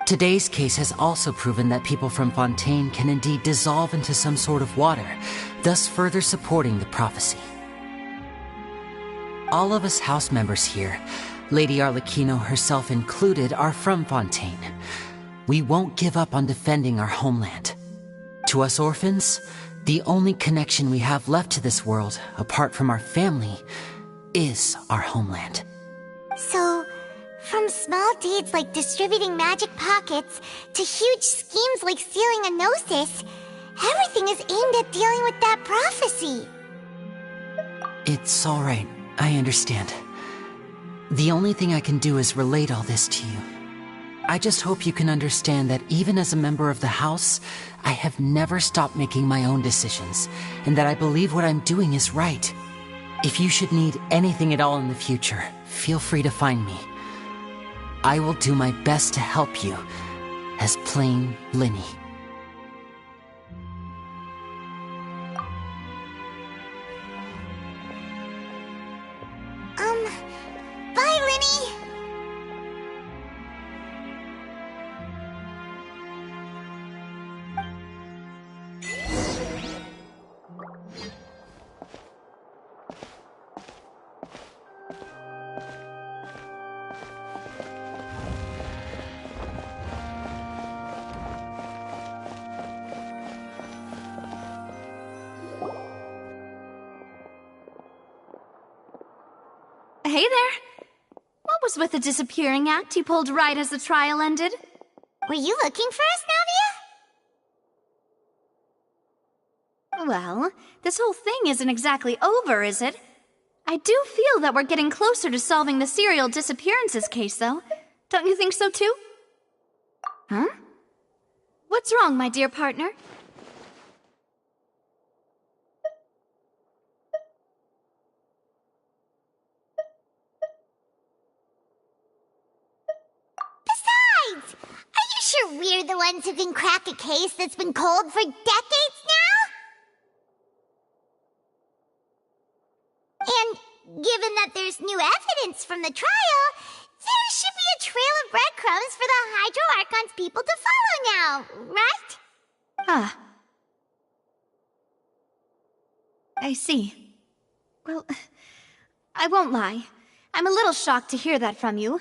Today's case has also proven that people from Fontaine can indeed dissolve into some sort of water, thus further supporting the prophecy. All of us house members here, Lady Arlecchino herself included, are from Fontaine. We won't give up on defending our homeland. To us orphans, the only connection we have left to this world, apart from our family, is our homeland. So, from small deeds like distributing magic pockets to huge schemes like stealing a Gnosis, everything is aimed at dealing with that prophecy. It's all right. I understand. The only thing I can do is relate all this to you. I just hope you can understand that even as a member of the House, I have never stopped making my own decisions, and that I believe what I'm doing is right. If you should need anything at all in the future, feel free to find me. I will do my best to help you, as plain Linny. Bye, Linny! Hey there! What was with the disappearing act you pulled right as the trial ended? Were you looking for us, Navia? Well, this whole thing isn't exactly over, is it? I do feel that we're getting closer to solving the serial disappearances case, though. Don't you think so, too? Huh? What's wrong, my dear partner? Besides, are you sure we're the ones who can crack a case that's been cold for decades now? And given that there's new evidence from the trial, there should be a trail of breadcrumbs for the Hydro Archon's people to follow now, right? Ah. I see. Well, I won't lie. I'm a little shocked to hear that from you.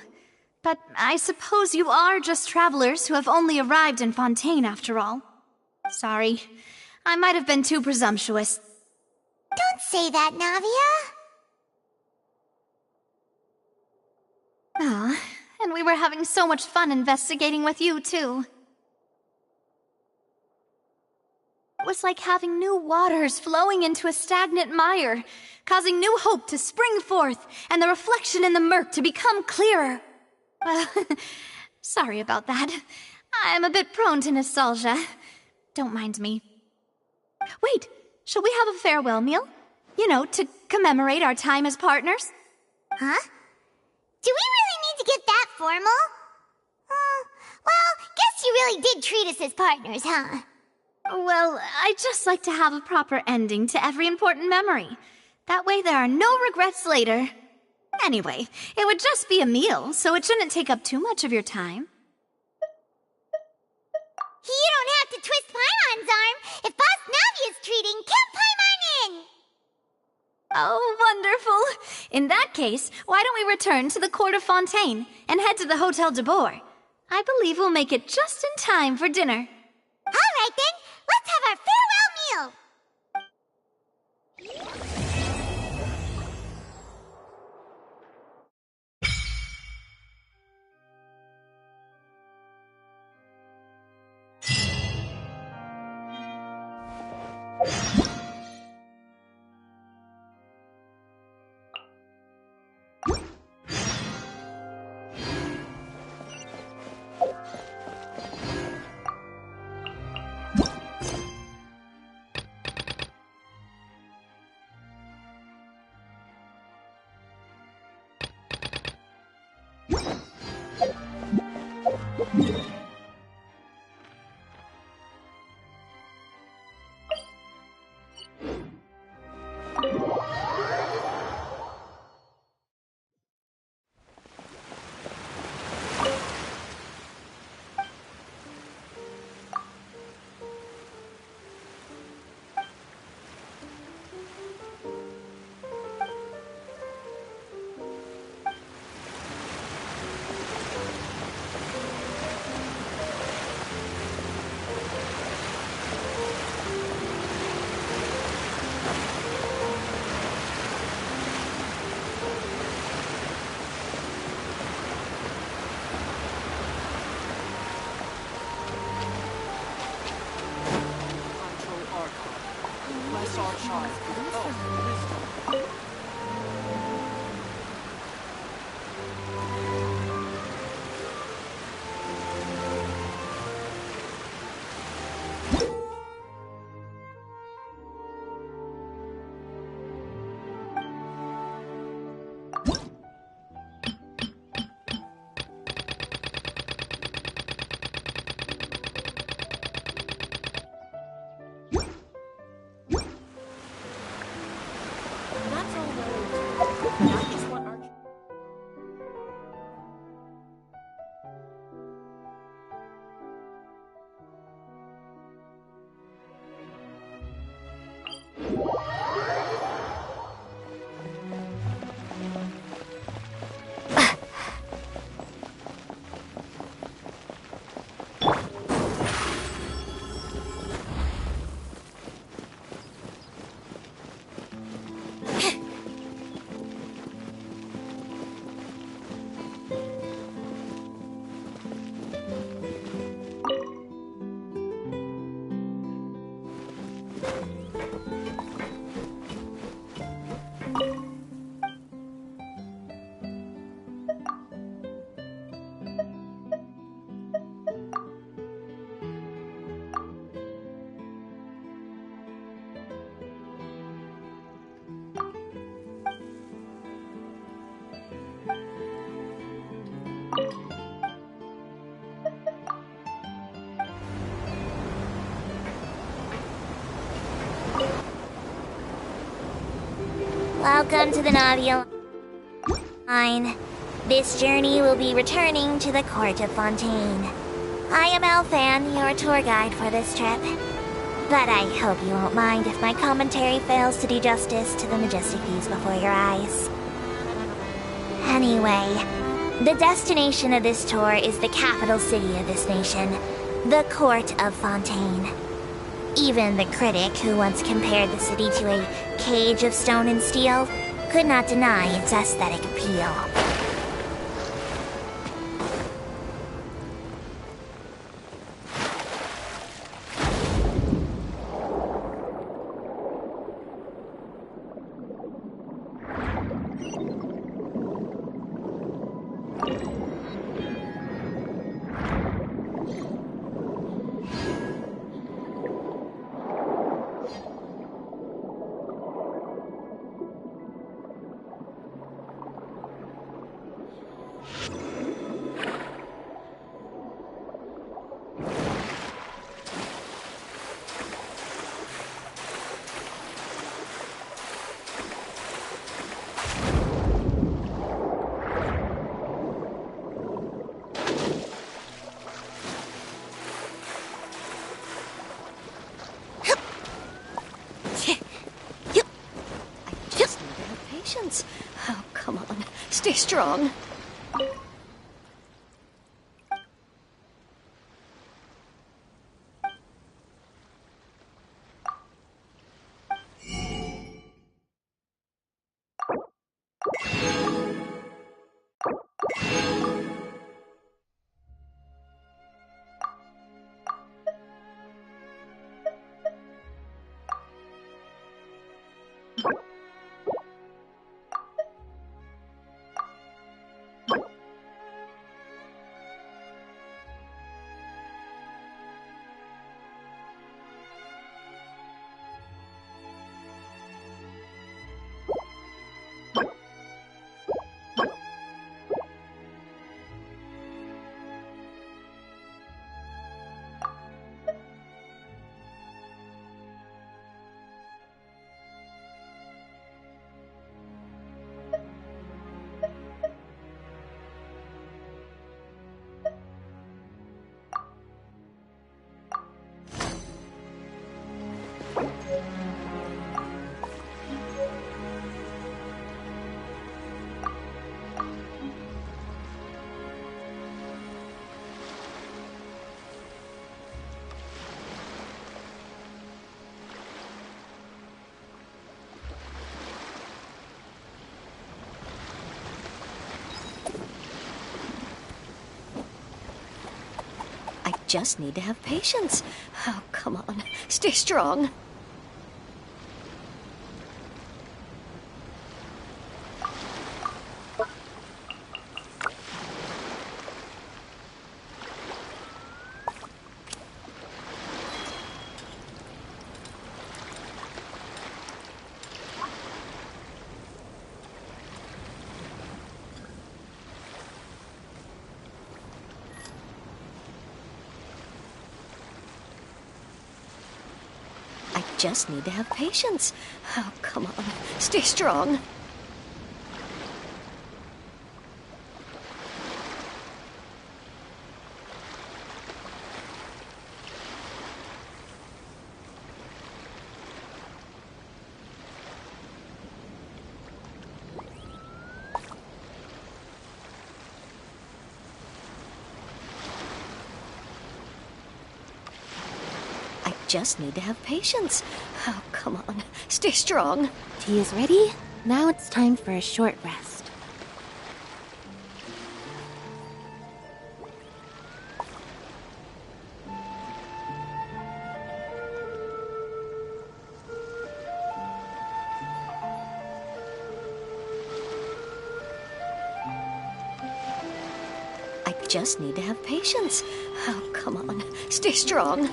But I suppose you are just travelers who have only arrived in Fontaine after all. Sorry. I might have been too presumptuous. Don't say that, Navia. Ah, and we were having so much fun investigating with you, too. Was feels like having new waters flowing into a stagnant mire, causing new hope to spring forth, and the reflection in the murk to become clearer. Well, sorry about that. I'm a bit prone to nostalgia. Don't mind me. Wait, shall we have a farewell meal? You know, to commemorate our time as partners? Huh? Do we really need to get that formal? Well, guess you really did treat us as partners, huh? Well, I'd just like to have a proper ending to every important memory. That way there are no regrets later. Anyway, it would just be a meal, so it shouldn't take up too much of your time. You don't have to twist Paimon's arm. If Boss Navi is treating, count Paimon in! Oh, wonderful! In that case, why don't we return to the court of Fontaine and head to the Hotel de Boer? I believe we'll make it just in time for dinner. All right then, let's have our farewell meal! Welcome to the Navi line. This journey will be returning to the court of Fontaine. I am Elfan, your tour guide for this trip. But I hope you won't mind if my commentary fails to do justice to the majestic views before your eyes. Anyway, the destination of this tour is the capital city of this nation, the court of Fontaine. Even the critic who once compared the city to a cage of stone and steel could not deny its aesthetic appeal. Stay strong. I just need to have patience. Oh, come on. Stay strong. I just need to have patience. Oh, come on. Stay strong. I just need to have patience. Oh, come on. Stay strong. Tea is ready. Now it's time for a short rest. I just need to have patience. Oh, come on. Stay strong.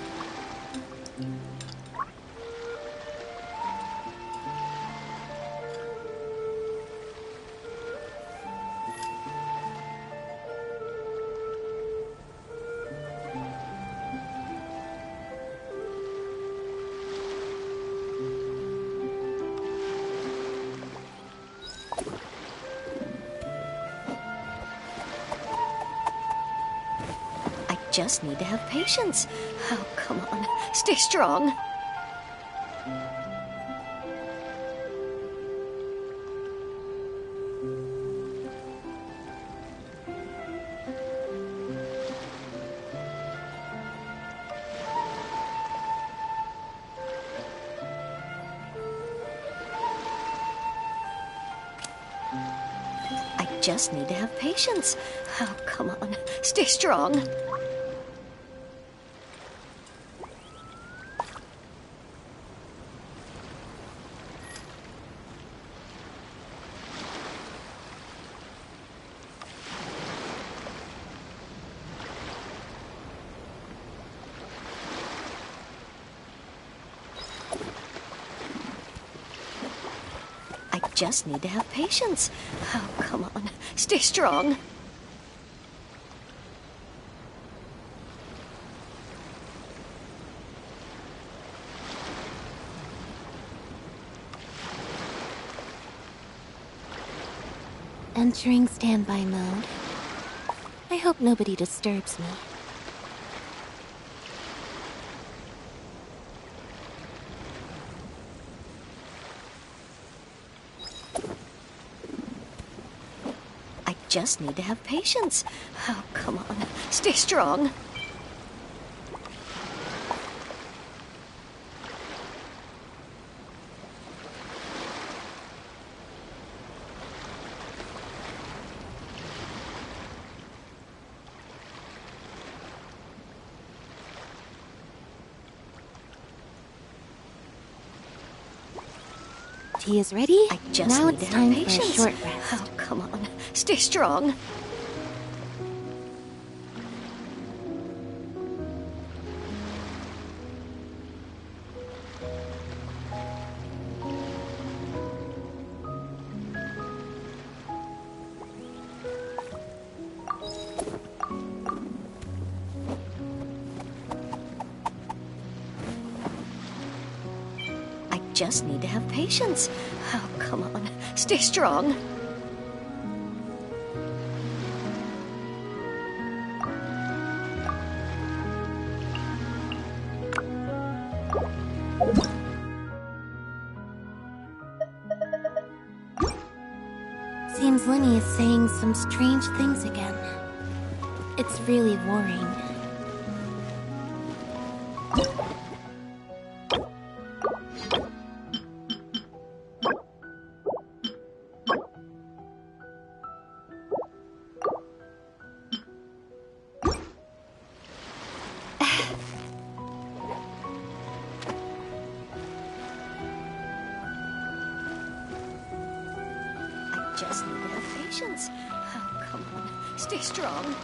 I just need to have patience. Oh, come on. Stay strong. I just need to have patience. Oh, come on. Stay strong. I just need to have patience. Oh, come on. Stay strong. Entering standby mode. I hope nobody disturbs me. just need to have patience. Oh, come on. Stay strong. Tea is ready. I just now need it's to have time for a patience. short rest. Oh, come on. Stay strong. I just need to have patience. Oh, come on. Stay strong. Seems Lenny is saying some strange things again. It's really worrying. I just need to have patience. Oh, come on. Stay strong.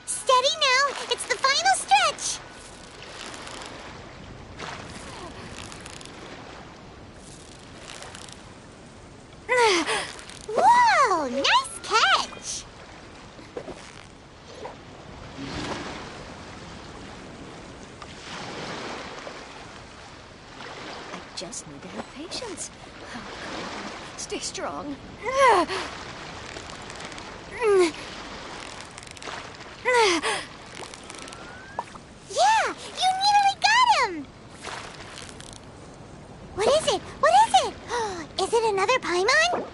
Steady now. It's the final stretch. Whoa, nice catch. I just need to have patience. Oh, come on. Stay strong. Yeah, you nearly got him. What is it? What is it? Is it another Paimon?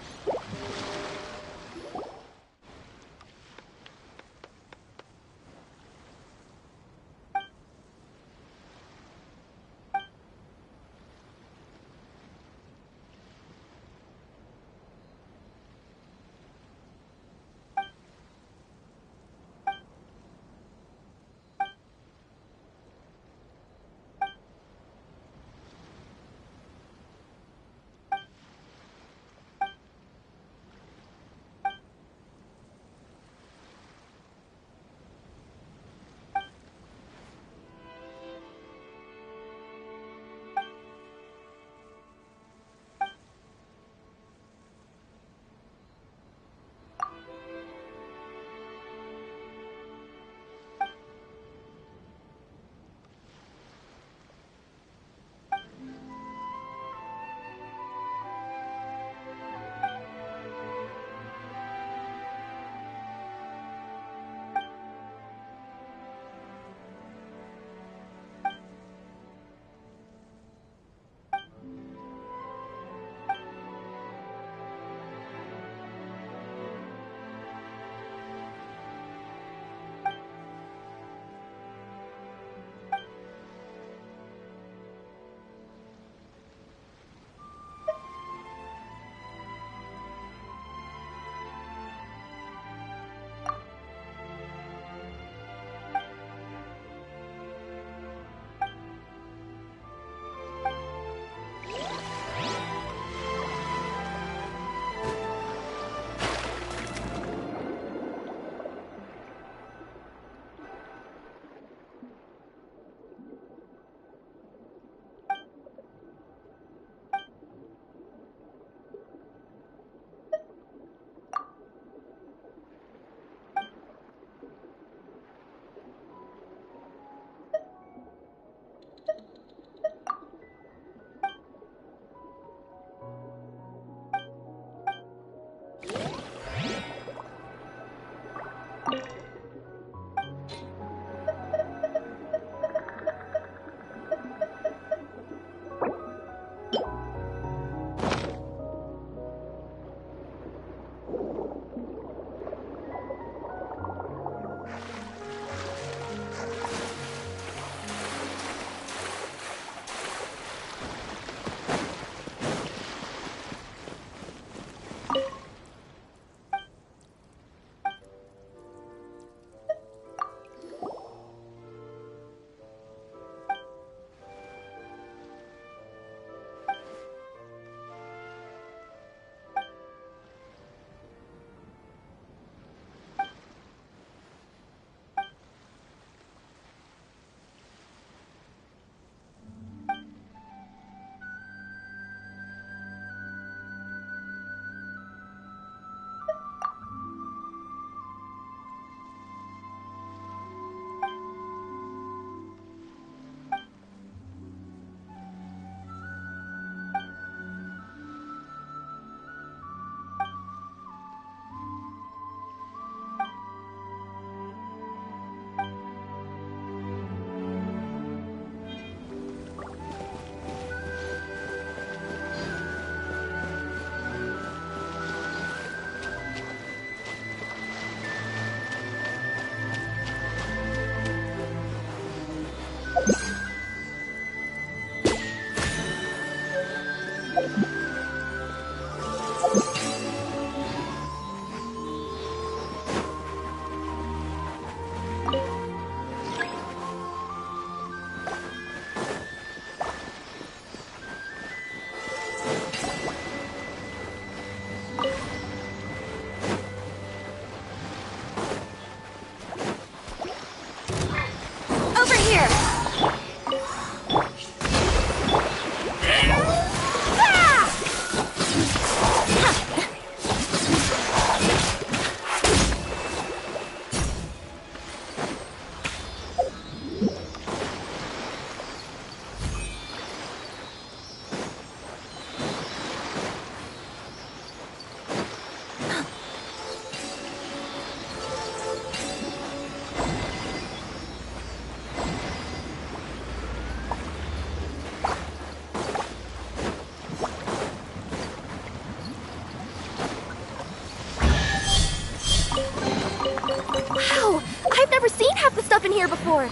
before.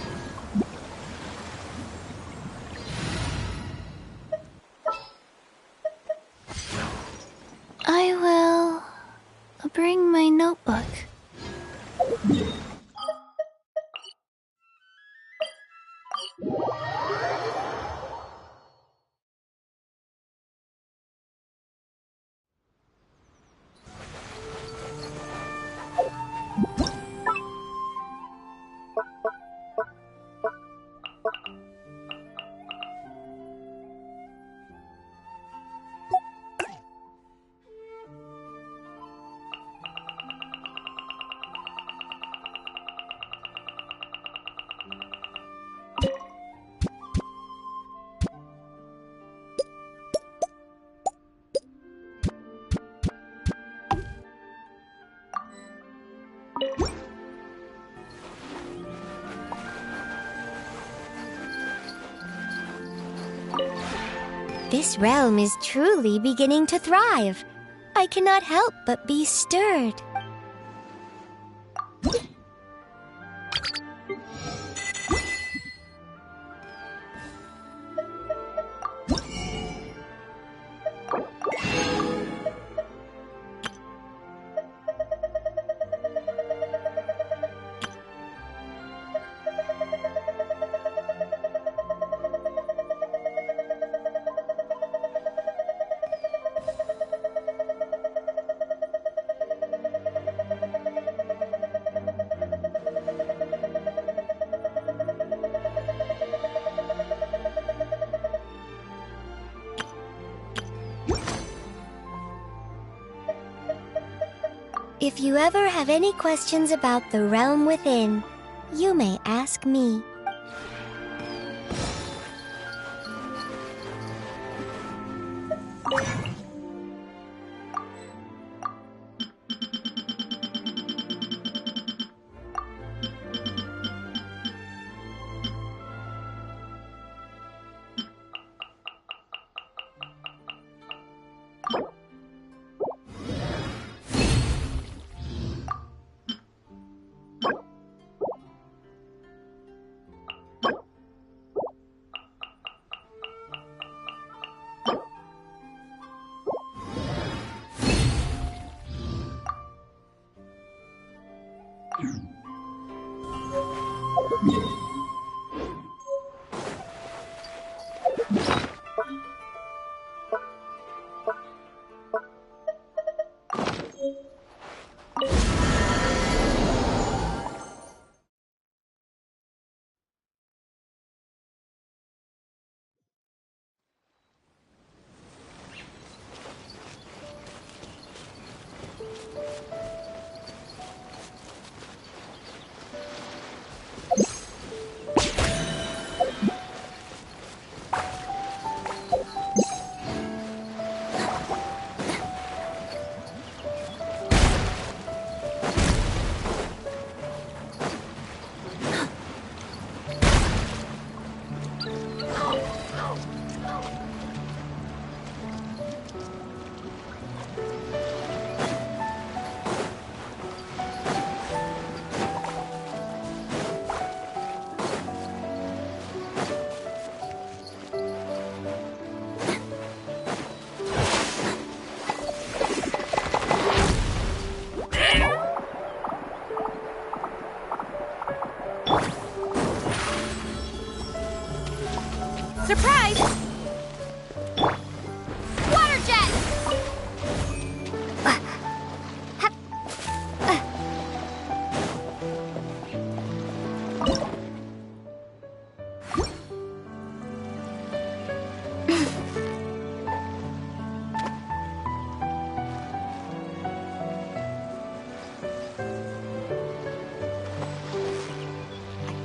I will bring my notebook. This realm is truly beginning to thrive. I cannot help but be stirred. If you ever have any questions about the realm within, you may ask me. Surprise! Water jet!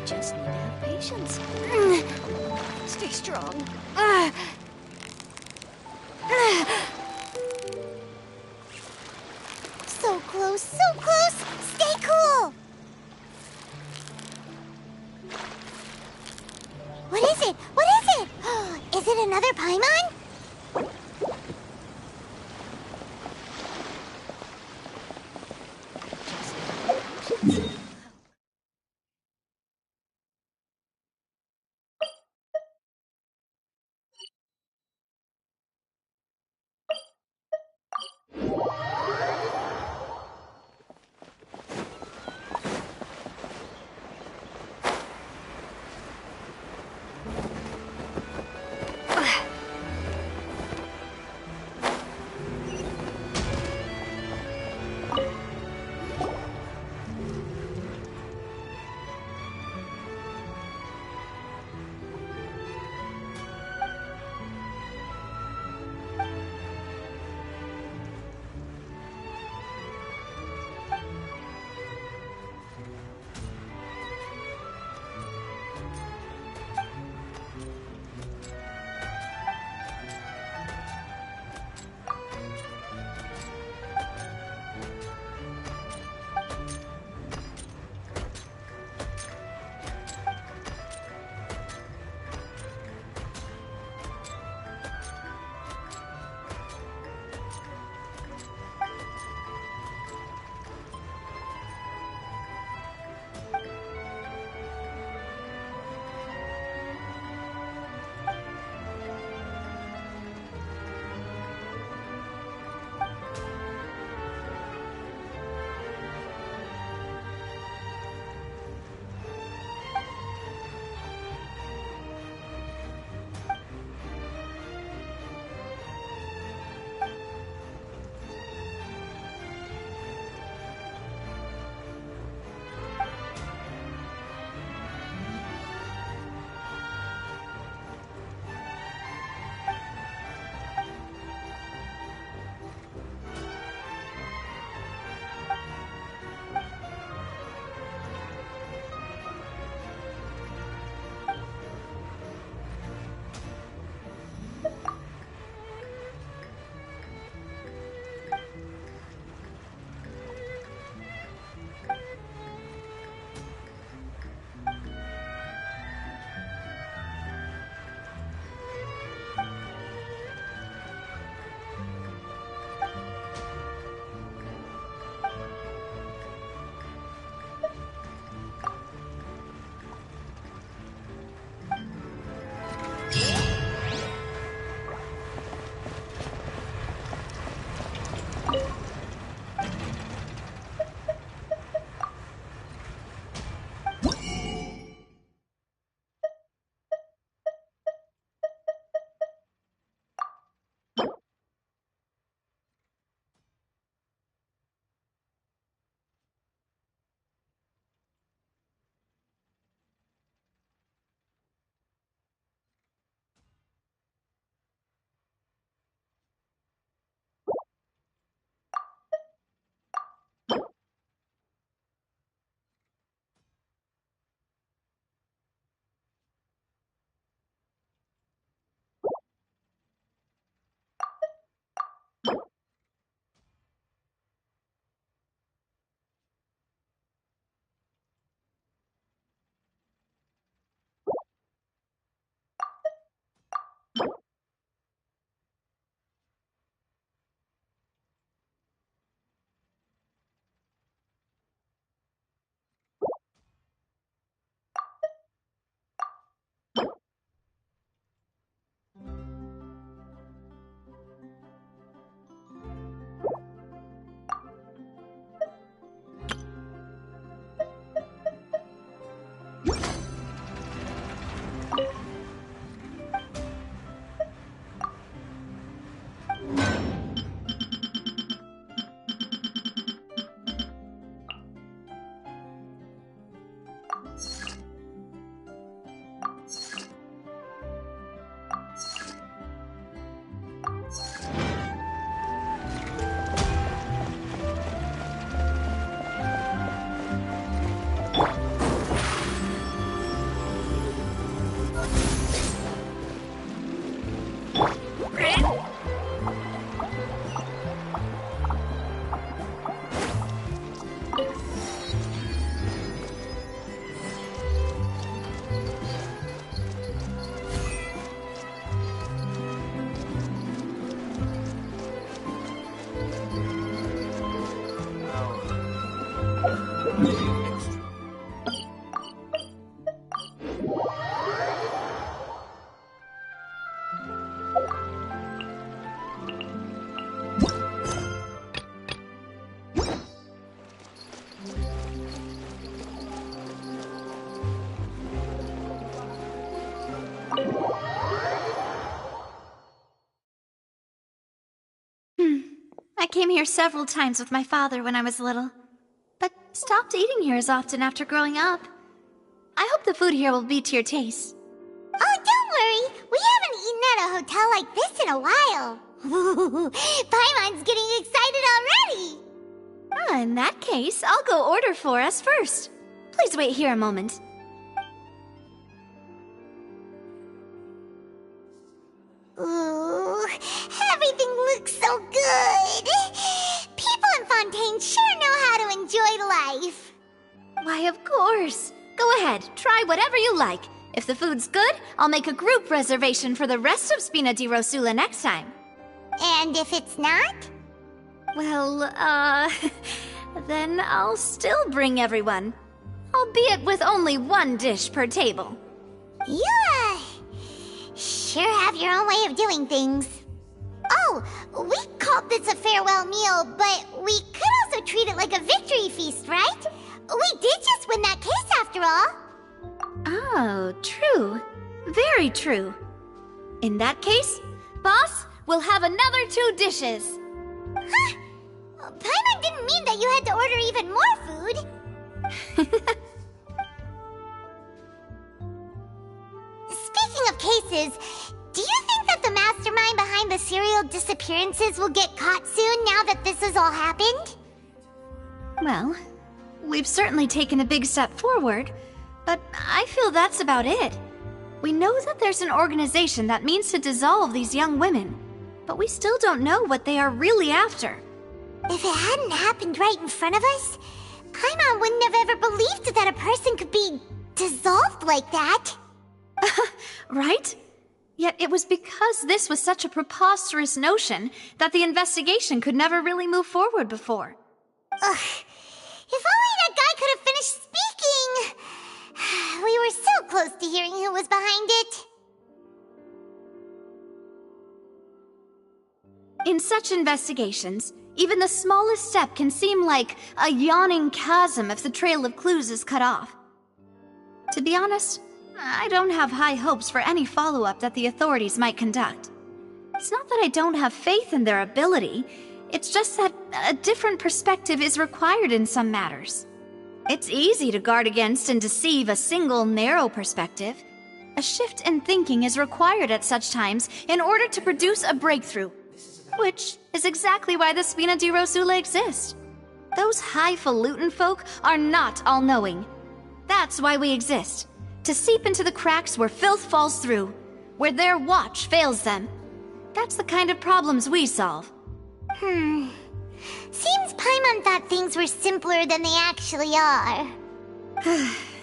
Just need to have patience. Stay strong. So close, so close! Stay cool! What is it? What is it? Is it another Paimon? came here several times with my father when I was little, but stopped eating here as often after growing up. I hope the food here will be to your taste. Oh, don't worry. We haven't eaten at a hotel like this in a while. Paimon's getting excited already. In that case, I'll go order for us first. Please wait here a moment. Ooh, everything looks so good. People in Fontaine sure know how to enjoy life. Why, of course. Go ahead, try whatever you like. If the food's good, I'll make a group reservation for the rest of Spina di Rosula next time. And if it's not? Well, then I'll still bring everyone. Albeit with only one dish per table. You, sure have your own way of doing things. Oh, we called this a farewell meal, but we could also treat it like a victory feast, right? We did just win that case after all. Oh, true. Very true. In that case, boss, we'll have another 2 dishes. Huh? Paimon didn't mean that you had to order even more food. Speaking of cases, do you think that the mastermind behind the serial disappearances will get caught soon now that this has all happened? Well, we've certainly taken a big step forward, but I feel that's about it. We know that there's an organization that means to dissolve these young women, but we still don't know what they are really after. If it hadn't happened right in front of us, Paimon wouldn't have ever believed that a person could be dissolved like that. Right? Yet it was because this was such a preposterous notion that the investigation could never really move forward before. Ugh. If only that guy could have finished speaking! We were so close to hearing who was behind it. In such investigations, even the smallest step can seem like a yawning chasm if the trail of clues is cut off. To be honest, I don't have high hopes for any follow-up that the authorities might conduct. It's not that I don't have faith in their ability, it's just that a different perspective is required in some matters. It's easy to guard against and deceive a single narrow perspective. A shift in thinking is required at such times in order to produce a breakthrough, which is exactly why the Spina di Rosula exist. Those highfalutin folk are not all-knowing. That's why we exist. To seep into the cracks where filth falls through, where their watch fails them. That's the kind of problems we solve. Seems Paimon thought things were simpler than they actually are.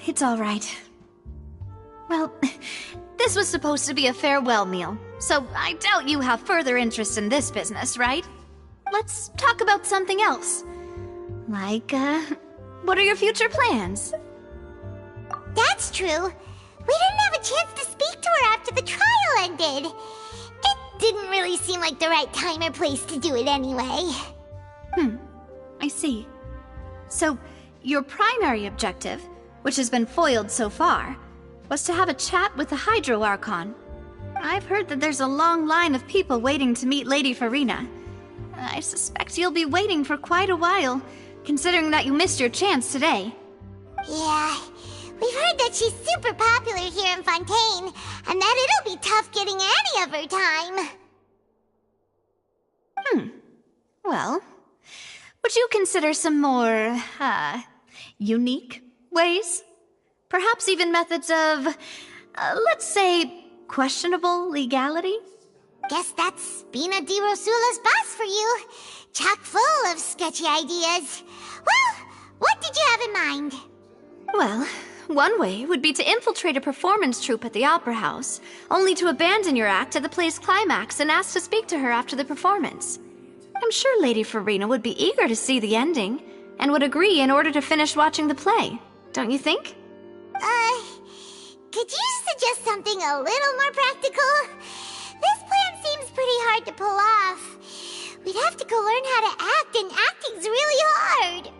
It's all right. Well, this was supposed to be a farewell meal, so I doubt you have further interest in this business, right? Let's talk about something else. Like, what are your future plans? That's true. We didn't have a chance to speak to her after the trial ended. It didn't really seem like the right time or place to do it anyway. I see. So, your primary objective, which has been foiled so far, was to have a chat with the Hydro Archon. I've heard that there's a long line of people waiting to meet Lady Farina. I suspect you'll be waiting for quite a while, considering that you missed your chance today. Yeah, we've heard that she's super popular here in Fontaine, and that it'll be tough getting any of her time. Well, would you consider some more, unique ways? Perhaps even methods of, let's say, questionable legality? Guess that's Spina di Rosula's boss for you. Chock full of sketchy ideas. Well, what did you have in mind? Well, one way would be to infiltrate a performance troupe at the Opera House, only to abandon your act at the play's climax and ask to speak to her after the performance. I'm sure Lady Farina would be eager to see the ending, and would agree in order to finish watching the play, don't you think? Could you suggest something a little more practical? This plan seems pretty hard to pull off. We'd have to go learn how to act, and acting's really hard.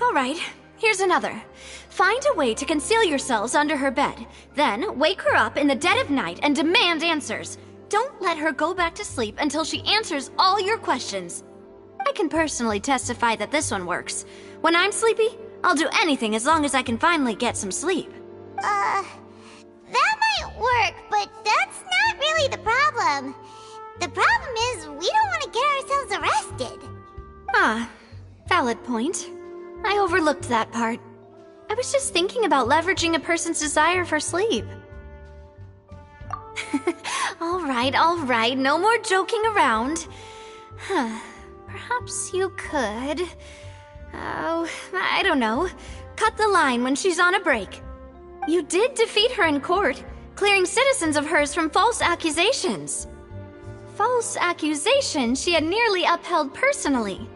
All right, here's another. Find a way to conceal yourselves under her bed. Then wake her up in the dead of night and demand answers. Don't let her go back to sleep until she answers all your questions. I can personally testify that this one works. When I'm sleepy, I'll do anything as long as I can finally get some sleep. That might work, but that's not really the problem. The problem is we don't want to get ourselves arrested. Ah, valid point. I overlooked that part. I was just thinking about leveraging a person's desire for sleep. All right, no more joking around. Perhaps you could... Oh, I don't know. Cut the line when she's on a break. You did defeat her in court, clearing citizens of hers from false accusations. False accusations she had nearly upheld personally.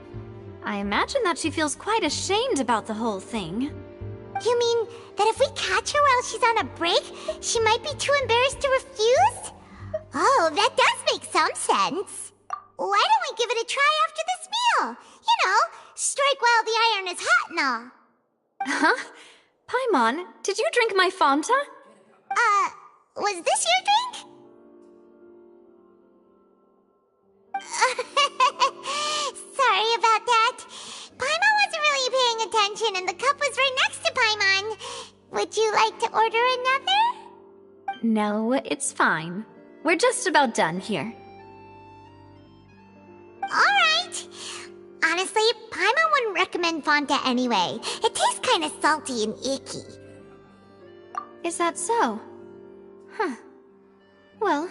I imagine that she feels quite ashamed about the whole thing. You mean that if we catch her while she's on a break, she might be too embarrassed to refuse? Oh, that does make some sense. Why don't we give it a try after this meal? You know, strike while the iron is hot and all. Huh? Paimon, did you drink my Fanta? Was this your drink? Sorry about that. Paimon wasn't really paying attention and the cup was right next to Paimon. Would you like to order another? No, it's fine. We're just about done here. Alright. Honestly, Paimon wouldn't recommend Fanta anyway. It tastes kind of salty and icky. Is that so? Huh. Well,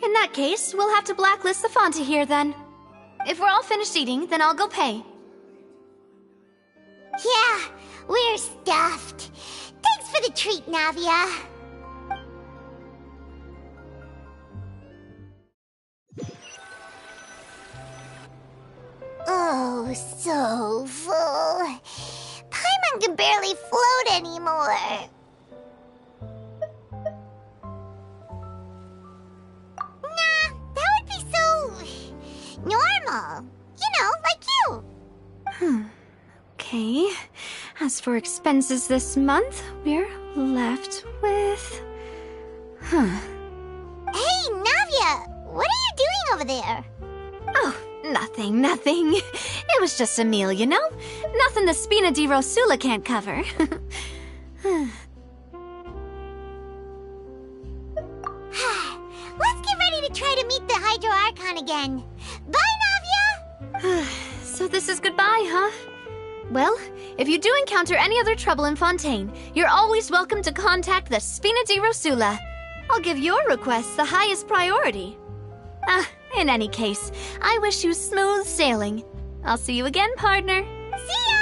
in that case, we'll have to blacklist the Fanta here then. If we're all finished eating, then I'll go pay. Yeah, we're stuffed. Thanks for the treat, Navia. Oh, so full. Paimon can barely float anymore. Nah, that would be so... normal. You know, like you. Okay. As for expenses this month, we're left with... Hey, Navia! What are you doing over there? Oh, nothing. It was just a meal, you know? Nothing the Spina di Rosula can't cover. Let's get ready to try to meet the Hydro Archon again. Bye, Navia! So this is goodbye, huh? Well, if you do encounter any other trouble in Fontaine, you're always welcome to contact the Spina di Rosula. I'll give your request the highest priority. In any case, I wish you smooth sailing. I'll see you again, partner. See ya!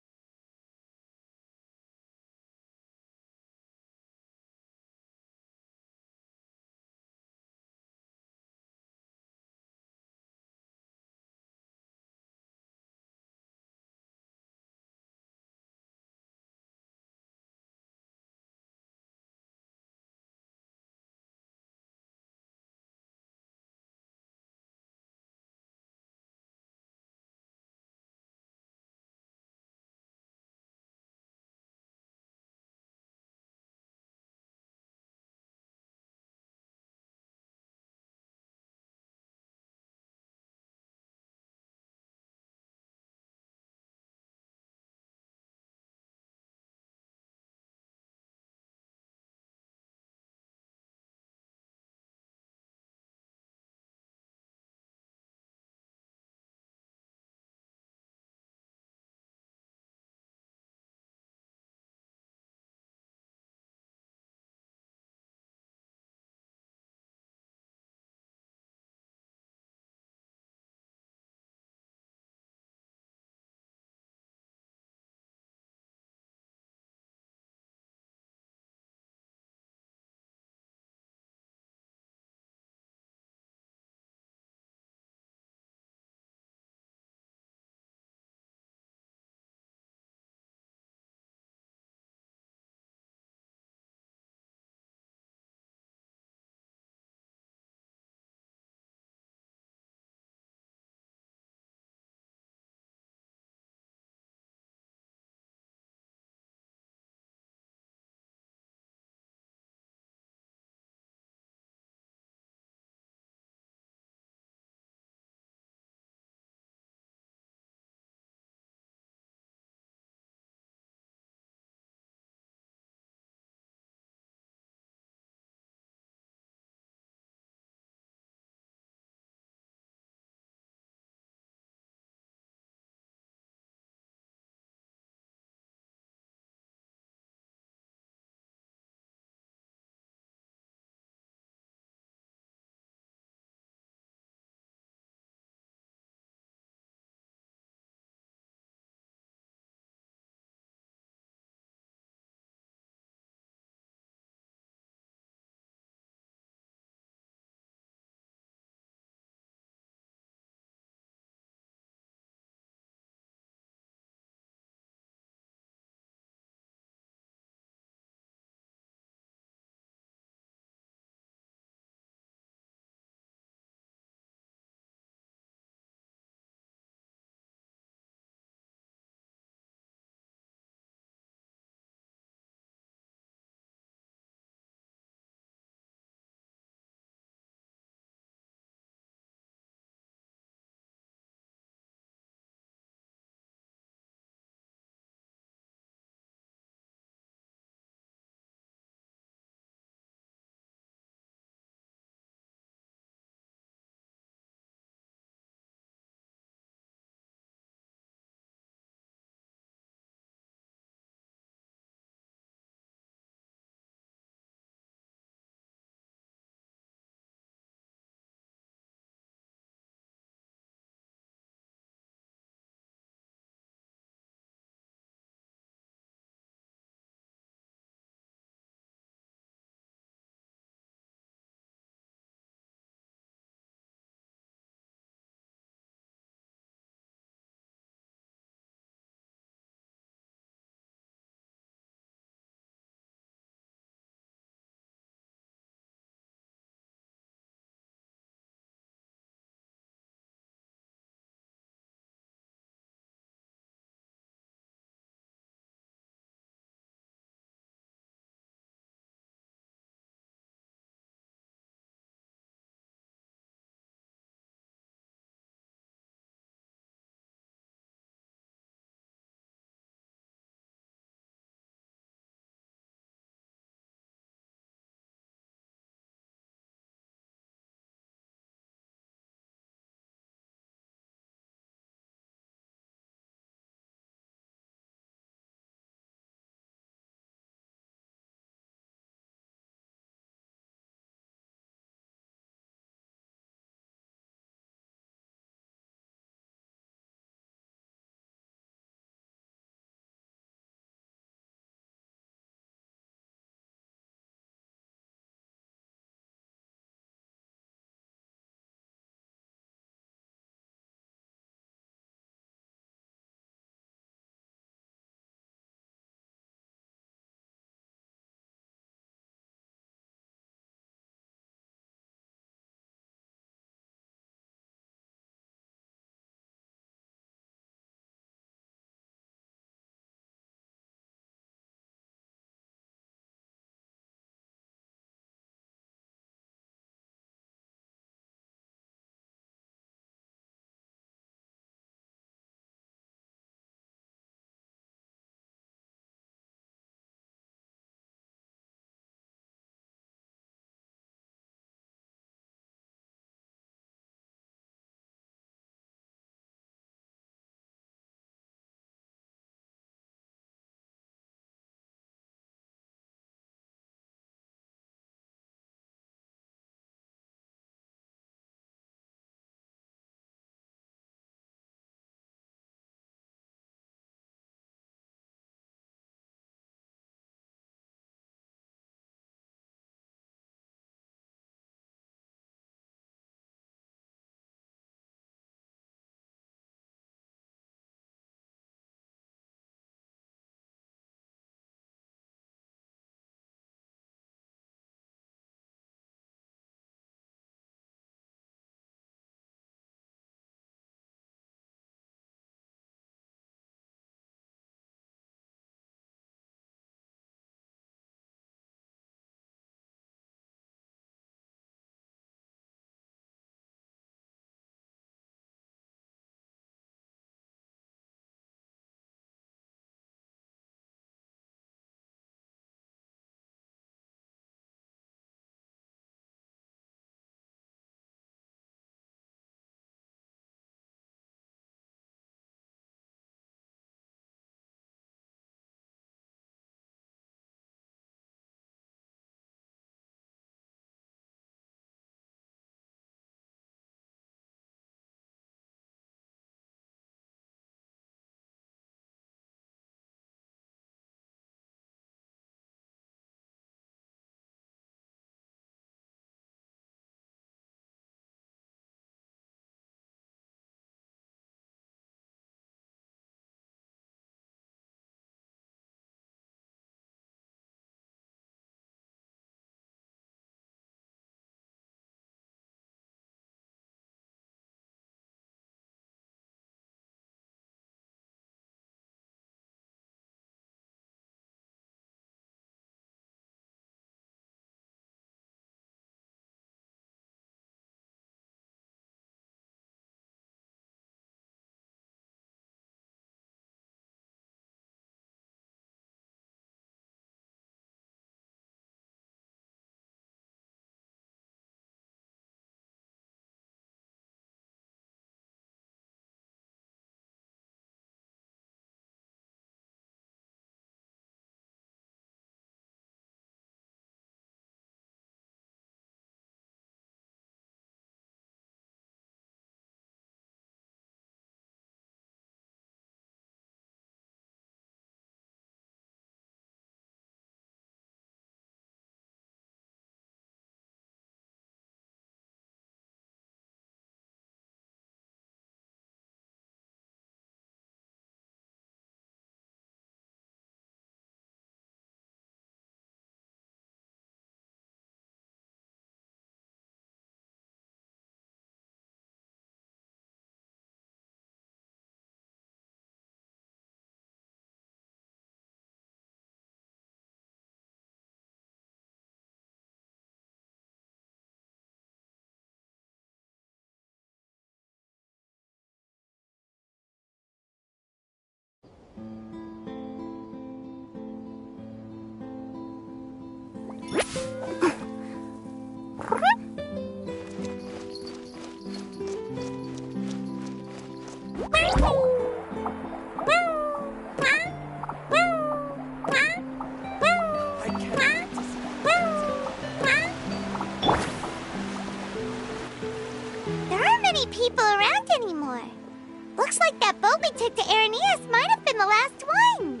route we took to Araneus might have been the last one.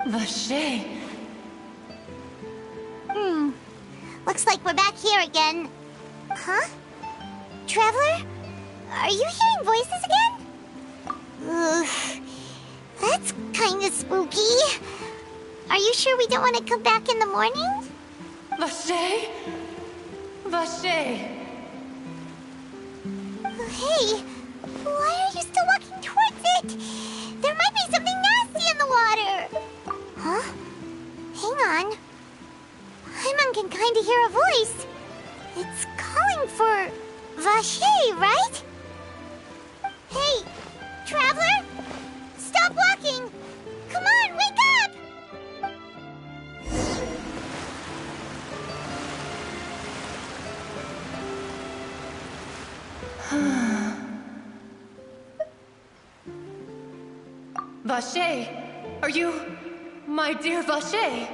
Vache. Looks like we're back here again. Huh? Traveler? Are you hearing voices again? Ugh. That's kinda spooky. Are you sure we don't want to come back in the morning? Vache? Vache. Hey, why are you still walking towards it? There might be something nasty in the water. Huh? Hang on. Paimon can kinda hear a voice. It's calling for Vache, right? Hey, Traveler? Stop walking! Come on, wake up! Vache, are you my dear Vache?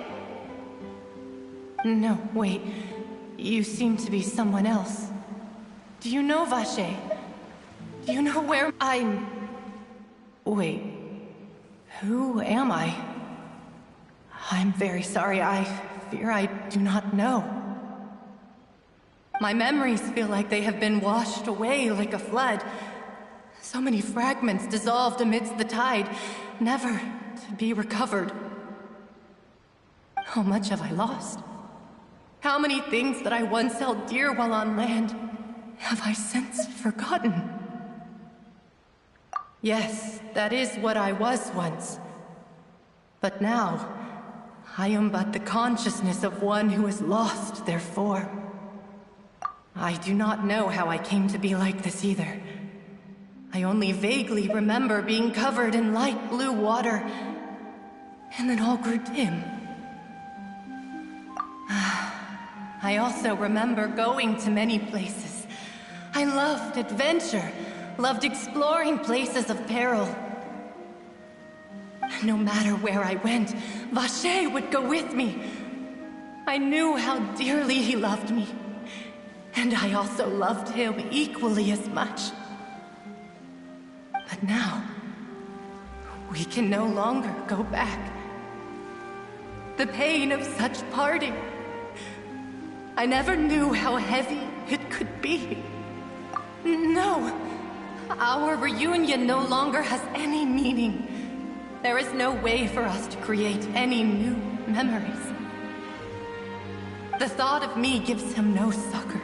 No, wait. You seem to be someone else. Do you know Vache? Do you know where I'm... Wait. Who am I? I'm very sorry. I fear I do not know. My memories feel like they have been washed away like a flood. So many fragments dissolved amidst the tide, never to be recovered. How much have I lost? How many things that I once held dear while on land have I since forgotten? Yes, that is what I was once. But now, I am but the consciousness of one who has lost their form. I do not know how I came to be like this either. I only vaguely remember being covered in light blue water, and then all grew dim. I also remember going to many places. I loved adventure, loved exploring places of peril. No matter where I went, Vache would go with me. I knew how dearly he loved me, and I also loved him equally as much. But now, we can no longer go back. The pain of such parting, I never knew how heavy it could be. No, our reunion no longer has any meaning. There is no way for us to create any new memories. The thought of me gives him no succor,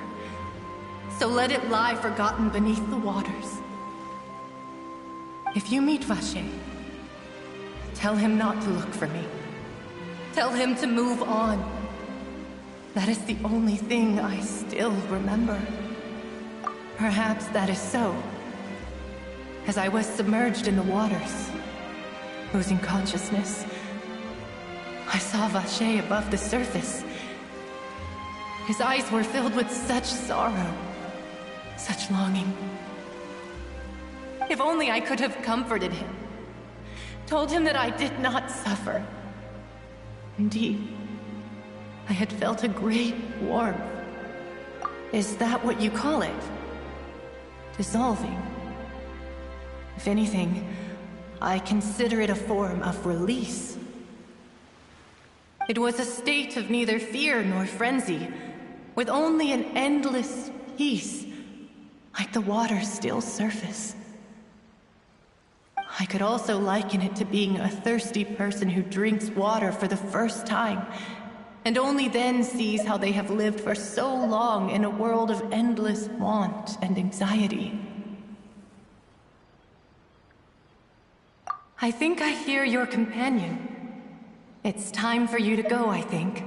so let it lie forgotten beneath the waters. If you meet Vache, tell him not to look for me. Tell him to move on. That is the only thing I still remember. Perhaps that is so. As I was submerged in the waters, losing consciousness, I saw Vache above the surface. His eyes were filled with such sorrow, such longing. If only I could have comforted him, told him that I did not suffer. Indeed, I had felt a great warmth. Is that what you call it? Dissolving? If anything, I consider it a form of release. It was a state of neither fear nor frenzy, with only an endless peace, like the water's still surface. I could also liken it to being a thirsty person who drinks water for the first time, and only then sees how they have lived for so long in a world of endless want and anxiety. I think I hear your companion. It's time for you to go, I think.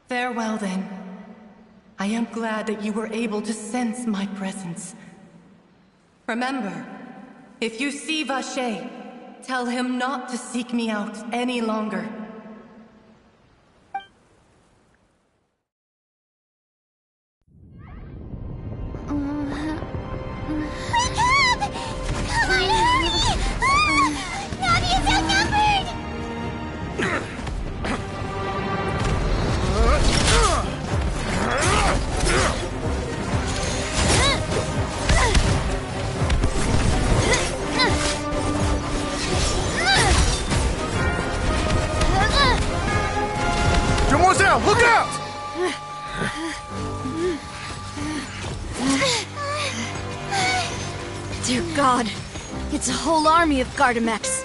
Farewell, then. I am glad that you were able to sense my presence. Remember, if you see Vache, tell him not to seek me out any longer. Demoiselle, look out! Dear God, it's a whole army of Gardamex.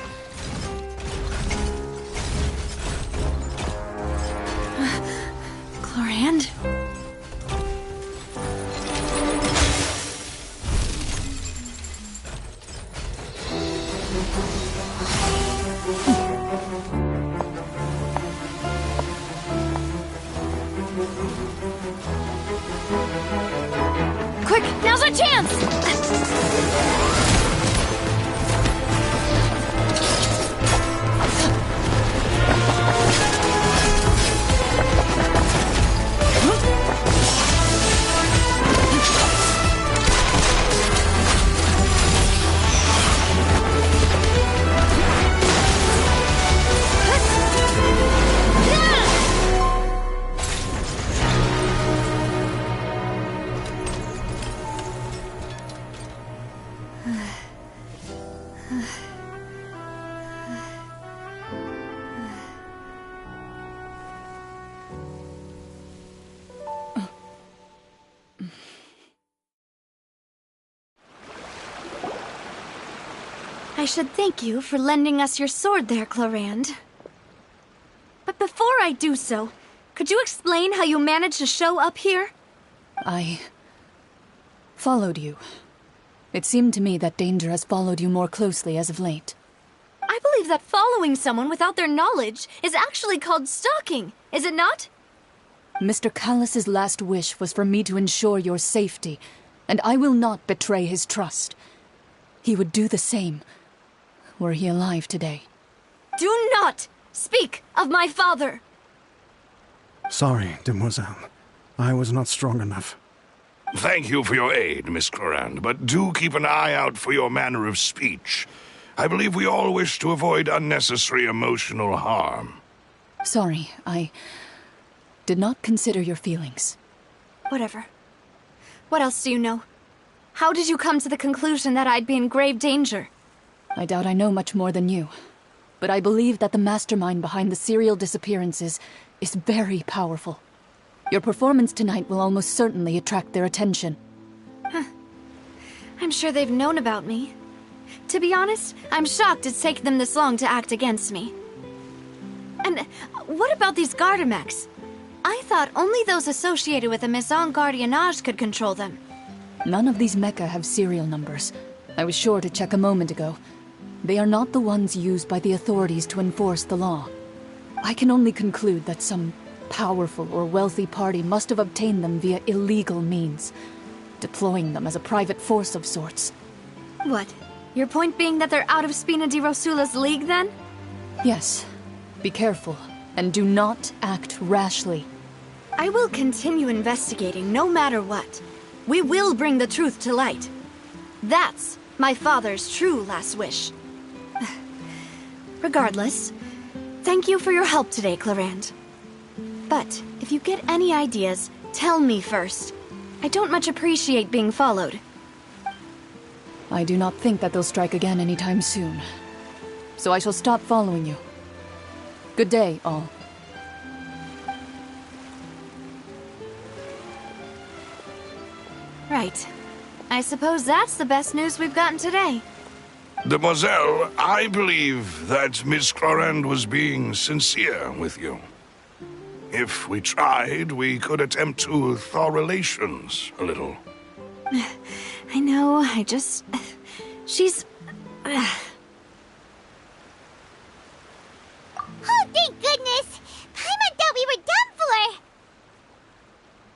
Chlorand? Quick, now's our chance! I should thank you for lending us your sword there, Chlorand. But before I do so, could you explain how you managed to show up here? I followed you. It seemed to me that danger has followed you more closely as of late. I believe that following someone without their knowledge is actually called stalking, is it not? Mr. Callus's last wish was for me to ensure your safety, and I will not betray his trust. He would do the same, were he alive today. Do not speak of my father! Sorry, Demoiselle. I was not strong enough. Thank you for your aid, Miss Chlorand, but do keep an eye out for your manner of speech. I believe we all wish to avoid unnecessary emotional harm. Sorry, I did not consider your feelings. Whatever. What else do you know? How did you come to the conclusion that I'd be in grave danger? I doubt I know much more than you, but I believe that the mastermind behind the serial disappearances is very powerful. Your performance tonight will almost certainly attract their attention. I'm sure they've known about me. To be honest, I'm shocked it's taken them this long to act against me. And what about these Gardamex? I thought only those associated with the Maison Gardiennage could control them. None of these mecha have serial numbers. I was sure to check a moment ago. They are not the ones used by the authorities to enforce the law. I can only conclude that some powerful or wealthy party must have obtained them via illegal means, deploying them as a private force of sorts. What? Your point being that they're out of Spina di Rosula's league, then? Yes. Be careful, and do not act rashly. I will continue investigating no matter what. We will bring the truth to light. That's my father's true last wish. Regardless, thank you for your help today, Chlorand. But if you get any ideas, tell me first. I don't much appreciate being followed. I do not think that they'll strike again anytime soon. So I shall stop following you. Good day, all. Right. I suppose that's the best news we've gotten today. Demoiselle, I believe that Miss Chlorand was being sincere with you. If we tried, we could attempt to thaw relations a little. I know, she's... Oh, thank goodness! Paimon thought we were done for!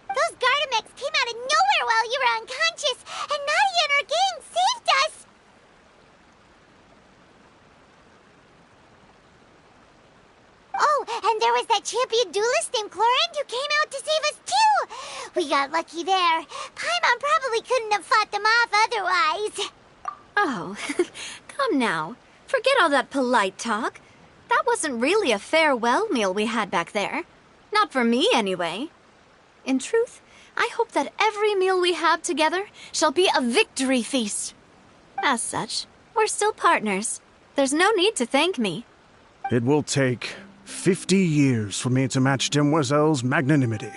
Those Gardamex came out of nowhere while you were unconscious, and Nadia and her gang saved us! Oh, and there was that champion duelist named Chlorand who came out to save us too! We got lucky there. Paimon probably couldn't have fought them off otherwise. Oh, come now. Forget all that polite talk. That wasn't really a farewell meal we had back there. Not for me, anyway. In truth, I hope that every meal we have together shall be a victory feast. As such, we're still partners. There's no need to thank me. It will take 50 years for me to match Demoiselle's magnanimity.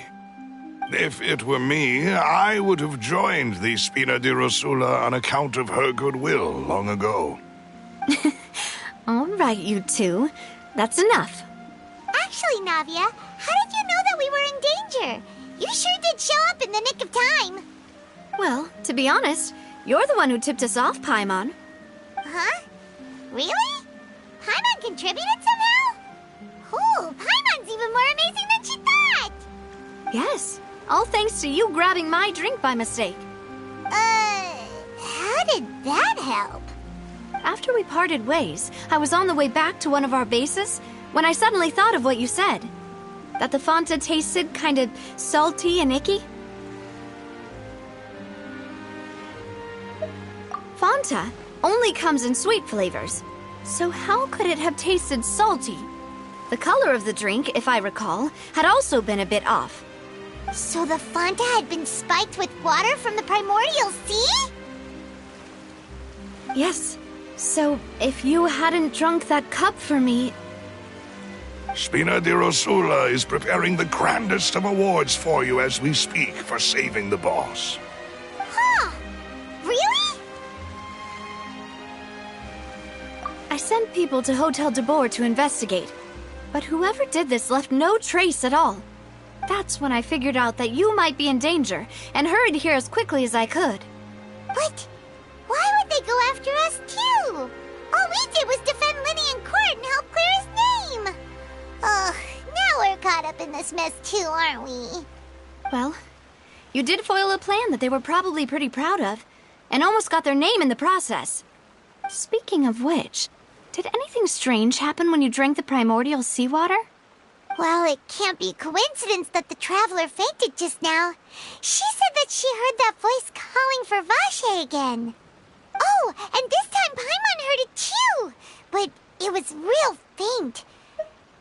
If it were me, I would have joined the Spina di Rosula on account of her goodwill long ago. All right, you two. That's enough. Actually, Navia, how did you know that we were in danger? You sure did show up in the nick of time. Well, to be honest, you're the one who tipped us off, Paimon. Huh? Really? Paimon contributed somehow? Ooh, Paimon's even more amazing than she thought! Yes, all thanks to you grabbing my drink by mistake. How did that help? After we parted ways, I was on the way back to one of our bases when I suddenly thought of what you said. That the Fanta tasted kind of salty and icky. Fanta only comes in sweet flavors, so how could it have tasted salty? The color of the drink, if I recall, had also been a bit off. So the Fanta had been spiked with water from the primordial sea? Yes. So, if you hadn't drunk that cup for me... Spina di Rosula is preparing the grandest of awards for you as we speak for saving the boss. Huh? Really? I sent people to Hotel de Boer to investigate, but whoever did this left no trace at all. That's when I figured out that you might be in danger and hurried here as quickly as I could. But why would they go after us too? All we did was defend Linny in court and help clear his name. Ugh, now we're caught up in this mess too, aren't we? Well, you did foil a plan that they were probably pretty proud of, and almost got their name in the process. Speaking of which, did anything strange happen when you drank the primordial seawater? Well, it can't be a coincidence that the traveler fainted just now. She said that she heard that voice calling for Vache again. Oh, and this time Paimon heard it too, but it was real faint.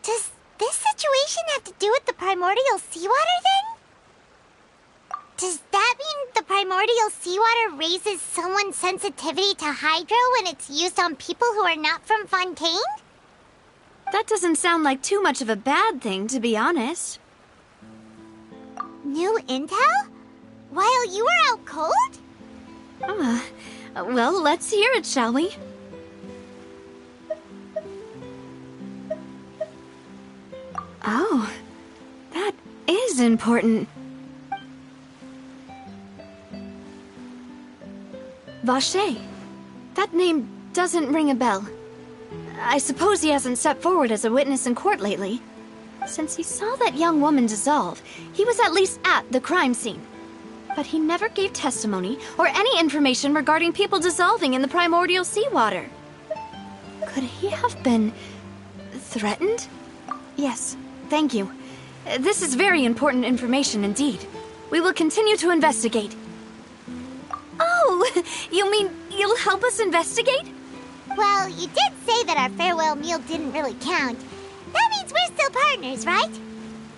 Does this situation have to do with the primordial seawater then? Does that mean the primordial seawater raises someone's sensitivity to hydro when it's used on people who are not from Fontaine? That doesn't sound like too much of a bad thing, to be honest. New intel? While you were out cold? Well, let's hear it, shall we? Oh, that is important. Vache. That name doesn't ring a bell. I suppose he hasn't stepped forward as a witness in court lately. Since he saw that young woman dissolve, he was at least at the crime scene. But he never gave testimony or any information regarding people dissolving in the primordial seawater. Could he have been threatened? Yes, thank you. This is very important information indeed. We will continue to investigate. Oh, you mean you'll help us investigate? Well, you did say that our farewell meal didn't really count. That means we're still partners, right?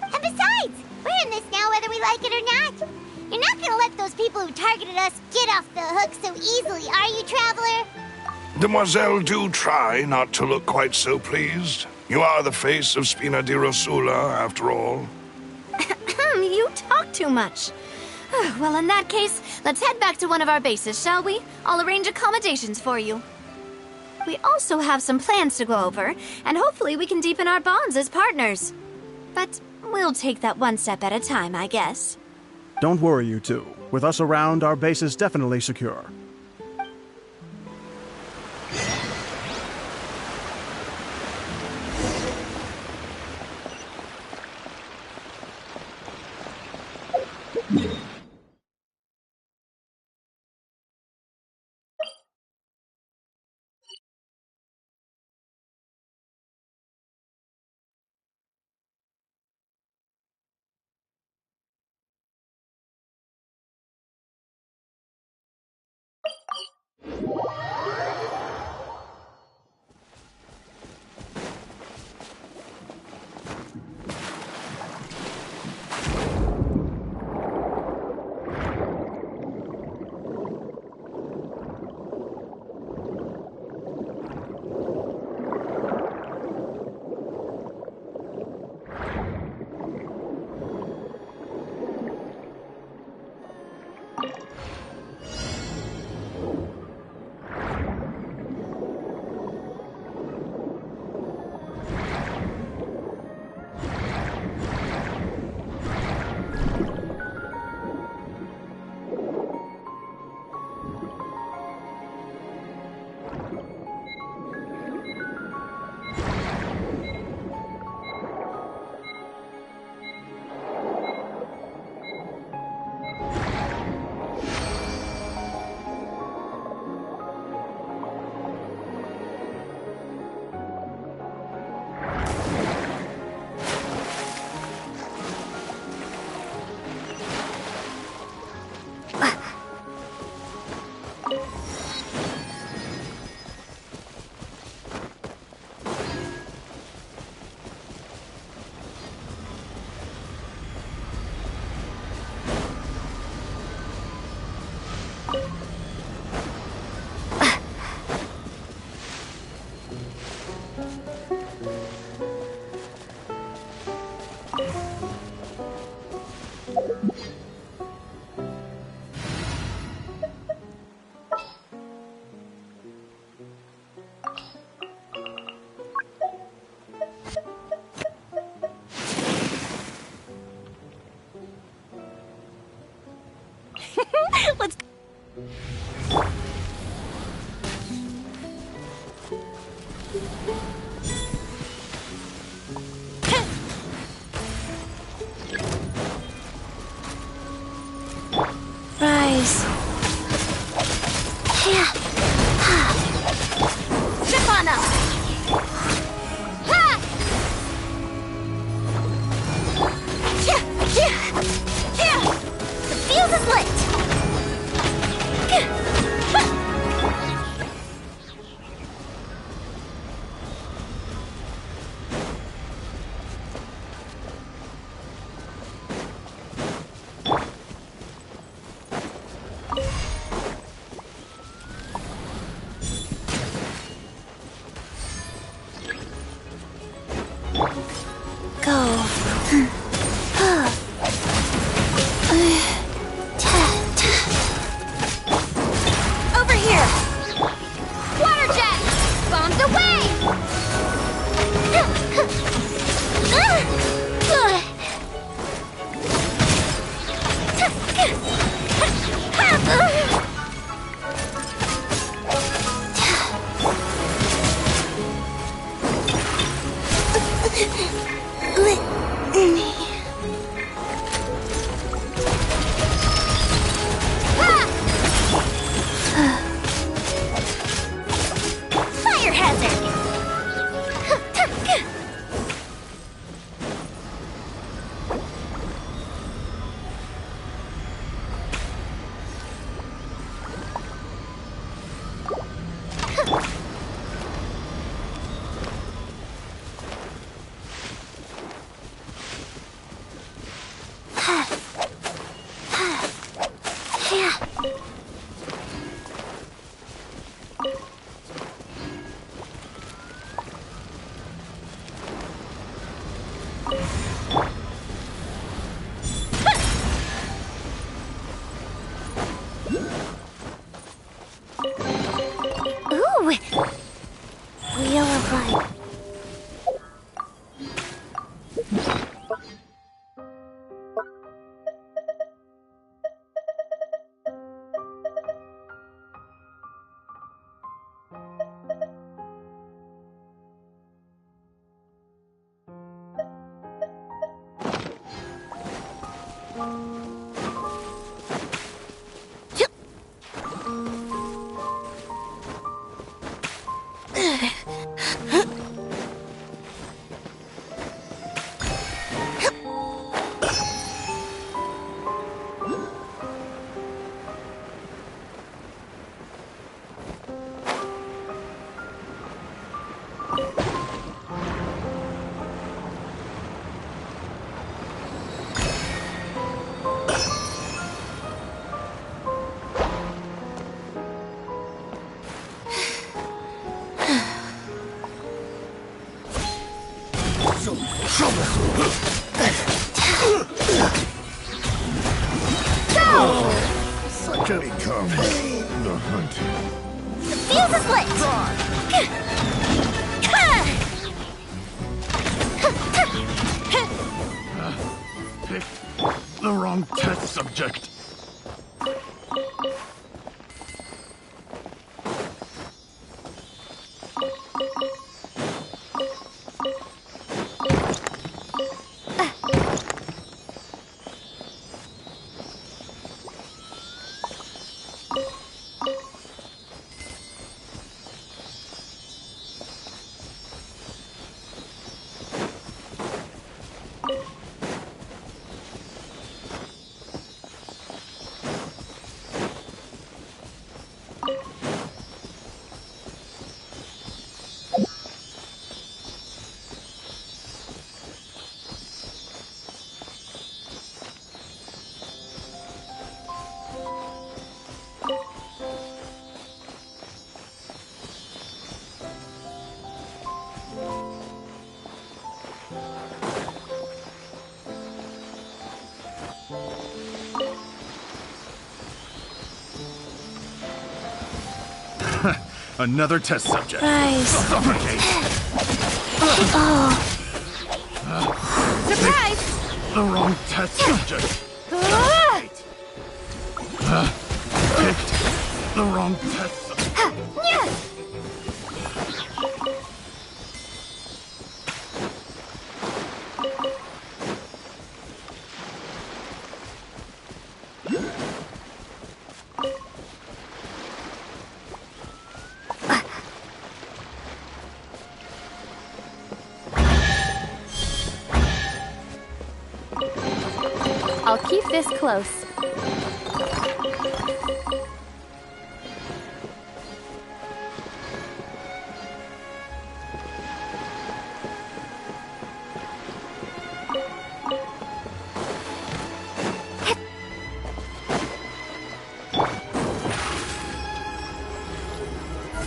And besides, we're in this now whether we like it or not. You're not gonna let those people who targeted us get off the hook so easily, are you, Traveler? Demoiselle, do try not to look quite so pleased. You are the face of Spina di Rosula, after all. You talk too much. Well, in that case, let's head back to one of our bases, shall we? I'll arrange accommodations for you. We also have some plans to go over, and hopefully we can deepen our bonds as partners. But we'll take that one step at a time, I guess. Don't worry, you two. With us around, our base is definitely secure. Let's... Rise. Step on up! Ha! The fuse is lit! Over here! Water jet! Bombs away! Fire hazard! Ooh! Wheel of Light. Such a become the hunted. The fuse is lit! Picked the wrong test subject. Another test subject. Surprise. Suffocate. Oh. Surprise! The wrong test subject. Picked the wrong test subject. I'll keep this close.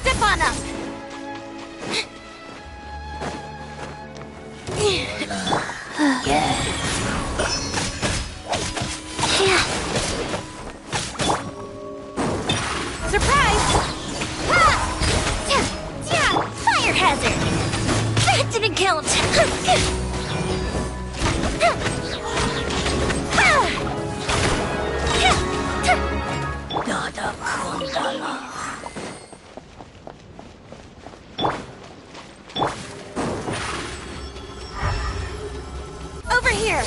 Step on up! Surprise! Fire hazard! That didn't count! Nada Kundala. Over here!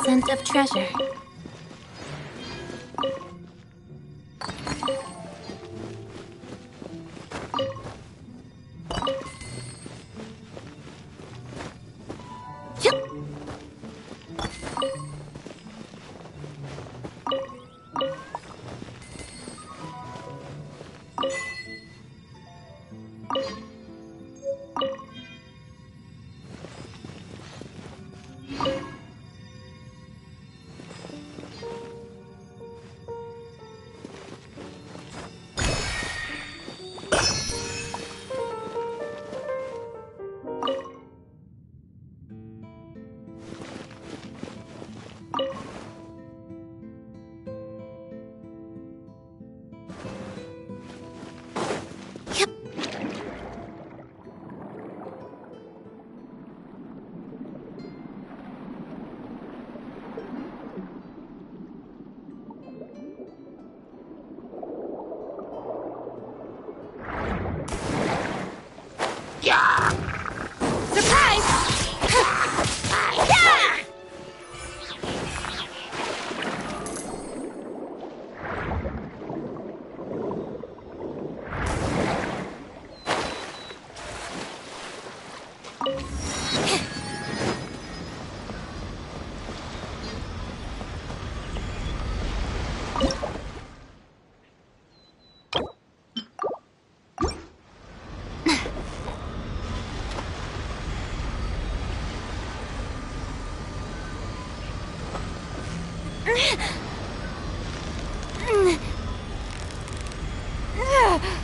scent of treasure.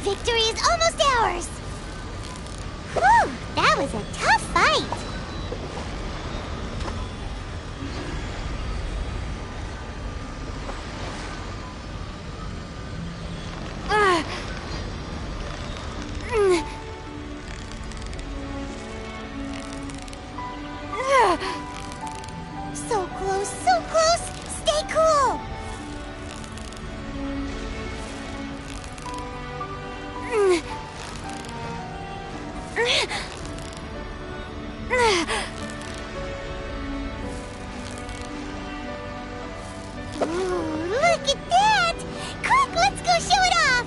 Victory is almost ours! Whew, that was a tough fight! So close, so close! Stay cool! Ooh, look at that! Quick, let's go show it off!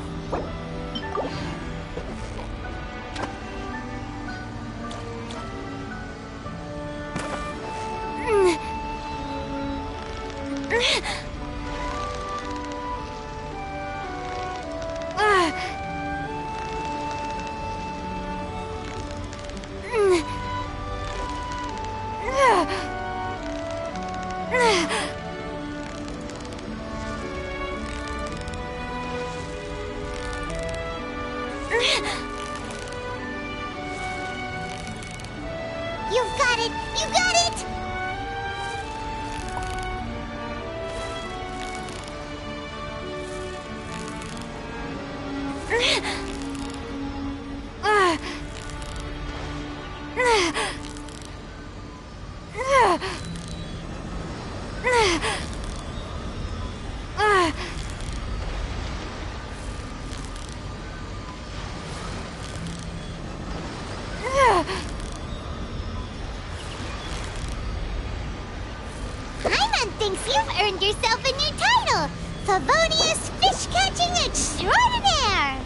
You've got it! You got it! Paimon thinks you've earned yourself a new title, Favonius Fish-Catching Extraordinaire!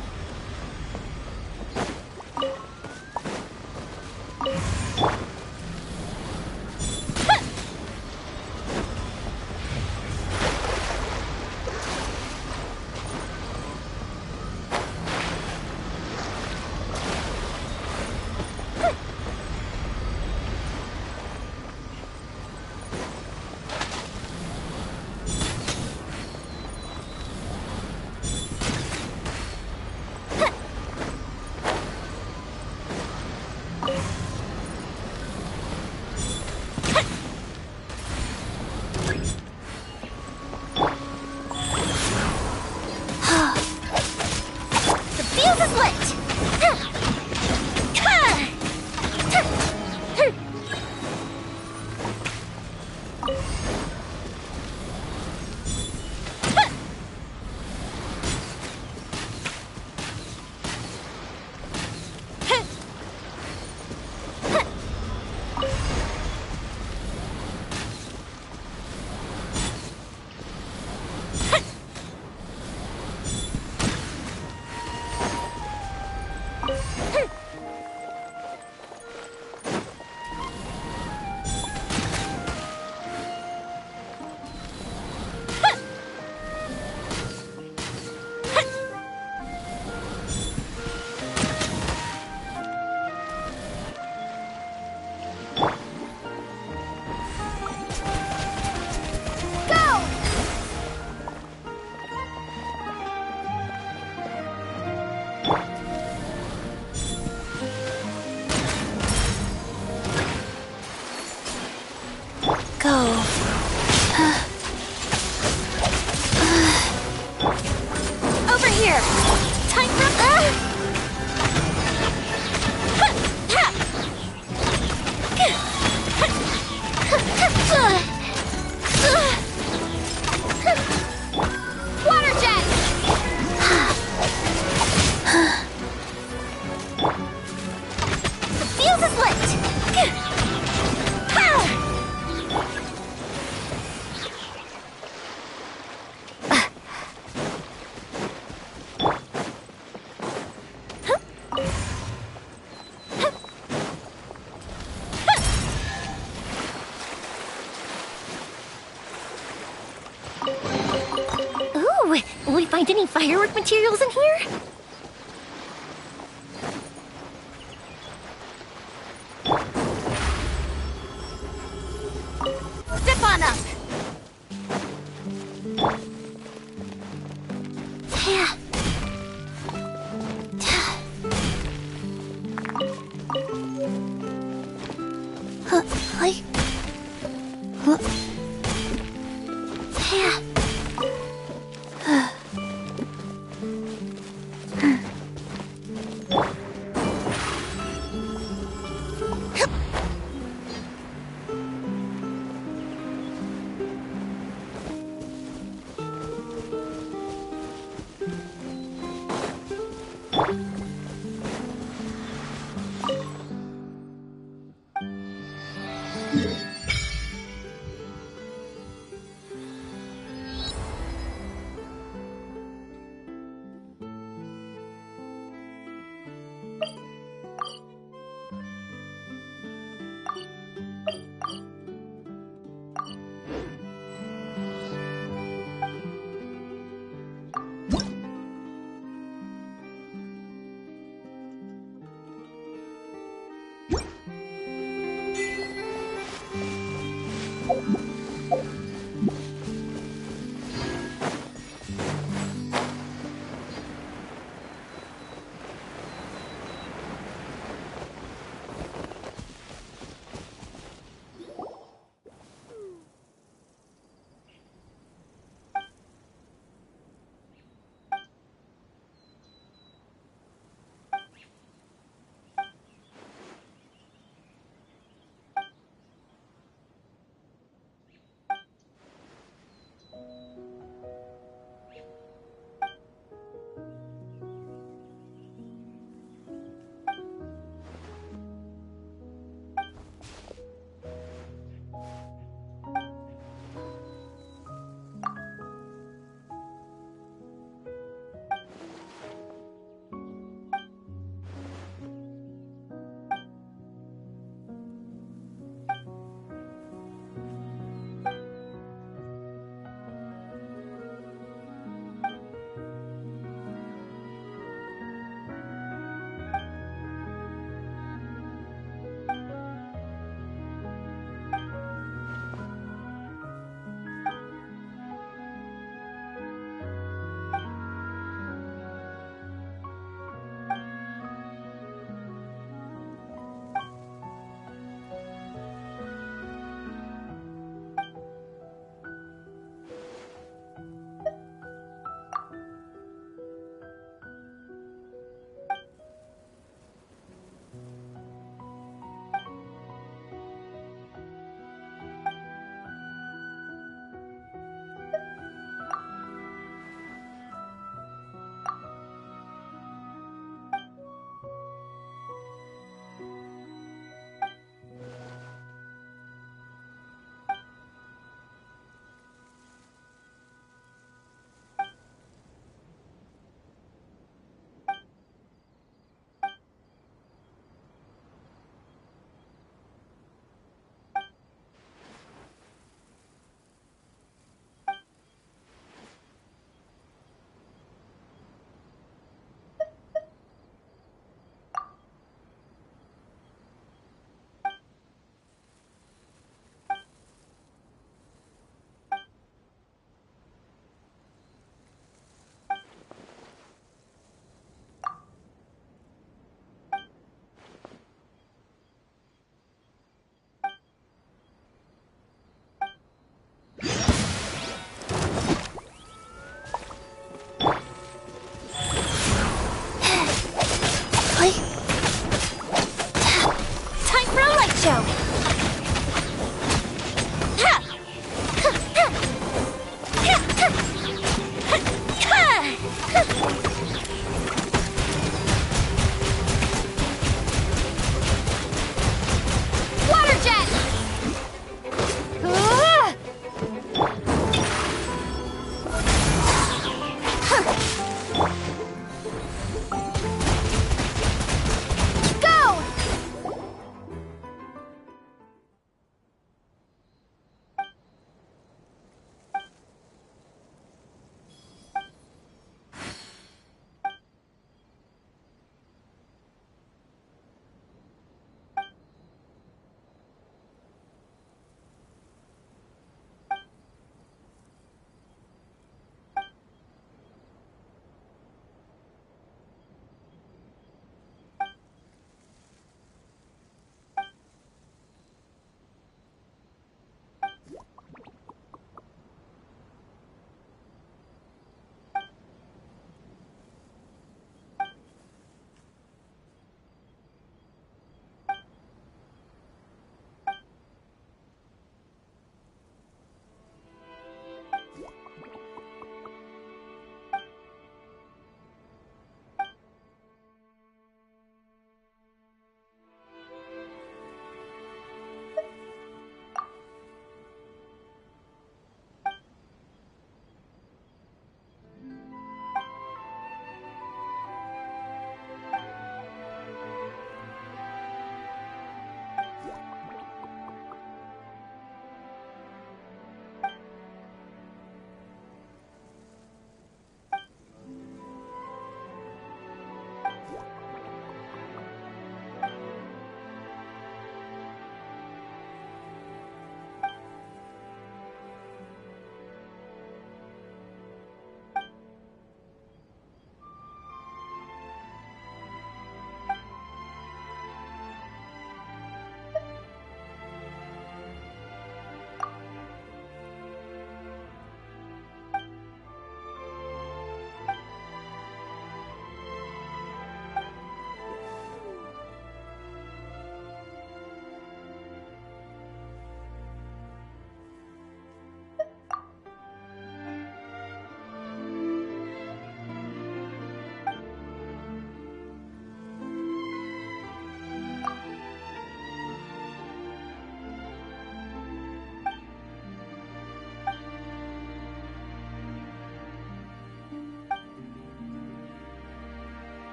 Will we find any firework materials in here? Step on up! Yeah.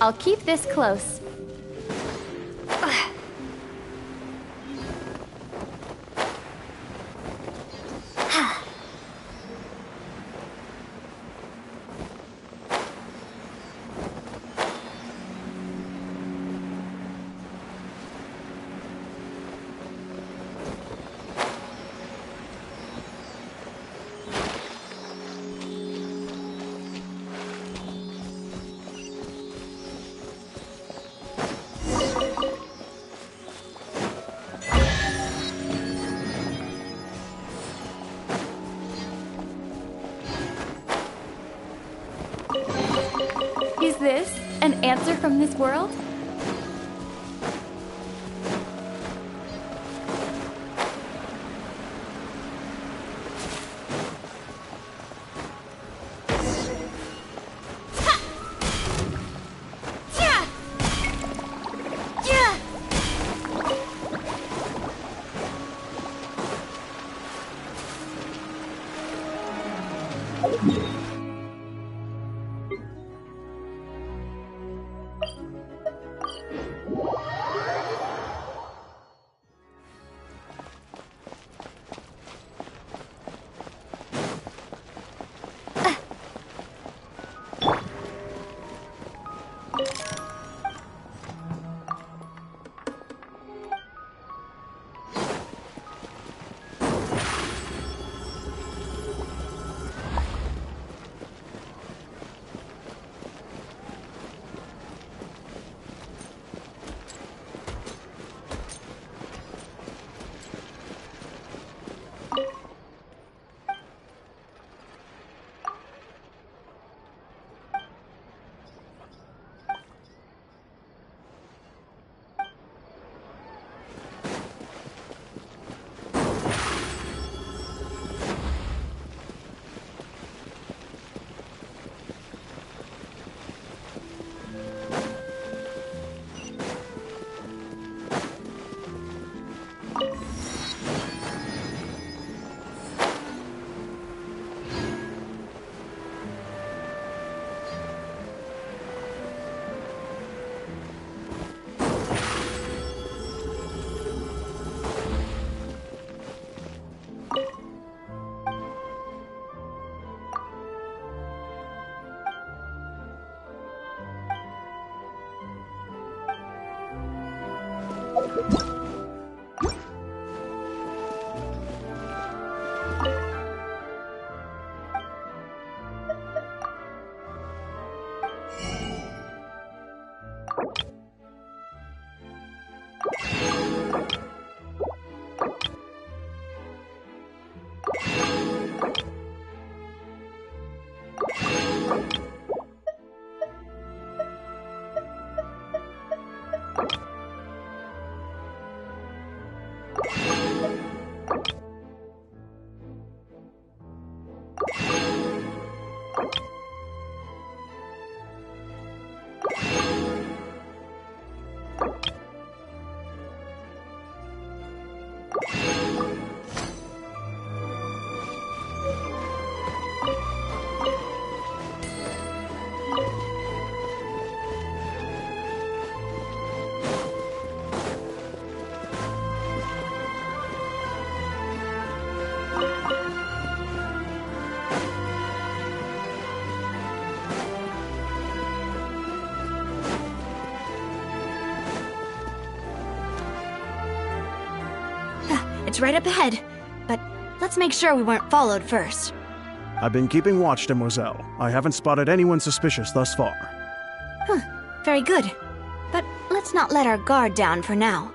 I'll keep this close. Is this an answer from this world? It's right up ahead, but let's make sure we weren't followed first. I've been keeping watch, Demoiselle. I haven't spotted anyone suspicious thus far. Huh, very good. But let's not let our guard down for now.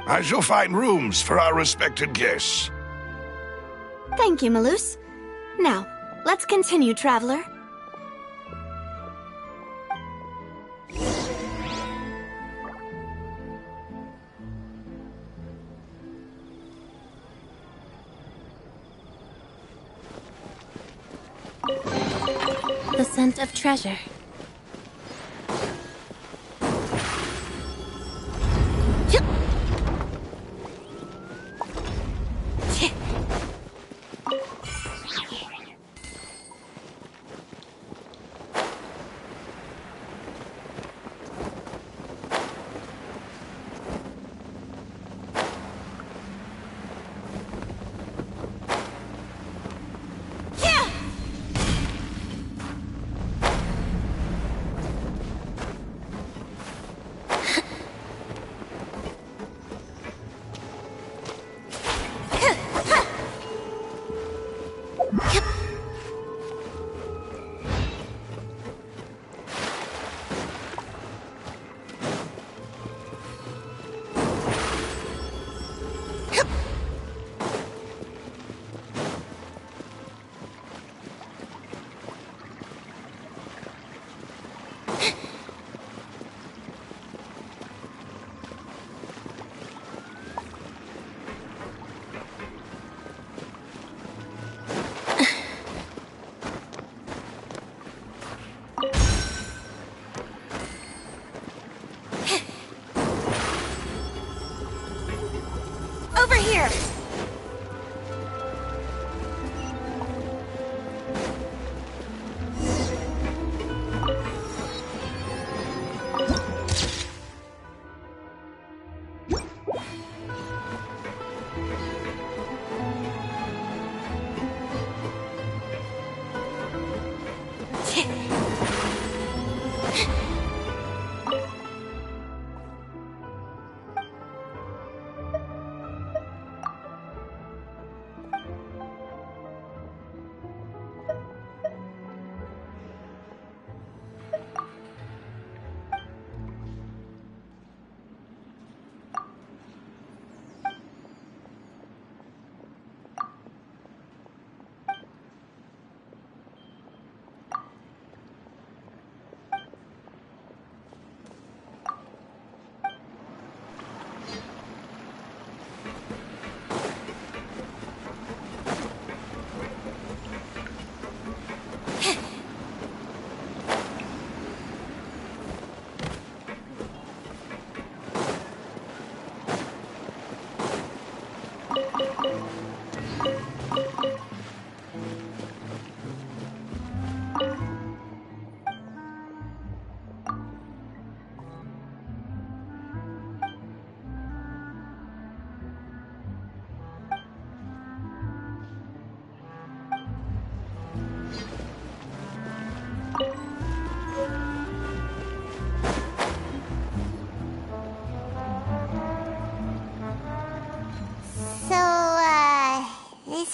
I shall find rooms for our respected guests. Thank you, Malus. Now, let's continue, traveler. The scent of treasure.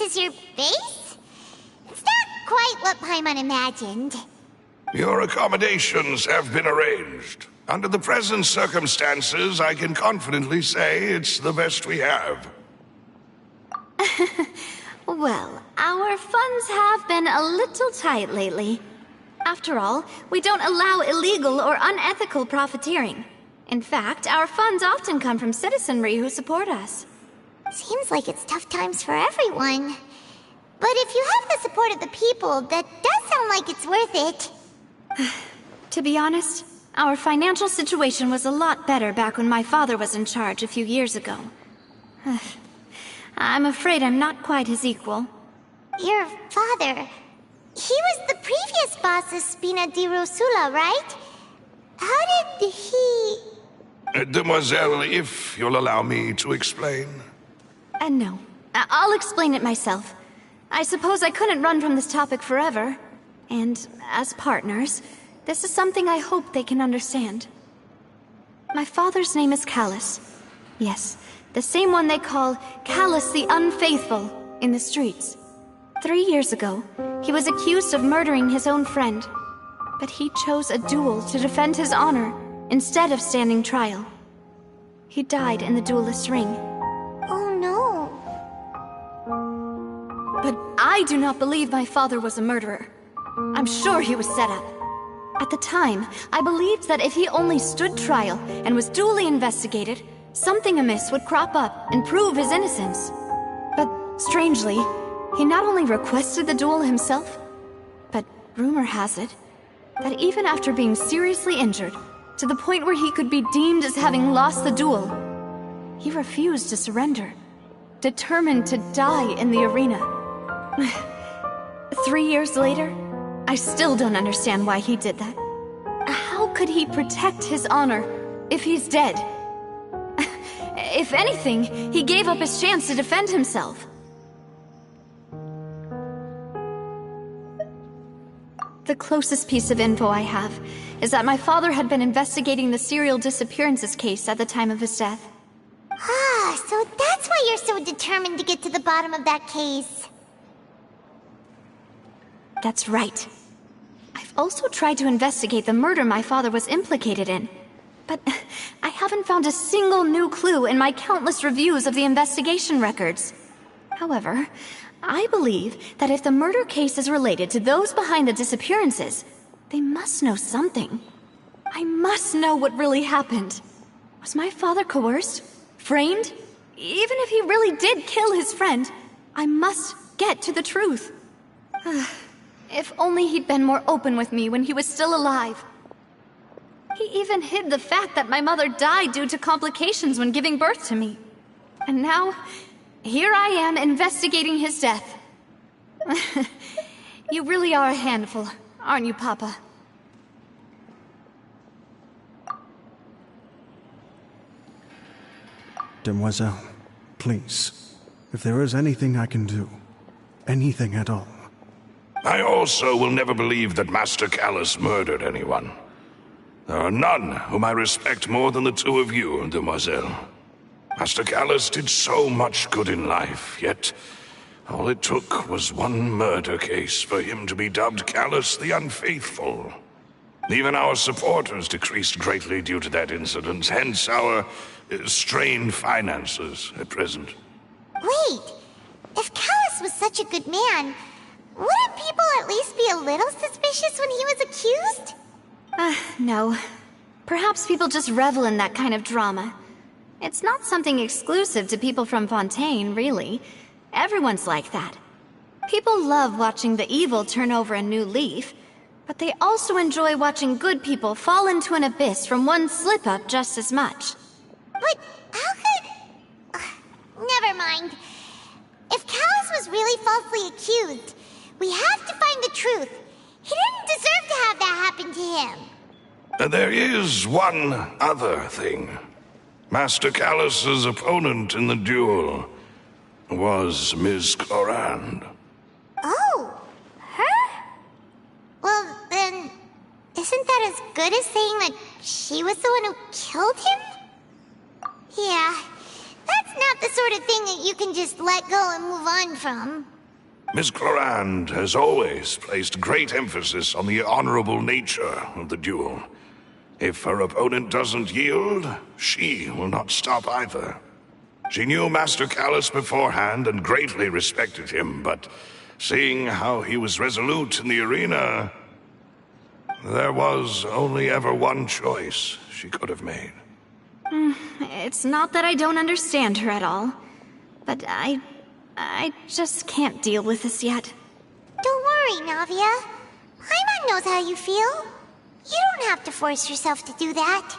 is your base? It's not quite what Paimon imagined. Your accommodations have been arranged. Under the present circumstances, I can confidently say it's the best we have. Well, our funds have been a little tight lately. After all, we don't allow illegal or unethical profiteering. In fact, our funds often come from citizenry who support us. Seems like it's tough times for everyone. But if you have the support of the people, that does sound like it's worth it. To be honest, our financial situation was a lot better back when my father was in charge a few years ago. I'm afraid I'm not quite his equal. Your father... he was the previous boss of Spina di Rosula, right? How did he... Demoiselle, if you'll allow me to explain. No. I'll explain it myself. I suppose I couldn't run from this topic forever. And as partners, this is something I hope they can understand. My father's name is Callus. Yes, the same one they call Callus the Unfaithful in the streets. 3 years ago, he was accused of murdering his own friend. But he chose a duel to defend his honor instead of standing trial. He died in the duelist's ring. Oh no. But I do not believe my father was a murderer. I'm sure he was set up. At the time, I believed that if he only stood trial and was duly investigated, something amiss would crop up and prove his innocence. But strangely, he not only requested the duel himself, but rumor has it that even after being seriously injured, to the point where he could be deemed as having lost the duel, he refused to surrender, determined to die in the arena. 3 years later, I still don't understand why he did that. How could he protect his honor if he's dead? If anything, he gave up his chance to defend himself. The closest piece of info I have is that my father had been investigating the serial disappearances case at the time of his death. Ah, so that's why you're so determined to get to the bottom of that case. That's right. I've also tried to investigate the murder my father was implicated in, but I haven't found a single new clue in my countless reviews of the investigation records. However, I believe that if the murder case is related to those behind the disappearances, they must know something. I must know what really happened. Was my father coerced? Framed? Even if he really did kill his friend, I must get to the truth. If only he'd been more open with me when he was still alive. He even hid the fact that my mother died due to complications when giving birth to me. And now, here I am investigating his death. You really are a handful, aren't you, Papa? Demoiselle, please, if there is anything I can do, anything at all. I also will never believe that Master Callus murdered anyone. There are none whom I respect more than the two of you, Demoiselle. Master Callus did so much good in life, yet all it took was one murder case for him to be dubbed Callus the Unfaithful. Even our supporters decreased greatly due to that incident, hence our strained finances at present. Wait, if Callus was such a good man, wouldn't people at least be a little suspicious when he was accused? No. Perhaps people just revel in that kind of drama. It's not something exclusive to people from Fontaine, really. Everyone's like that. People love watching the evil turn over a new leaf, but they also enjoy watching good people fall into an abyss from one slip-up just as much. But how could... never mind. If Callus was really falsely accused, we have to find the truth. He didn't deserve to have that happen to him. There is one other thing. Master Callus's opponent in the duel was Ms. Clorand. Oh, her? Well, then, isn't that as good as saying that she was the one who killed him? Yeah, that's not the sort of thing that you can just let go and move on from. Miss Clorand has always placed great emphasis on the honorable nature of the duel. If her opponent doesn't yield, she will not stop either. She knew Master Callus beforehand and greatly respected him, but seeing how he was resolute in the arena, there was only ever one choice she could have made. It's not that I don't understand her at all, but I just can't deal with this yet. Don't worry, Navia. Paimon knows how you feel. You don't have to force yourself to do that.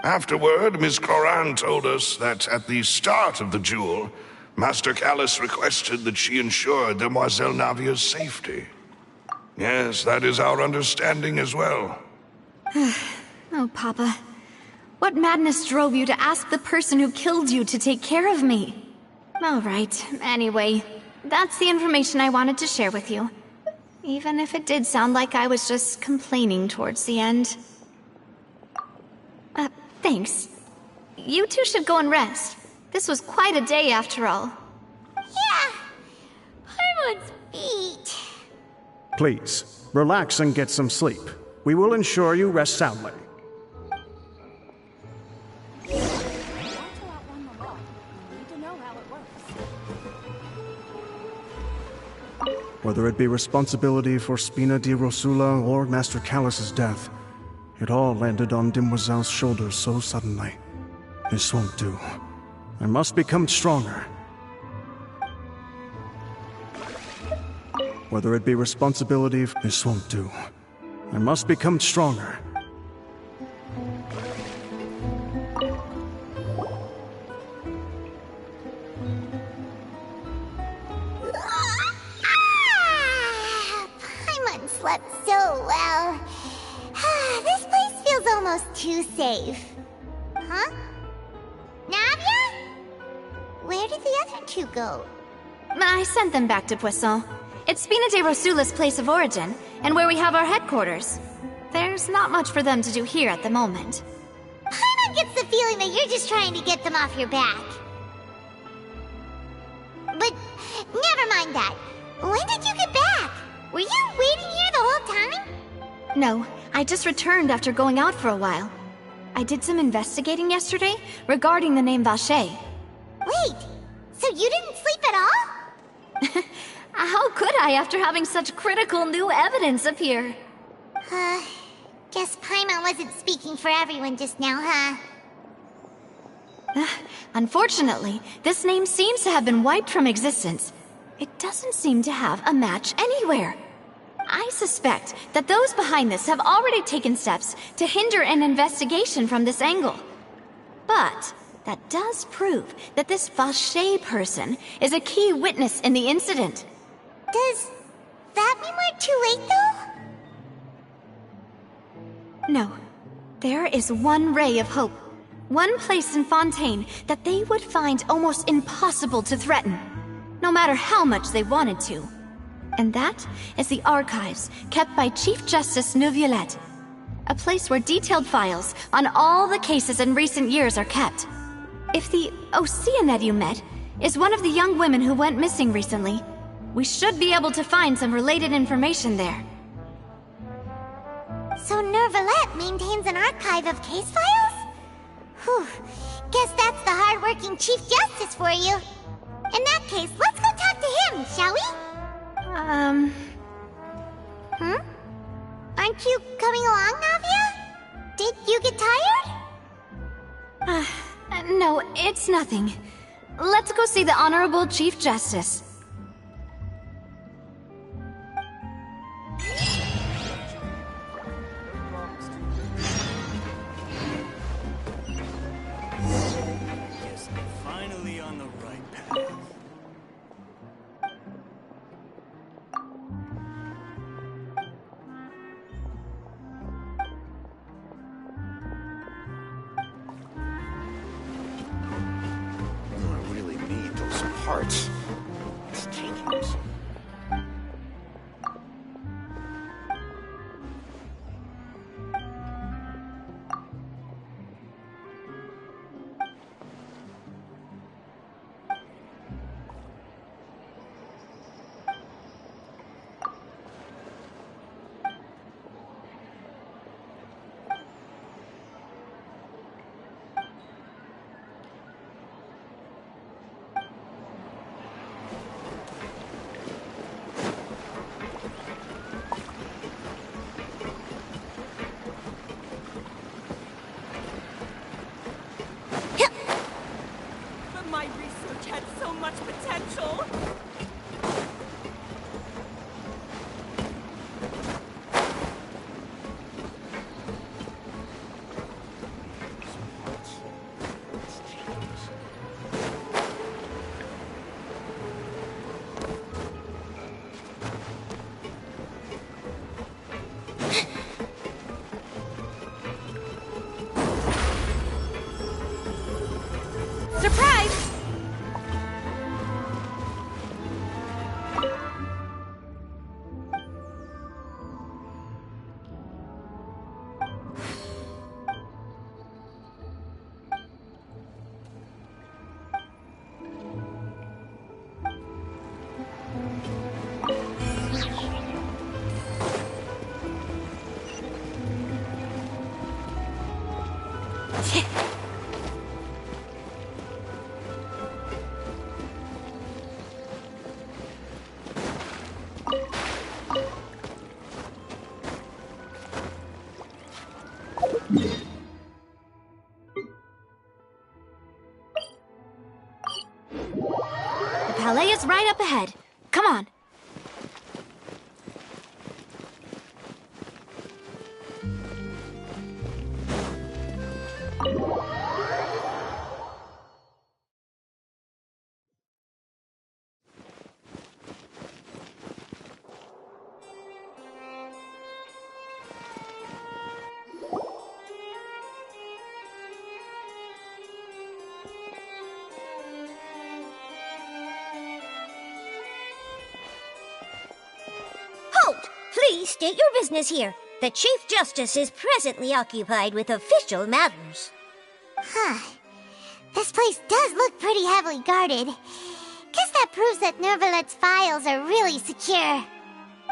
Afterward, Miss Clorand told us that at the start of the duel, Master Callus requested that she ensure Demoiselle Navia's safety. Yes, that is our understanding as well. Oh, Papa. What madness drove you to ask the person who killed you to take care of me? All right, anyway, that's the information I wanted to share with you. Even if it did sound like I was just complaining towards the end. Thanks. You two should go and rest. This was quite a day after all. Yeah, Paimon's beat. Please, relax and get some sleep. We will ensure you rest soundly. Whether it be responsibility for Spina di Rosula or Master Callus's death, it all landed on Demoiselle's shoulders so suddenly. This won't do. I must become stronger. Whether it be responsibility, this won't do. I must become stronger. Paimon slept so well. This place feels almost too safe. Huh? Navia? Where did the other two go? I sent them back to Poisson. It's Spina de Rosula's place of origin, and where we have our headquarters. There's not much for them to do here at the moment. Paimon gets the feeling that you're just trying to get them off your back. But never mind that. When did you get back? Were you waiting here the whole time? No, I just returned after going out for a while. I did some investigating yesterday regarding the name Vacher. Wait, so you didn't sleep at all? How could I after having such critical new evidence appear? Guess Paimon wasn't speaking for everyone just now, huh? Unfortunately, this name seems to have been wiped from existence. It doesn't seem to have a match anywhere. I suspect that those behind this have already taken steps to hinder an investigation from this angle. But that does prove that this Vacher person is a key witness in the incident. Does that mean we're too late, though? No. There is one ray of hope. One place in Fontaine that they would find almost impossible to threaten, no matter how much they wanted to. And that is the archives kept by Chief Justice Neuvillette. A place where detailed files on all the cases in recent years are kept. If the Oceanette you met is one of the young women who went missing recently, we should be able to find some related information there. So Neuvillette maintains an archive of case files? Whew. Guess that's the hard-working Chief Justice for you. In that case, let's go talk to him, shall we? Aren't you coming along, Navia? Did you get tired? No, it's nothing. Let's go see the Honorable Chief Justice. Yes, finally on the right path. I really need those parts. It's taking us. Surprise! The palais is right up ahead. Come on. Halt! Please state your business here. The Chief Justice is presently occupied with official matters. Huh. This place does look pretty heavily guarded. Guess that proves that Nervalet's files are really secure.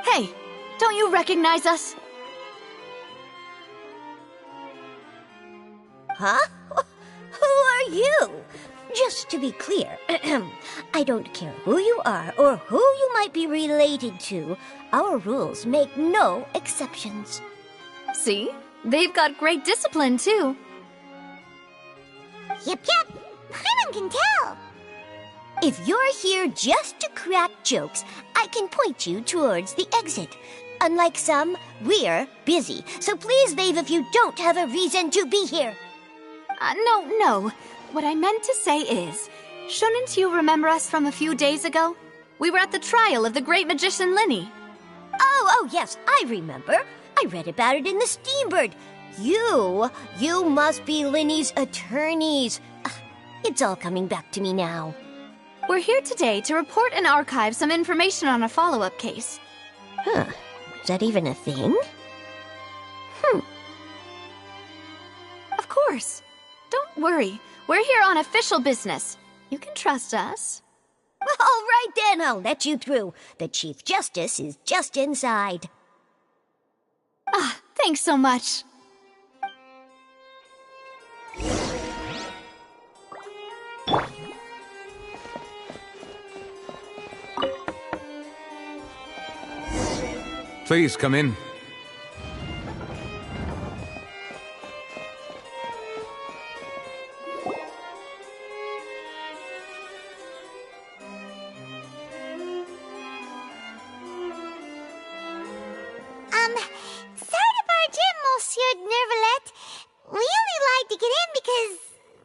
Hey, don't you recognize us? Huh? Who are you? Just to be clear, I don't care who you are or who you might be related to. Our rules make no exceptions. See? They've got great discipline, too. Yep. Paimon can tell. If you're here just to crack jokes, I can point you towards the exit. Unlike some, we're busy, so please leave if you don't have a reason to be here. No. What I meant to say is, shouldn't you remember us from a few days ago? We were at the trial of the great magician Linny. Oh, yes, I remember. I read about it in the Steambird. You must be Linny's attorneys. It's all coming back to me now. We're here today to report and archive some information on a follow-up case. Huh. Is that even a thing? Of course. Don't worry. We're here on official business. You can trust us. All right then, I'll let you through. The Chief Justice is just inside. Thanks so much. Please come in. Sorry to barge in, Monsieur Nervalet. We only lied to get in because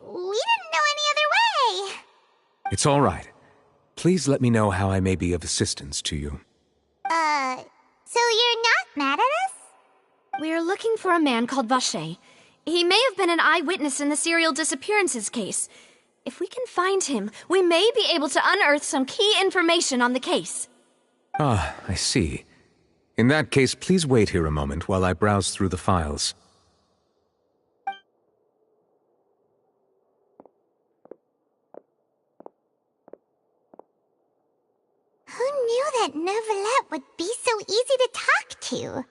we didn't know any other way. It's all right. Please let me know how I may be of assistance to you. So you're not mad at us? We're looking for a man called Vacher. He may have been an eyewitness in the serial disappearances case. If we can find him, we may be able to unearth some key information on the case. Ah, I see. In that case, please wait here a moment while I browse through the files. Who knew that Nervalet would be so easy to talk to?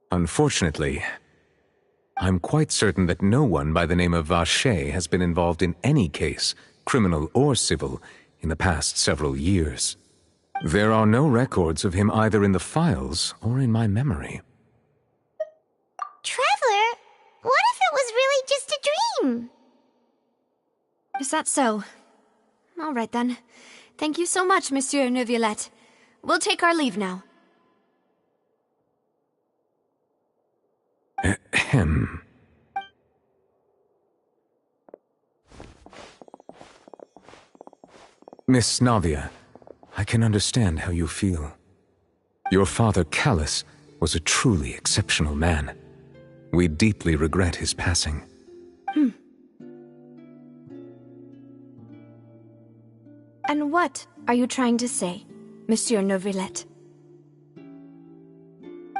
Unfortunately, I'm quite certain that no one by the name of Vacher has been involved in any case, criminal or civil, in the past several years. There are no records of him either in the files or in my memory. Traveler, what if it was really just a dream? Is that so? All right then. Thank you so much, Monsieur Neuvillette. We'll take our leave now. Ahem. Miss Navia, I can understand how you feel. Your father, Callus, was a truly exceptional man. We deeply regret his passing. And what are you trying to say, Monsieur Neuvillette?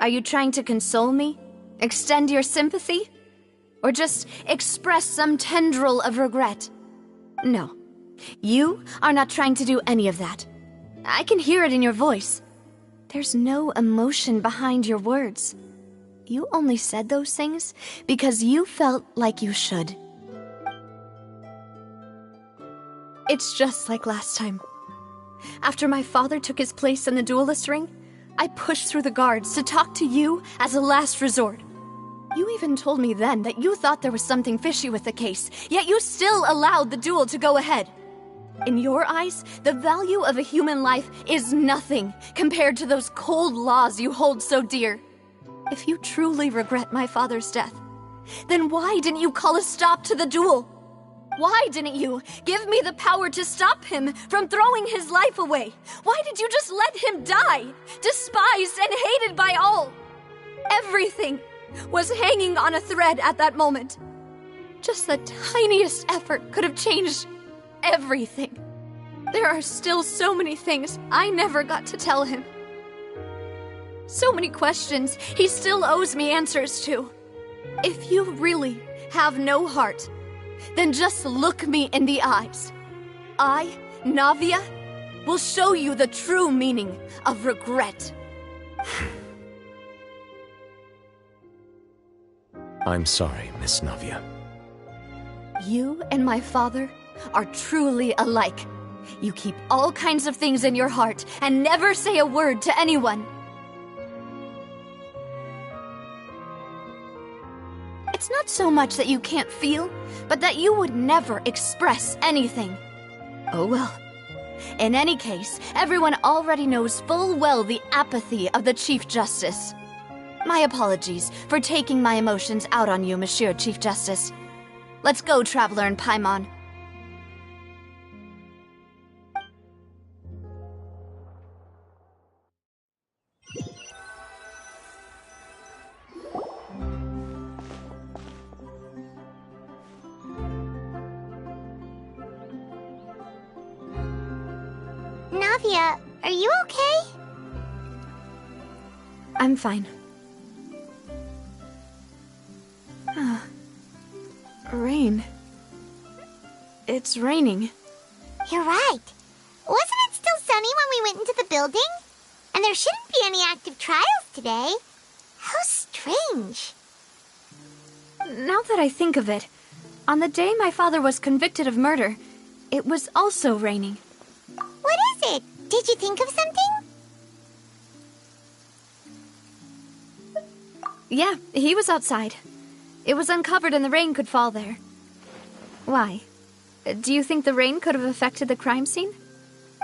Are you trying to console me? Extend your sympathy? Or just express some tendril of regret? No. You are not trying to do any of that. I can hear it in your voice. There's no emotion behind your words. You only said those things because you felt like you should. It's just like last time. After my father took his place in the duelist ring, I pushed through the guards to talk to you as a last resort. You even told me then that you thought there was something fishy with the case, yet you still allowed the duel to go ahead. In your eyes, the value of a human life is nothing compared to those cold laws you hold so dear. If you truly regret my father's death, then why didn't you call a stop to the duel? Why didn't you give me the power to stop him from throwing his life away? Why did you just let him die, despised and hated by all? Everything was hanging on a thread at that moment. Just the tiniest effort could have changed everything. There are still so many things I never got to tell him. So many questions he still owes me answers to. If you really have no heart, then just look me in the eyes. I, Navia, will show you the true meaning of regret. I'm sorry, Miss Navia. You and my father are truly alike. You keep all kinds of things in your heart and never say a word to anyone. It's not so much that you can't feel, but that you would never express anything. Oh well. In any case, everyone already knows full well the apathy of the Chief Justice. My apologies for taking my emotions out on you, Monsieur Chief Justice. Let's go, Traveler and Paimon. Navia, are you okay? I'm fine. Rain. It's raining. You're right. Wasn't it still sunny when we went into the building? And there shouldn't be any active trials today. How strange. Now that I think of it, on the day my father was convicted of murder, it was also raining. What is it? Did you think of something? Yeah, he was outside. It was uncovered and the rain could fall there. Why? Do you think the rain could have affected the crime scene?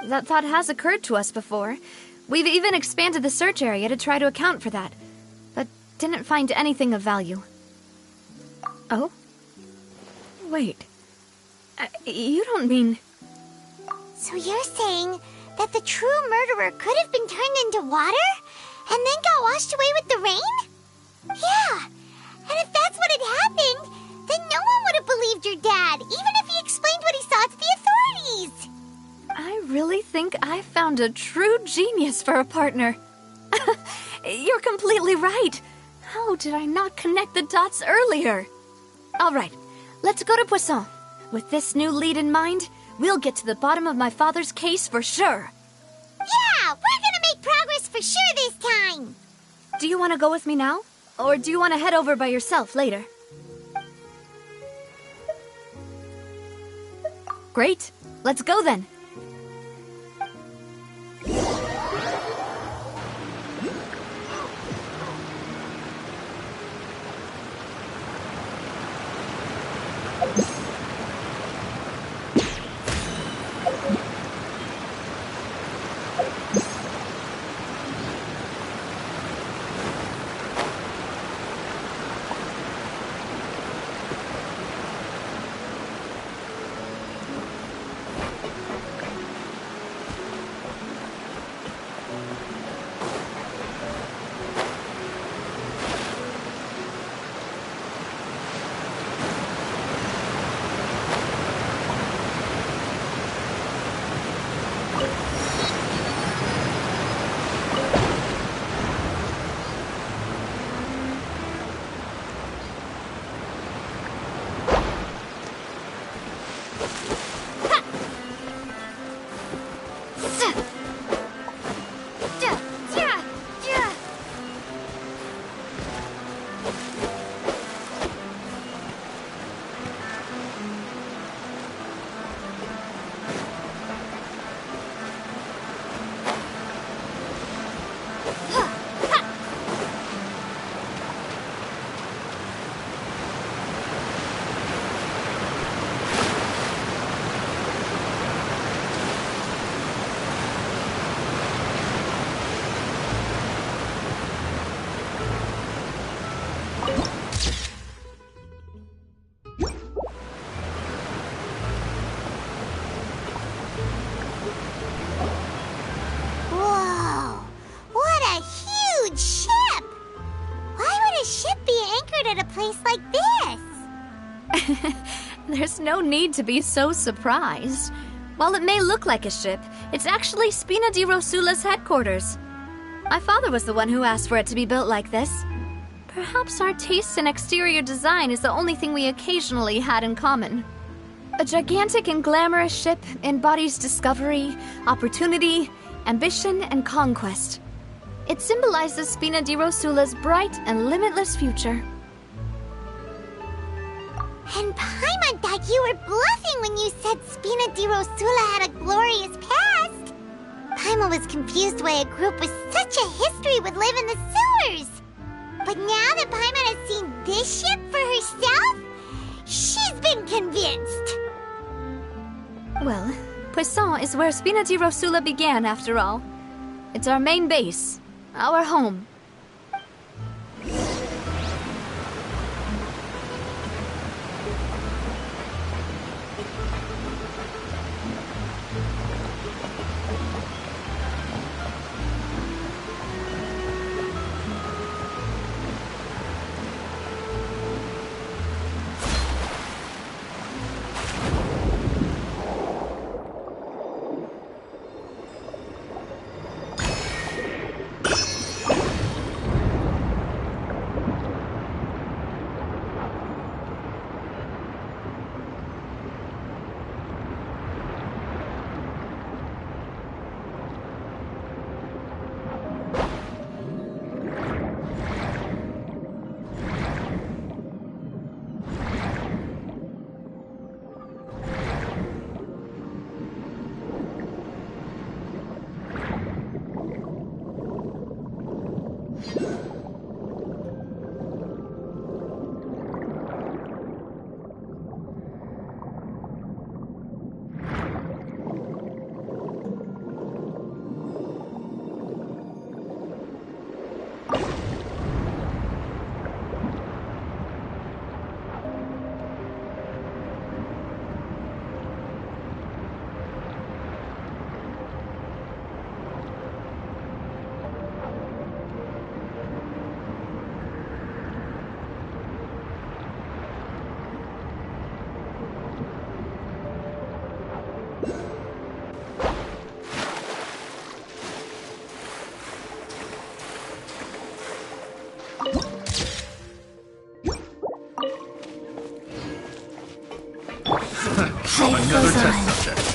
That thought has occurred to us before. We've even expanded the search area to try to account for that, but didn't find anything of value. Oh? Wait. You don't mean... So you're saying that the true murderer could have been turned into water and then got washed away with the rain? Yeah, and if that's what had happened, then no one would have believed your dad, even if he explained what he saw to the authorities. I really think I found a true genius for a partner. You're completely right. How did I not connect the dots earlier? All right, let's go to Poisson. With this new lead in mind, we'll get to the bottom of my father's case for sure. Yeah, we're gonna make progress for sure this time. Do you want to go with me now? Or do you want to head over by yourself later? Great. Let's go then. There's no need to be so surprised. While it may look like a ship, it's actually Spina di Rosula's headquarters. My father was the one who asked for it to be built like this. Perhaps our taste in exterior design is the only thing we occasionally had in common. A gigantic and glamorous ship embodies discovery, opportunity, ambition, and conquest. It symbolizes Spina di Rosula's bright and limitless future. And Paimon thought you were bluffing when you said Spina di Rosula had a glorious past. Paimon was confused why a group with such a history would live in the sewers. But now that Paimon has seen this ship for herself, she's been convinced. Well, Poisson is where Spina di Rosula began, after all. It's our main base, our home. Another test subject.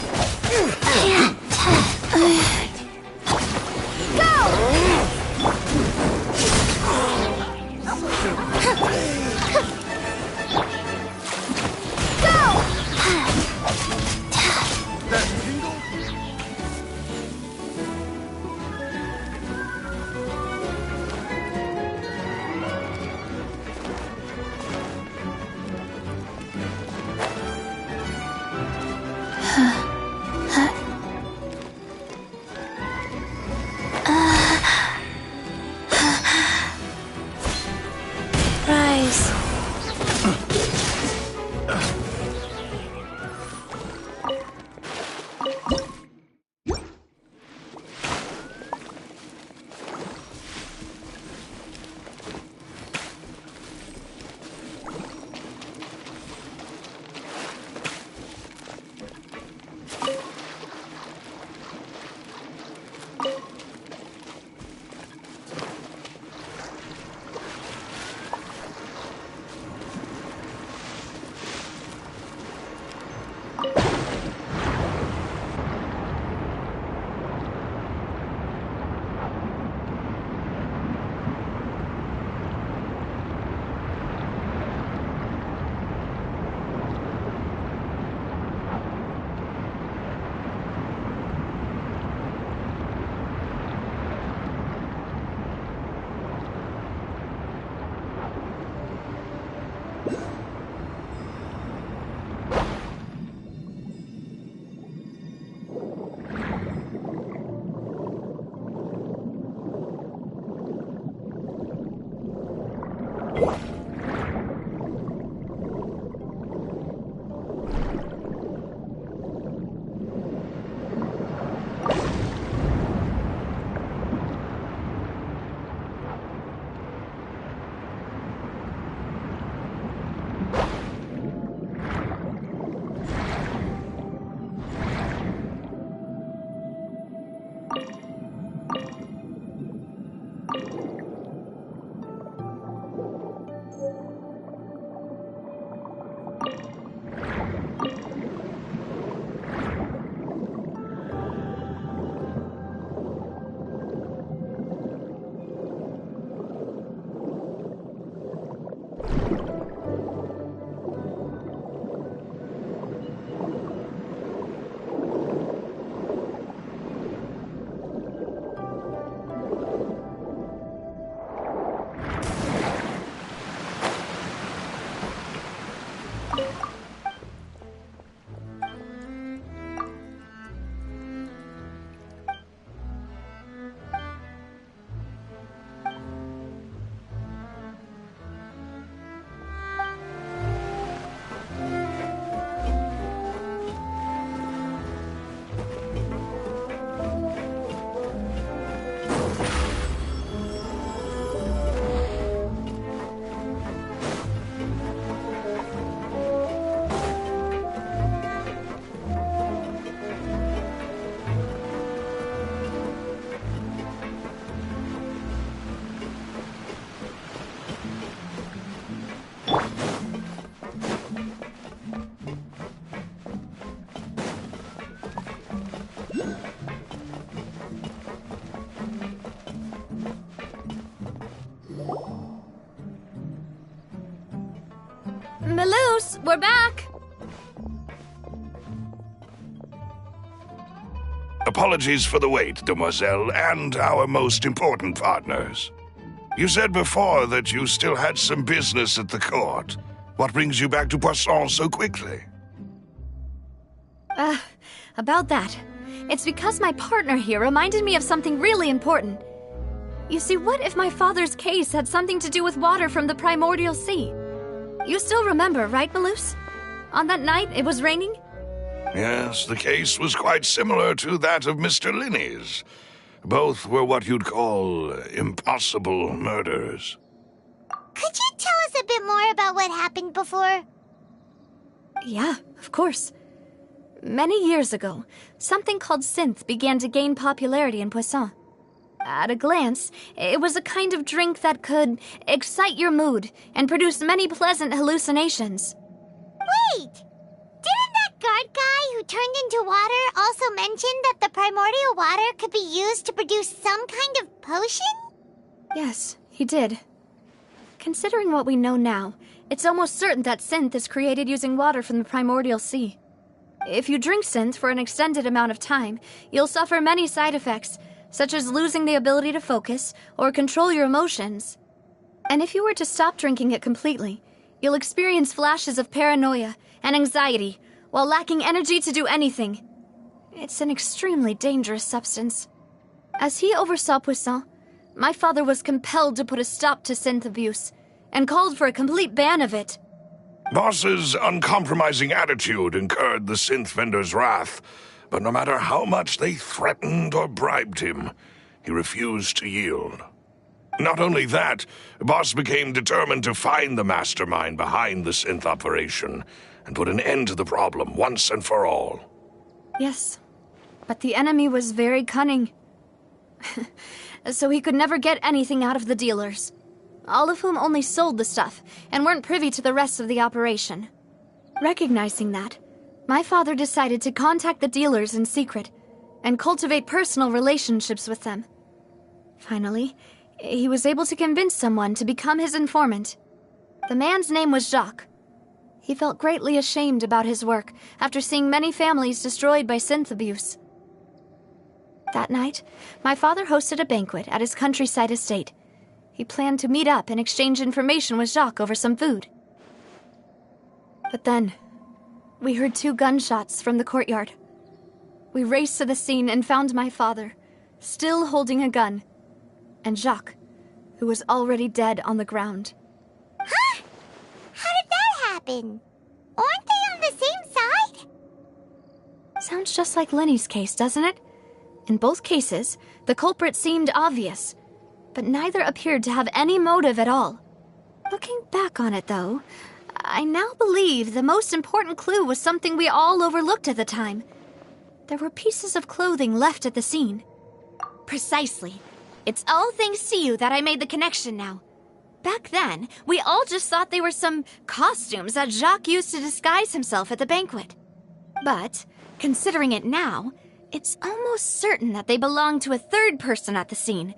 We're back! Apologies for the wait, demoiselle, and our most important partners. You said before that you still had some business at the court. What brings you back to Poisson so quickly? About that. It's because my partner here reminded me of something really important. You see, what if my father's case had something to do with water from the primordial sea? You still remember, right, Malus? On that night, it was raining? Yes, the case was quite similar to that of Mr. Linney's. Both were what you'd call impossible murders. Could you tell us a bit more about what happened before? Yeah, of course. Many years ago, something called synth began to gain popularity in Poisson. At a glance, it was a kind of drink that could excite your mood and produce many pleasant hallucinations. Wait! Didn't that guard guy who turned into water also mention that the primordial water could be used to produce some kind of potion? Yes, he did. Considering what we know now, it's almost certain that synth is created using water from the primordial sea. If you drink synth for an extended amount of time, you'll suffer many side effects, such as losing the ability to focus or control your emotions. And if you were to stop drinking it completely, you'll experience flashes of paranoia and anxiety while lacking energy to do anything. It's an extremely dangerous substance. As he oversaw Poisson, my father was compelled to put a stop to synth abuse and called for a complete ban of it. Boss's uncompromising attitude incurred the synth vendor's wrath, but no matter how much they threatened or bribed him, he refused to yield. Not only that, Boss became determined to find the mastermind behind the synth operation and put an end to the problem once and for all. Yes, but the enemy was very cunning. So he could never get anything out of the dealers, all of whom only sold the stuff and weren't privy to the rest of the operation. Recognizing that, my father decided to contact the dealers in secret and cultivate personal relationships with them. Finally, he was able to convince someone to become his informant. The man's name was Jacques. He felt greatly ashamed about his work after seeing many families destroyed by synth abuse. That night, my father hosted a banquet at his countryside estate. He planned to meet up and exchange information with Jacques over some food. But then, we heard 2 gunshots from the courtyard. We raced to the scene and found my father, still holding a gun, and Jacques, who was already dead on the ground. Huh? How did that happen? Aren't they on the same side? Sounds just like Lenny's case, doesn't it? In both cases, the culprit seemed obvious, but neither appeared to have any motive at all. Looking back on it, though, I now believe the most important clue was something we all overlooked at the time. There were pieces of clothing left at the scene. Precisely. It's all thanks to you that I made the connection now. Back then, we all just thought they were some costumes that Jacques used to disguise himself at the banquet. But, considering it now, it's almost certain that they belong to a third person at the scene.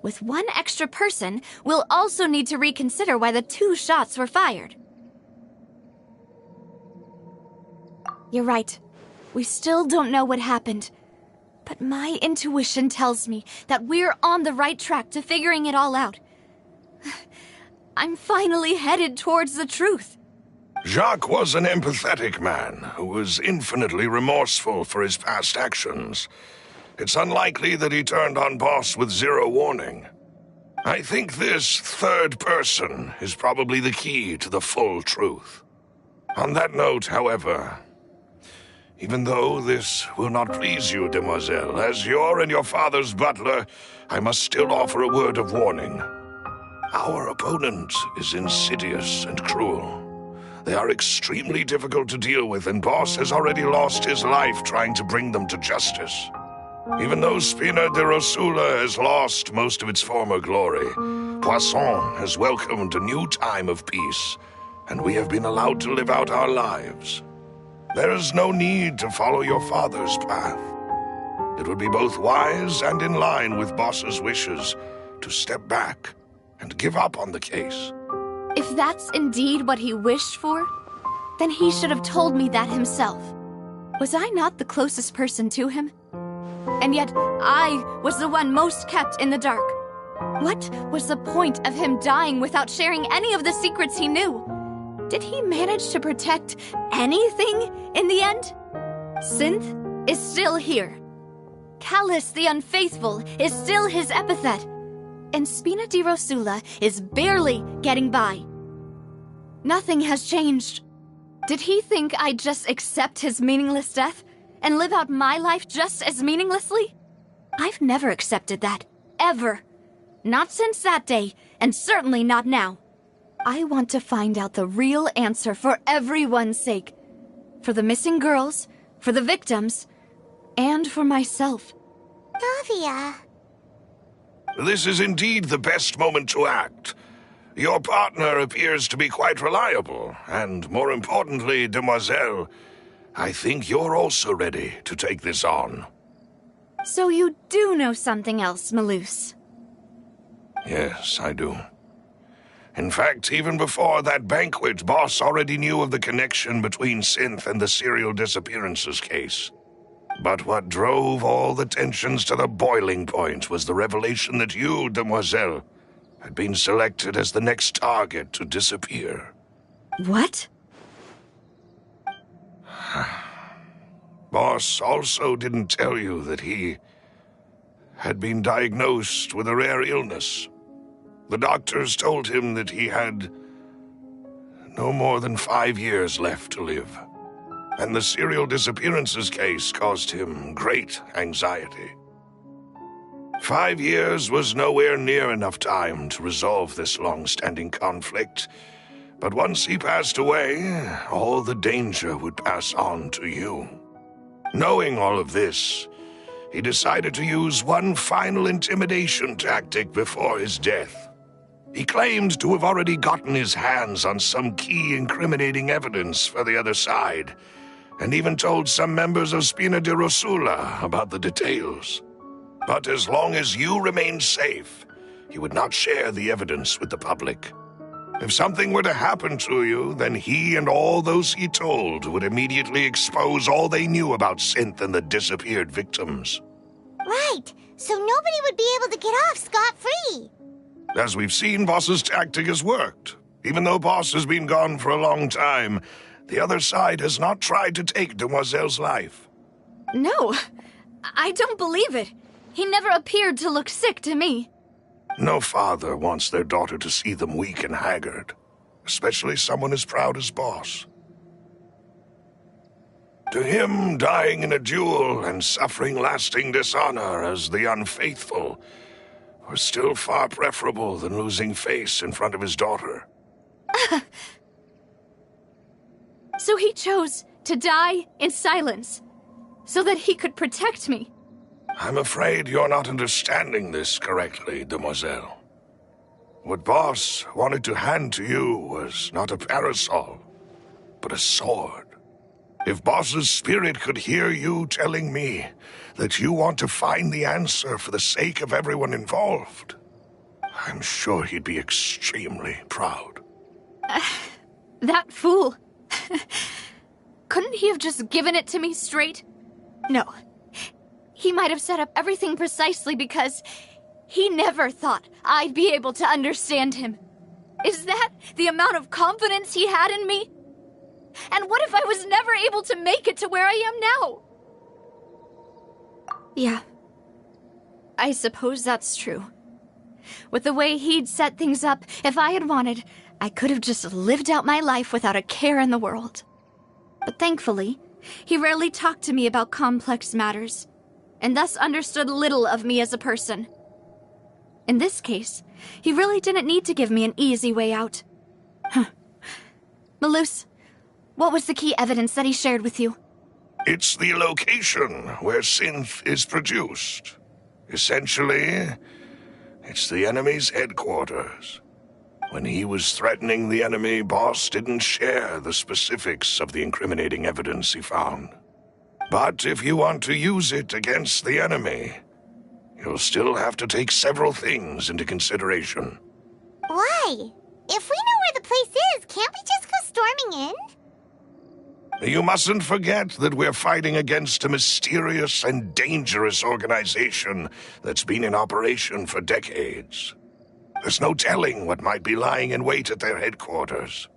With one extra person, we'll also need to reconsider why the 2 shots were fired. You're right. We still don't know what happened. But my intuition tells me that we're on the right track to figuring it all out. I'm finally headed towards the truth. Jacques was an empathetic man who was infinitely remorseful for his past actions. It's unlikely that he turned on Boss with 0 warning. I think this third person is probably the key to the full truth. On that note, however, even though this will not please you, demoiselle, as your and your father's butler, I must still offer a word of warning. Our opponent is insidious and cruel. They are extremely difficult to deal with, and Boss has already lost his life trying to bring them to justice. Even though Spina de Rosula has lost most of its former glory, Poisson has welcomed a new time of peace, and we have been allowed to live out our lives. There is no need to follow your father's path. It would be both wise and in line with Boss's wishes to step back and give up on the case. If that's indeed what he wished for, Then he should have told me that himself. Was I not the closest person to him? And yet, I was the one most kept in the dark. What was the point of him dying without sharing any of the secrets he knew? Did he manage to protect anything in the end? Synth is still here. Callus the Unfaithful is still his epithet. And Spina di Rosula is barely getting by. Nothing has changed. Did he think I'd just accept his meaningless death and live out my life just as meaninglessly? I've never accepted that. Ever. Not since that day, and certainly not now. I want to find out the real answer for everyone's sake. For the missing girls, for the victims, and for myself. Navia. This is indeed the best moment to act. Your partner appears to be quite reliable, and more importantly, Demoiselle, I think you're also ready to take this on. So you do know something else, Malus? Yes, I do. In fact, even before that banquet, Boss already knew of the connection between Synth and the serial disappearances case. But what drove all the tensions to the boiling point was the revelation that you, Demoiselle, had been selected as the next target to disappear. What? Boss also didn't tell you that he had been diagnosed with a rare illness. The doctors told him that he had no more than 5 years left to live. And the serial disappearances case caused him great anxiety. 5 years was nowhere near enough time to resolve this long-standing conflict. But once he passed away, all the danger would pass on to you. Knowing all of this, he decided to use one final intimidation tactic before his death. He claimed to have already gotten his hands on some key incriminating evidence for the other side, and even told some members of Spina di Rosula about the details. But as long as you remained safe, he would not share the evidence with the public. If something were to happen to you, then he and all those he told would immediately expose all they knew about Synth and the disappeared victims. Right, so nobody would be able to get off scot-free. As we've seen, Boss's tactic has worked. Even though Boss has been gone for a long time, the other side has not tried to take Demoiselle's life. No, I don't believe it. He never appeared to look sick to me. No father wants their daughter to see them weak and haggard, especially someone as proud as Boss. To him, dying in a duel and suffering lasting dishonor as the Unfaithful was still far preferable than losing face in front of his daughter. So he chose to die in silence, so that he could protect me. I'm afraid you're not understanding this correctly, Demoiselle. What Boss wanted to hand to you was not a parasol, but a sword. If Boss's spirit could hear you telling me that you want to find the answer for the sake of everyone involved, I'm sure he'd be extremely proud. That fool. Couldn't he have just given it to me straight? No. He might have set up everything precisely because he never thought I'd be able to understand him. Is that the amount of confidence he had in me? And what if I was never able to make it to where I am now? Yeah. I suppose that's true. With the way he'd set things up, if I had wanted, I could have just lived out my life without a care in the world. But thankfully, he rarely talked to me about complex matters, and thus understood little of me as a person. In this case, he really didn't need to give me an easy way out. Malus, what was the key evidence that he shared with you? It's the location where Synth is produced. Essentially, it's the enemy's headquarters. When he was threatening the enemy, Boss didn't share the specifics of the incriminating evidence he found. But if you want to use it against the enemy, you'll still have to take several things into consideration. Why? If we know where the place is, can't we just go storming in? You mustn't forget that we're fighting against a mysterious and dangerous organization that's been in operation for decades. There's no telling what might be lying in wait at their headquarters.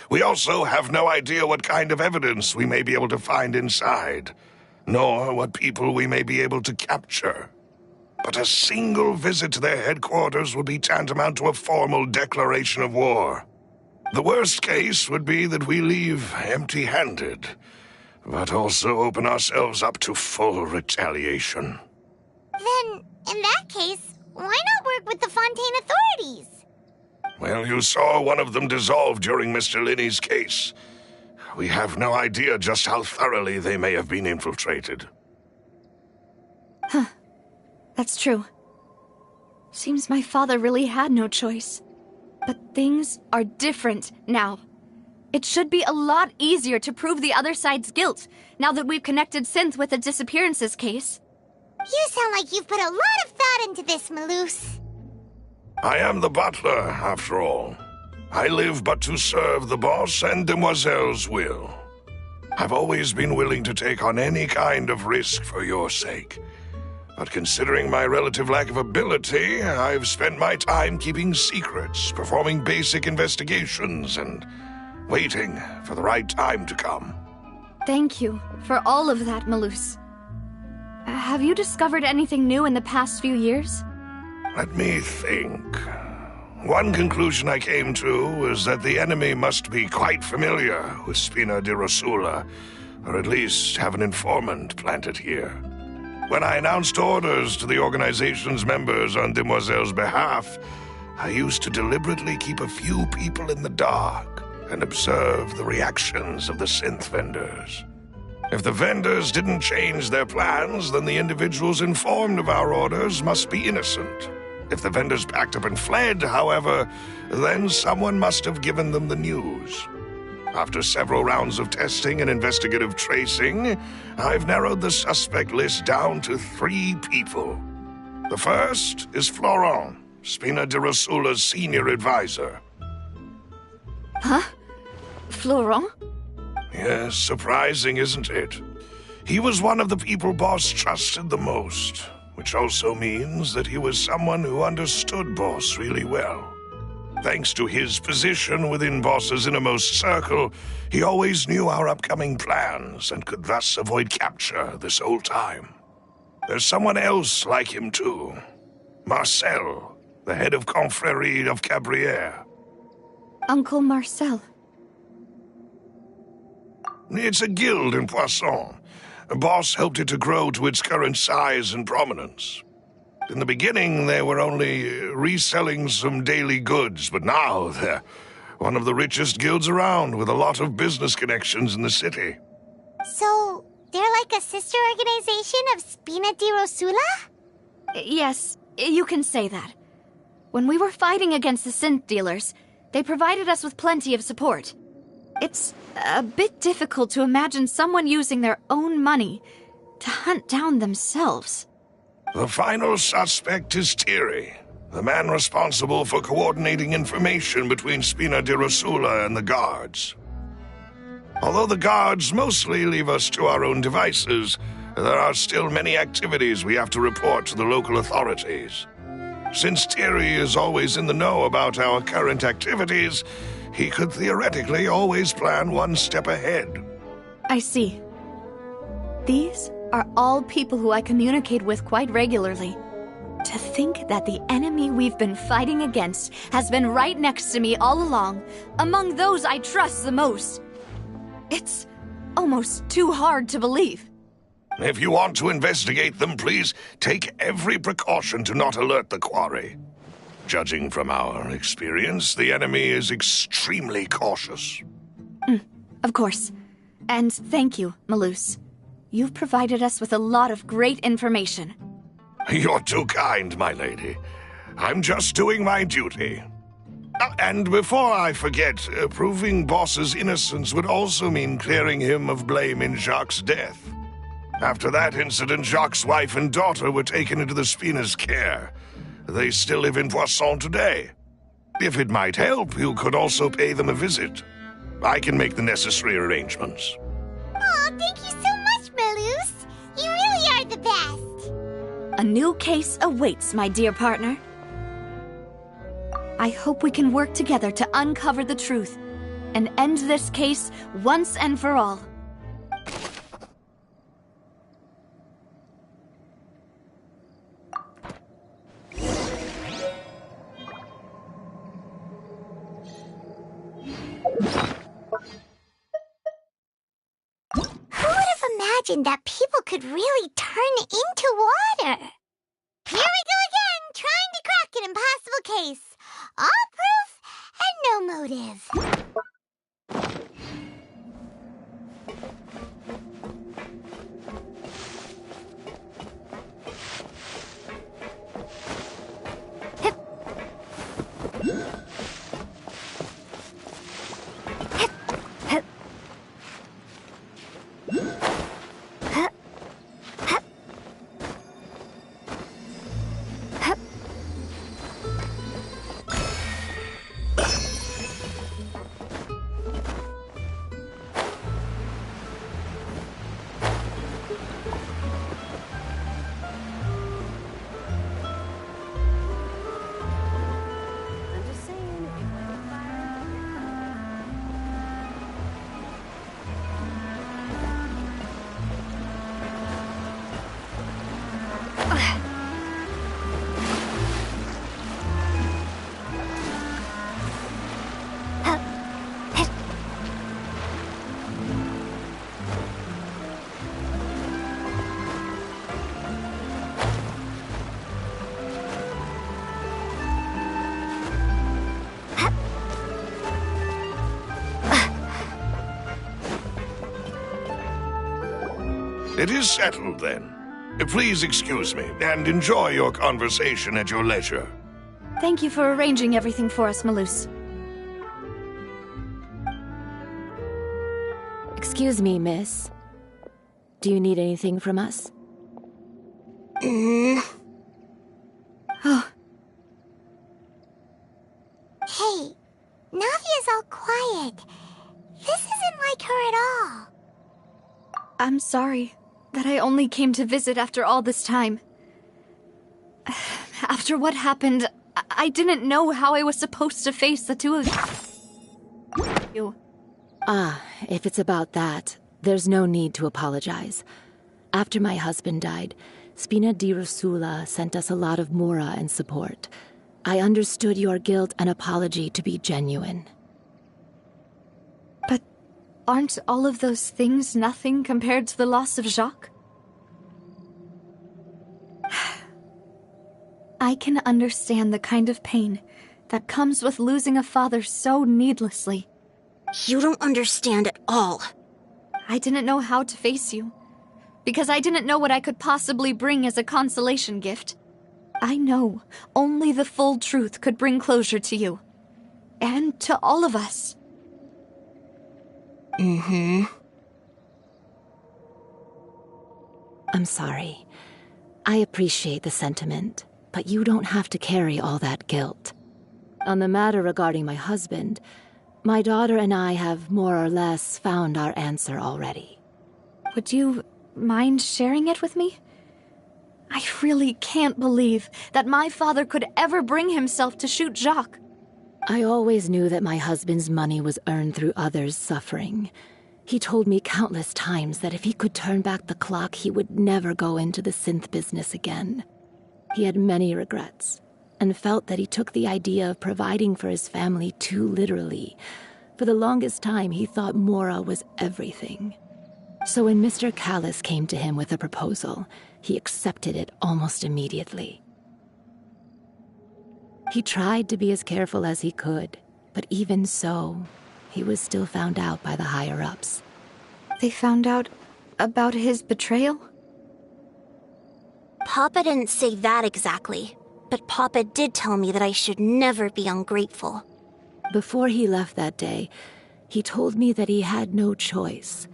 We also have no idea what kind of evidence we may be able to find inside, nor what people we may be able to capture. But a single visit to their headquarters would be tantamount to a formal declaration of war. The worst case would be that we leave empty-handed, but also open ourselves up to full retaliation. Then, in that case, why not work with the Fontaine authorities? Well, you saw one of them dissolve during Mr. Linney's case. We have no idea just how thoroughly they may have been infiltrated. Huh. That's true. Seems my father really had no choice. But things are different now. It should be a lot easier to prove the other side's guilt, now that we've connected Synth with the disappearances case. You sound like you've put a lot of thought into this, Maloose. I am the butler, after all. I live but to serve the boss and Demoiselle's will. I've always been willing to take on any kind of risk for your sake. But considering my relative lack of ability, I've spent my time keeping secrets, performing basic investigations, and waiting for the right time to come. Thank you for all of that, Maloose. Have you discovered anything new in the past few years? Let me think. One conclusion I came to was that the enemy must be quite familiar with Spina di Rosula, or at least have an informant planted here. When I announced orders to the organization's members on Demoiselle's behalf, I used to deliberately keep a few people in the dark and observe the reactions of the synth vendors. If the vendors didn't change their plans, then the individuals informed of our orders must be innocent. If the vendors packed up and fled, however, then someone must have given them the news. After several rounds of testing and investigative tracing, I've narrowed the suspect list down to 3 people. The first is Florent, Spina di Rosula's senior advisor. Huh? Florent? Yes, surprising, isn't it? He was one of the people Boss trusted the most, which also means that he was someone who understood Boss really well. Thanks to his position within Boss's innermost circle, he always knew our upcoming plans and could thus avoid capture this whole time. There's someone else like him too. Marcel, the head of Confrérie of Cabrières. Uncle Marcel. It's a guild in Poisson. Boss helped it to grow to its current size and prominence. In the beginning, they were only reselling some daily goods, but now they're one of the richest guilds around, with a lot of business connections in the city. So, they're like a sister organization of Spina di Rosula? Yes, you can say that. When we were fighting against the synth dealers, they provided us with plenty of support. It's a bit difficult to imagine someone using their own money to hunt down themselves. The final suspect is Thierry, the man responsible for coordinating information between Spina di Rosula and the guards. Although the guards mostly leave us to our own devices, there are still many activities we have to report to the local authorities. Since Thierry is always in the know about our current activities, he could theoretically always plan one step ahead. I see. These are all people who I communicate with quite regularly. To think that the enemy we've been fighting against has been right next to me all along, among those I trust the most. It's almost too hard to believe. If you want to investigate them, please take every precaution to not alert the quarry. Judging from our experience, the enemy is extremely cautious. Of course. And thank you, Maloose. You've provided us with a lot of great information. You're too kind, my lady. I'm just doing my duty. And before I forget, proving Boss's innocence would also mean clearing him of blame in Jacques' death. After that incident, Jacques' wife and daughter were taken into the Spina's care. They still live in Poisson today. If it might help, you could also pay them a visit. I can make the necessary arrangements. Aw, thank you so much, Malus. You really are the best. A new case awaits, my dear partner. I hope we can work together to uncover the truth and end this case once and for all. Who would have imagined that people could really turn into water? Here we go again, trying to crack an impossible case. All proof and no motive. It is settled, then. Please excuse me, and enjoy your conversation at your leisure. Thank you for arranging everything for us, Malus. Excuse me, miss. Do you need anything from us? Oh. Hey, Navia's all quiet. This isn't like her at all. I'm sorry that I only came to visit after all this time. After what happened, I didn't know how I was supposed to face the two of you. Ah, if it's about that, there's no need to apologize. After my husband died, Spina di Rosula sent us a lot of mora and support. I understood your guilt and apology to be genuine. But aren't all of those things nothing compared to the loss of Jacques? I can understand the kind of pain that comes with losing a father so needlessly. You don't understand at all. I didn't know how to face you, because I didn't know what I could possibly bring as a consolation gift. I know only the full truth could bring closure to you, and to all of us. I'm sorry. I appreciate the sentiment, but you don't have to carry all that guilt. On the matter regarding my husband, my daughter and I have more or less found our answer already. Would you mind sharing it with me? I really can't believe that my father could ever bring himself to shoot Jacques. I always knew that my husband's money was earned through others' suffering. He told me countless times that if he could turn back the clock, he would never go into the synth business again. He had many regrets, and felt that he took the idea of providing for his family too literally. For the longest time, he thought Mora was everything. So when Mr. Callis came to him with a proposal, he accepted it almost immediately. He tried to be as careful as he could, but even so, he was still found out by the higher-ups. They found out about his betrayal? Papa didn't say that exactly, but Papa did tell me that I should never be ungrateful. Before he left that day, he told me that he had no choice.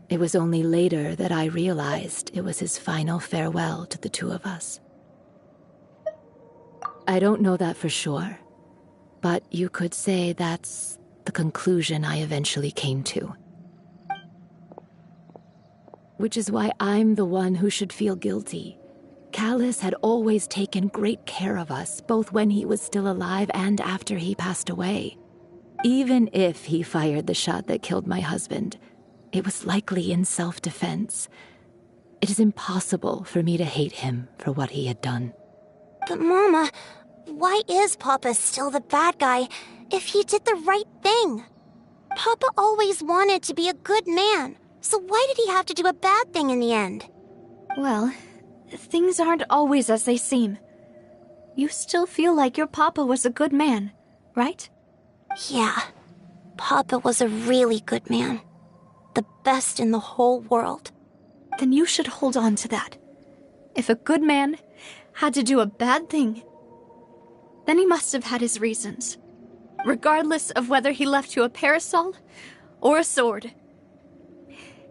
It was only later that I realized it was his final farewell to the two of us. I don't know that for sure, but you could say that's the conclusion I eventually came to. Which is why I'm the one who should feel guilty. Callus had always taken great care of us, both when he was still alive and after he passed away. Even if he fired the shot that killed my husband, it was likely in self-defense. It is impossible for me to hate him for what he had done. But Mama, why is Papa still the bad guy if he did the right thing? Papa always wanted to be a good man, so why did he have to do a bad thing in the end? Well, things aren't always as they seem. You still feel like your Papa was a good man, right? Yeah, Papa was a really good man. The best in the whole world. Then you should hold on to that. If a good man had to do a bad thing, then he must have had his reasons. Regardless of whether he left you a parasol or a sword.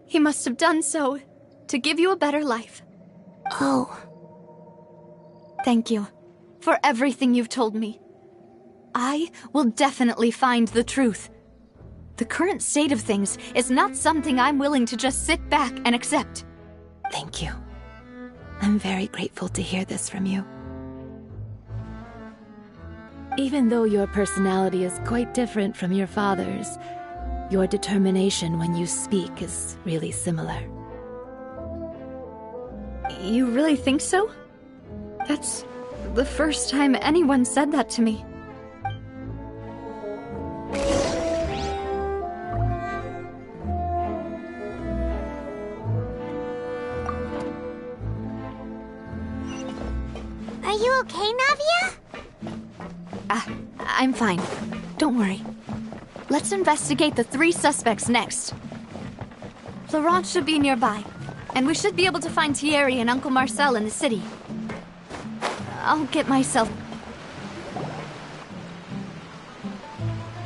He must have done so to give you a better life. Oh. Thank you for everything you've told me. I will definitely find the truth. The current state of things is not something I'm willing to just sit back and accept. Thank you. I'm very grateful to hear this from you. Even though your personality is quite different from your father's, your determination when you speak is really similar. You really think so? That's the first time anyone said that to me. Are you okay, Navia? I'm fine. Don't worry. Let's investigate the 3 suspects next. Florent should be nearby, and we should be able to find Thierry and Uncle Marcel in the city. I'll get myself...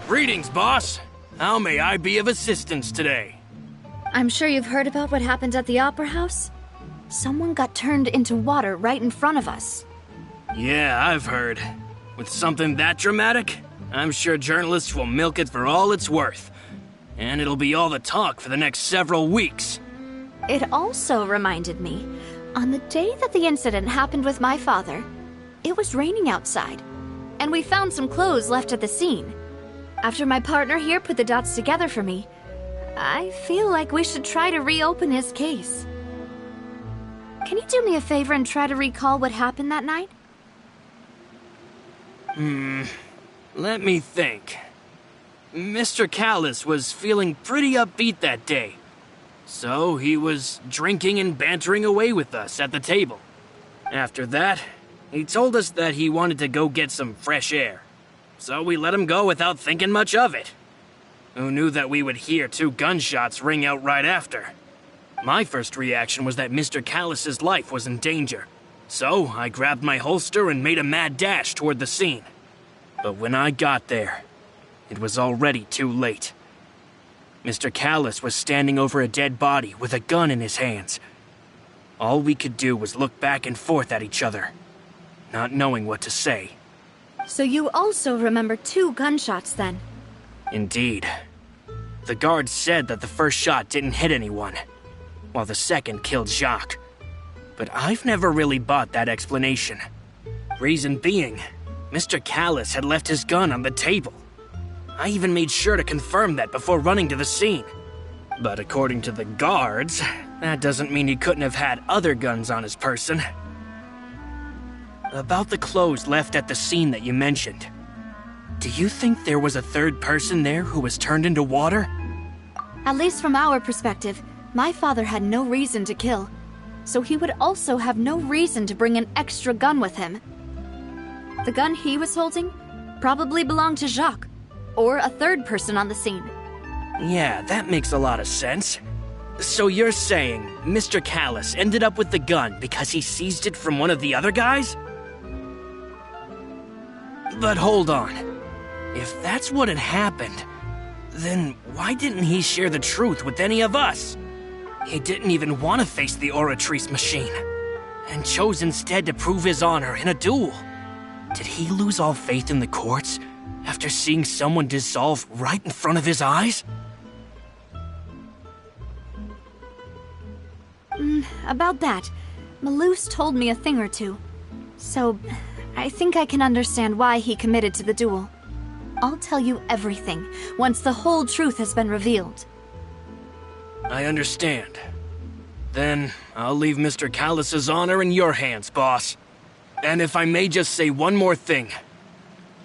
Greetings, boss. How may I be of assistance today? I'm sure you've heard about what happened at the Opera House? Someone got turned into water right in front of us. Yeah, I've heard. With something that dramatic, I'm sure journalists will milk it for all it's worth. And it'll be all the talk for the next several weeks. It also reminded me, on the day that the incident happened with my father, it was raining outside, and we found some clothes left at the scene. After my partner here put the dots together for me, I feel like we should try to reopen his case. Can you do me a favor and try to recall what happened that night? Let me think. Mr. Callus was feeling pretty upbeat that day. So he was drinking and bantering away with us at the table. After that, he told us that he wanted to go get some fresh air. So we let him go without thinking much of it. Who knew that we would hear 2 gunshots ring out right after? My first reaction was that Mr. Callus's life was in danger. So I grabbed my holster and made a mad dash toward the scene. But when I got there, it was already too late. Mr. Callus was standing over a dead body with a gun in his hands. All we could do was look back and forth at each other, not knowing what to say. So you also remember 2 gunshots then? Indeed. The guard said that the first shot didn't hit anyone, while the second killed Jacques. But I've never really bought that explanation. Reason being, Mr. Callus had left his gun on the table. I even made sure to confirm that before running to the scene. But according to the guards, that doesn't mean he couldn't have had other guns on his person. About the clothes left at the scene that you mentioned, do you think there was a third person there who was turned into water? At least from our perspective, my father had no reason to kill. So he would also have no reason to bring an extra gun with him. The gun he was holding probably belonged to Jacques, or a third person on the scene. Yeah, that makes a lot of sense. So you're saying Mr. Callus ended up with the gun because he seized it from one of the other guys? But hold on. If that's what had happened, then why didn't he share the truth with any of us? He didn't even want to face the Oratrice machine, and chose instead to prove his honor in a duel. Did he lose all faith in the courts after seeing someone dissolve right in front of his eyes? about that, Maloose told me a thing or two. So, I think I can understand why he committed to the duel. I'll tell you everything once the whole truth has been revealed. I understand. Then, I'll leave Mr. Callus's honor in your hands, boss. And if I may just say one more thing.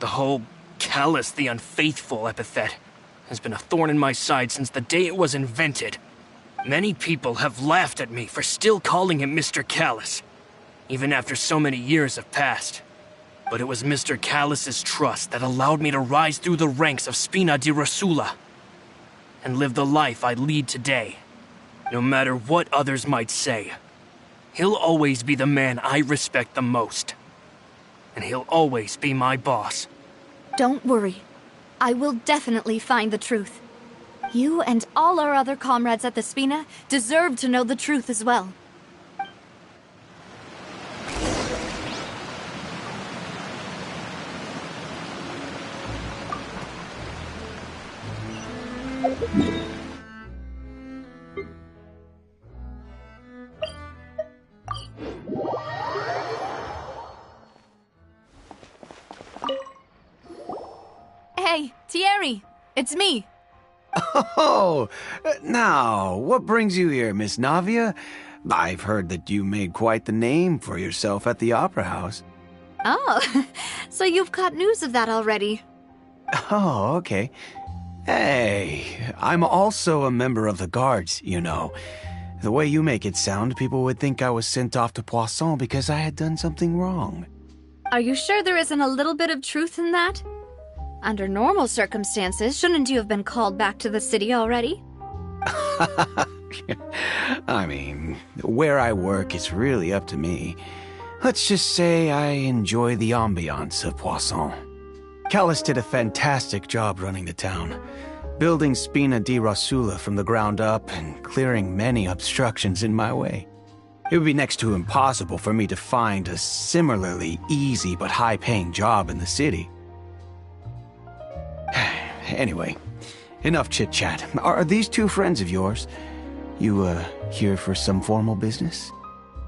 The whole Callus the Unfaithful epithet has been a thorn in my side since the day it was invented. Many people have laughed at me for still calling him Mr. Callus, even after so many years have passed. But it was Mr. Callus's trust that allowed me to rise through the ranks of Spina di Rosula and live the life I lead today. No matter what others might say, he'll always be the man I respect the most. And he'll always be my boss. Don't worry. I will definitely find the truth. You and all our other comrades at the Spina deserve to know the truth as well. Hey, Thierry, it's me. Oh, now, what brings you here, Miss Navia? I've heard that you made quite the name for yourself at the Opera House. Oh, so you've caught news of that already. Oh, okay. Hey, I'm also a member of the Guards, you know. The way you make it sound, people would think I was sent off to Poisson because I had done something wrong. Are you sure there isn't a little bit of truth in that? Under normal circumstances, shouldn't you have been called back to the city already? I mean, where I work is really up to me. Let's just say I enjoy the ambiance of Poisson. Callus did a fantastic job running the town, building Spina di Rosula from the ground up and clearing many obstructions in my way. It would be next to impossible for me to find a similarly easy but high-paying job in the city. Anyway, enough chit-chat. Are these two friends of yours? You, here for some formal business?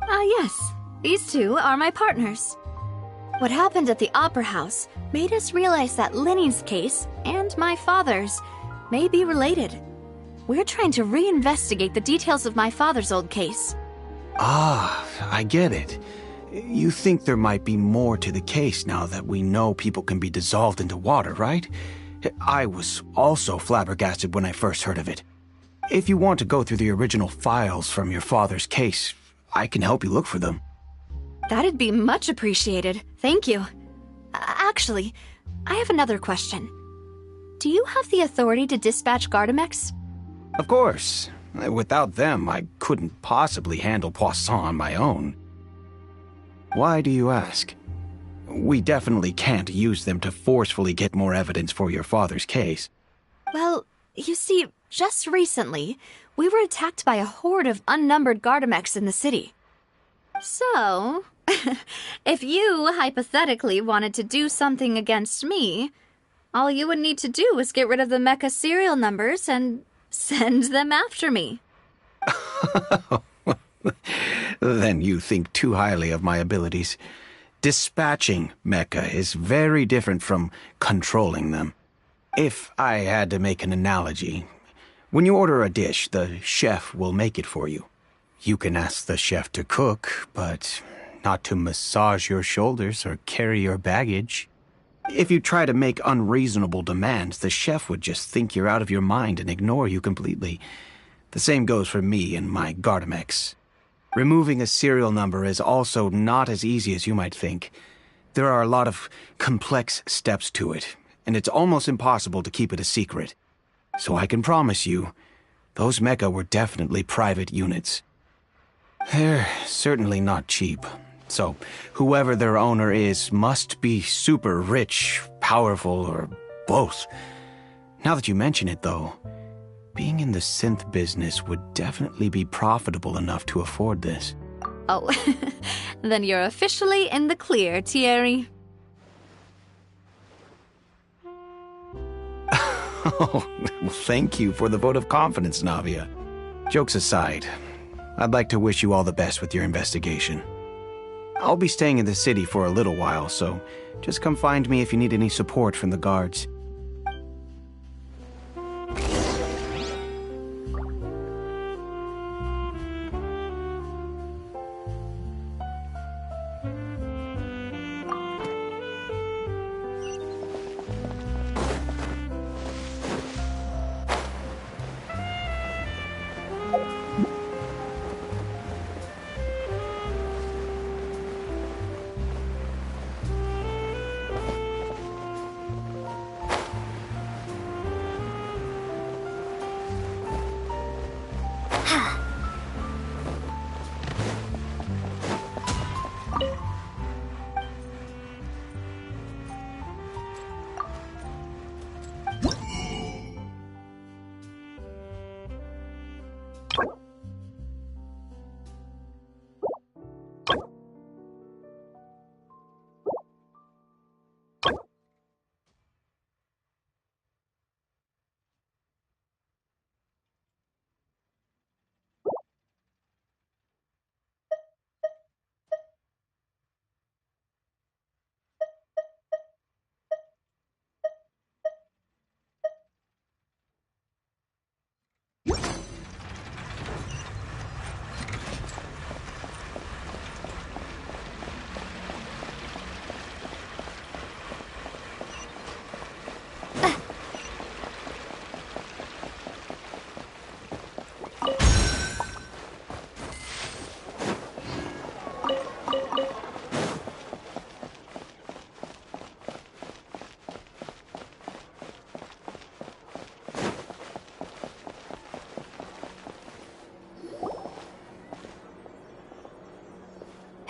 Yes. These two are my partners. What happened at the Opera House made us realize that Linny's case and my father's may be related. We're trying to reinvestigate the details of my father's old case. Ah, I get it. You think there might be more to the case now that we know people can be dissolved into water, right? I was also flabbergasted when I first heard of it. If you want to go through the original files from your father's case, I can help you look for them. That'd be much appreciated. Thank you. Actually, I have another question. Do you have the authority to dispatch Gardamex? Of course. Without them, I couldn't possibly handle Poisson on my own. Why do you ask? We definitely can't use them to forcefully get more evidence for your father's case. Well, you see, just recently, we were attacked by a horde of unnumbered Gardamex in the city. So, if you hypothetically wanted to do something against me, all you would need to do is get rid of the mecha serial numbers and send them after me. Then you think too highly of my abilities. Dispatching mecha is very different from controlling them. If I had to make an analogy, when you order a dish, the chef will make it for you. You can ask the chef to cook, but not to massage your shoulders or carry your baggage. If you try to make unreasonable demands, the chef would just think you're out of your mind and ignore you completely. The same goes for me and my Gardamex. Removing a serial number is also not as easy as you might think. There are a lot of complex steps to it, and it's almost impossible to keep it a secret. So I can promise you, those mecha were definitely private units. They're certainly not cheap. So, whoever their owner is must be super rich, powerful, or both. Now that you mention it, though, being in the synth business would definitely be profitable enough to afford this. Oh, then you're officially in the clear, Thierry. Oh, well, thank you for the vote of confidence, Navia. Jokes aside, I'd like to wish you all the best with your investigation. I'll be staying in the city for a little while, so just come find me if you need any support from the guards.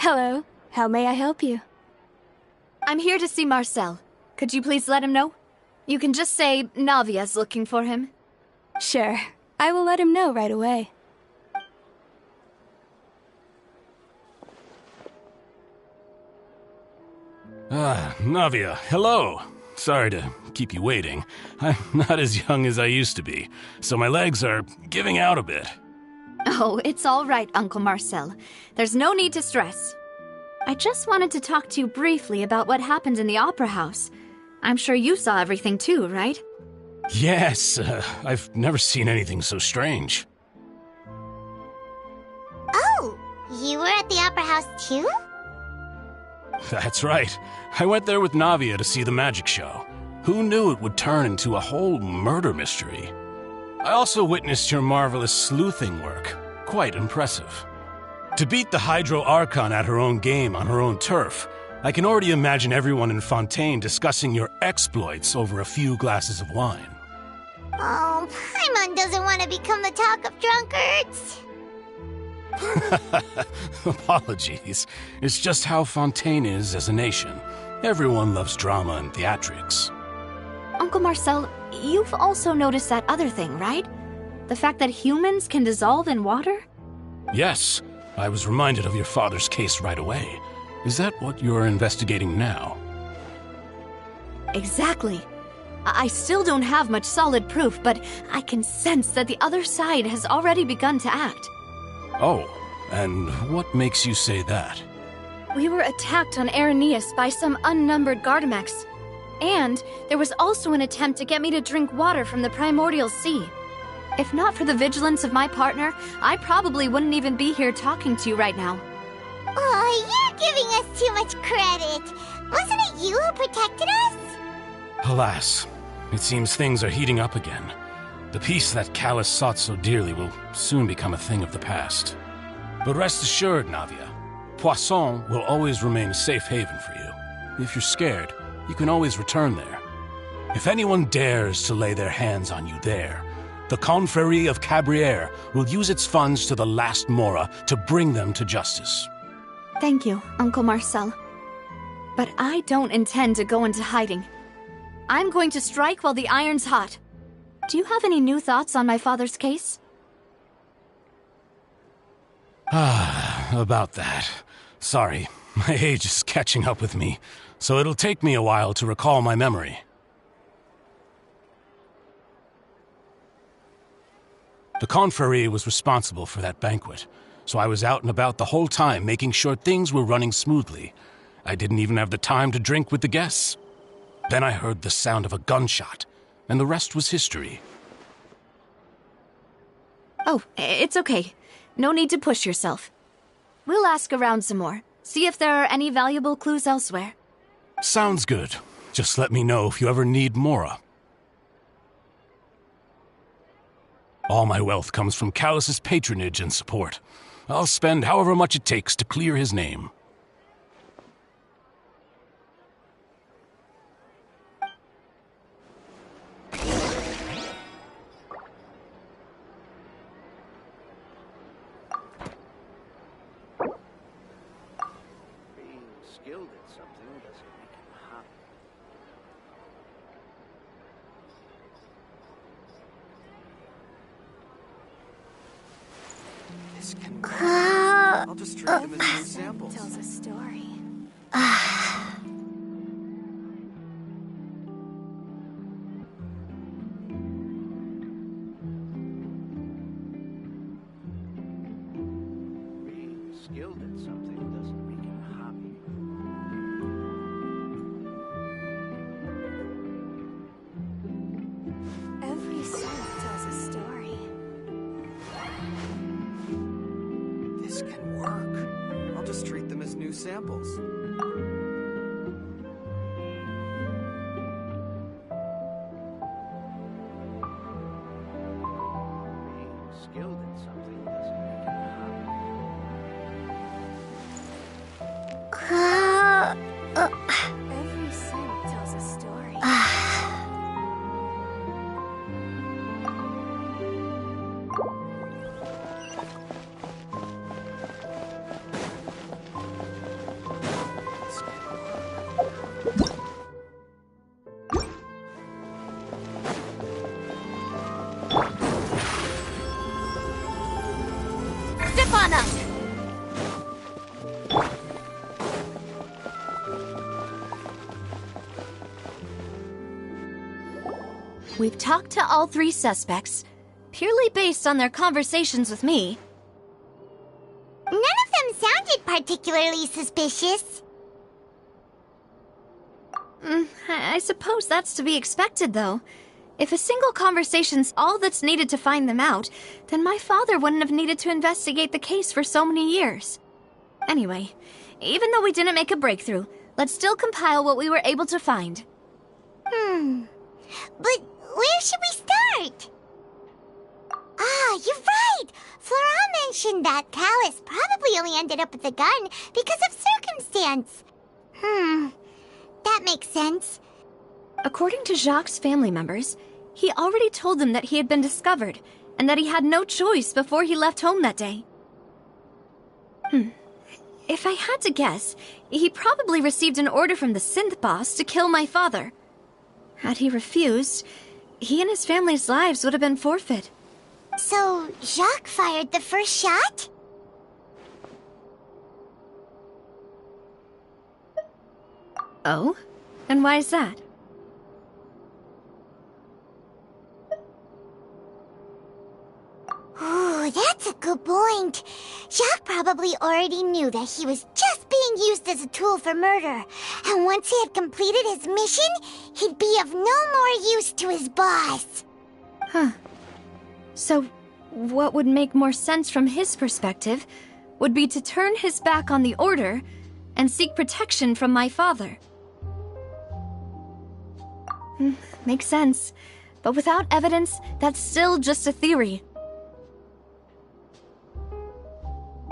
Hello. How may I help you? I'm here to see Marcel. Could you please let him know? You can just say Navia's looking for him. Sure. I will let him know right away. Navia, hello. Sorry to keep you waiting. I'm not as young as I used to be, so my legs are giving out a bit. Oh, it's all right, Uncle Marcel. There's no need to stress. I just wanted to talk to you briefly about what happened in the Opera House. I'm sure you saw everything too, right? Yes, I've never seen anything so strange. Oh, you were at the Opera House too? That's right. I went there with Navia to see the magic show. Who knew it would turn into a whole murder mystery? I also witnessed your marvelous sleuthing work. Quite impressive. To beat the Hydro Archon at her own game on her own turf, I can already imagine everyone in Fontaine discussing your exploits over a few glasses of wine. Oh, Paimon doesn't want to become the talk of drunkards. Apologies. It's just how Fontaine is as a nation. Everyone loves drama and theatrics. Uncle Marcel, you've also noticed that other thing, right? The fact that humans can dissolve in water? Yes, I was reminded of your father's case right away. Is that what you're investigating now? Exactly. I still don't have much solid proof, but I can sense that the other side has already begun to act. Oh, and what makes you say that? We were attacked on Araneus by some unnumbered Gardamex. And there was also an attempt to get me to drink water from the primordial sea. If not for the vigilance of my partner, I probably wouldn't even be here talking to you right now. Oh, you're giving us too much credit. Wasn't it you who protected us? Alas, it seems things are heating up again. The peace that Callus sought so dearly will soon become a thing of the past. But rest assured, Navia, Poisson will always remain a safe haven for you. If you're scared, you can always return there. If anyone dares to lay their hands on you there, the Confrérie of Cabrières will use its funds to the last Mora to bring them to justice. Thank you, Uncle Marcel. But I don't intend to go into hiding. I'm going to strike while the iron's hot. Do you have any new thoughts on my father's case? About that. Sorry, my age is catching up with me, so it'll take me a while to recall my memory. The Confrérie was responsible for that banquet, so I was out and about the whole time making sure things were running smoothly. I didn't even have the time to drink with the guests. Then I heard the sound of a gunshot, and the rest was history. Oh, it's okay. No need to push yourself. We'll ask around some more, see if there are any valuable clues elsewhere. Sounds good. Just let me know if you ever need Mora. All my wealth comes from Callus's patronage and support. I'll spend however much it takes to clear his name. Skilled at something doesn't make him happy. This can work. I'll just treat them as new samples. Tells a story. Being skilled at something doesn't make him happy. Every song tells a story. This can work. I'll just treat them as new samples. Being skilled at something doesn't make him happy. Every song tells a story. Step on up! We've talked to all three suspects, purely based on their conversations with me. None of them sounded particularly suspicious. I suppose that's to be expected, though. If a single conversation's all that's needed to find them out, then my father wouldn't have needed to investigate the case for so many years. Anyway, even though we didn't make a breakthrough, let's still compile what we were able to find. But where should we start? Ah, you're right! Flora mentioned that Callus probably only ended up with the gun because of circumstance. That makes sense. According to Jacques' family members, he already told them that he had been discovered, and that he had no choice before he left home that day. If I had to guess, he probably received an order from the synth boss to kill my father. Had he refused, he and his family's lives would have been forfeit. So, Jacques fired the first shot? Oh? And why is that? Ooh, that's a good point. Jacques probably already knew that he was just being used as a tool for murder. And once he had completed his mission, he'd be of no more use to his boss. So, what would make more sense from his perspective would be to turn his back on the Order and seek protection from my father. Makes sense. But without evidence, that's still just a theory.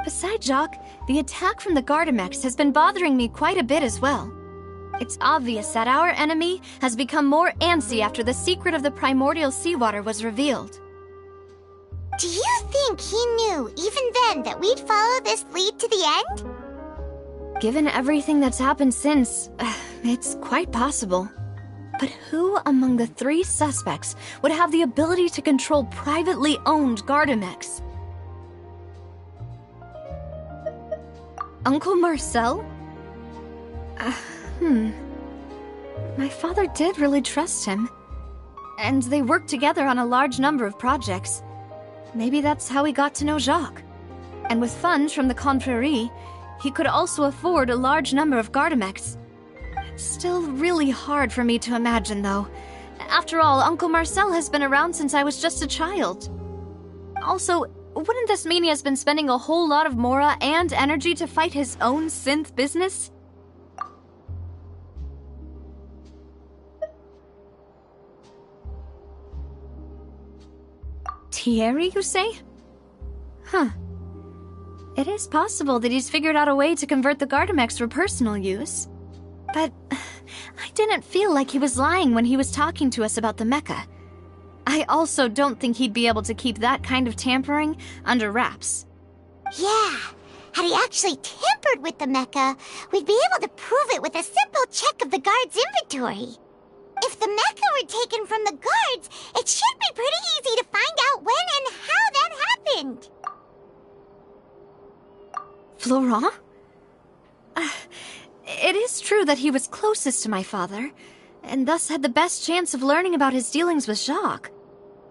Besides Jacques, the attack from the Gardamex has been bothering me quite a bit as well. It's obvious that our enemy has become more antsy after the secret of the primordial seawater was revealed. Do you think he knew, even then, that we'd follow this lead to the end? Given everything that's happened since, it's quite possible. But who among the three suspects would have the ability to control privately owned Gardamex? Uncle Marcel? My father did really trust him. And they worked together on a large number of projects. Maybe that's how he got to know Jacques. And with funds from the Confrérie, he could also afford a large number of Gardamex. It's still really hard for me to imagine, though. After all, Uncle Marcel has been around since I was just a child. Also, wouldn't this mean he has been spending a whole lot of mora and energy to fight his own synth business? Thierry, you say? Huh. It is possible that he's figured out a way to convert the Gardamex for personal use. But I didn't feel like he was lying when he was talking to us about the mecha. I also don't think he'd be able to keep that kind of tampering under wraps. Yeah, had he actually tampered with the mecha, we'd be able to prove it with a simple check of the guard's inventory. If the mecha were taken from the guards, it should be pretty easy to find out when and how that happened. Florent? It is true that he was closest to my father, and thus had the best chance of learning about his dealings with Jacques.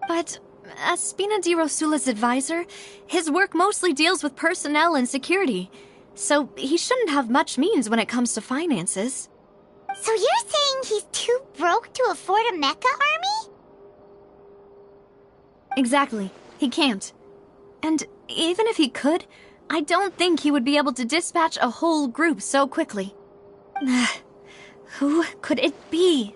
But as Spina di Rosula's advisor, his work mostly deals with personnel and security, so he shouldn't have much means when it comes to finances. So you're saying he's too broke to afford a mecha army? Exactly. He can't. And even if he could, I don't think he would be able to dispatch a whole group so quickly. Who could it be?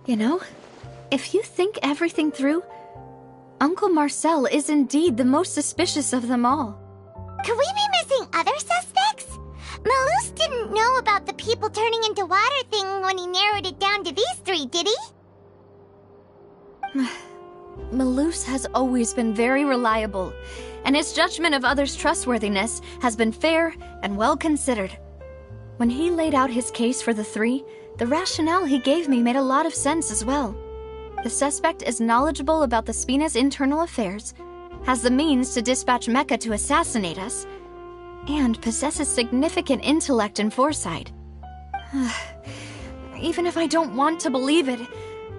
You know, if you think everything through, Uncle Marcel is indeed the most suspicious of them all. Could we be missing other suspects? Malus didn't know about the people turning into water thing when he narrowed it down to these three, did he? Malus has always been very reliable, and his judgment of others' trustworthiness has been fair and well considered. When he laid out his case for the three, the rationale he gave me made a lot of sense as well. The suspect is knowledgeable about the Spina's internal affairs, has the means to dispatch Mecha to assassinate us, and possesses significant intellect and foresight. Even if I don't want to believe it,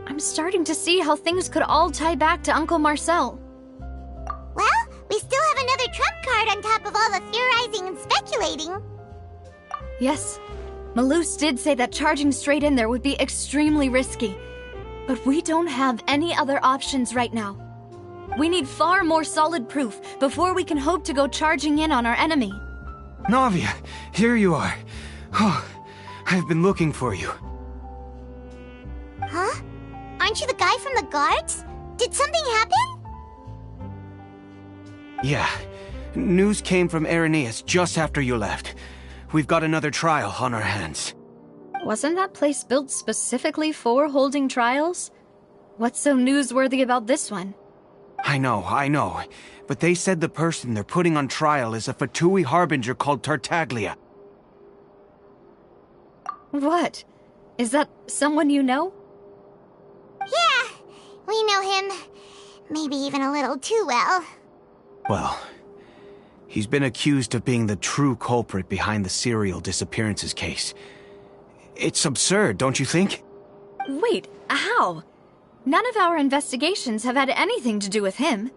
I'm starting to see how things could all tie back to Uncle Marcel. Well, we still have another trump card on top of all the theorizing and speculating. Yes, Malus did say that charging straight in there would be extremely risky. But we don't have any other options right now. We need far more solid proof before we can hope to go charging in on our enemy. Navia, here you are. Oh, I've been looking for you. Huh? Aren't you the guy from the guards? Did something happen? Yeah. News came from Irenaeus just after you left. We've got another trial on our hands. Wasn't that place built specifically for holding trials? What's so newsworthy about this one? I know. But they said the person they're putting on trial is a Fatui harbinger called Tartaglia. What? Is that someone you know? Yeah, we know him. Maybe even a little too well. Well, he's been accused of being the true culprit behind the serial disappearances case. It's absurd, don't you think? Wait, how? None of our investigations have had anything to do with him.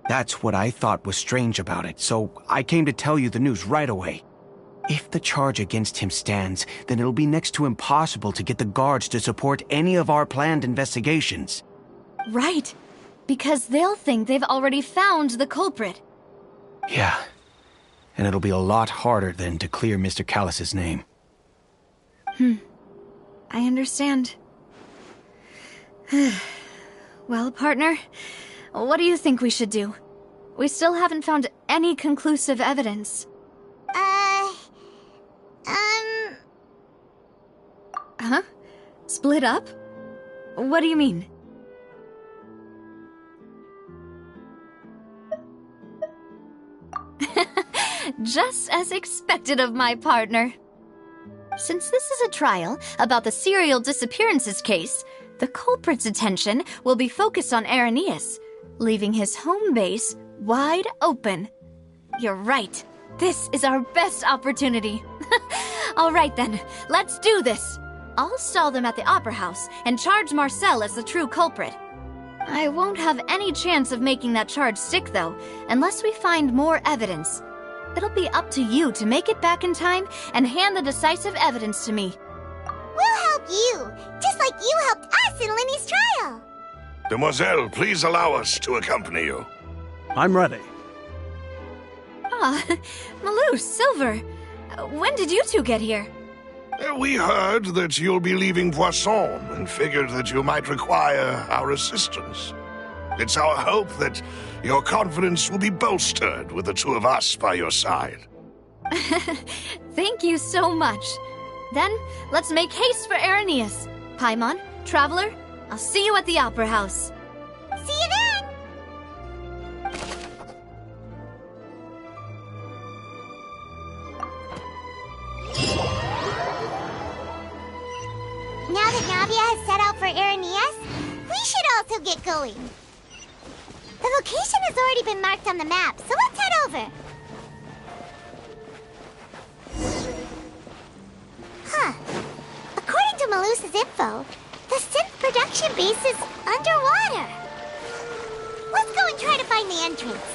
That's what I thought was strange about it, so I came to tell you the news right away. If the charge against him stands, then it'll be next to impossible to get the guards to support any of our planned investigations. Right, because they'll think they've already found the culprit. Yeah, and it'll be a lot harder then to clear Mr. Callus's name. I understand. Well, partner, what do you think we should do? We still haven't found any conclusive evidence. Huh? Split up? What do you mean? Just as expected of my partner. Since this is a trial about the serial disappearances case, The culprit's attention will be focused on Irenaeus, leaving his home base wide open. You're right. This is our best opportunity. All right then, let's do this. I'll stall them at the Opera House and charge Marcel as the true culprit. I won't have any chance of making that charge stick, though, unless we find more evidence. It'll be up to you to make it back in time and hand the decisive evidence to me. We'll help you, just like you helped us in Linny's trial. Demoiselle, please allow us to accompany you. I'm ready. Ah, Malou, Silver, when did you two get here? We heard that you'll be leaving Poisson and figured that you might require our assistance. It's our hope that your confidence will be bolstered with the two of us by your side. Thank you so much. Then, let's make haste for Irenaeus. Paimon, Traveler, I'll see you at the Opera House. See you then! Now that Navia has set out for Irenaeus, we should also get going. The location has already been marked on the map, so let's head over. Huh. According to Malusa's info, the synth production base is underwater. Let's go and try to find the entrance.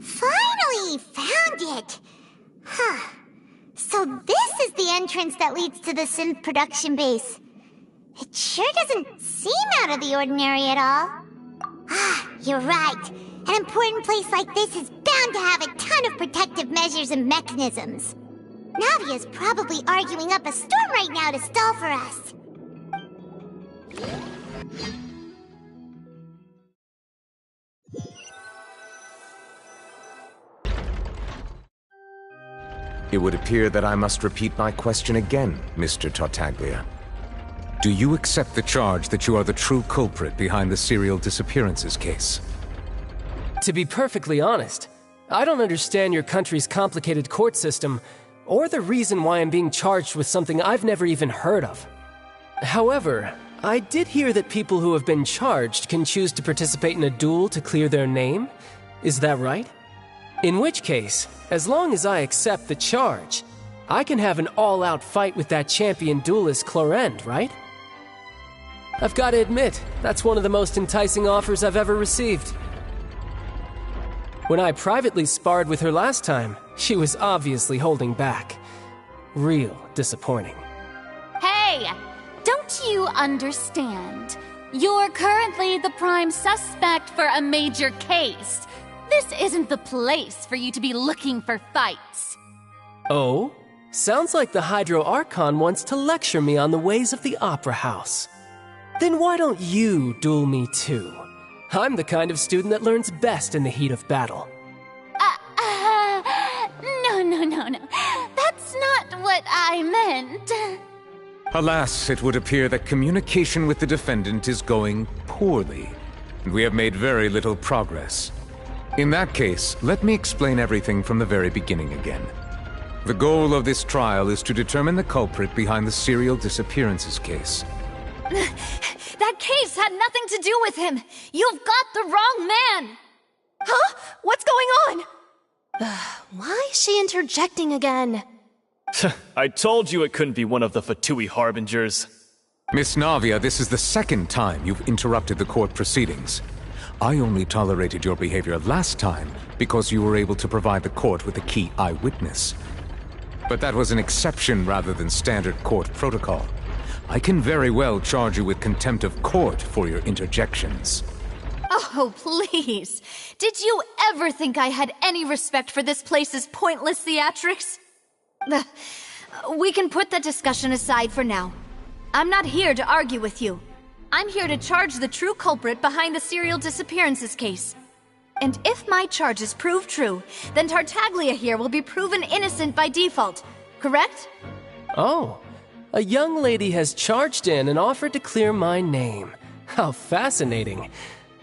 Finally found it! Huh. So this is the entrance that leads to the synth production base. It sure doesn't seem out of the ordinary at all. Ah, you're right. An important place like this is bound to have a ton of protective measures and mechanisms. Navia's probably arguing up a storm right now to stall for us. It would appear that I must repeat my question again, Mr. Tartaglia. Do you accept the charge that you are the true culprit behind the serial disappearances case? To be perfectly honest, I don't understand your country's complicated court system, or the reason why I'm being charged with something I've never even heard of. However, I did hear that people who have been charged can choose to participate in a duel to clear their name. Is that right? In which case, as long as I accept the charge, I can have an all-out fight with that champion duelist Clorend, right? I've got to admit, that's one of the most enticing offers I've ever received. When I privately sparred with her last time, she was obviously holding back. Real disappointing. Hey! Don't you understand? You're currently the prime suspect for a major case. This isn't the place for you to be looking for fights. Oh? Sounds like the Hydro Archon wants to lecture me on the ways of the Opera House. Then why don't you duel me too? I'm the kind of student that learns best in the heat of battle. No. That's not what I meant. Alas, it would appear that communication with the defendant is going poorly, and we have made very little progress. In that case, let me explain everything from the very beginning again. The goal of this trial is to determine the culprit behind the serial disappearances case. That case had nothing to do with him! You've got the wrong man! Huh? What's going on? Why is she interjecting again? I told you it couldn't be one of the Fatui Harbingers. Miss Navia, this is the second time you've interrupted the court proceedings. I only tolerated your behavior last time because you were able to provide the court with a key eyewitness. But that was an exception rather than standard court protocol. I can very well charge you with contempt of court for your interjections. Oh, please. Did you ever think I had any respect for this place's pointless theatrics? We can put that discussion aside for now. I'm not here to argue with you. I'm here to charge the true culprit behind the serial disappearances case. And if my charges prove true, then Tartaglia here will be proven innocent by default, correct? Oh, a young lady has charged in and offered to clear my name. How fascinating.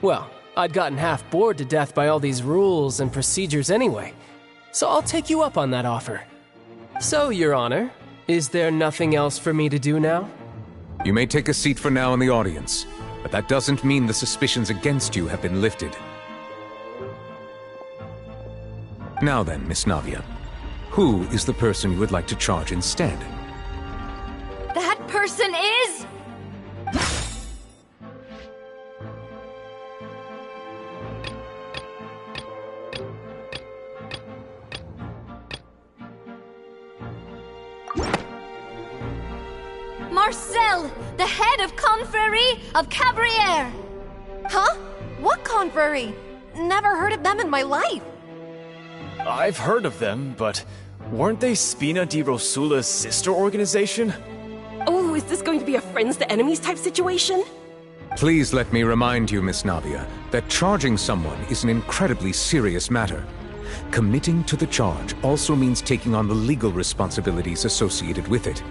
Well, I'd gotten half bored to death by all these rules and procedures anyway, so I'll take you up on that offer. So, Your Honor, is there nothing else for me to do now? You may take a seat for now in the audience, but that doesn't mean the suspicions against you have been lifted. Now then, Miss Navia, who is the person you would like to charge instead? That person is... Marcel, the head of Confrérie of Cabrières! Huh? What confrérie? Never heard of them in my life. I've heard of them, but weren't they Spina di Rosula's sister organization? Oh, is this going to be a friends to enemies type situation? Please let me remind you, Miss Navia, that charging someone is an incredibly serious matter. Committing to the charge also means taking on the legal responsibilities associated with it.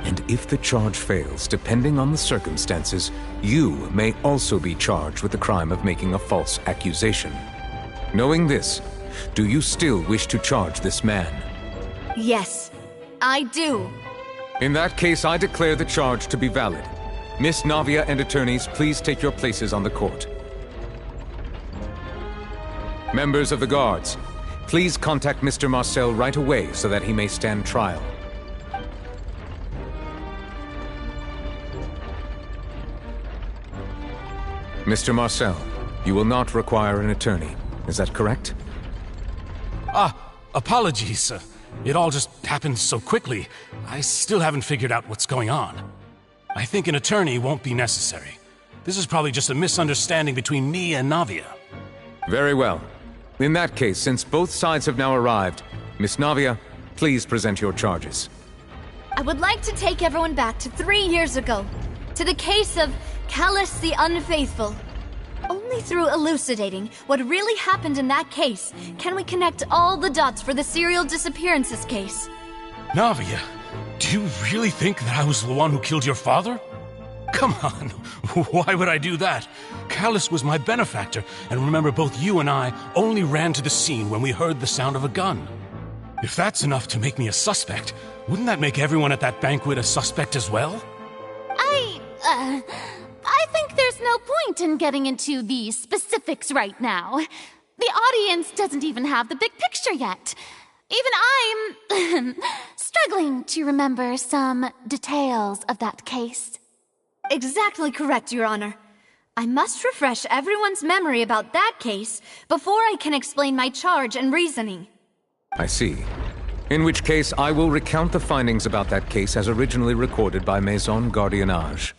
And if the charge fails, depending on the circumstances, you may also be charged with the crime of making a false accusation. Knowing this, do you still wish to charge this man? Yes, I do. In that case, I declare the charge to be valid. Miss Navia and attorneys, please take your places on the court. Members of the guards, please contact Mr. Marcel right away so that he may stand trial. Mr. Marcel, you will not require an attorney. Is that correct? Apologies. It all just happened so quickly. I still haven't figured out what's going on. I think an attorney won't be necessary. This is probably just a misunderstanding between me and Navia. Very well. In that case, since both sides have now arrived, Miss Navia, please present your charges. I would like to take everyone back to 3 years ago, to the case of Callus the Unfaithful. Only through elucidating what really happened in that case can we connect all the dots for the serial disappearances case. Navia, do you really think that I was the one who killed your father? Come on, why would I do that? Callus was my benefactor, and remember, both you and I only ran to the scene when we heard the sound of a gun. If that's enough to make me a suspect, wouldn't that make everyone at that banquet a suspect as well? I think there's no point in getting into the specifics right now. The audience doesn't even have the big picture yet. Even I'm struggling to remember some details of that case. Exactly correct, Your Honor. I must refresh everyone's memory about that case before I can explain my charge and reasoning. I see. In which case, I will recount the findings about that case as originally recorded by Maison Gardiennage.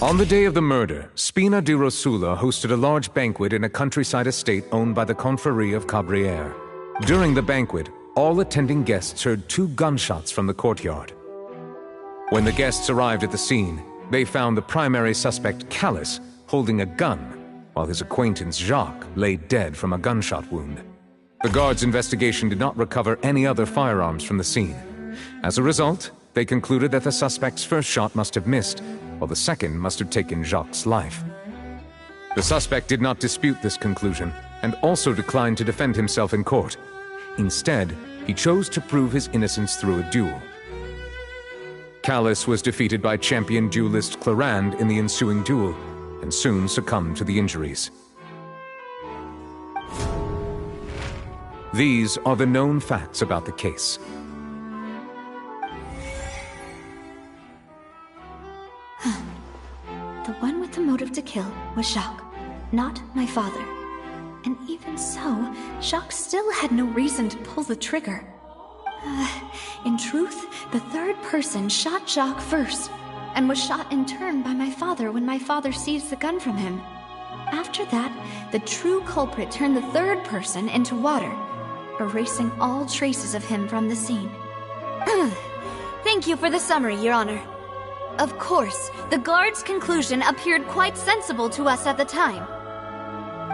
On the day of the murder, Spina di Rosula hosted a large banquet in a countryside estate owned by the Confrérie of Cabrières. During the banquet, all attending guests heard 2 gunshots from the courtyard. When the guests arrived at the scene, they found the primary suspect, Callus, holding a gun, while his acquaintance, Jacques, lay dead from a gunshot wound. The guards' investigation did not recover any other firearms from the scene. As a result, they concluded that the suspect's first shot must have missed, while the second must have taken Jacques' life. The suspect did not dispute this conclusion, and also declined to defend himself in court. Instead, he chose to prove his innocence through a duel. Callus was defeated by champion duelist Clarande in the ensuing duel, and soon succumbed to the injuries. These are the known facts about the case. kill was Jacques, not my father. And even so, Jacques still had no reason to pull the trigger. In truth, the third person shot Jacques first, and was shot in turn by my father when my father seized the gun from him. After that, the true culprit turned the third person into water, erasing all traces of him from the scene. Thank you for the summary, Your Honor. Of course, the guard's conclusion appeared quite sensible to us at the time.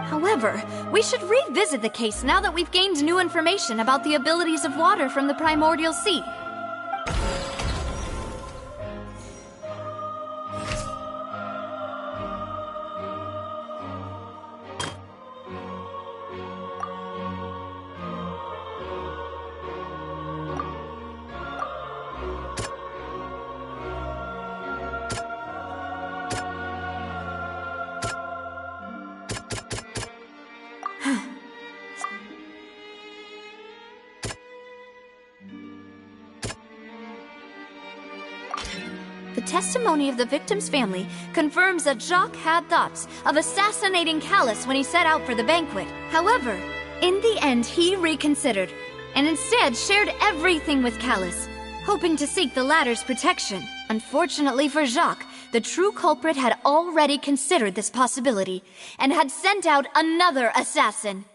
However, we should revisit the case now that we've gained new information about the abilities of water from the primordial sea. The testimony of the victim's family confirms that Jacques had thoughts of assassinating Callus when he set out for the banquet. However, in the end he reconsidered, and instead shared everything with Callus, hoping to seek the latter's protection. Unfortunately for Jacques, the true culprit had already considered this possibility, and had sent out another assassin.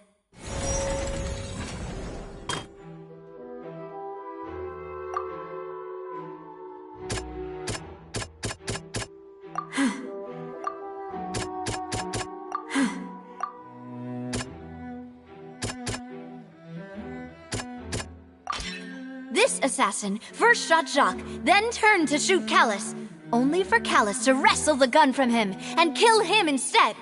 This assassin first shot Jacques, then turned to shoot Callus, only for Callus to wrestle the gun from him and kill him instead.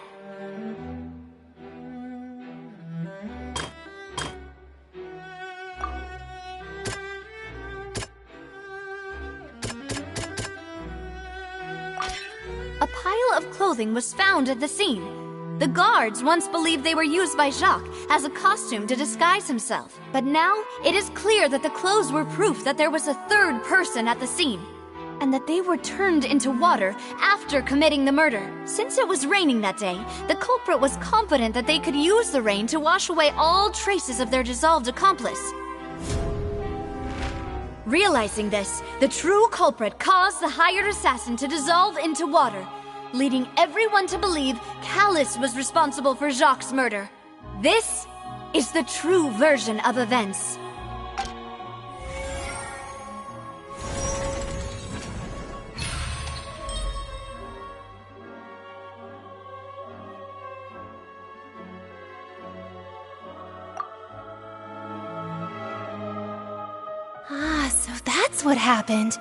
A pile of clothing was found at the scene. The guards once believed they were used by Jacques as a costume to disguise himself. But now, it is clear that the clothes were proof that there was a third person at the scene, and that they were turned into water after committing the murder. Since it was raining that day, the culprit was confident that they could use the rain to wash away all traces of their dissolved accomplice. Realizing this, the true culprit caused the hired assassin to dissolve into water, leading everyone to believe Callus was responsible for Jacques' murder. This is the true version of events. So that's what happened.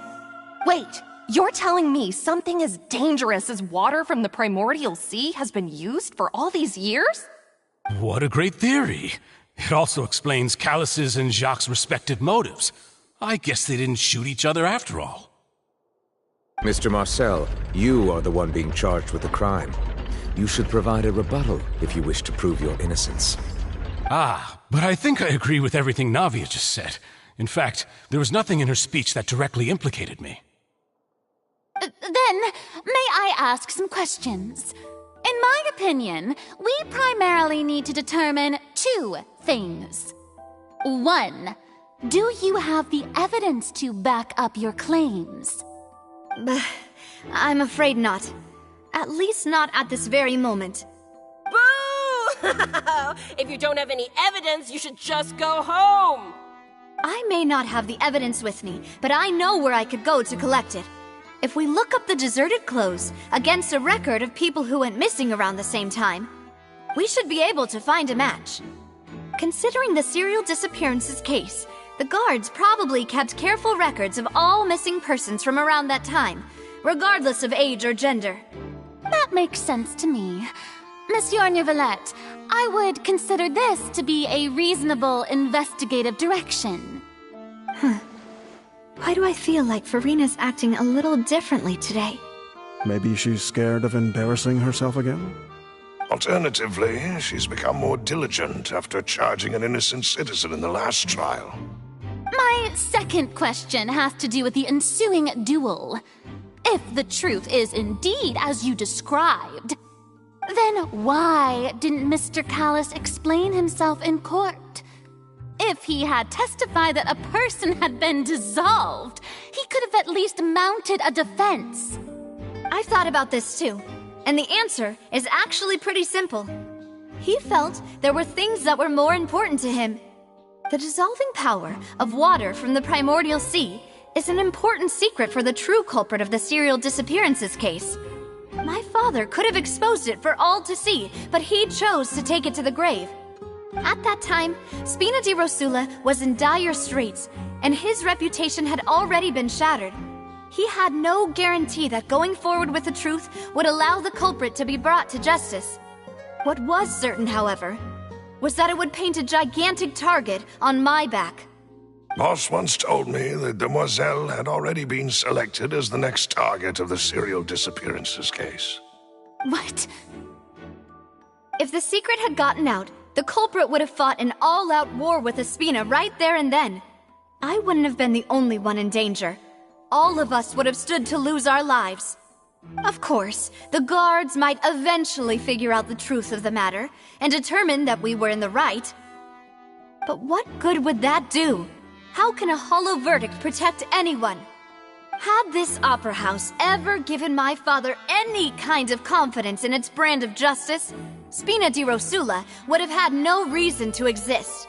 Wait, you're telling me something as dangerous as water from the primordial sea has been used for all these years? What a great theory. It also explains Callus's and Jacques' respective motives. I guess they didn't shoot each other after all. Mr. Marcel, you are the one being charged with the crime. You should provide a rebuttal if you wish to prove your innocence. But I think I agree with everything Navia just said. In fact, there was nothing in her speech that directly implicated me. Then, may I ask some questions? In my opinion, we primarily need to determine two things. One, do you have the evidence to back up your claims? I'm afraid not. At least not at this very moment. Boo! If you don't have any evidence, you should just go home! I may not have the evidence with me, but I know where I could go to collect it. If we look up the deserted clothes against a record of people who went missing around the same time, we should be able to find a match. Considering the serial disappearances case, the guards probably kept careful records of all missing persons from around that time, regardless of age or gender. That makes sense to me. Monsieur Neuvillette, I would consider this to be a reasonable investigative direction. Why do I feel like Farina's acting a little differently today? Maybe she's scared of embarrassing herself again? Alternatively, she's become more diligent after charging an innocent citizen in the last trial. My second question has to do with the ensuing duel. If the truth is indeed as you described, Then why didn't Mr. Callus explain himself in court? If he had testified that a person had been dissolved, he could have at least mounted a defense. I've thought about this too, and the answer is actually pretty simple. He felt there were things that were more important to him. The dissolving power of water from the primordial sea is an important secret for the true culprit of the serial disappearances case. My father could have exposed it for all to see, but he chose to take it to the grave. At that time, Spina di Rosula was in dire straits, and his reputation had already been shattered. He had no guarantee that going forward with the truth would allow the culprit to be brought to justice. What was certain, however, was that it would paint a gigantic target on my back. Boss once told me that Demoiselle had already been selected as the next target of the serial disappearances case. What? If the secret had gotten out, the culprit would have fought an all-out war with Espina right there and then. I wouldn't have been the only one in danger. All of us would have stood to lose our lives. Of course, the guards might eventually figure out the truth of the matter and determine that we were in the right. But what good would that do? How can a hollow verdict protect anyone? Had this opera house ever given my father any kind of confidence in its brand of justice, Spina di Rosula would have had no reason to exist.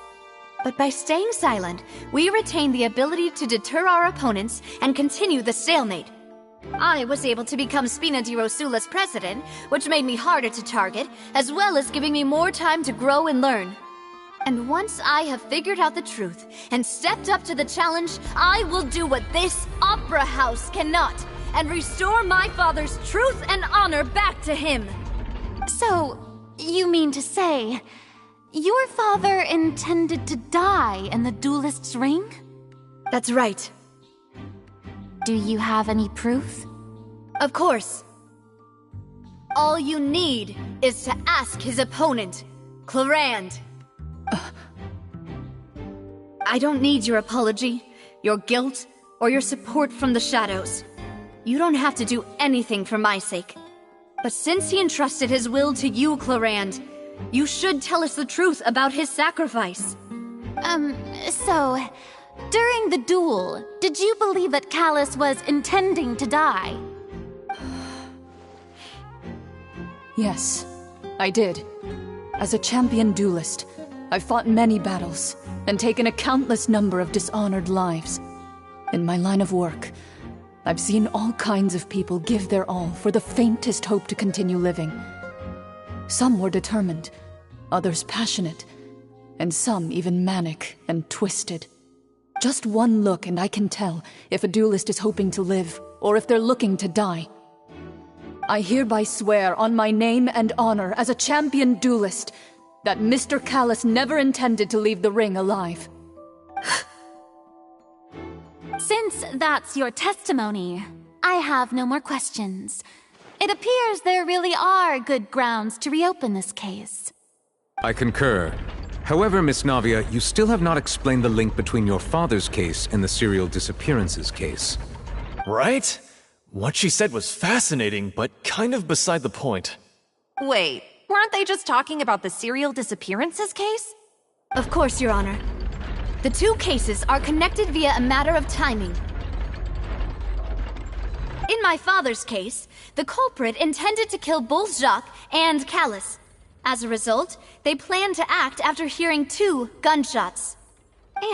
But by staying silent, we retained the ability to deter our opponents and continue the stalemate. I was able to become Spina di Rosula's president, which made me harder to target, as well as giving me more time to grow and learn. And once I have figured out the truth and stepped up to the challenge, I will do what this opera house cannot, and restore my father's truth and honor back to him. So, you mean to say, your father intended to die in the duelist's ring? That's right. Do you have any proof? Of course. All you need is to ask his opponent, Clarand. I don't need your apology, your guilt, or your support from the shadows. You don't have to do anything for my sake. But since he entrusted his will to you, Clarand, you should tell us the truth about his sacrifice. So, during the duel, did you believe that Callus was intending to die? Yes, I did. As a champion duelist, I've fought many battles and taken a countless number of dishonored lives. In my line of work, I've seen all kinds of people give their all for the faintest hope to continue living. Some were determined, others passionate, and some even manic and twisted. Just one look and I can tell if a duelist is hoping to live or if they're looking to die. I hereby swear on my name and honor as a champion duelist that Mr. Callus never intended to leave the ring alive. Since that's your testimony, I have no more questions. It appears there really are good grounds to reopen this case. I concur. However, Miss Navia, you still have not explained the link between your father's case and the serial disappearances case. Right? What she said was fascinating, but kind of beside the point. Wait, weren't they just talking about the serial disappearances case? Of course, Your Honor. The two cases are connected via a matter of timing. In my father's case, the culprit intended to kill both Jacques and Callus. As a result, they planned to act after hearing 2 gunshots.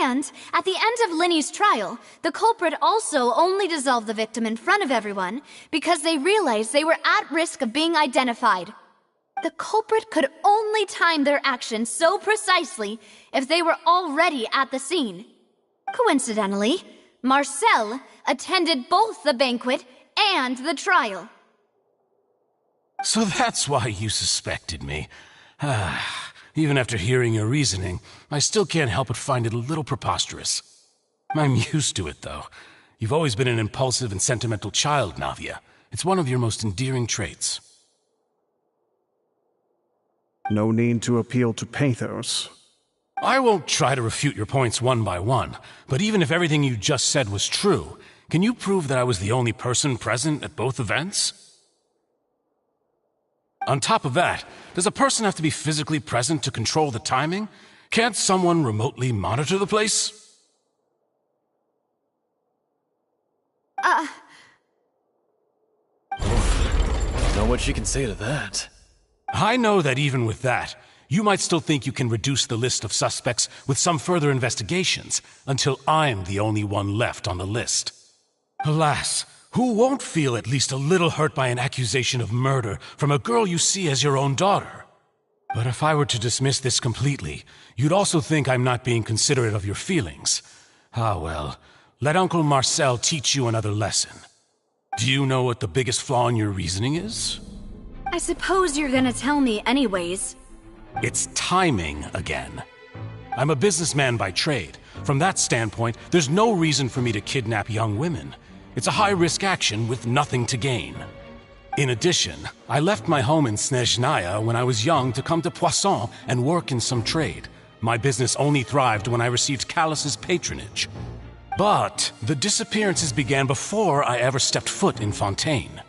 And, at the end of Linny's trial, the culprit also only dissolved the victim in front of everyone because they realized they were at risk of being identified. The culprit could only time their actions so precisely if they were already at the scene. Coincidentally, Marcel attended both the banquet and the trial. So that's why you suspected me. Even after hearing your reasoning, I still can't help but find it a little preposterous. I'm used to it, though. You've always been an impulsive and sentimental child, Navia. It's one of your most endearing traits. No need to appeal to pathos. I won't try to refute your points one by one, but even if everything you just said was true, can you prove that I was the only person present at both events? On top of that, does a person have to be physically present to control the timing? Can't someone remotely monitor the place? Don't know what she can say to that. I know that even with that, you might still think you can reduce the list of suspects with some further investigations, until I'm the only one left on the list. Alas, who won't feel at least a little hurt by an accusation of murder from a girl you see as your own daughter? But if I were to dismiss this completely, you'd also think I'm not being considerate of your feelings. Ah well, let Uncle Marcel teach you another lesson. Do you know what the biggest flaw in your reasoning is? I suppose you're gonna tell me anyways. It's timing again. I'm a businessman by trade. From that standpoint, there's no reason for me to kidnap young women. It's a high-risk action with nothing to gain. In addition, I left my home in Snezhnaya when I was young to come to Poisson and work in some trade. My business only thrived when I received Callus's patronage. But the disappearances began before I ever stepped foot in Fontaine.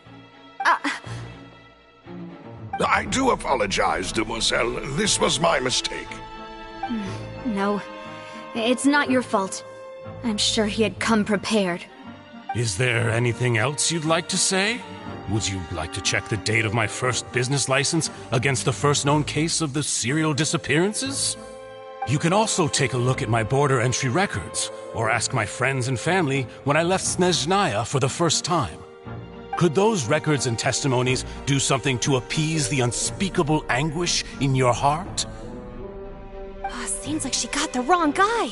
I do apologize, demoiselle. This was my mistake. No, it's not your fault. I'm sure he had come prepared. Is there anything else you'd like to say? Would you like to check the date of my first business license against the first known case of the serial disappearances? You can also take a look at my border entry records, or ask my friends and family when I left Snezhnaya for the first time. Could those records and testimonies do something to appease the unspeakable anguish in your heart? Seems like she got the wrong guy.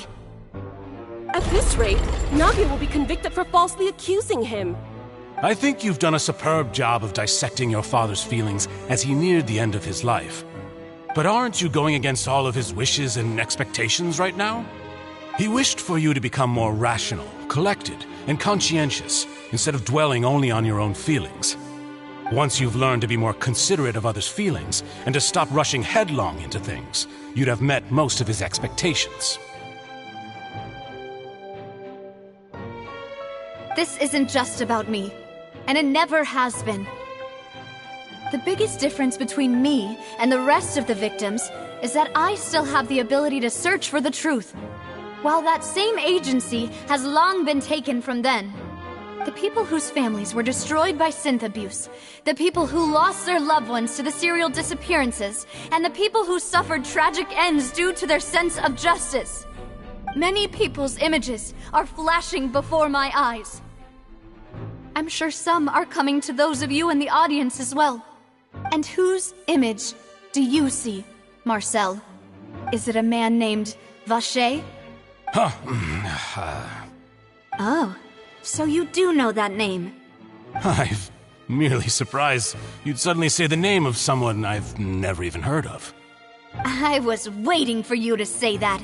At this rate, Navia will be convicted for falsely accusing him. I think you've done a superb job of dissecting your father's feelings as he neared the end of his life. But aren't you going against all of his wishes and expectations right now? He wished for you to become more rational, collected, and conscientious, instead of dwelling only on your own feelings. Once you've learned to be more considerate of others' feelings, and to stop rushing headlong into things, you'd have met most of his expectations. This isn't just about me, and it never has been. The biggest difference between me and the rest of the victims is that I still have the ability to search for the truth, while that same agency has long been taken from them. The people whose families were destroyed by synth abuse, the people who lost their loved ones to the serial disappearances, and the people who suffered tragic ends due to their sense of justice. Many people's images are flashing before my eyes. I'm sure some are coming to those of you in the audience as well. And whose image do you see, Marcel? Is it a man named Vacher? Oh, so you do know that name. I'm merely surprised you'd suddenly say the name of someone I've never even heard of. I was waiting for you to say that.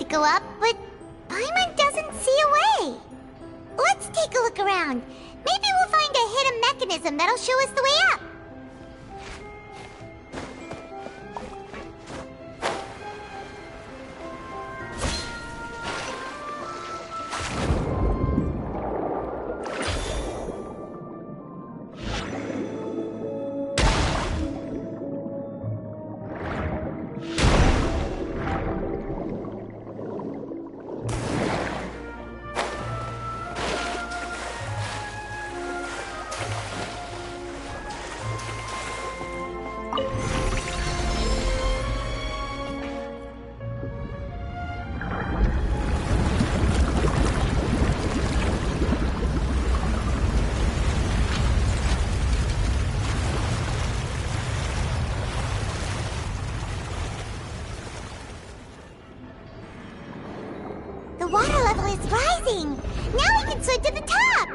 Go up, but Paimon doesn't see a way. Let's take a look around. Maybe we'll find a hidden mechanism that'll show us the way up. The water level is rising! Now we can swim to the top!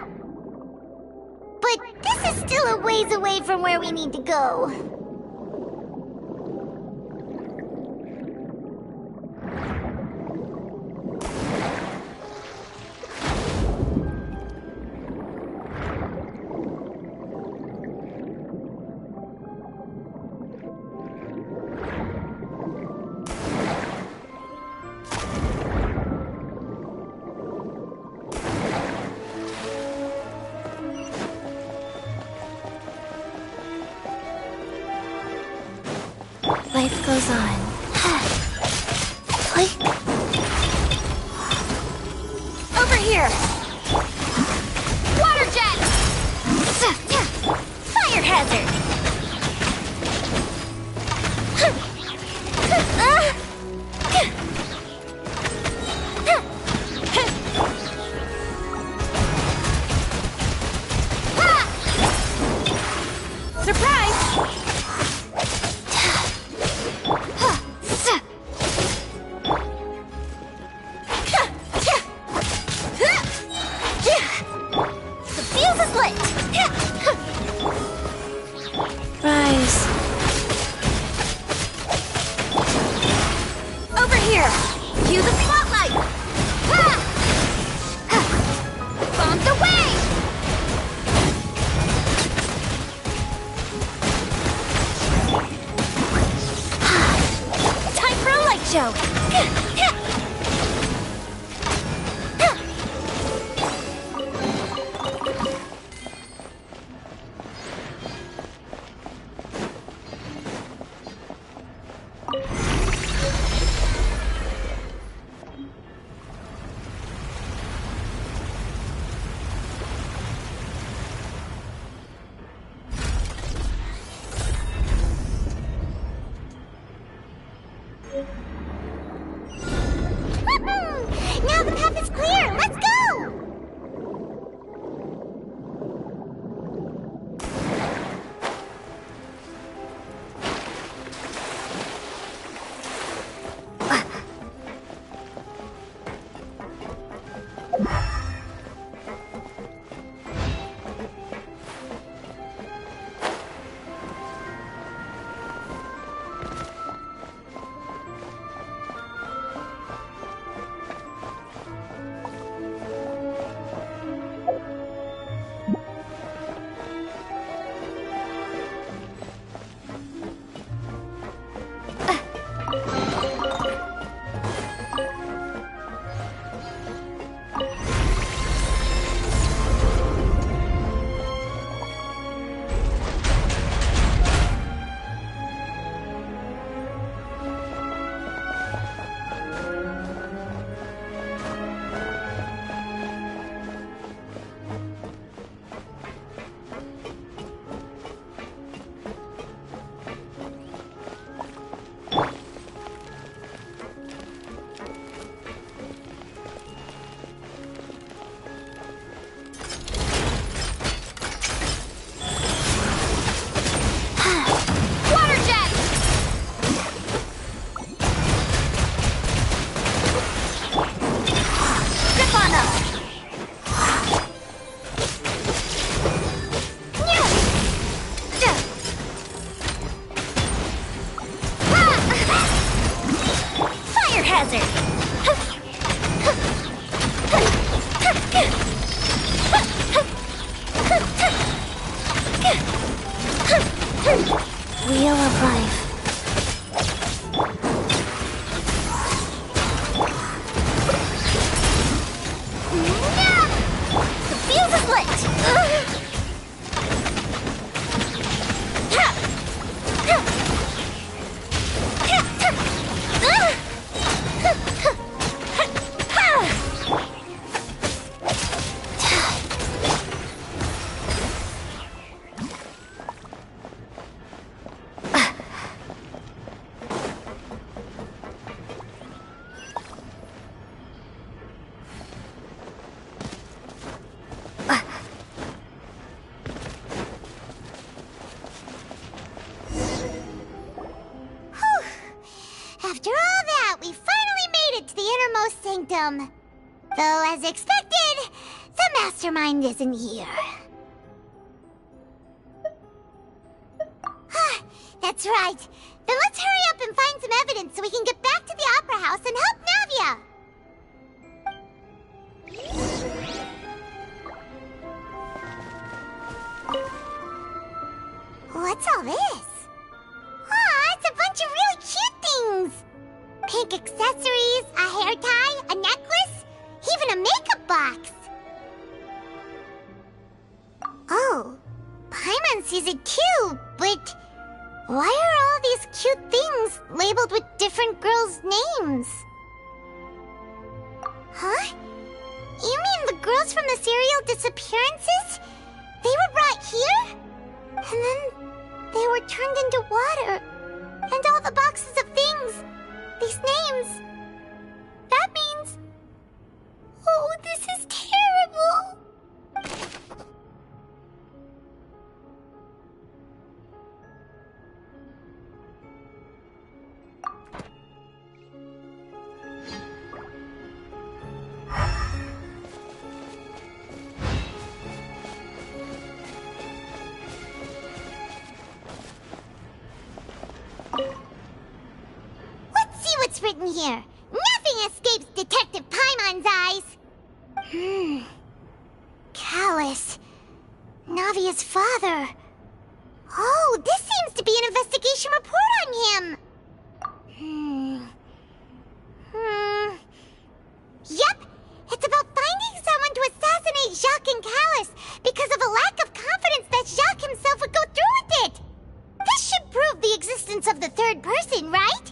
But this is still a ways away from where we need to go. Life goes on. Over here! Water jet! Fire hazard! Surprise! Rise. Over here! Cue the spotlight! Bombed away! Time for a light show! Now the path is clear! Let's go! innermost sanctum. Though, as expected, the mastermind isn't here. That's right. Then let's hurry up and find some evidence so we can get back to the Opera House and help Navia! What's all this? Aw, it's a bunch of really cute things! Pink accessories, a hair tie, a necklace, even a makeup box! Oh, Paimon sees it too, but why are all these cute things labeled with different girls' names? Huh? You mean the girls from the serial disappearances? They were brought here? And then they were turned into water. And all the boxes of things, these names. That means... Oh, this is terrible! Let's see what's written here. Nothing escapes Detective Paimon's eyes. Callus. Navia's father. Oh, this seems to be an investigation report on him. Yep, it's about finding someone to assassinate Jacques and Callus because of a lack of confidence that Jacques himself would go through with it. This should prove the existence of the third person, right?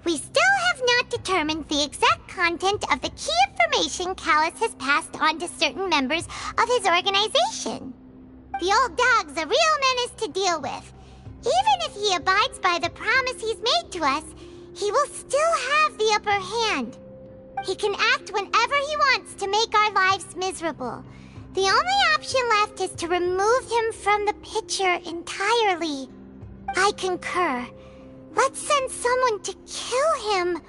We still have not determined the exact content of the key information Callus has passed on to certain members of his organization. The old dog's a real menace to deal with. Even if he abides by the promise he's made to us, he will still have the upper hand. He can act whenever he wants to make our lives miserable. The only option left is to remove him from the picture entirely. I concur. Let's send someone to kill him.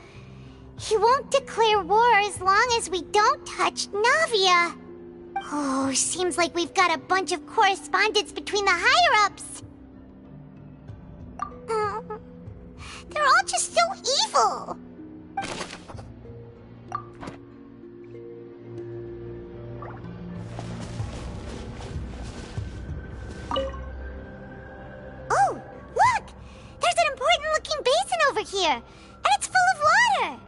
He won't declare war as long as we don't touch Navia. Oh, seems like we've got a bunch of correspondence between the higher-ups. They're all just so evil. Oh, look! There's an important-looking basin over here, and it's full of water.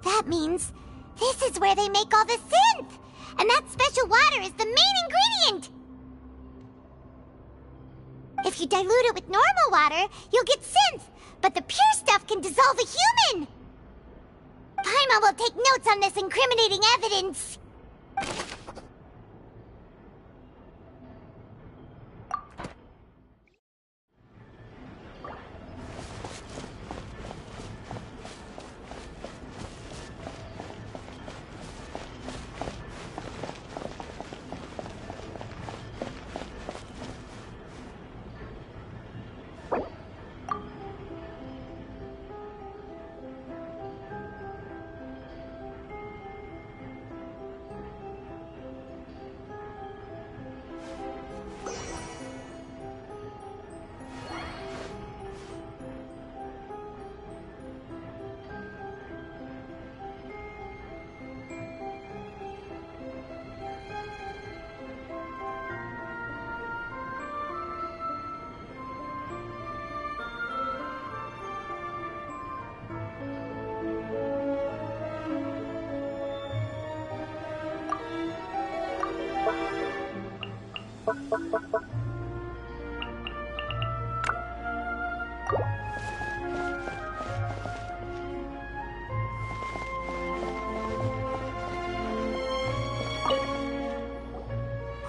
That means this is where they make all the synth, and that special water is the main ingredient. If you dilute it with normal water, you'll get synth, but the pure stuff can dissolve a human. Paimon will take notes on this incriminating evidence.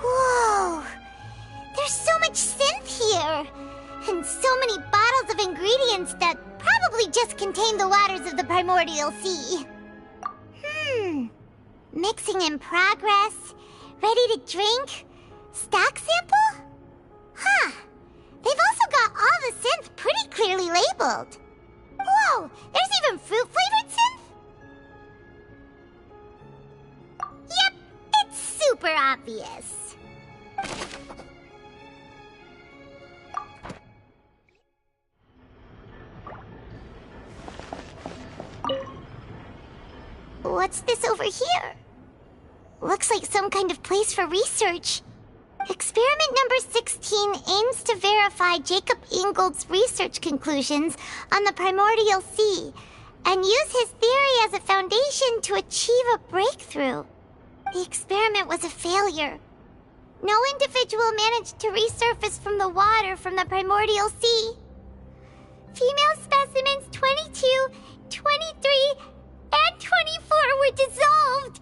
Whoa! There's so much synth here! And so many bottles of ingredients that probably just contain the waters of the primordial sea. Mixing in progress, ready to drink, stock sample? Huh. They've also got all the synth pretty clearly labeled. Whoa! There's even fruit-flavored synth? Yep, it's super obvious. What's this over here? Looks like some kind of place for research. Experiment number 16 aims to verify Jacob Ingold's research conclusions on the primordial sea and use his theory as a foundation to achieve a breakthrough. The experiment was a failure. No individual managed to resurface from the water from the primordial sea. Female specimens 22, 23, and 24 were dissolved.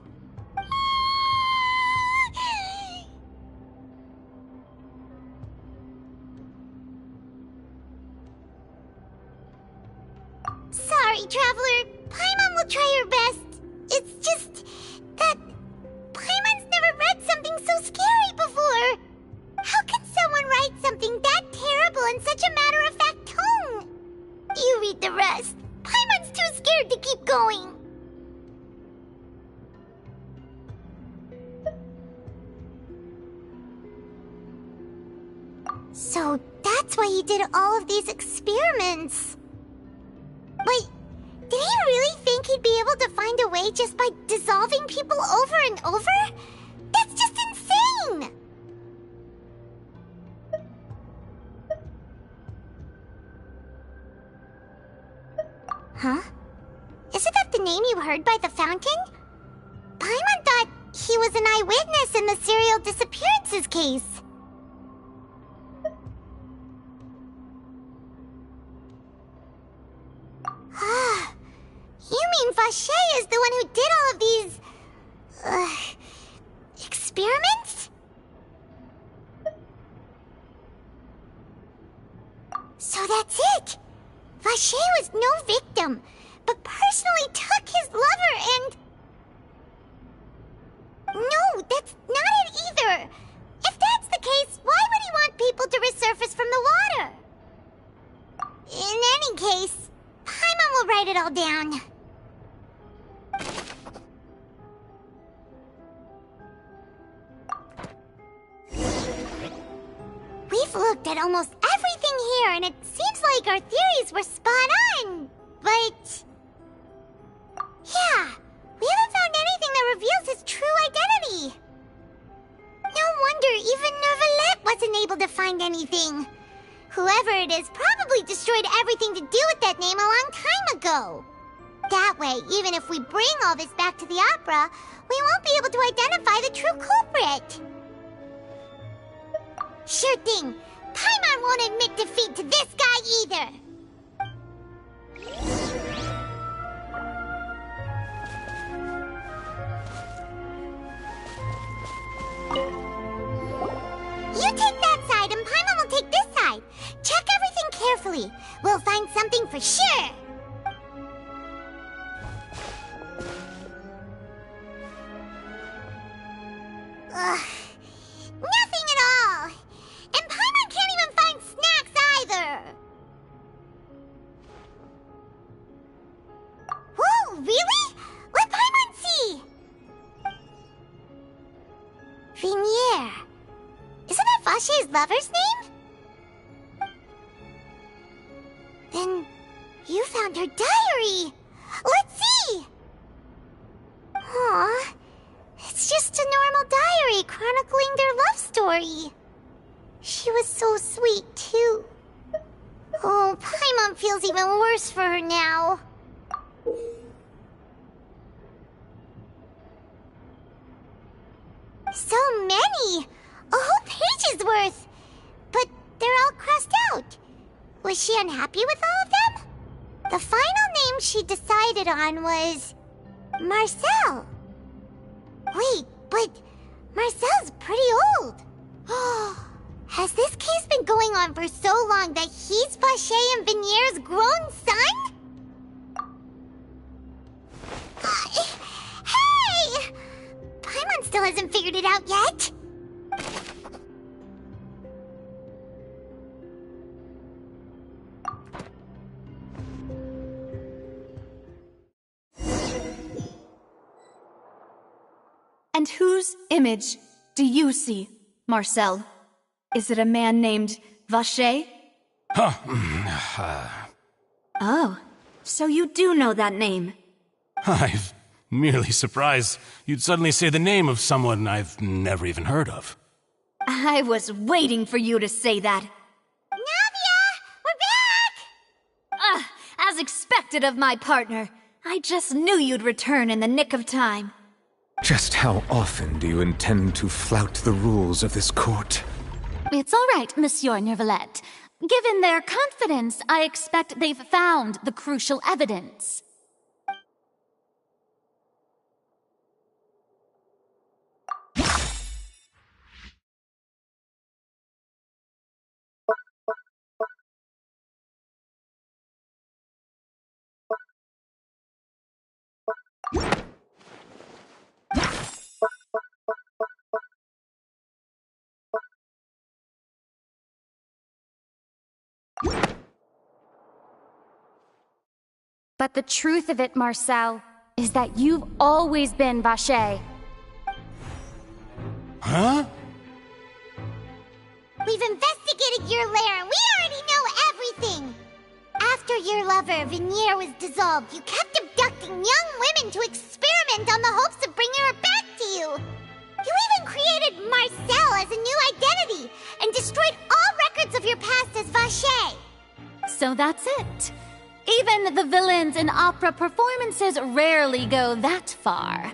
Sorry, Traveler. Paimon will try her best. It's just that Paimon's never read something so scary before. How can someone write something that terrible in such a matter-of-fact tone? You read the rest. Paimon's too scared to keep going. So that's why he did all of these experiments. Wait, did he really think he'd be able to find a way just by dissolving people over and over? That's just insane! Huh? Isn't that the name you heard by the fountain? Paimon thought he was an eyewitness in the serial disappearances case. You mean Vacher is the one who did all of these... experiments? So that's it! Vacher was no victim, but personally took his lover and... No, that's not it either! If that's the case, why would he want people to resurface from the water? In any case, Paimon will write it all down. We've looked at almost everything here, and it seems like our theories were spot on. But... yeah, we haven't found anything that reveals his true identity. No wonder even Neuvillette wasn't able to find anything. Whoever it is probably destroyed everything to do with that name a long time ago. That way, even if we bring all this back to the opera, we won't be able to identify the true culprit. Sure thing. Paimon won't admit defeat to this guy either. You take that side and Paimon will take this side. Check everything carefully. We'll find something for sure. Ugh. Nothing at all. And Paimon can't even find snacks either. Whoa, really? Let Paimon see. Vinier. Isn't that Vacher's lover's name? Then you found her diary. Let's see. Aw. It's just a normal diary chronicling their love story. She was so sweet, too. Oh, Paimon feels even worse for her now. So many! A whole page's worth! But they're all crossed out. Was she unhappy with all of them? The final name she decided on was... Marcel. Wait, but Marcel's pretty old. Has this case been going on for so long that he's Vacher and Vinier's grown son? Hey! Paimon still hasn't figured it out yet. And whose image do you see, Marcel? Is it a man named Vacher? Oh, so you do know that name. I'm merely surprised you'd suddenly say the name of someone I've never even heard of. I was waiting for you to say that. Navia! We're back! As expected of my partner. I just knew you'd return in the nick of time. Just how often do you intend to flout the rules of this court? It's all right, Monsieur Nervalette. Given their confidence, I expect they've found the crucial evidence. But the truth of it, Marcel, is that you've always been Vacher. Huh? We've investigated your lair and we already know everything! After your lover, Venier, was dissolved, you kept abducting young women to experiment on the hopes of bringing her back to you! You even created Marcel as a new identity and destroyed all records of your past as Vacher! So that's it. Even the villains in opera performances rarely go that far.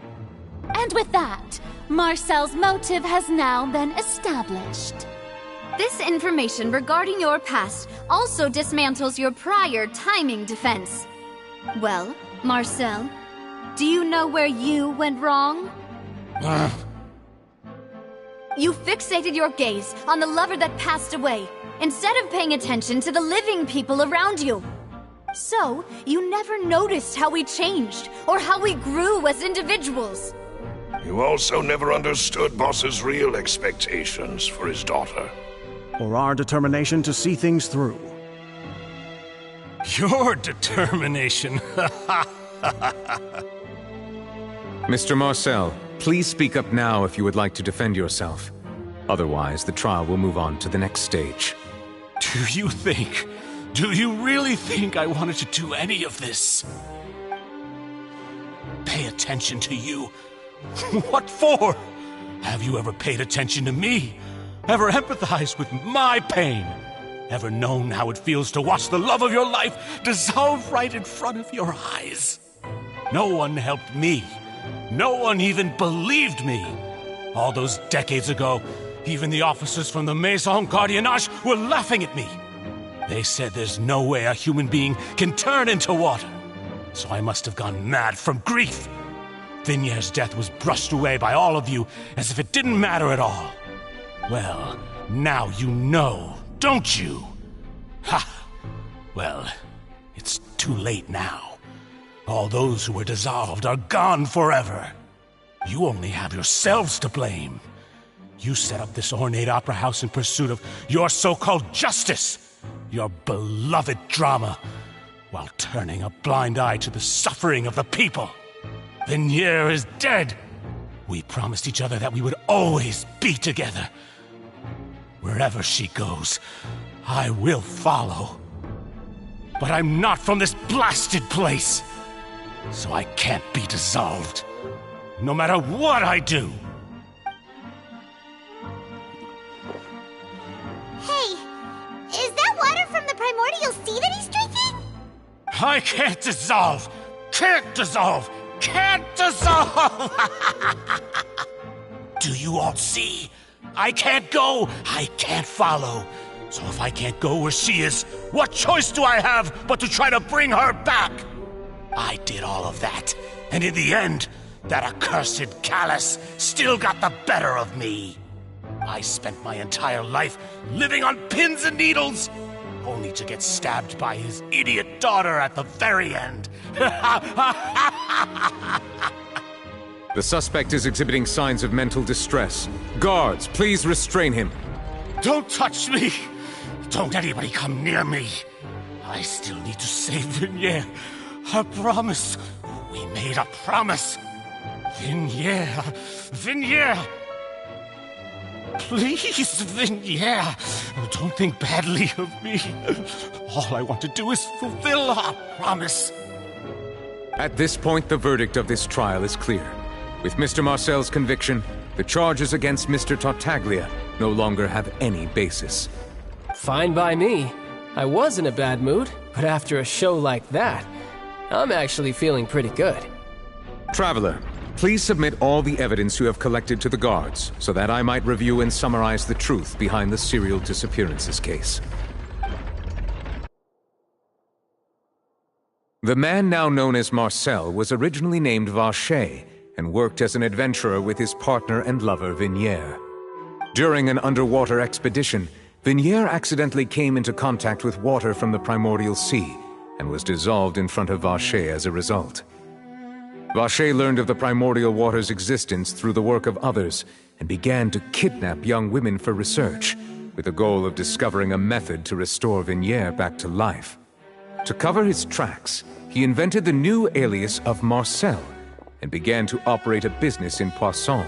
And with that, Marcel's motive has now been established. This information regarding your past also dismantles your prior timing defense. Well, Marcel, do you know where you went wrong? You fixated your gaze on the lover that passed away, instead of paying attention to the living people around you. So, you never noticed how we changed, or how we grew as individuals. You also never understood Boss's real expectations for his daughter. Or our determination to see things through. Your determination. Mr. Marcel, please speak up now if you would like to defend yourself. Otherwise, the trial will move on to the next stage. Do you really think I wanted to do any of this? Pay attention to you? What for? Have you ever paid attention to me? Ever empathized with my pain? Ever known how it feels to watch the love of your life dissolve right in front of your eyes? No one helped me. No one even believed me. All those decades ago, even the officers from the Maison Gardiennage were laughing at me. They said there's no way a human being can turn into water. So I must have gone mad from grief. Vinier's death was brushed away by all of you as if it didn't matter at all. Well, now you know, don't you? Ha! Well, it's too late now. All those who were dissolved are gone forever. You only have yourselves to blame. You set up this ornate opera house in pursuit of your so-called justice. Your beloved drama, while turning a blind eye to the suffering of the people. Venier is dead. We promised each other that we would always be together. Wherever she goes, I will follow. But I'm not from this blasted place, so I can't be dissolved, no matter what I do. Hey, is that water from the primordial sea that he's drinking? I can't dissolve! Can't dissolve! Can't dissolve! Do you all see? I can't go! I can't follow! So if I can't go where she is, what choice do I have but to try to bring her back? I did all of that, and in the end, that accursed Callus still got the better of me. I spent my entire life living on pins and needles, only to get stabbed by his idiot daughter at the very end. The suspect is exhibiting signs of mental distress. Guards, please restrain him. Don't touch me! Don't anybody come near me! I still need to save Venier. A promise. We made a promise. Vignier! Vignier! Please, Vignier! Don't think badly of me. All I want to do is fulfill our promise. At this point, the verdict of this trial is clear. With Mr. Marcel's conviction, the charges against Mr. Tartaglia no longer have any basis. Fine by me. I was in a bad mood, but after a show like that, I'm actually feeling pretty good. Traveler, please submit all the evidence you have collected to the guards, so that I might review and summarize the truth behind the serial disappearances case. The man now known as Marcel was originally named Vacher and worked as an adventurer with his partner and lover Vignier. During an underwater expedition, Vignier accidentally came into contact with water from the primordial sea and was dissolved in front of Vacher as a result. Vacher learned of the primordial water's existence through the work of others and began to kidnap young women for research, with the goal of discovering a method to restore Vignier back to life. To cover his tracks, he invented the new alias of Marcel and began to operate a business in Poisson.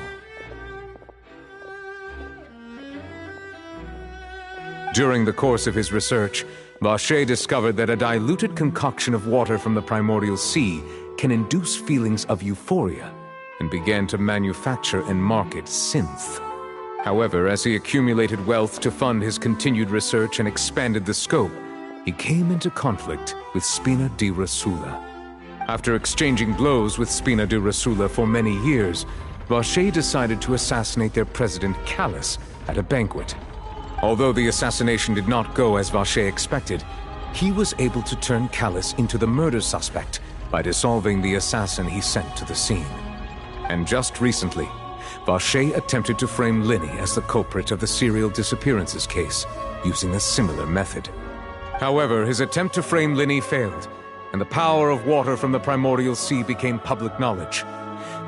During the course of his research, Vacher discovered that a diluted concoction of water from the primordial sea can induce feelings of euphoria, and began to manufacture and market synth. However, as he accumulated wealth to fund his continued research and expanded the scope, he came into conflict with Spina di Rosula. After exchanging blows with Spina di Rosula for many years, Vacher decided to assassinate their president Callus at a banquet. Although the assassination did not go as Vacher expected, he was able to turn Callus into the murder suspect by dissolving the assassin he sent to the scene. And just recently, Vacher attempted to frame Linny as the culprit of the serial disappearances case, using a similar method. However, his attempt to frame Linny failed, and the power of water from the primordial sea became public knowledge.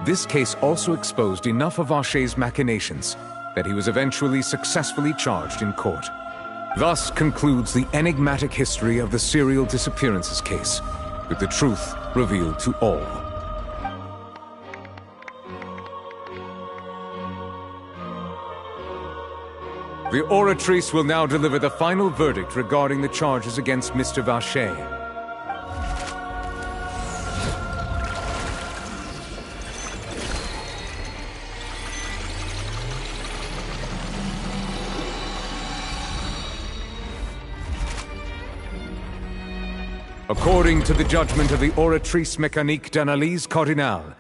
This case also exposed enough of Vacher's machinations that he was eventually successfully charged in court. Thus concludes the enigmatic history of the serial disappearances case, with the truth revealed to all. The Oratrice will now deliver the final verdict regarding the charges against Mr. Vacher. According to the judgment of the Oratrice Mécanique d'Analyse Cardinale,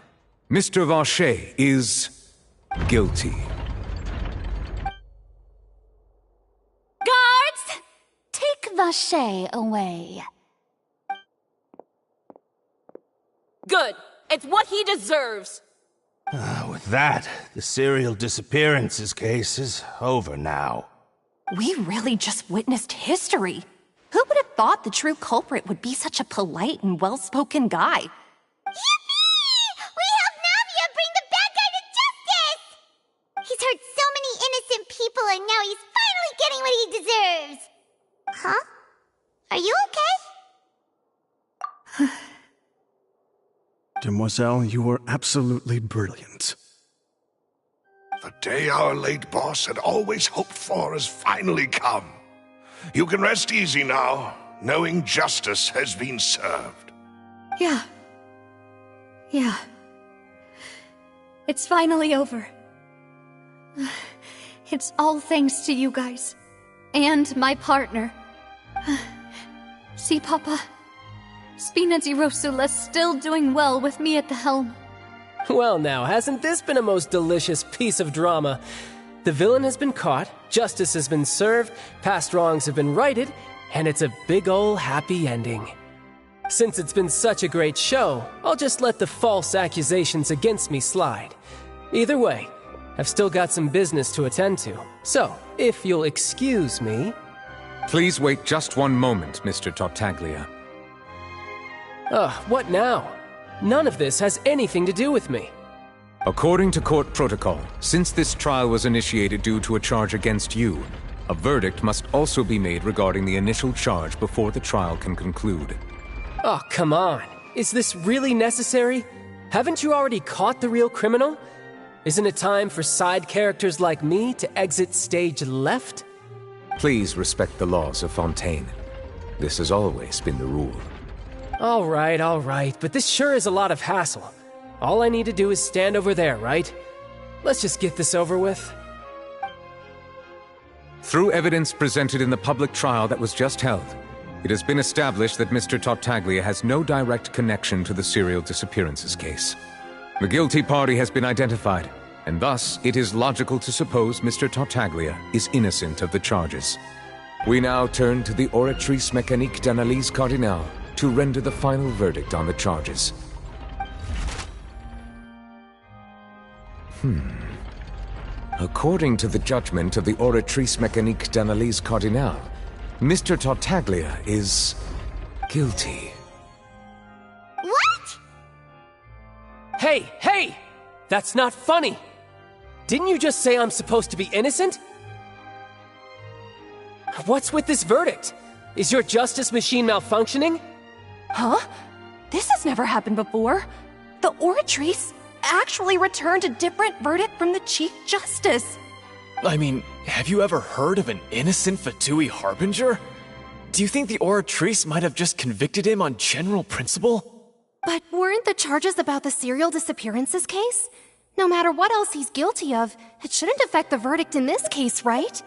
Mr. Vacher is guilty. Guards! Take Vacher away. Good. It's what he deserves. With that, the serial disappearances case is over now. We really just witnessed history. Who would have thought the true culprit would be such a polite and well-spoken guy? Yippee! We helped Navia bring the bad guy to justice! He's hurt so many innocent people and now he's finally getting what he deserves! Huh? Are you okay? Demoiselle, you were absolutely brilliant. The day our late boss had always hoped for has finally come. You can rest easy now, knowing justice has been served. Yeah. It's finally over. It's all thanks to you guys. And my partner. See, Papa? Spina di Rosula's still doing well with me at the helm. Well now, hasn't this been a most delicious piece of drama? The villain has been caught, justice has been served, past wrongs have been righted, and it's a big ol' happy ending. Since it's been such a great show, I'll just let the false accusations against me slide. Either way, I've still got some business to attend to. So, if you'll excuse me... Please wait just one moment, Mr. Tartaglia. What now? None of this has anything to do with me. According to court protocol, since this trial was initiated due to a charge against you, a verdict must also be made regarding the initial charge before the trial can conclude. Oh, come on. Is this really necessary? Haven't you already caught the real criminal? Isn't it time for side characters like me to exit stage left? Please respect the laws of Fontaine. This has always been the rule. All right, but this sure is a lot of hassle. All I need to do is stand over there, right? Let's just get this over with. Through evidence presented in the public trial that was just held, it has been established that Mr. Tartaglia has no direct connection to the serial disappearances case. The guilty party has been identified, and thus it is logical to suppose Mr. Tartaglia is innocent of the charges. We now turn to the Oratrice Mécanique d'Analyse Cardinale to render the final verdict on the charges. According to the judgment of the Oratrice Mécanique d'Analyse Cardinale, Mr. Tartaglia is guilty. What? Hey! That's not funny! Didn't you just say I'm supposed to be innocent? What's with this verdict? Is your justice machine malfunctioning? Huh? This has never happened before. The Oratrice actually returned a different verdict from the Chief Justice. I mean, have you ever heard of an innocent Fatui Harbinger? Do you think the Oratrice might have just convicted him on general principle? But weren't the charges about the serial disappearances case? No matter what else he's guilty of, it shouldn't affect the verdict in this case, right?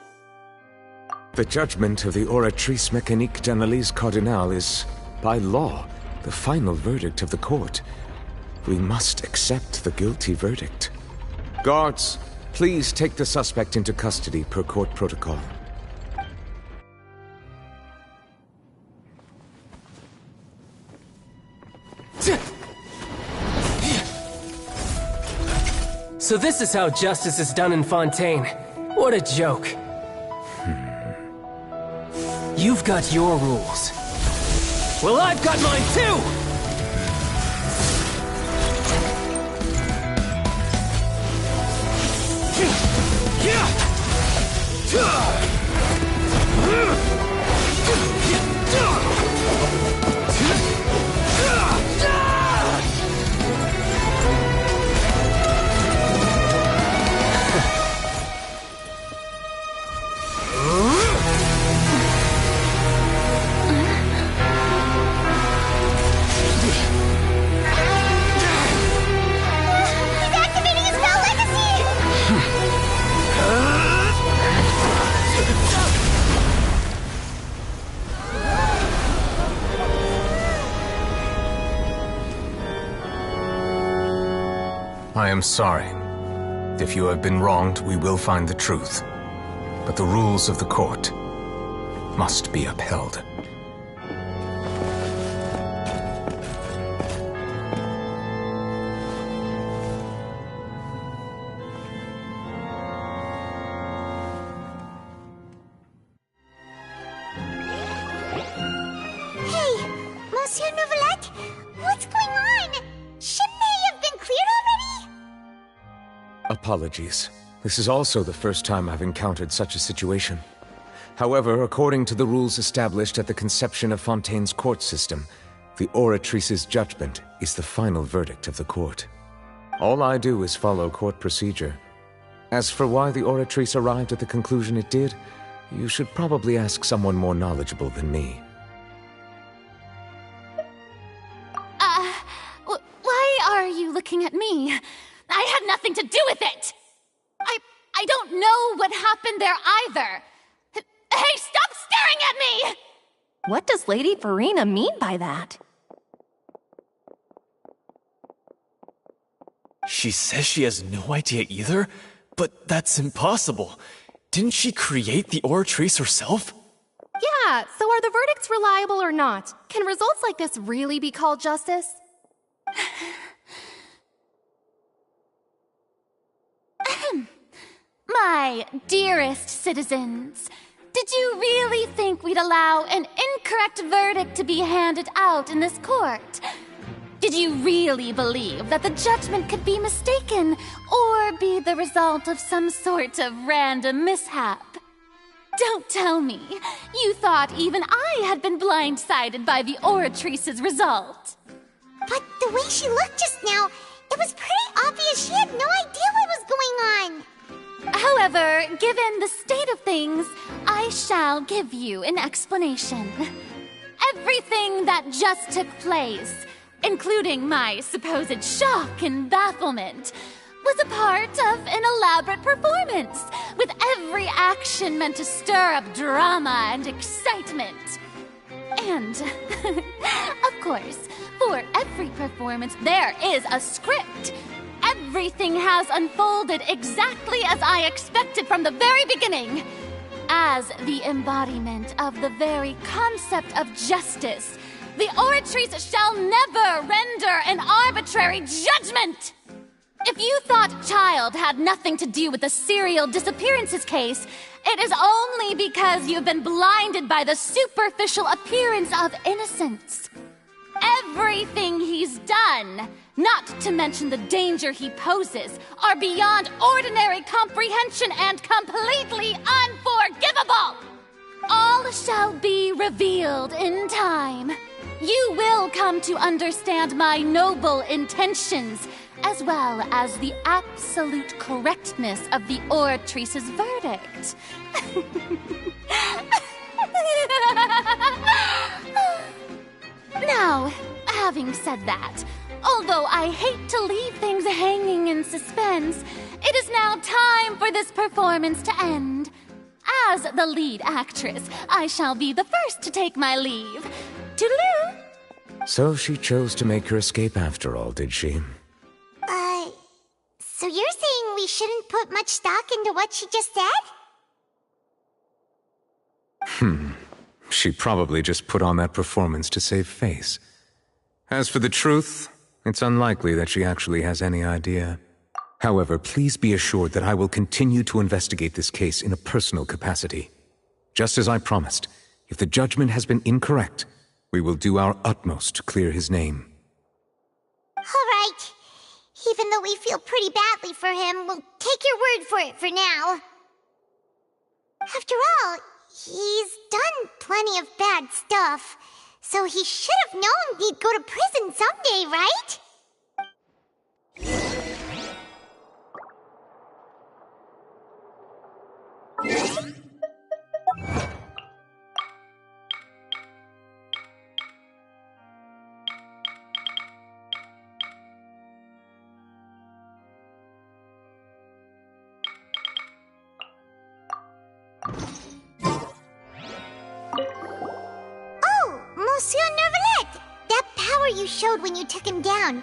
The judgment of the Oratrice Mécanique d'Analyse Cardinale is, by law, the final verdict of the court. We must accept the guilty verdict. Guards, please take the suspect into custody per court protocol. So this is how justice is done in Fontaine. What a joke. You've got your rules. Well, I've got mine too! I am sorry. If you have been wronged, we will find the truth. But the rules of the court must be upheld. Hey, Monsieur Novelette, what's going on? Shouldn't they have been cleared already? Apologies. This is also the first time I've encountered such a situation. However, according to the rules established at the conception of Fontaine's court system, the Oratrice's judgment is the final verdict of the court. All I do is follow court procedure. As for why the Oratrice arrived at the conclusion it did, you should probably ask someone more knowledgeable than me. Why are you looking at me? I had nothing to do with it! I don't know what happened there either! Hey, stop staring at me! What does Lady Farina mean by that? She says she has no idea either? But that's impossible. Didn't she create the Oratrice herself? Yeah, so are the verdicts reliable or not? Can results like this really be called justice? My dearest citizens, did you really think we'd allow an incorrect verdict to be handed out in this court? Did you really believe that the judgment could be mistaken or be the result of some sort of random mishap? Don't tell me you thought even I had been blindsided by the Oratrice's result. But the way she looked just now, It was pretty obvious she had no idea what was going on. However, given the state of things, I shall give you an explanation. Everything that just took place, including my supposed shock and bafflement, was a part of an elaborate performance, with every action meant to stir up drama and excitement. And, of course, for every performance, there is a script. Everything has unfolded exactly as I expected from the very beginning. As the embodiment of the very concept of justice, the Oratrice shall never render an arbitrary judgment! If you thought Child had nothing to do with the serial disappearances case, it is only because you've been blinded by the superficial appearance of innocence. Everything he's done, not to mention the danger he poses, are beyond ordinary comprehension and completely unforgivable! All shall be revealed in time. You will come to understand my noble intentions, as well as the absolute correctness of the Oratrice's verdict. Now, having said that, although I hate to leave things hanging in suspense, it is now time for this performance to end. As the lead actress, I shall be the first to take my leave. Toodaloo! So she chose to make her escape after all, did she? So you're saying we shouldn't put much stock into what she just said? She probably just put on that performance to save face. As for the truth, it's unlikely that she actually has any idea. However, please be assured that I will continue to investigate this case in a personal capacity. Just as I promised, if the judgment has been incorrect, we will do our utmost to clear his name. All right. Even though we feel pretty badly for him, we'll take your word for it for now. After all, he's done plenty of bad stuff, so he should have known he'd go to prison someday, right? Oh, Monsieur Nervalet! That power you showed when you took him down.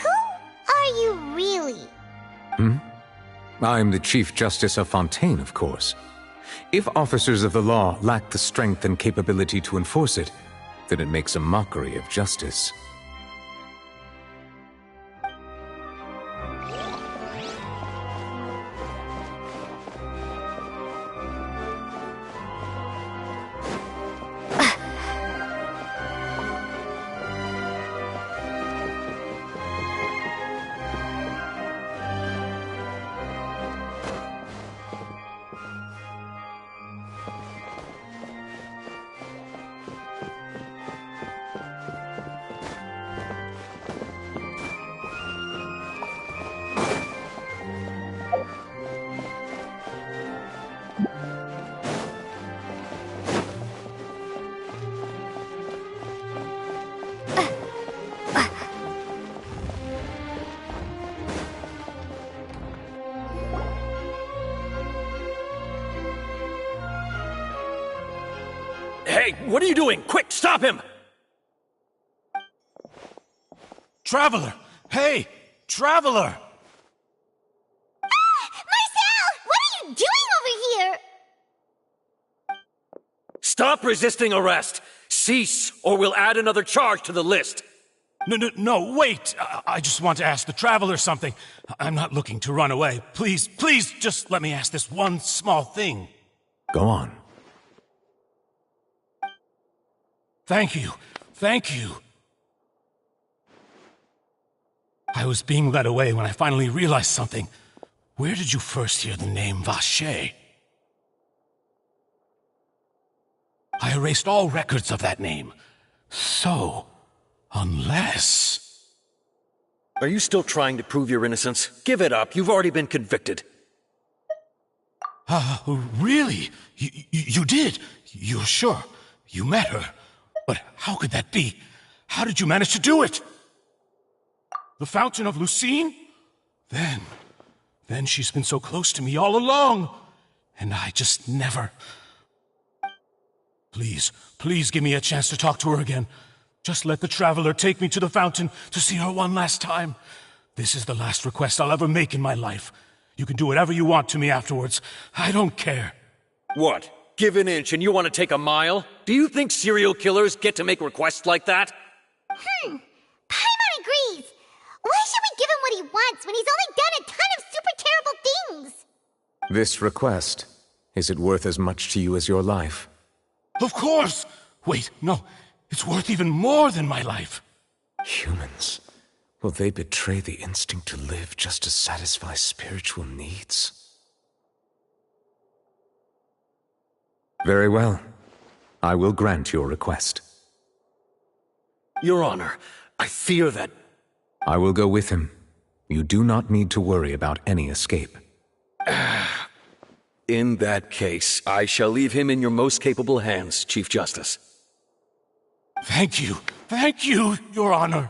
Who are you really? I'm the Chief Justice of Fontaine, of course. If officers of the law lack the strength and capability to enforce it, then it makes a mockery of justice. Hey, what are you doing? Quick, stop him! Traveler! Hey! Traveler! Marcel! What are you doing over here? Stop resisting arrest! Cease, or we'll add another charge to the list! No, wait! I just want to ask the Traveler something. I'm not looking to run away. Please, just let me ask this one small thing. Go on. Thank you. I was being led away when I finally realized something. Where did you first hear the name Vacher? I erased all records of that name. So, unless... Are you still trying to prove your innocence? Give it up. You've already been convicted. Really? You did? You're sure? You met her? But how could that be? How did you manage to do it? The Fountain of Lucine? Then she's been so close to me all along. And I just never... Please give me a chance to talk to her again. Just let the Traveler take me to the fountain to see her one last time. This is the last request I'll ever make in my life. You can do whatever you want to me afterwards. I don't care. What? Give an inch and you want to take a mile? Do you think serial killers get to make requests like that? Paimon agrees. Why should we give him what he wants when he's only done a ton of super terrible things? This request, is it worth as much to you as your life? Of course! Wait, no. It's worth even more than my life. Humans. Will they betray the instinct to live just to satisfy spiritual needs? Very well. I will grant your request. Your Honor, I fear that... I will go with him. You do not need to worry about any escape. In that case, I shall leave him in your most capable hands, Chief Justice. Thank you, Your Honor.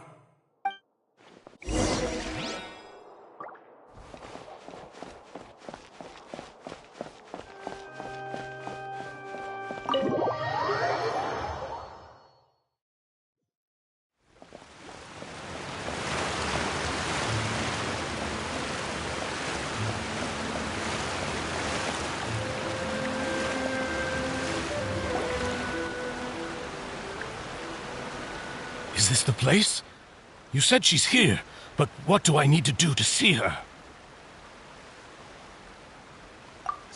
Is this the place? You said she's here, but what do I need to do to see her?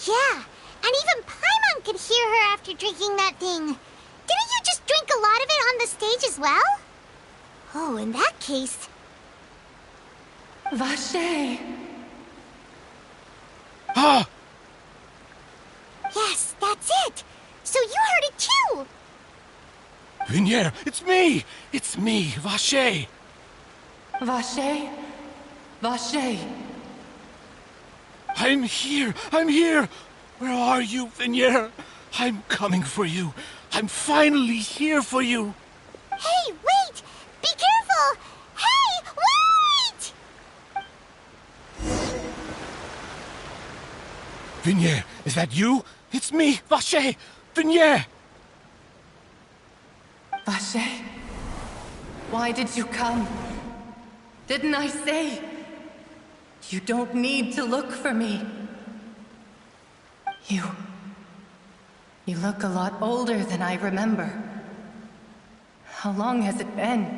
Yeah, and even Paimon could hear her after drinking that thing. Didn't you just drink a lot of it on the stage as well? Oh, in that case... Vache! Ah! Yes, that's it! So you heard it too! Vignier, it's me! It's me, Vache! Vache? Vache? I'm here! Where are you, Vignier? I'm coming for you. I'm finally here for you. Hey, wait! Be careful! Hey, wait! Vignier, is that you? It's me, Vache! Vignier! Vache? Why did you come? Didn't I say? You don't need to look for me. You look a lot older than I remember. How long has it been?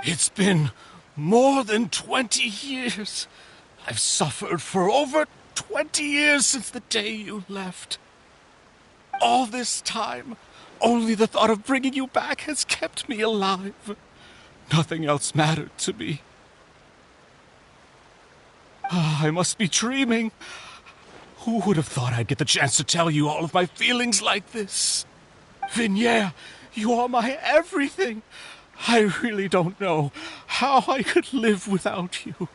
It's been more than 20 years. I've suffered for over 20 years since the day you left. All this time, only the thought of bringing you back has kept me alive. Nothing else mattered to me. I must be dreaming. Who would have thought I'd get the chance to tell you all of my feelings like this? Vignier, you are my everything. I really don't know how I could live without you.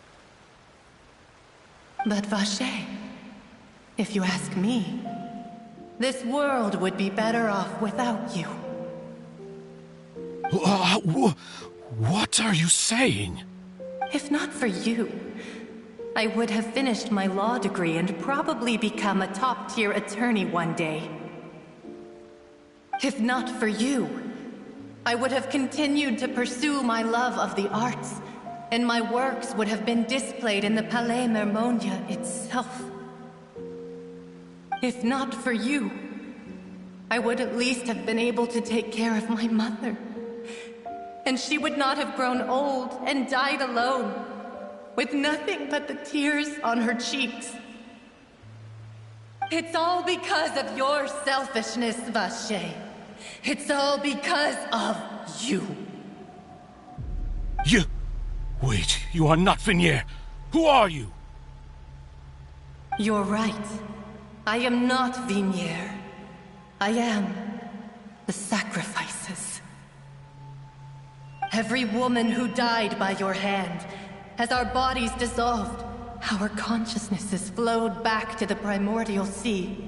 But Vache, if you ask me, this world would be better off without you. What are you saying? If not for you, I would have finished my law degree and probably become a top-tier attorney one day. If not for you, I would have continued to pursue my love of the arts, and my works would have been displayed in the Palais Mermonia itself. If not for you, I would at least have been able to take care of my mother. And she would not have grown old and died alone, with nothing but the tears on her cheeks. It's all because of your selfishness, Vache. It's all because of you. You... Wait, you are not Vignier. Who are you? You're right. I am not Vignier. I am the sacrifices. Every woman who died by your hand, as our bodies dissolved, our consciousnesses flowed back to the primordial sea.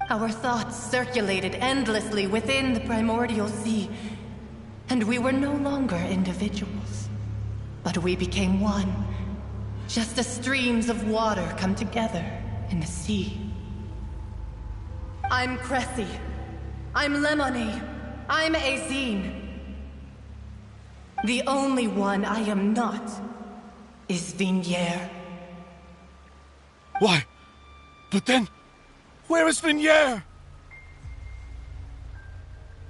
Our thoughts circulated endlessly within the primordial sea, and we were no longer individuals, but we became one, just as streams of water come together in the sea. I'm Cressy. I'm Lemony. I'm Azine. The only one I am not is Vignier. Why? But then, where is Vignier?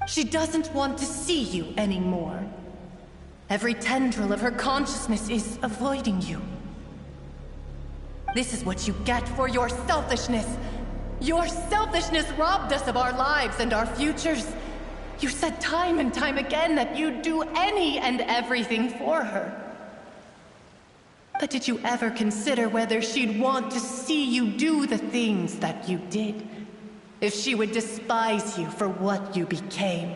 She doesn't want to see you anymore. Every tendril of her consciousness is avoiding you. This is what you get for your selfishness. Your selfishness robbed us of our lives and our futures. You said time and time again that you'd do any and everything for her. But did you ever consider whether she'd want to see you do the things that you did? If she would despise you for what you became?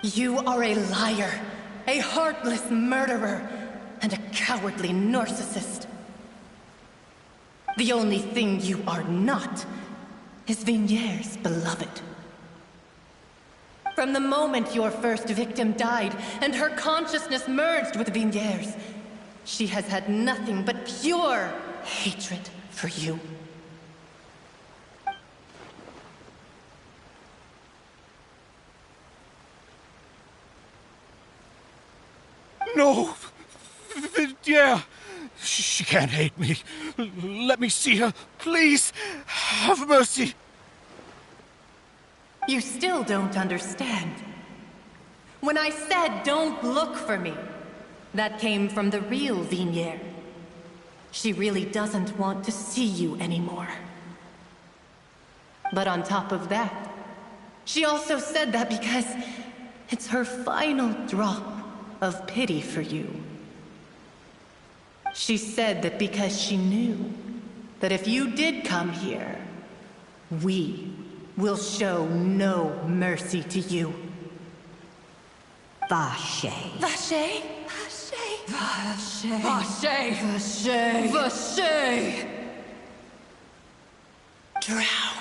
You are a liar, a heartless murderer, and a cowardly narcissist. The only thing you are not is Vignier's beloved. From the moment your first victim died and her consciousness merged with Vignier's, she has had nothing but pure hatred for you. No! Vignier! She can't hate me. Let me see her, please. Have mercy. You still don't understand. When I said don't look for me, that came from the real Vignier. She really doesn't want to see you anymore. But on top of that, she also said that because it's her final drop of pity for you. She said that because she knew that if you did come here, we will show no mercy to you. Vache. Vache? Vache? Vache. Vache. Vache. Vache. Drown.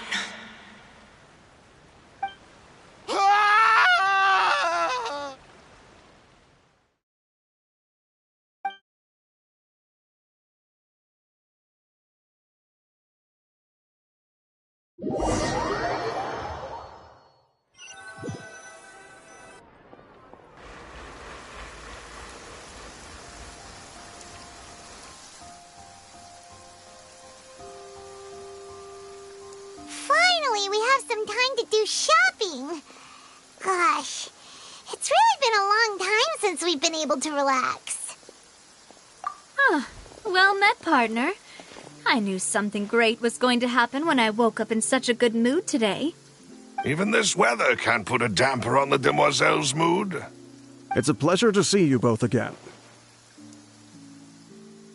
Finally, we have some time to do shopping. Gosh, it's really been a long time since we've been able to relax. Huh. Well met, partner. I knew something great was going to happen when I woke up in such a good mood today. Even this weather can't put a damper on the demoiselle's mood. It's a pleasure to see you both again.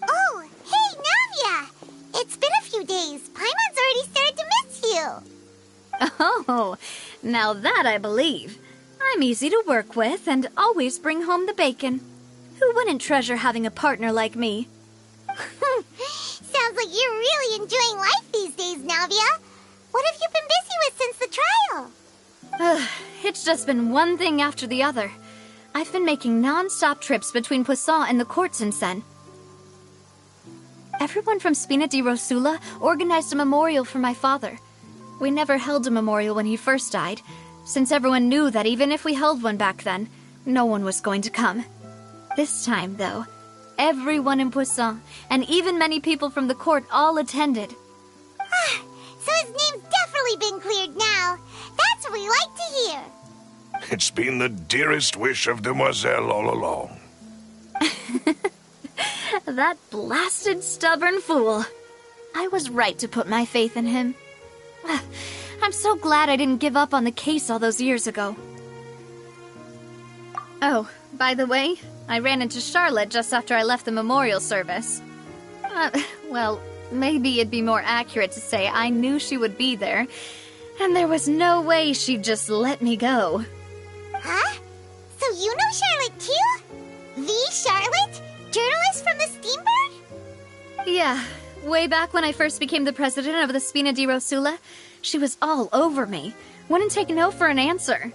Oh, hey, Navia! It's been a few days. Paimon's already started to miss you. Oh, now that I believe. I'm easy to work with and always bring home the bacon. Who wouldn't treasure having a partner like me? Sounds like you're really enjoying life these days, Navia. What have you been busy with since the trial? It's just been one thing after the other. I've been making non-stop trips between Poisson and the courts in Sen. Everyone from Spina di Rosula organized a memorial for my father. We never held a memorial when he first died, since everyone knew that even if we held one back then, no one was going to come. This time, though, everyone in Poisson, and even many people from the court, all attended. So his name's definitely been cleared now. That's what we like to hear. It's been the dearest wish of Demoiselle all along. That blasted stubborn fool. I was right to put my faith in him. I'm so glad I didn't give up on the case all those years ago. Oh, by the way, I ran into Charlotte just after I left the memorial service. Well, maybe it'd be more accurate to say I knew she would be there, and there was no way she'd just let me go. Huh? So you know Charlotte too? The Charlotte? Journalist from the Steambird? Yeah, way back when I first became the president of the Spina di Rosula, she was all over me. Wouldn't take no for an answer.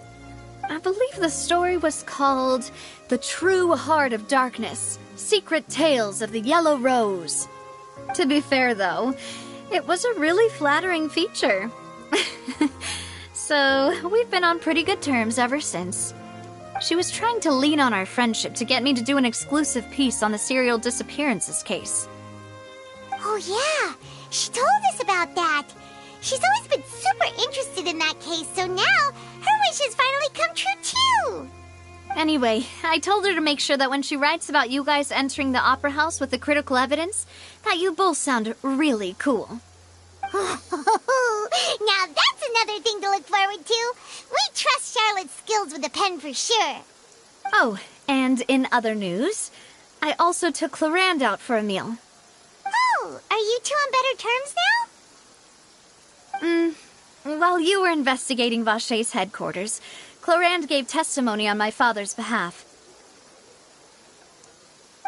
I believe the story was called The True Heart of Darkness, Secret Tales of the Yellow Rose. To be fair, though, it was a really flattering feature. So, we've been on pretty good terms ever since. She was trying to lean on our friendship to get me to do an exclusive piece on the serial disappearances case. Oh yeah, she told us about that. She's always been super interested in that case, so now her wish has finally come true too. Anyway, I told her to make sure that when she writes about you guys entering the opera house with the critical evidence, that you both sound really cool. Now that's another thing to look forward to. We trust Charlotte's skills with a pen for sure. Oh, and in other news, I also took Clarand out for a meal. Oh, are you two on better terms now? While you were investigating Vache's headquarters, Clarand gave testimony on my father's behalf.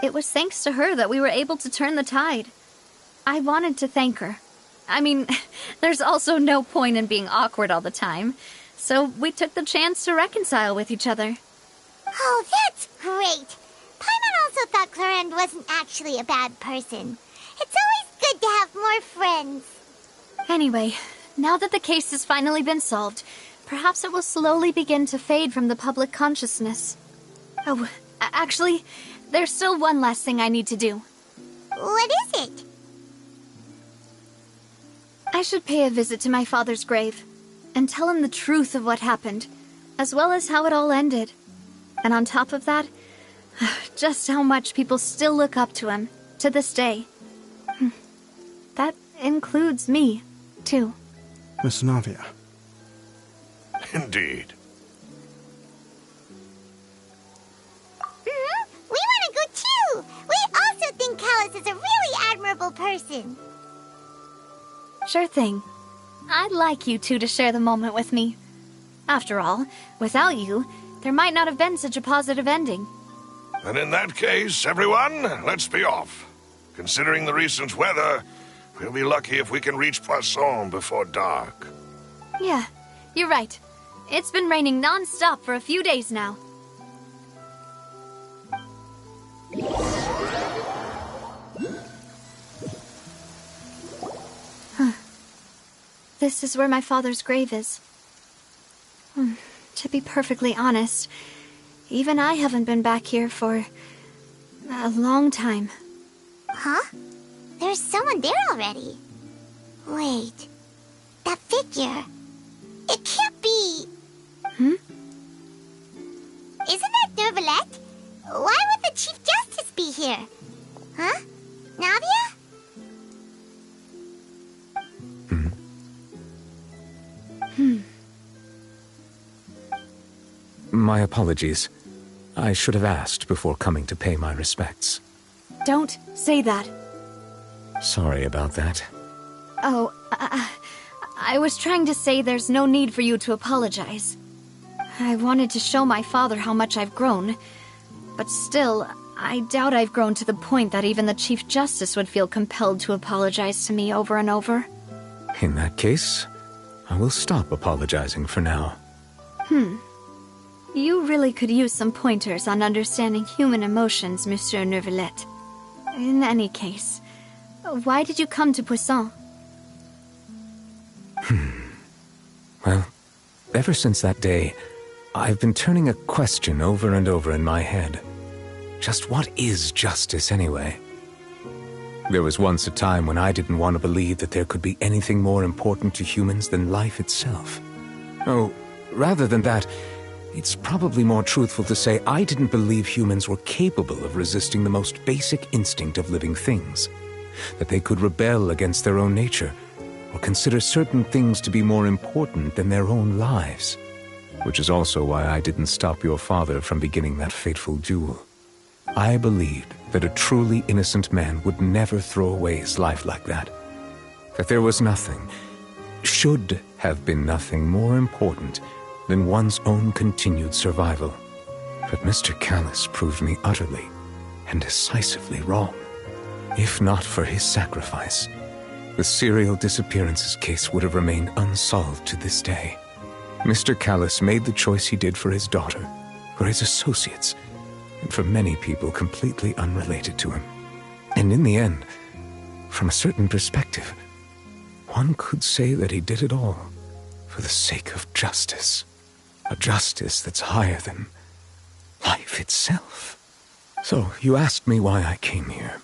It was thanks to her that we were able to turn the tide. I wanted to thank her. I mean, there's also no point in being awkward all the time, so we took the chance to reconcile with each other. Oh, that's great. Paimon also thought Clarand wasn't actually a bad person. It's always good to have more friends. Anyway, now that the case has finally been solved, perhaps it will slowly begin to fade from the public consciousness. Oh, actually, there's still one last thing I need to do. What is it? I should pay a visit to my father's grave and tell him the truth of what happened, as well as how it all ended. And on top of that, just how much people still look up to him to this day. That includes me, too. Miss Navia. Indeed. We want to go too! We also think Callus is a really admirable person. Sure thing. I'd like you two to share the moment with me. After all, without you, there might not have been such a positive ending. And in that case, everyone, let's be off. Considering the recent weather, we'll be lucky if we can reach Poisson before dark. Yeah, you're right. It's been raining non-stop for a few days now. This is where my father's grave is. To be perfectly honest, even I haven't been back here for a long time. Huh? There's someone there already. Wait, that figure. It can't be. Isn't that Neuvillette? Why would the Chief Justice be here? Huh? Navia? My apologies. I should have asked before coming to pay my respects. Don't say that. Sorry about that. Oh, I was trying to say there's no need for you to apologize. I wanted to show my father how much I've grown, but still, I doubt I've grown to the point that even the Chief Justice would feel compelled to apologize to me over and over. In that case, I will stop apologizing for now. You really could use some pointers on understanding human emotions, Monsieur Neuvillette. In any case, why did you come to Poisson? Well, ever since that day, I've been turning a question over and over in my head. Just what is justice, anyway? There was once a time when I didn't want to believe that there could be anything more important to humans than life itself. Oh, rather than that, it's probably more truthful to say I didn't believe humans were capable of resisting the most basic instinct of living things. That they could rebel against their own nature, or consider certain things to be more important than their own lives. Which is also why I didn't stop your father from beginning that fateful duel. I believed that a truly innocent man would never throw away his life like that. That there was nothing, should have been nothing more important than one's own continued survival. But Mr. Callus proved me utterly and decisively wrong. If not for his sacrifice, the serial disappearances case would have remained unsolved to this day. Mr. Callus made the choice he did for his daughter, for his associates, and for many people completely unrelated to him. And in the end, from a certain perspective, one could say that he did it all for the sake of justice. A justice that's higher than life itself. So, you asked me why I came here.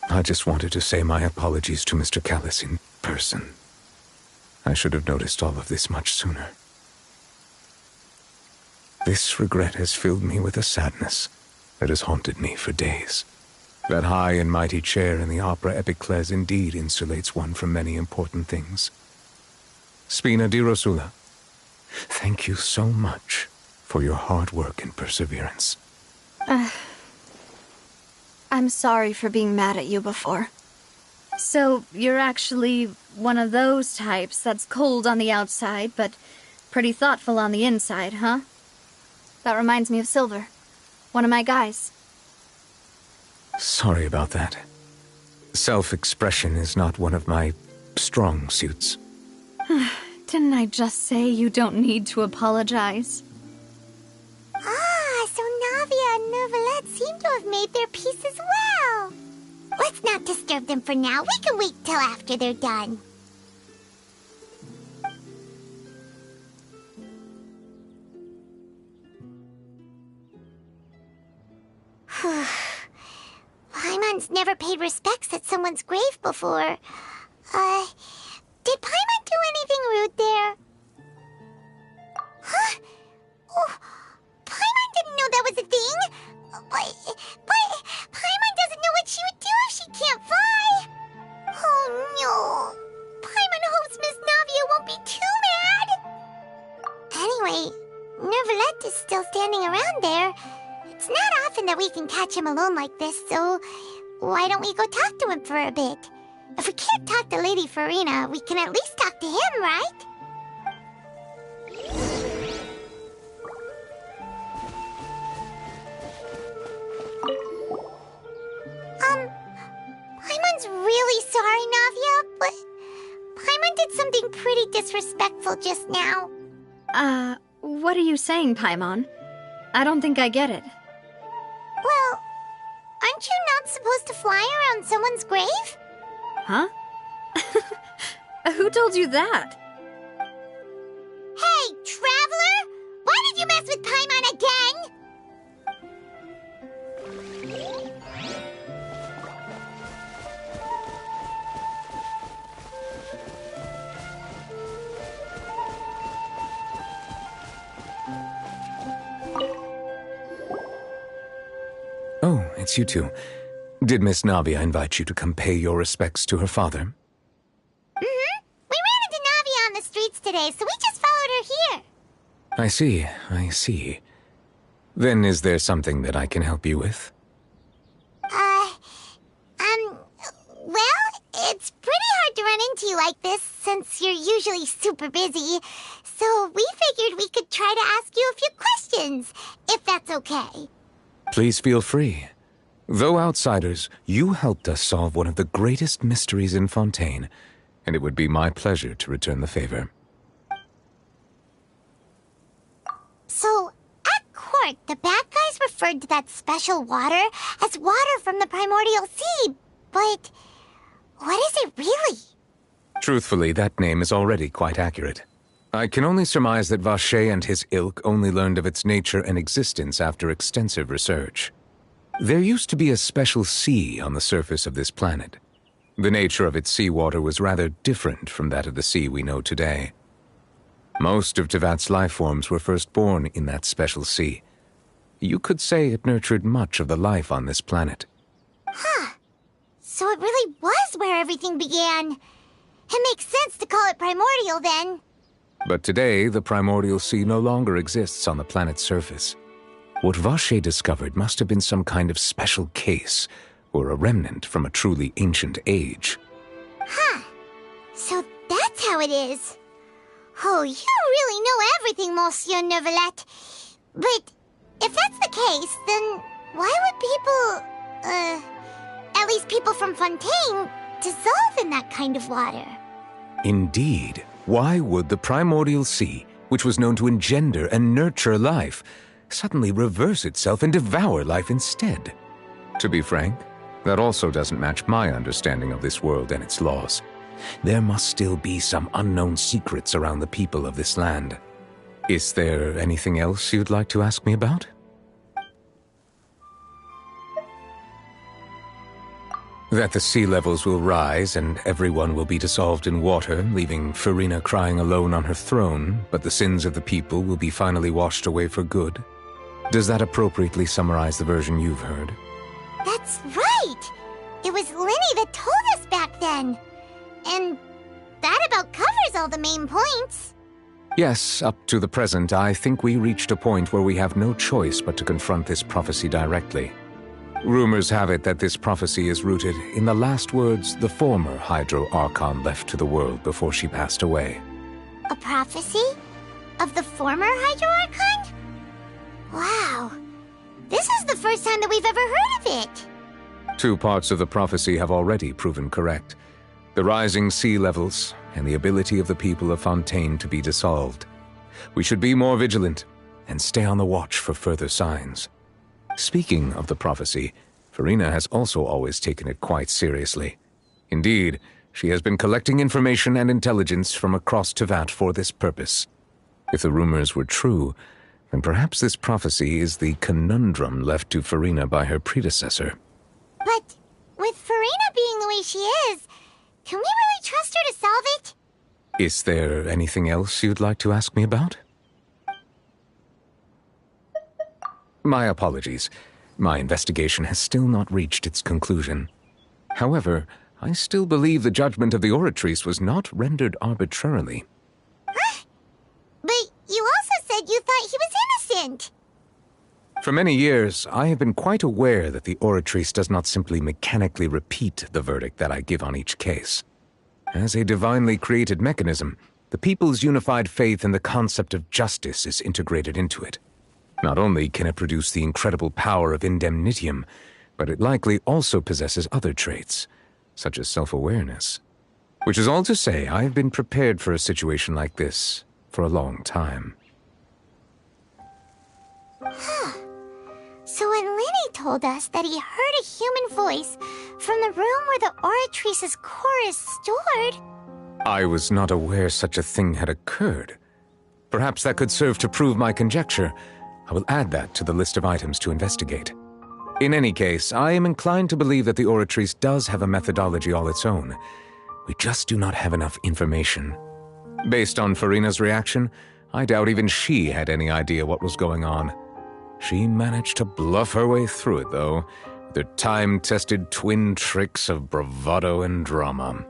I just wanted to say my apologies to Mr. Callus in person. I should have noticed all of this much sooner. This regret has filled me with a sadness that has haunted me for days. That high and mighty chair in the Opera Epiclese indeed insulates one from many important things. Spina di Rosula, thank you so much for your hard work and perseverance. I'm sorry for being mad at you before. So, you're actually one of those types that's cold on the outside, but pretty thoughtful on the inside, huh? That reminds me of Silver, one of my guys. Sorry about that. Self-expression is not one of my strong suits. Didn't I just say you don't need to apologize? Ah, so Navia and Neuvillette seem to have made their peace as well. Let's not disturb them for now. We can wait till after they're done. Paimon's never paid respects at someone's grave before. Did Paimon do anything rude there? Huh? Oh, Paimon didn't know that was a thing. But Paimon doesn't know what she would do if she can't fly. Oh no. Paimon hopes Miss Navia won't be too mad. Anyway, Neuvillette is still standing around there. It's not often that we can catch him alone like this, so why don't we go talk to him for a bit? If we can't talk to Lady Farina, we can at least talk to him, right? Paimon's really sorry, Navia, but Paimon did something pretty disrespectful just now. What are you saying, Paimon? I don't think I get it. Well, aren't you not supposed to fly around someone's grave? Huh? Who told you that? Hey, Traveler! Why did you mess with Paimon again? Oh, it's you two. Did Miss Navia invite you to come pay your respects to her father? Mm-hmm. We ran into Navia on the streets today, so we just followed her here. I see. Then is there something that I can help you with? Well, it's pretty hard to run into you like this, since you're usually super busy. So we figured we could try to ask you a few questions, if that's okay. Please feel free. Though outsiders, you helped us solve one of the greatest mysteries in Fontaine, and it would be my pleasure to return the favor. So, at court, the bad guys referred to that special water as water from the primordial sea, but what is it really? Truthfully, that name is already quite accurate. I can only surmise that Vacher and his ilk only learned of its nature and existence after extensive research. There used to be a special sea on the surface of this planet. The nature of its seawater was rather different from that of the sea we know today. Most of Tevat's life forms were first born in that special sea. You could say it nurtured much of the life on this planet. Huh. So it really was where everything began. It makes sense to call it primordial then. But today, the primordial sea no longer exists on the planet's surface. What Vacher discovered must have been some kind of special case, or a remnant from a truly ancient age. Huh. So that's how it is. Oh, you really know everything, Monsieur Neuvillette. But if that's the case, then why would people, at least people from Fontaine, dissolve in that kind of water? Indeed. Why would the primordial sea, which was known to engender and nurture life, suddenly reverse itself and devour life instead? To be frank, that also doesn't match my understanding of this world and its laws. There must still be some unknown secrets around the people of this land. Is there anything else you'd like to ask me about? That the sea levels will rise and everyone will be dissolved in water, leaving Farina crying alone on her throne, but the sins of the people will be finally washed away for good. Does that appropriately summarize the version you've heard? That's right! It was Linny that told us back then. And that about covers all the main points. Yes, up to the present, I think we reached a point where we have no choice but to confront this prophecy directly. Rumors have it that this prophecy is rooted in the last words the former Hydro Archon left to the world before she passed away. A prophecy? Of the former Hydro Archon? Wow. This is the first time that we've ever heard of it. 2 parts of the prophecy have already proven correct. The rising sea levels and the ability of the people of Fontaine to be dissolved. We should be more vigilant and stay on the watch for further signs. Speaking of the prophecy, Farina has also always taken it quite seriously. Indeed, she has been collecting information and intelligence from across Tevat for this purpose. If the rumors were true, then perhaps this prophecy is the conundrum left to Farina by her predecessor. But with Farina being the way she is, can we really trust her to solve it? Is there anything else you'd like to ask me about? My apologies. My investigation has still not reached its conclusion. However, I still believe the judgment of the Oratrice was not rendered arbitrarily. Huh? But you also said you thought he was innocent. For many years, I have been quite aware that the Oratrice does not simply mechanically repeat the verdict that I give on each case. As a divinely created mechanism, the people's unified faith in the concept of justice is integrated into it. Not only can it produce the incredible power of indemnitium, but it likely also possesses other traits, such as self-awareness. Which is all to say, I have been prepared for a situation like this for a long time. Huh. So when Linny told us that he heard a human voice from the room where the Oratrice's core is stored... I was not aware such a thing had occurred. Perhaps that could serve to prove my conjecture. I will add that to the list of items to investigate. In any case, I am inclined to believe that the Oratrice does have a methodology all its own. We just do not have enough information. Based on Farina's reaction, I doubt even she had any idea what was going on. She managed to bluff her way through it, though, with her time-tested twin tricks of bravado and drama.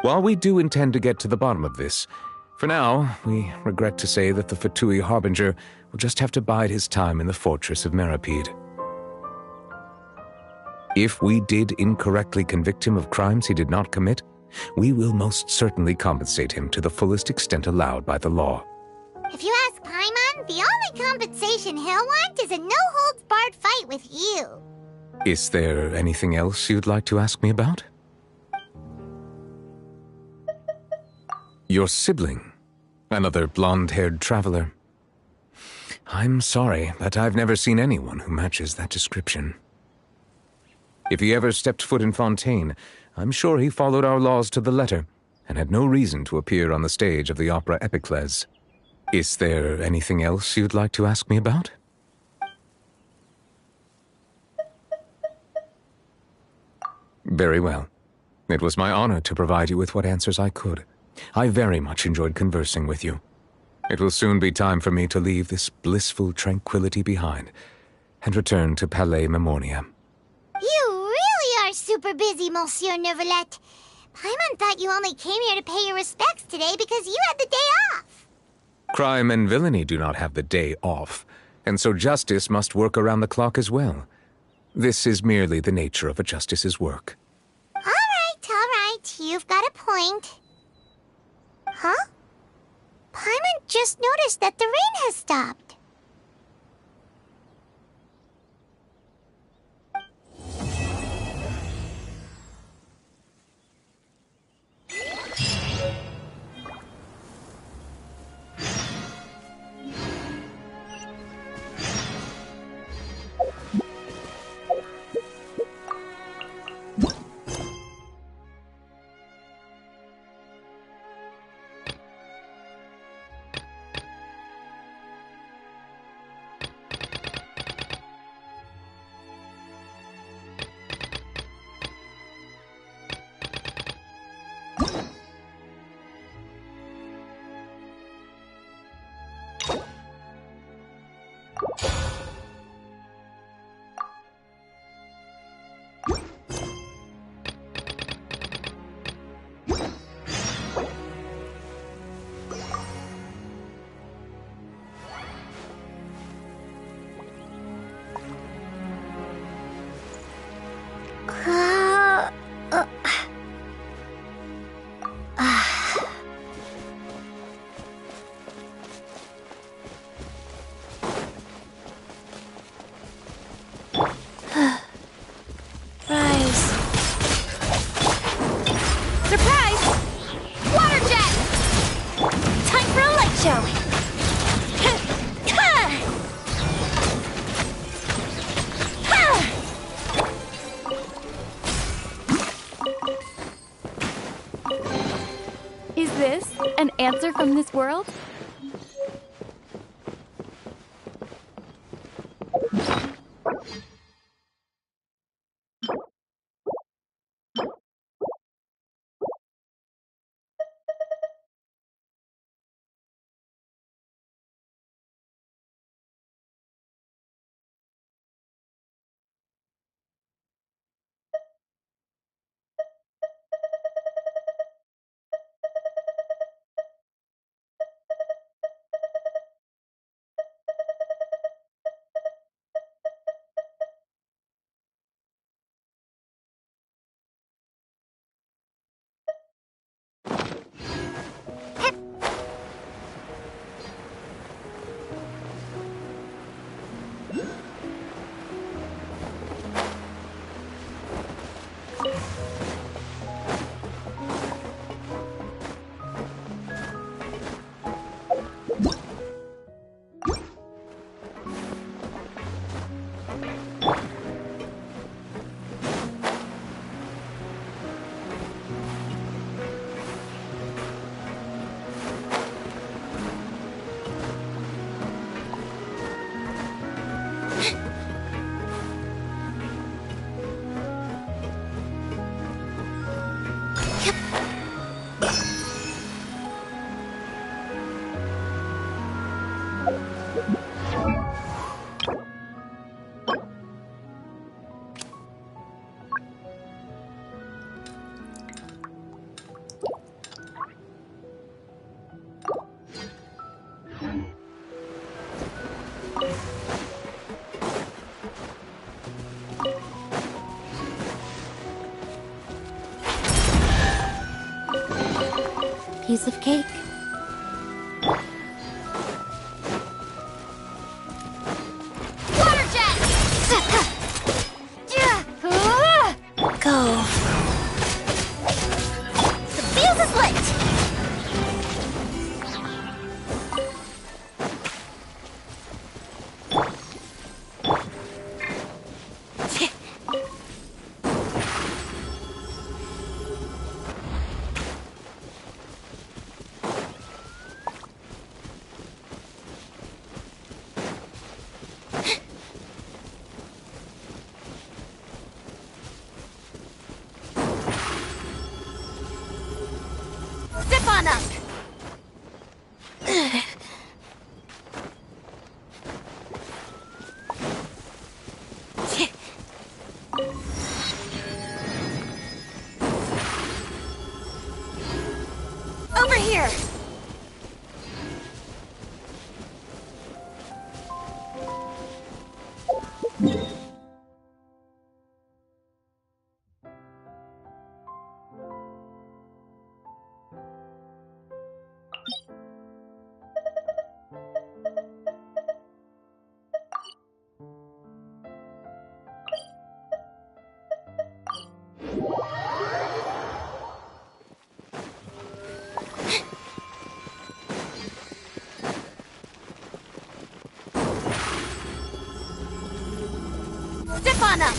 While we do intend to get to the bottom of this, for now, we regret to say that the Fatui Harbinger will just have to bide his time in the fortress of Meripede. If we did incorrectly convict him of crimes he did not commit, we will most certainly compensate him to the fullest extent allowed by the law. If you ask Paimon, the only compensation he'll want is a no-holds-barred fight with you. Is there anything else you'd like to ask me about? Your sibling, another blonde-haired traveler. I'm sorry, but I've never seen anyone who matches that description. If he ever stepped foot in Fontaine, I'm sure he followed our laws to the letter and had no reason to appear on the stage of the opera Epiclese. Is there anything else you'd like to ask me about? Very well. It was my honor to provide you with what answers I could. I very much enjoyed conversing with you. It will soon be time for me to leave this blissful tranquility behind and return to Palais Memoria. You really are super busy, Monsieur Neuvillette. Paimon thought you only came here to pay your respects today because you had the day off. Crime and villainy do not have the day off, and so justice must work around the clock as well. This is merely the nature of a justice's work. All right. You've got a point. Huh? Paimon just noticed that the rain has stopped. Is this an answer from this world? Piece of cake. Water jet! Go. The fuse is lit! Zip on up! Over here! Step on up!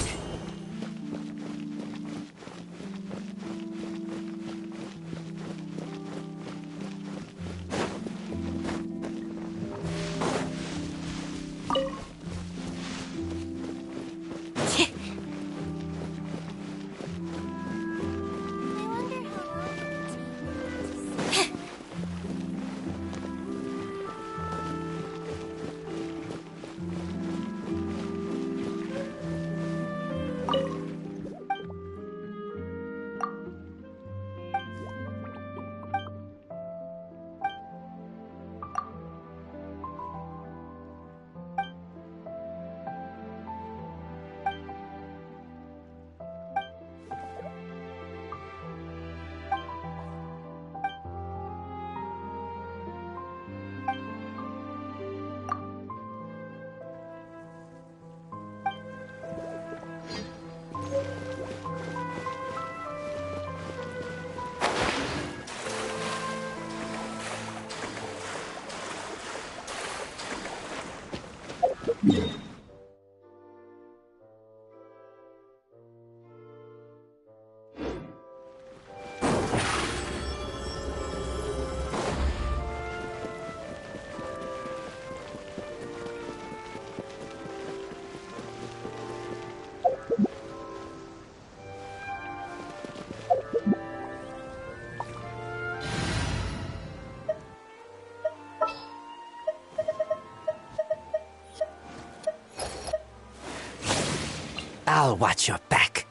I'll watch your back.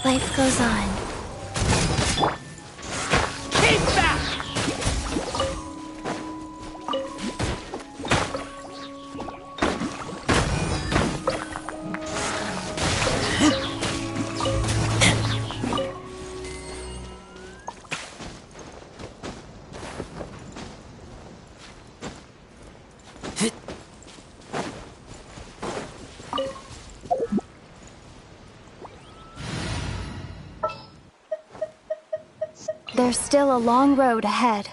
Life goes on. Keep back! There's still a long road ahead.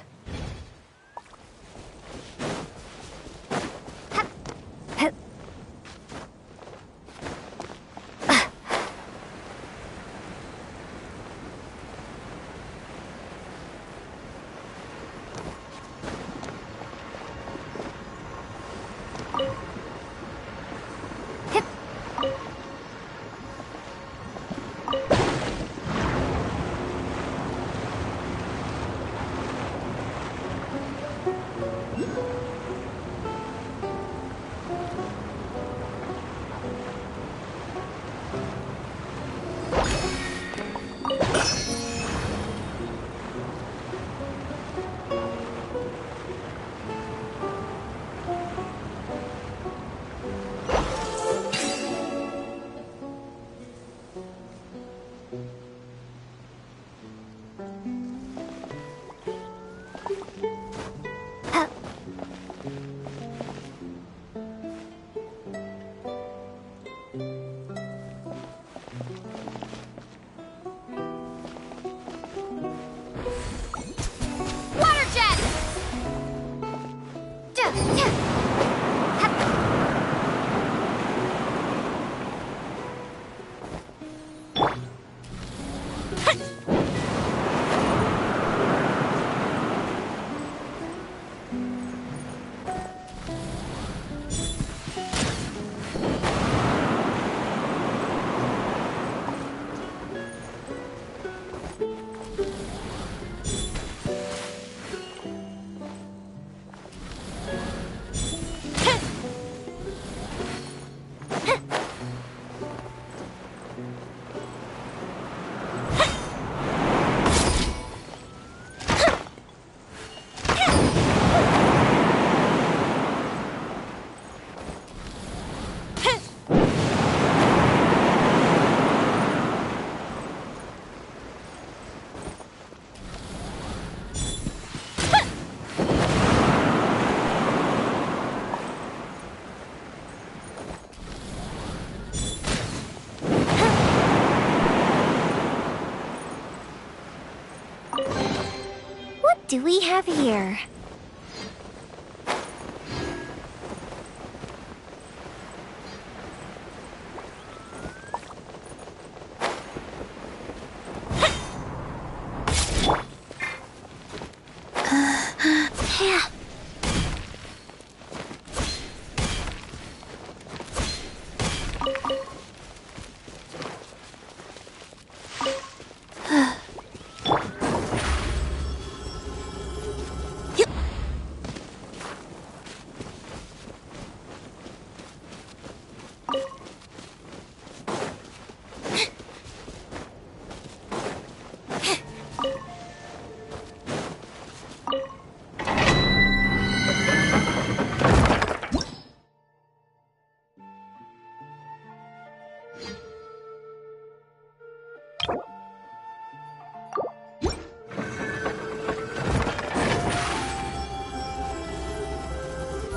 do we have here? Yeah.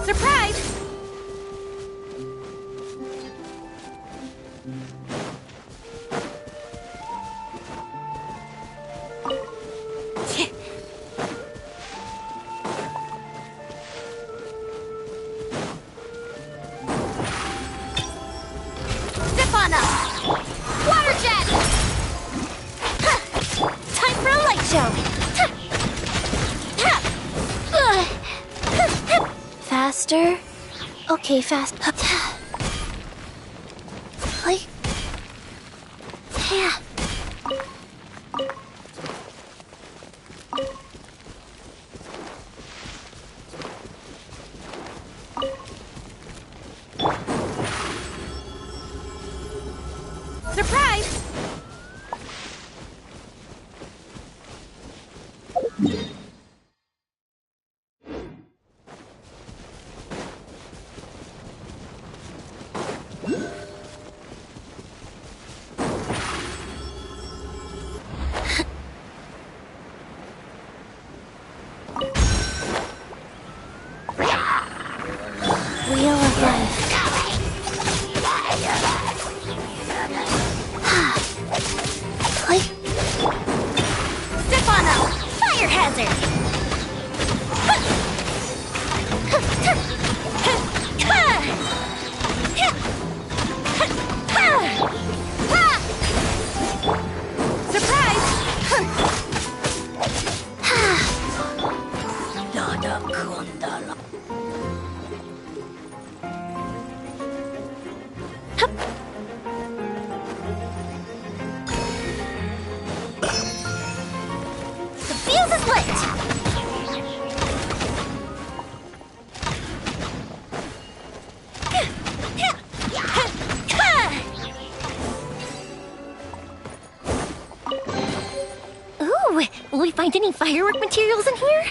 Surprise! Step on up! Water jet! Time for a light show! Faster? Okay, fast. Like... Yeah. Surprise! Wheel of Life. Like... Step on up! Fire hazard! Surprise! The fuse is lit! Ooh, will we find any firework materials in here?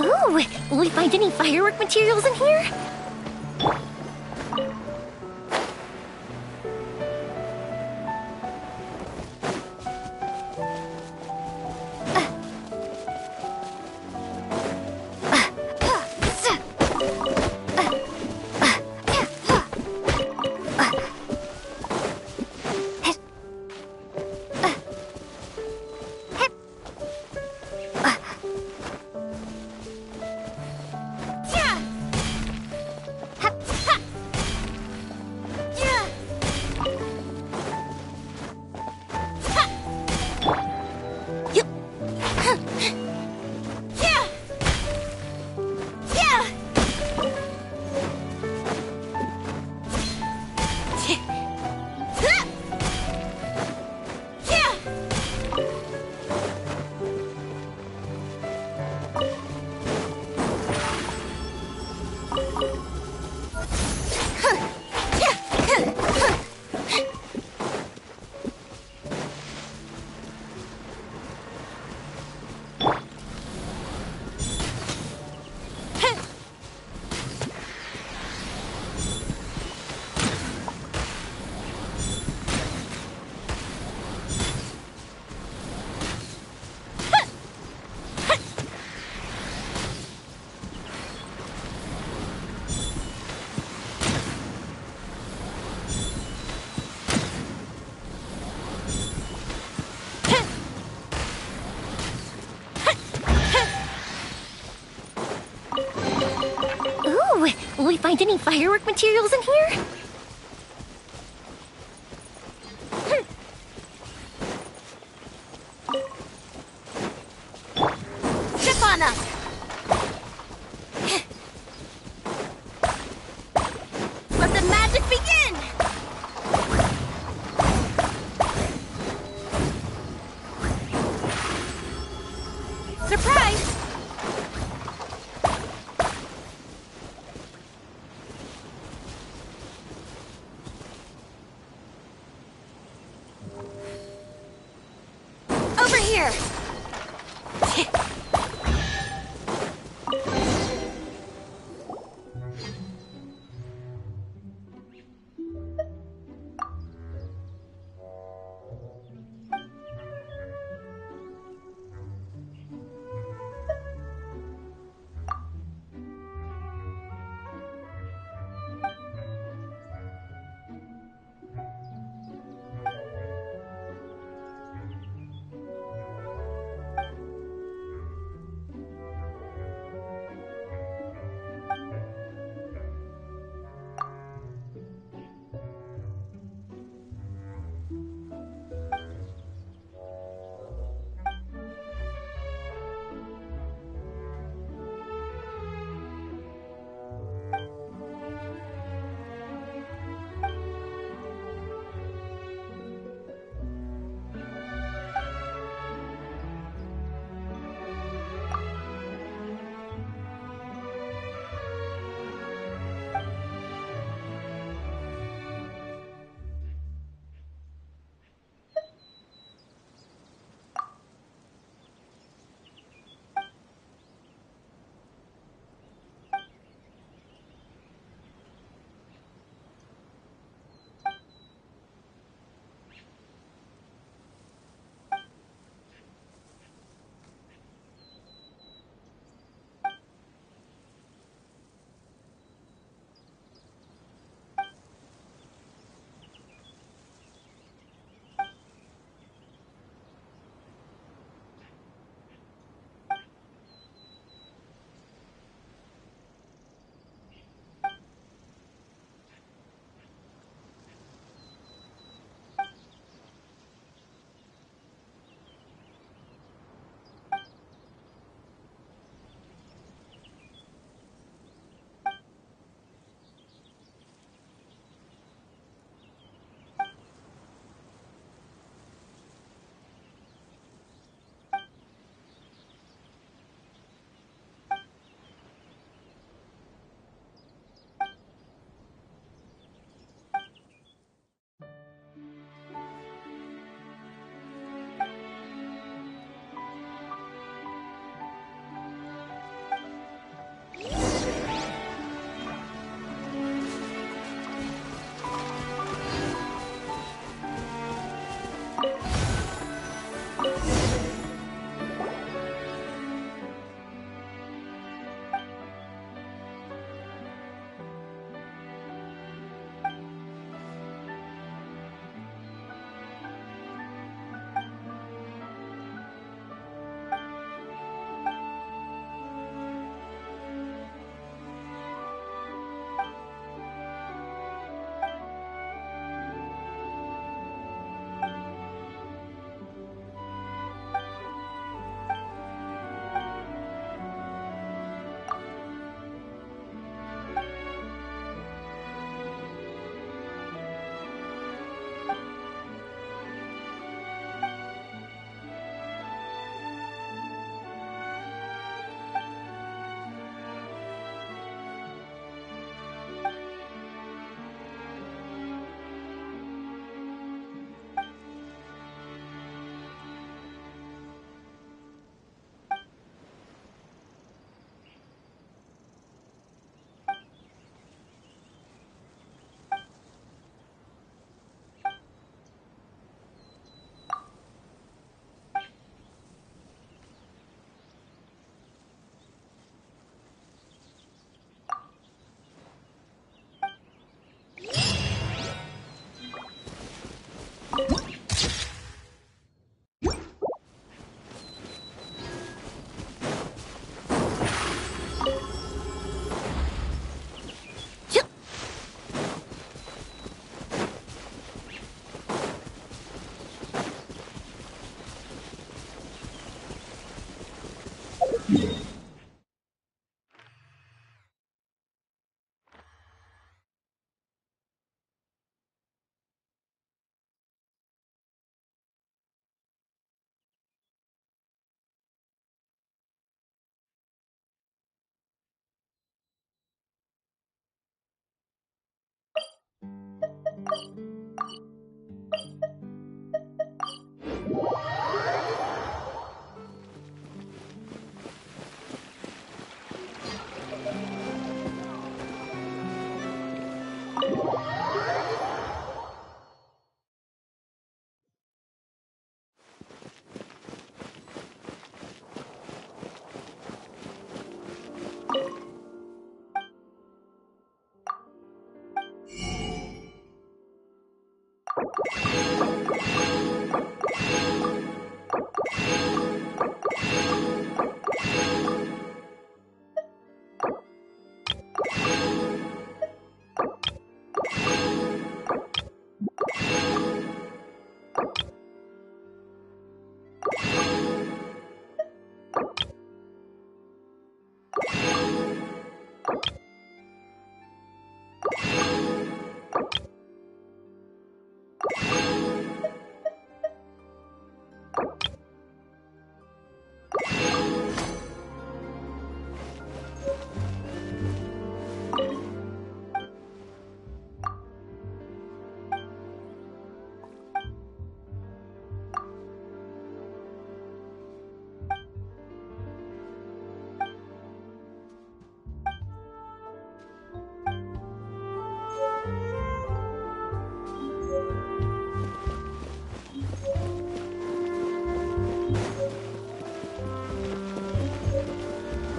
Ooh, will we find any firework materials in here? I find any firework materials in here? Ship on up! Let the magic begin! Surprise!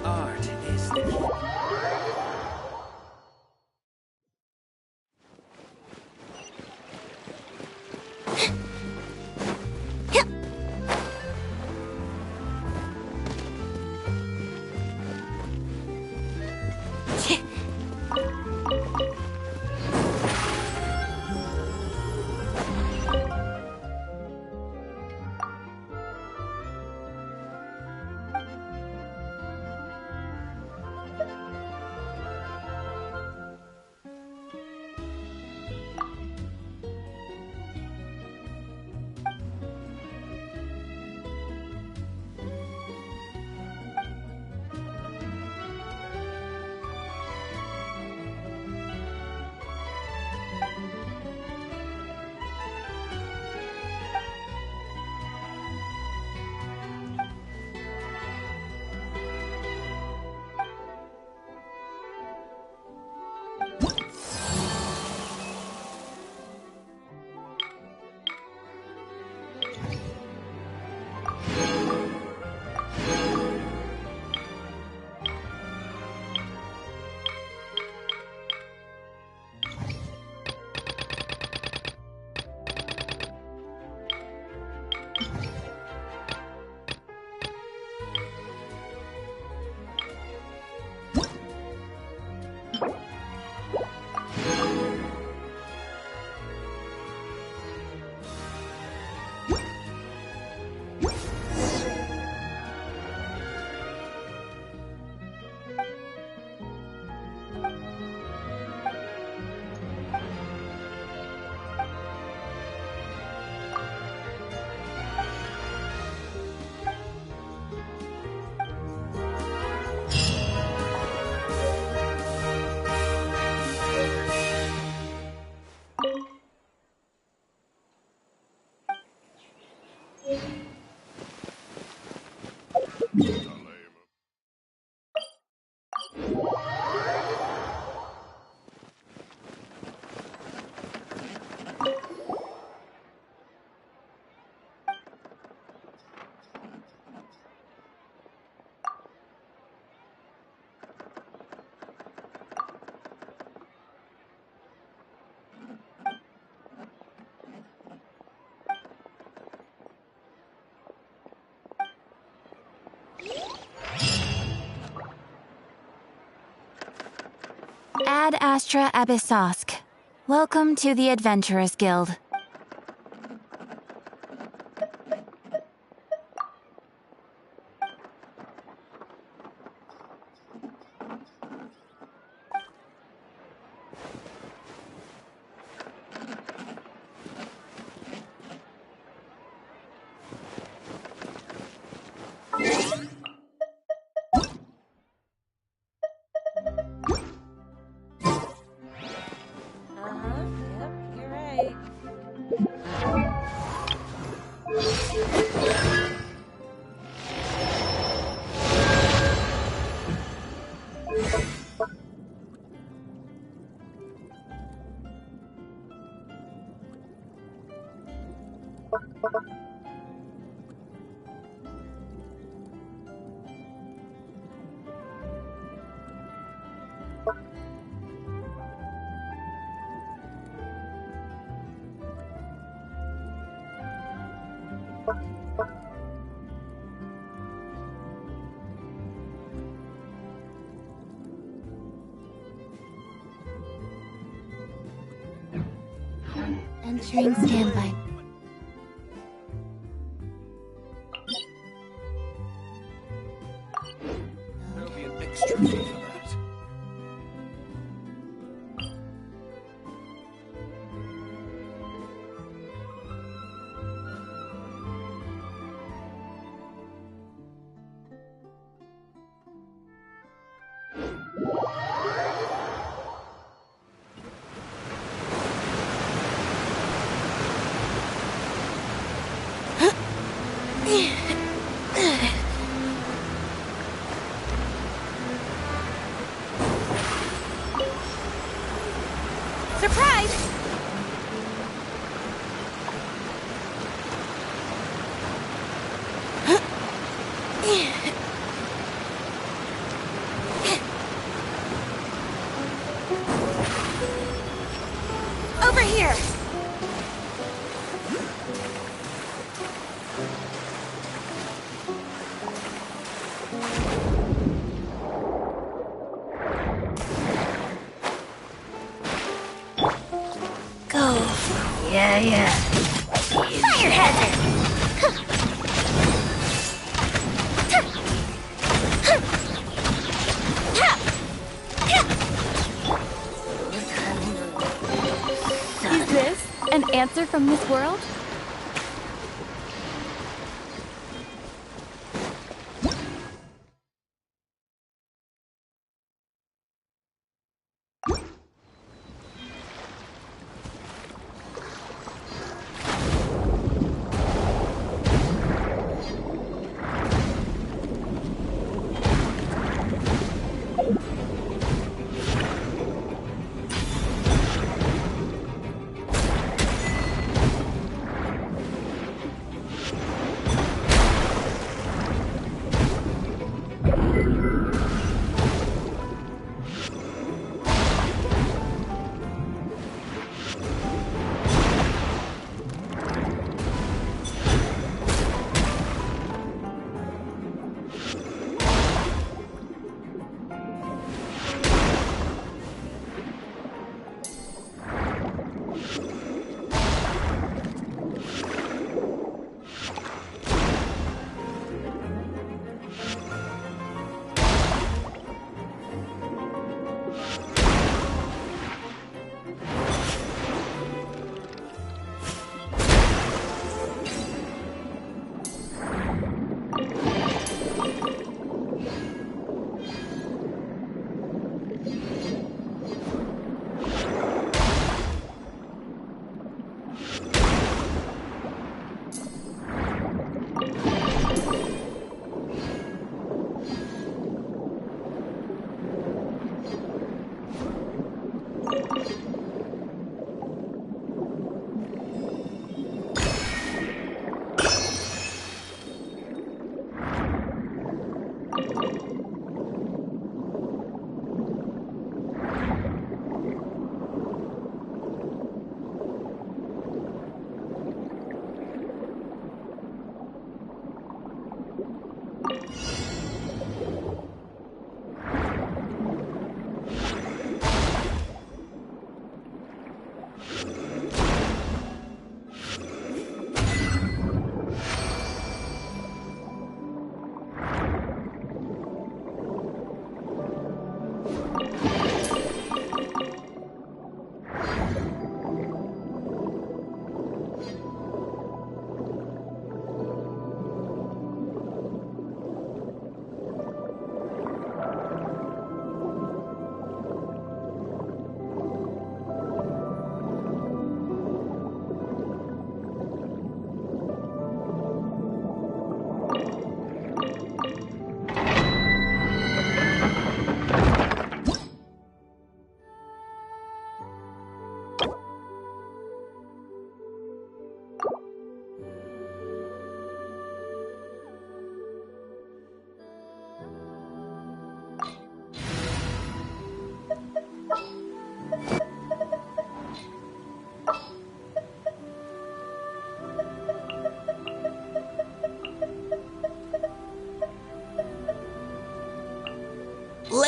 Art is the... Ad Astra Abyssosk. Welcome to the Adventurers Guild. Entering standby. There'll be an extra fee for that. Surprise! Over here! Go. Yeah. Fire hazard! Is this an answer from this world?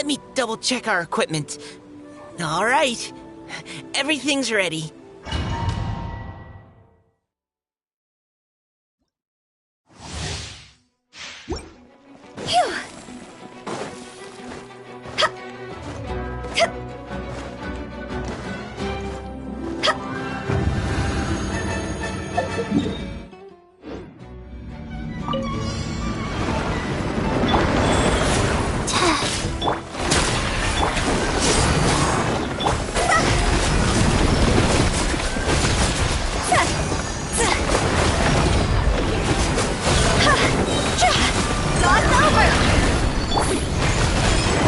me double check our equipment. All right. Everything's ready. Phew!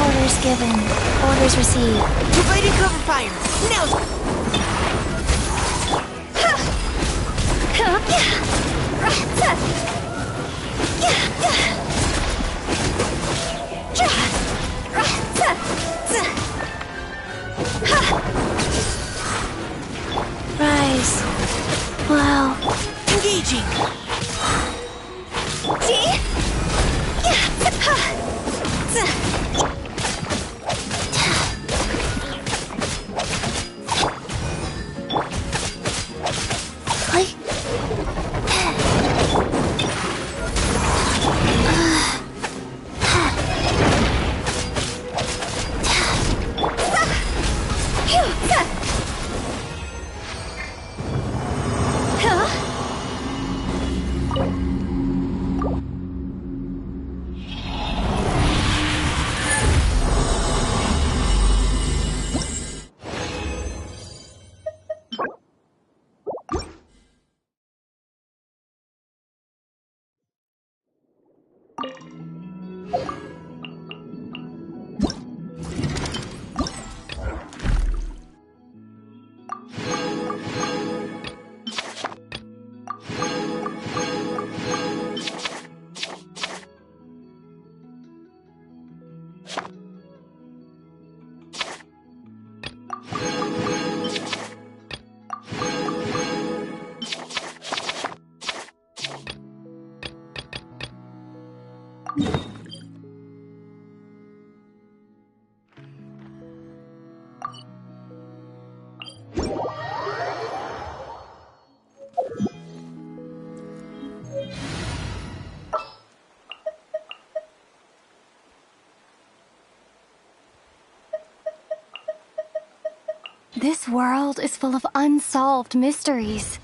Orders given. Orders received. Providing cover fire. Now. Rise. Wow. Engaging. This world is full of unsolved mysteries.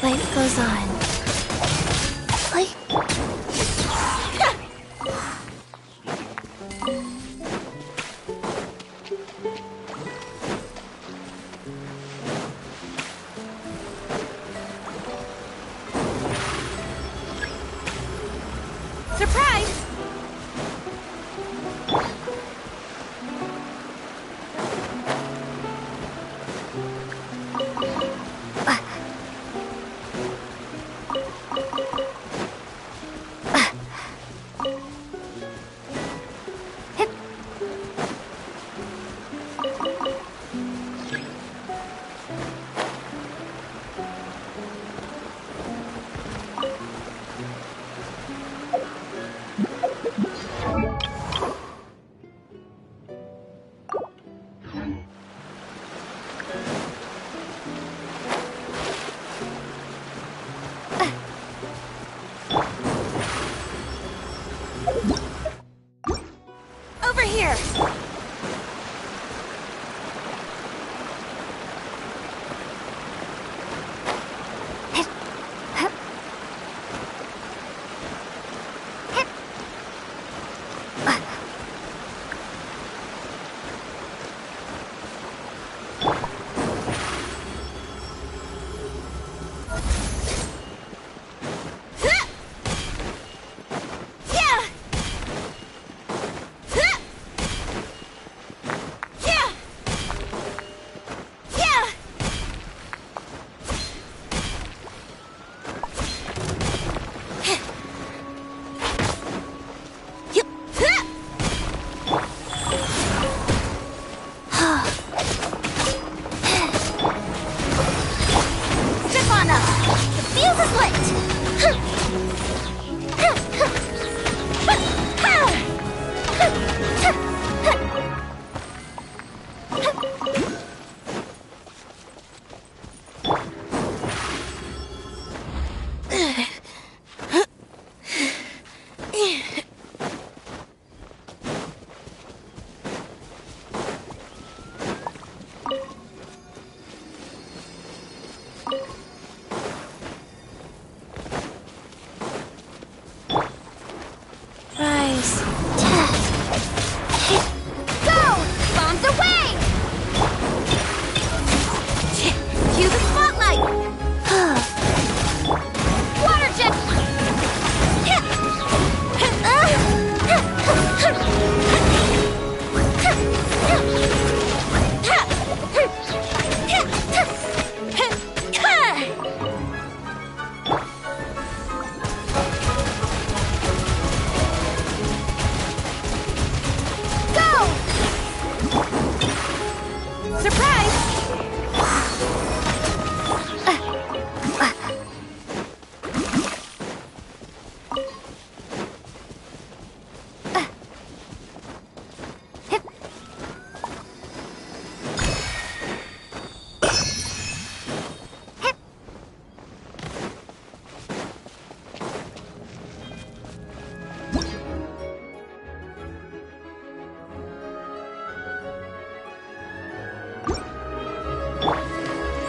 Life goes on. Surprise! Stefana! The fuse is lit!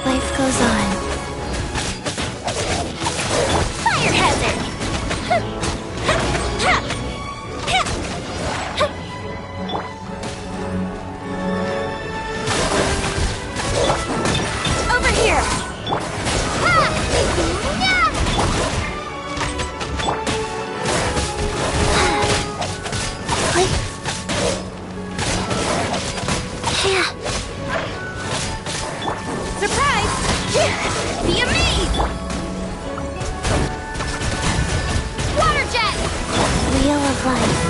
Life goes on. Fire hazard! Over here! Be amazed! Water jet! Wheel of life.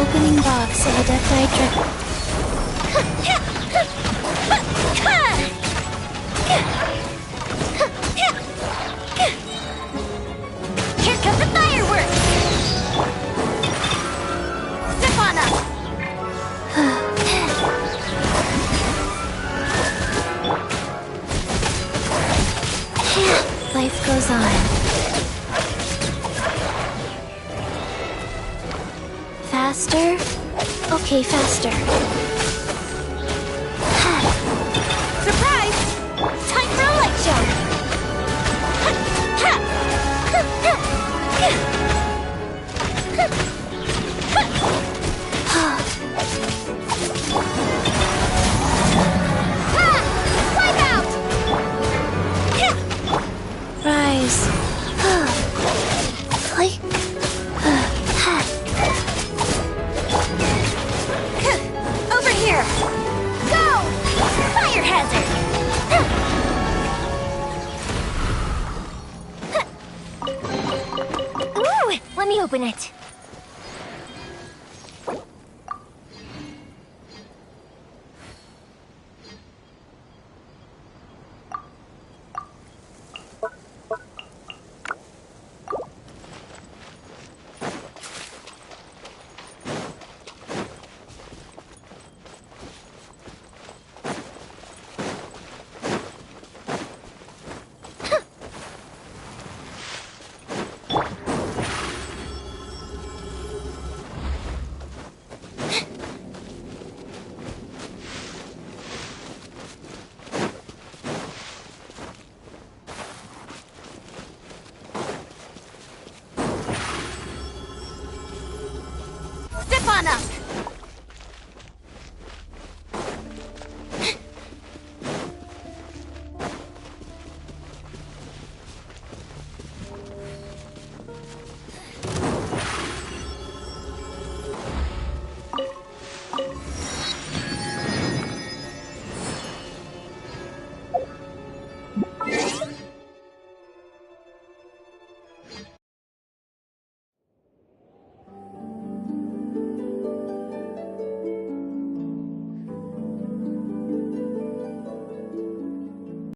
Opening box of a death-eye drip. Here comes the fireworks! Stefana! Life goes on. Faster? Okay, faster. Surprise! Time for a light show! Wipe out! Rise. Flick. Over here! Go! Fire hazard! Ooh! Let me open it.